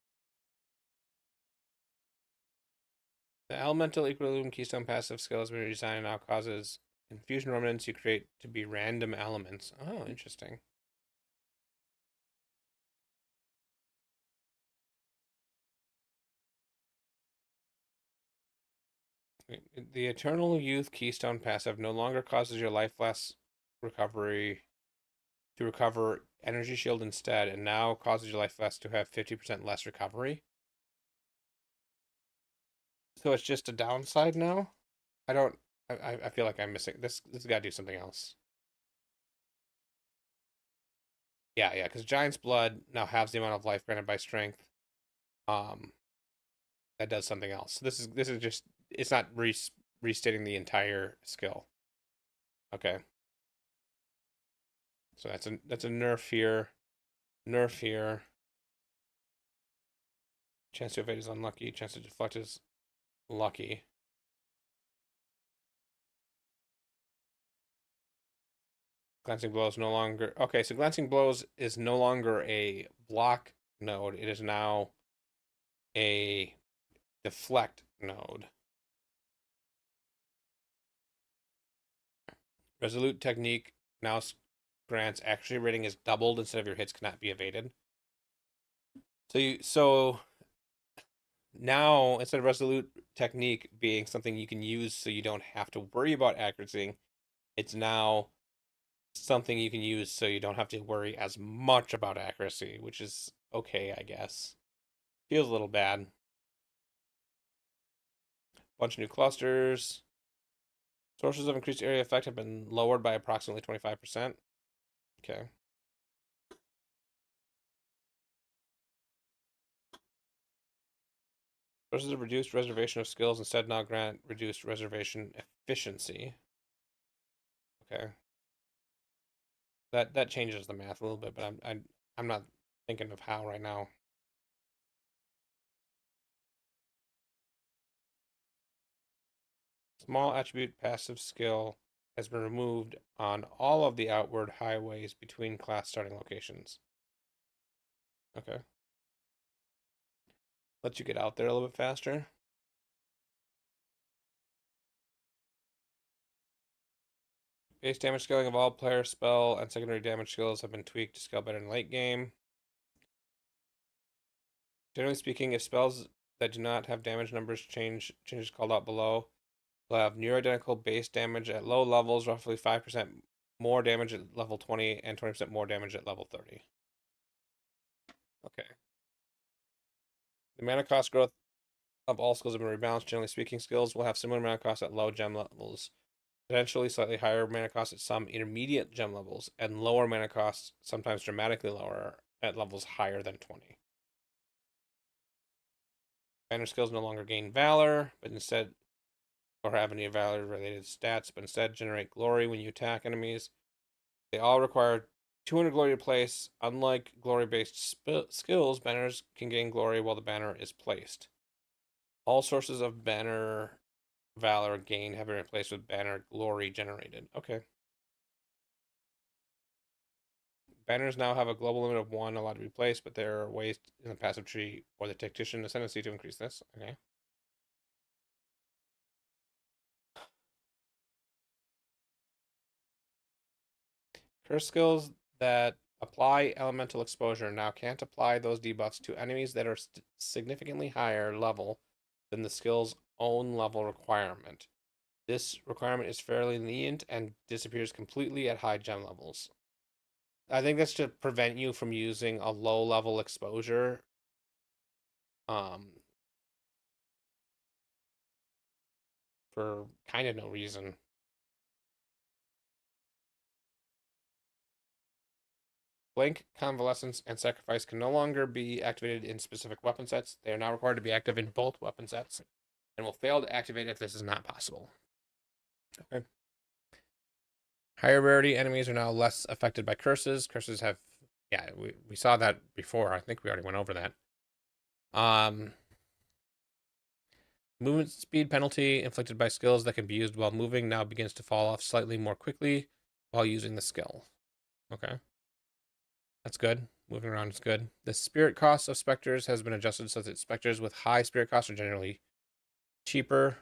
The Elemental Equilibrium Keystone passive skill has been redesigned and now causes infusion remnants you create to be random elements. Oh, interesting. The Eternal Youth Keystone passive no longer causes your life less recovery to recover energy shield instead, and now causes your life less to have 50% less recovery. So it's just a downside now? I feel like I'm missing this. This has got to do something else. Yeah, because Giant's Blood now halves the amount of life granted by strength. That does something else. This is just, it's not restating the entire skill. Okay. So that's a nerf here. Nerf here. Chance to evade is unlucky. Chance to deflect is lucky. Glancing Blows no longer... Okay, so Glancing Blows is no longer a block node. It is now a deflect node. Resolute Technique now grants accuracy rating is doubled instead of your hits cannot be evaded. So now, instead of Resolute Technique being something you can use so you don't have to worry about accuracy, it's now something you can use so you don't have to worry as much about accuracy, which is okay, I guess. Feels a little bad. Bunch of new clusters. Sources of increased area effect have been lowered by approximately 25%. Okay. Sources of reduced reservation of skills instead now grant reduced reservation efficiency. Okay. That changes the math a little bit, but I'm not thinking of how right now. Small attribute passive skill has been removed on all of the outward highways between class starting locations. Okay. Let you get out there a little bit faster. Base damage scaling of all player spell and secondary damage skills have been tweaked to scale better in late game. Generally speaking, if spells that do not have damage numbers changes called out below will have near identical base damage at low levels, roughly 5% more damage at level 20 and 20% more damage at level 30. Okay. The mana cost growth of all skills have been rebalanced. Generally speaking, skills will have similar mana costs at low gem levels, potentially slightly higher mana costs at some intermediate gem levels, and lower mana costs, sometimes dramatically lower, at levels higher than 20. Banner skills no longer gain Valor, but instead, or have any Valor-related stats, but instead generate glory when you attack enemies. They all require 200 glory to place. Unlike glory-based skills, banners can gain glory while the banner is placed. All sources of banner valor gain have been replaced with banner glory generated. Okay. Banners now have a global limit of 1 allowed to be placed, but there are ways in the passive tree or the tactician ascendancy to increase this. Okay. Curse skills that apply elemental exposure now can't apply those debuffs to enemies that are significantly higher level than the skill's own level requirement. This requirement is fairly lenient and disappears completely at high gem levels. I think that's to prevent you from using a low level exposure. For kind of no reason. Blank, Convalescence, and Sacrifice can no longer be activated in specific weapon sets. They are now required to be active in both weapon sets, and will fail to activate if this is not possible. Okay. Higher rarity enemies are now less affected by curses. Curses have, yeah, we saw that before. I think we already went over that. Movement speed penalty inflicted by skills that can be used while moving now begins to fall off slightly more quickly while using the skill. Okay. That's good. Moving around is good. The spirit cost of specters has been adjusted so that specters with high spirit costs are generally cheaper,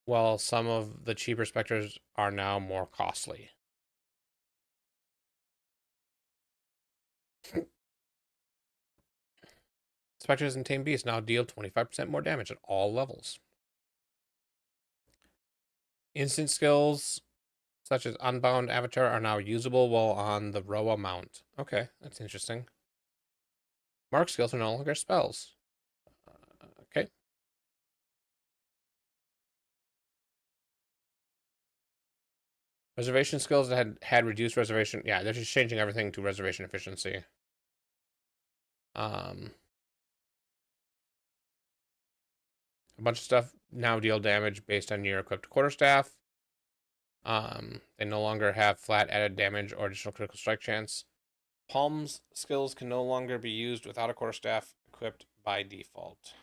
while some of the cheaper specters are now more costly. Specters and Tame Beasts now deal 25% more damage at all levels. Instant skills such as Unbound Avatar are now usable while on the Roa mount. Okay, that's interesting. Mark skills are no longer spells. Okay. Reservation skills that had reduced reservation. Yeah, they're just changing everything to reservation efficiency. A bunch of stuff now deal damage based on your equipped quarterstaff. They no longer have flat added damage or additional critical strike chance. Palm's skills can no longer be used without a quarterstaff equipped by default.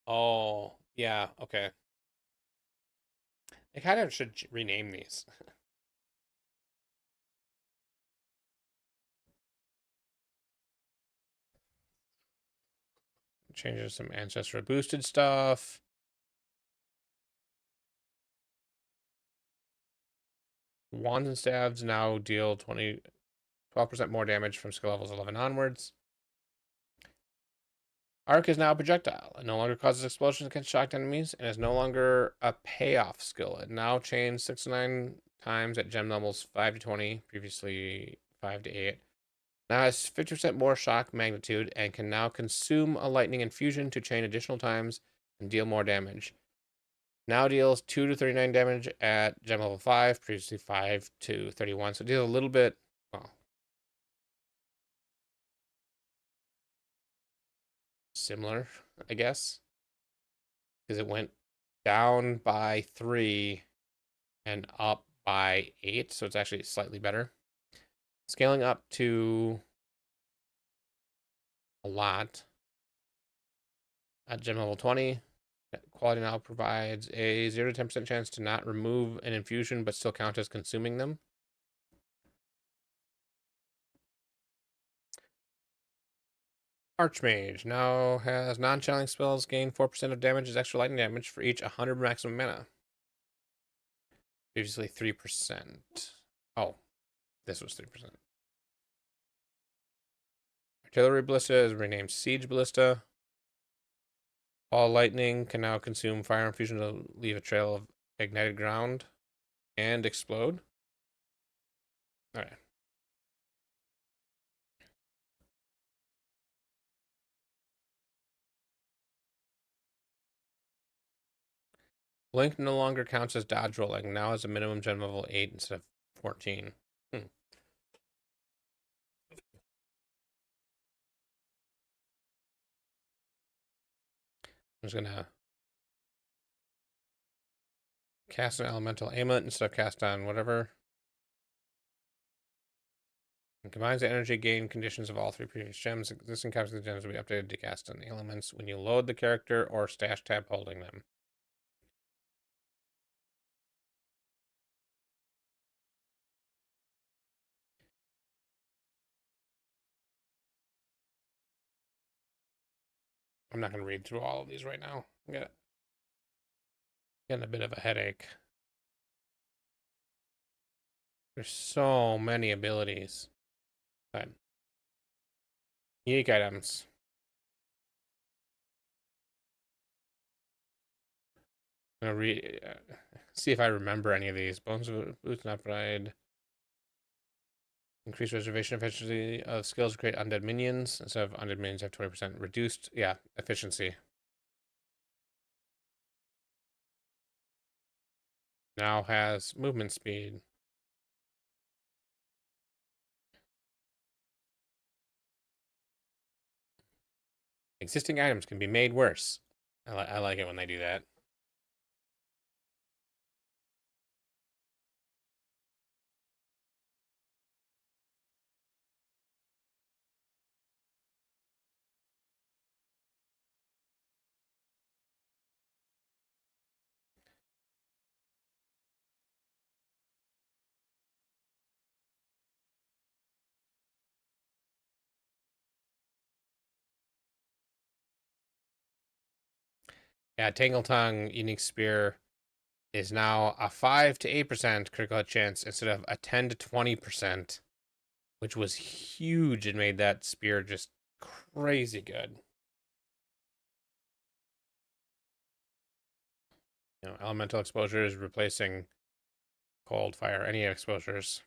Oh, yeah, okay. They kind of should rename these. Changes some ancestral boosted stuff. Wands and staves now deal 12% more damage from skill levels 11 onwards. Arc is now a projectile. It no longer causes explosions against shocked enemies and is no longer a payoff skill. It now chains 6 to 9 times at gem levels 5 to 20, previously 5 to 8. Now has 50% more shock magnitude and can now consume a lightning infusion to chain additional times and deal more damage. Now deals 2 to 39 damage at gem level 5, previously 5 to 31. So it deals a little bit, well, similar, I guess. Because it went down by 3 and up by 8. So it's actually slightly better. Scaling up to a lot at gem level 20. Quality now provides a 0 to 10% chance to not remove an infusion but still count as consuming them. Archmage now has non-channeling spells gain 4% of damage as extra lightning damage for each 100 maximum mana. Previously 3%. Oh, this was 3%. Artillery Ballista is renamed Siege Ballista. All lightning can now consume fire infusion to leave a trail of ignited ground and explode. All right. Blink no longer counts as dodge rolling. Now has a minimum gen level 8 instead of 14. I'm just gonna cast an elemental amulet instead of cast on whatever. And combines the energy gain conditions of all 3 previous gems. Existing copies of the gems will be updated to cast on the elements when you load the character or stash tab holding them. I'm not going to read through all of these right now. I'm getting a bit of a headache. There's so many abilities. But unique items. I'm gonna read, see if I remember any of these. Bones of Boots Not Bride. Increase reservation efficiency of skills to create undead minions. Instead of undead minions, have 20% reduced. Yeah, efficiency. Now has movement speed. Existing items can be made worse. I like it when they do that. Yeah, Tangle Tongue Unique Spear is now a 5 to 8% critical hit chance instead of a 10 to 20%, which was huge and made that spear just crazy good. Elemental exposure is replacing cold, fire, any exposures.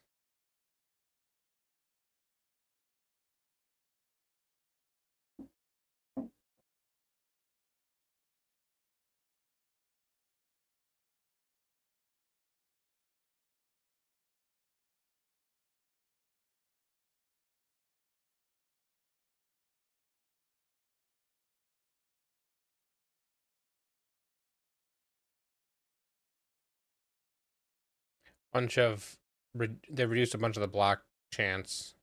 Bunch of they reduced a bunch of the block chance.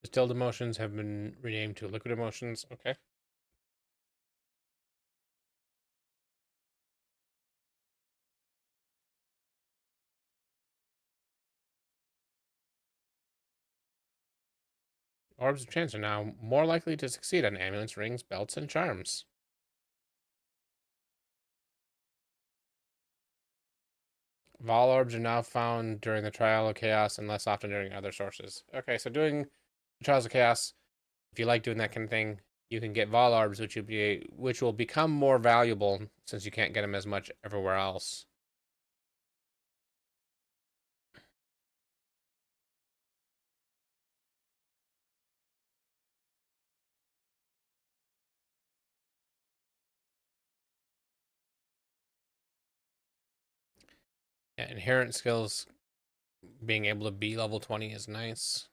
Distilled emotions have been renamed to liquid emotions. Okay. Orbs of chance are now more likely to succeed on amulets, rings, belts, and charms. Vol orbs are now found during the Trial of Chaos and less often during other sources. Okay, so doing Trials of Chaos, if you like doing that kind of thing, you can get Vol orbs, which will become more valuable since you can't get them as much everywhere else. Yeah, inherent skills, being able to be level 20 is nice.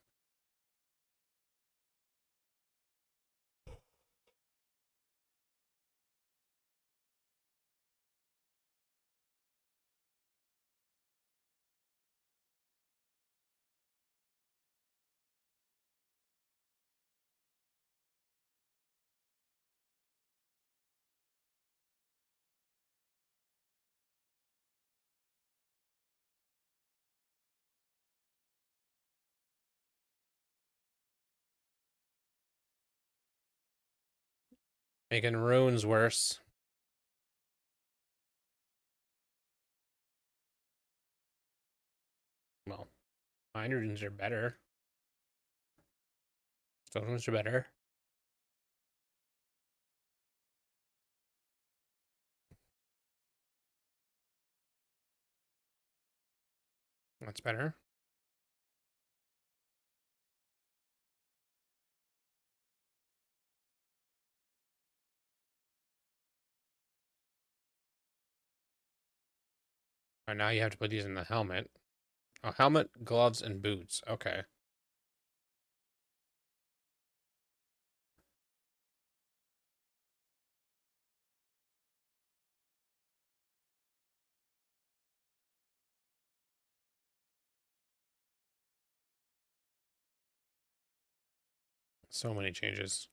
Making runes worse. Well, mine runes are better. Stones are better. That's better. All right, now you have to put these in the helmet. Oh, helmet, gloves, and boots. Okay. So many changes.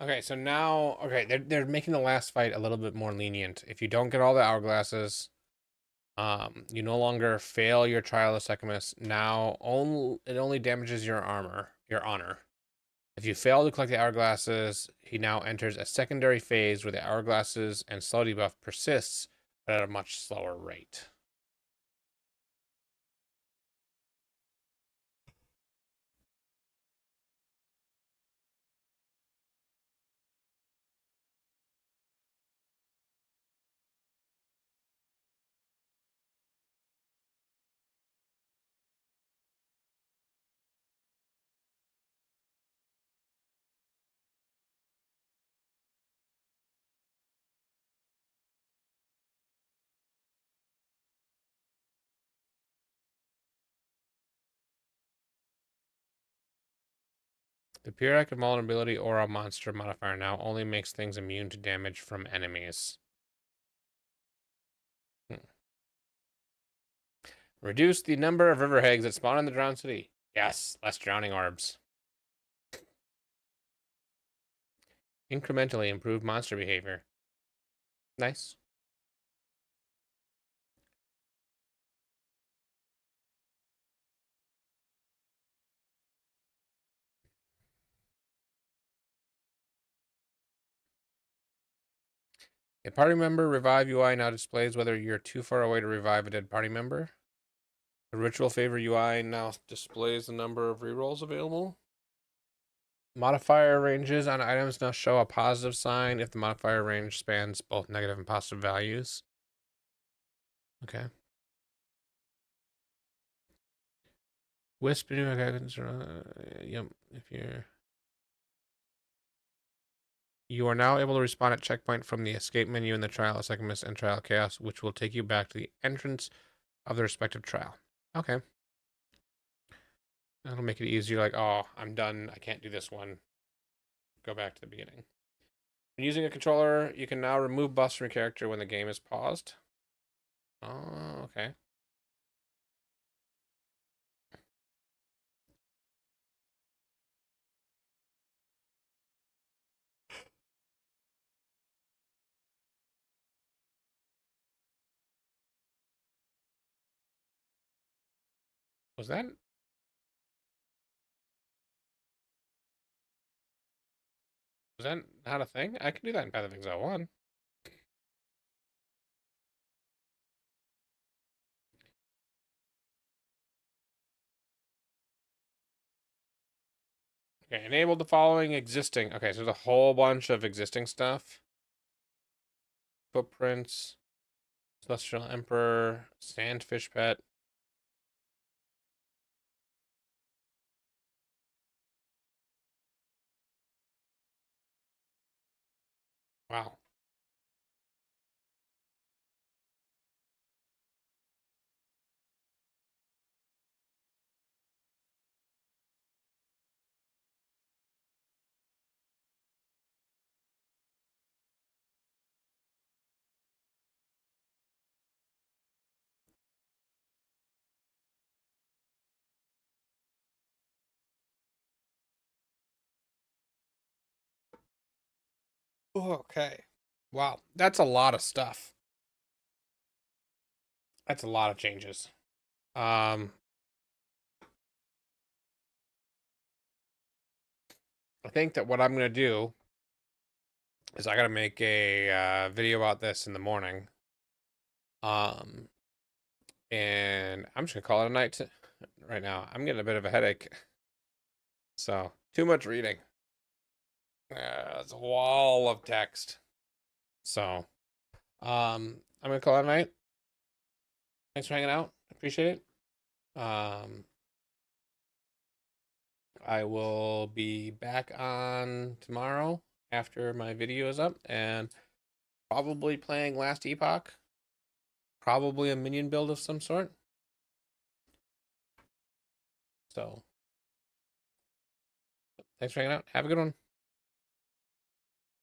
Okay, so now, okay, they're making the last fight a little bit more lenient. If you don't get all the hourglasses, you no longer fail your trial of Sechamus. Now, it only damages your armor, your honor. If you fail to collect the hourglasses, he now enters a secondary phase where the hourglasses and slow debuff persists, but at a much slower rate. The pure act of vulnerability aura monster modifier now only makes things immune to damage from enemies. Reduce the number of river hags that spawn in the drowned city. Yes, less drowning orbs. Incrementally improve monster behavior. Nice. A party member revive UI now displays whether you're too far away to revive a dead party member. The ritual favor UI now displays the number of rerolls available. Modifier ranges on items now show a positive sign if the modifier range spans both negative and positive values. Okay. Wisp, yep, if you are now able to respawn at checkpoint from the escape menu in the Trial of Sechamus and Trial of Chaos, which will take you back to the entrance of the respective trial. Okay. That'll make it easier, like, oh, I'm done, I can't do this one. Go back to the beginning. When using a controller, you can now remove buffs from your character when the game is paused. Oh, okay. Was that not a thing? I can do that in Path of Exile 1. Okay, enable the following existing. Okay, so there's a whole bunch of existing stuff. Footprints, Celestial Emperor, Sandfish Pet. Wow. Okay. Wow, that's a lot of stuff. That's a lot of changes. I think that what I'm gonna do is I gotta make a video about this in the morning. And I'm just gonna call it a night right now. I'm getting a bit of a headache, so too much reading. It's a wall of text. So, I'm gonna call it a night. Thanks for hanging out. Appreciate it. I will be back on tomorrow after my video is up and probably playing Last Epoch. Probably a minion build of some sort. So, thanks for hanging out. Have a good one.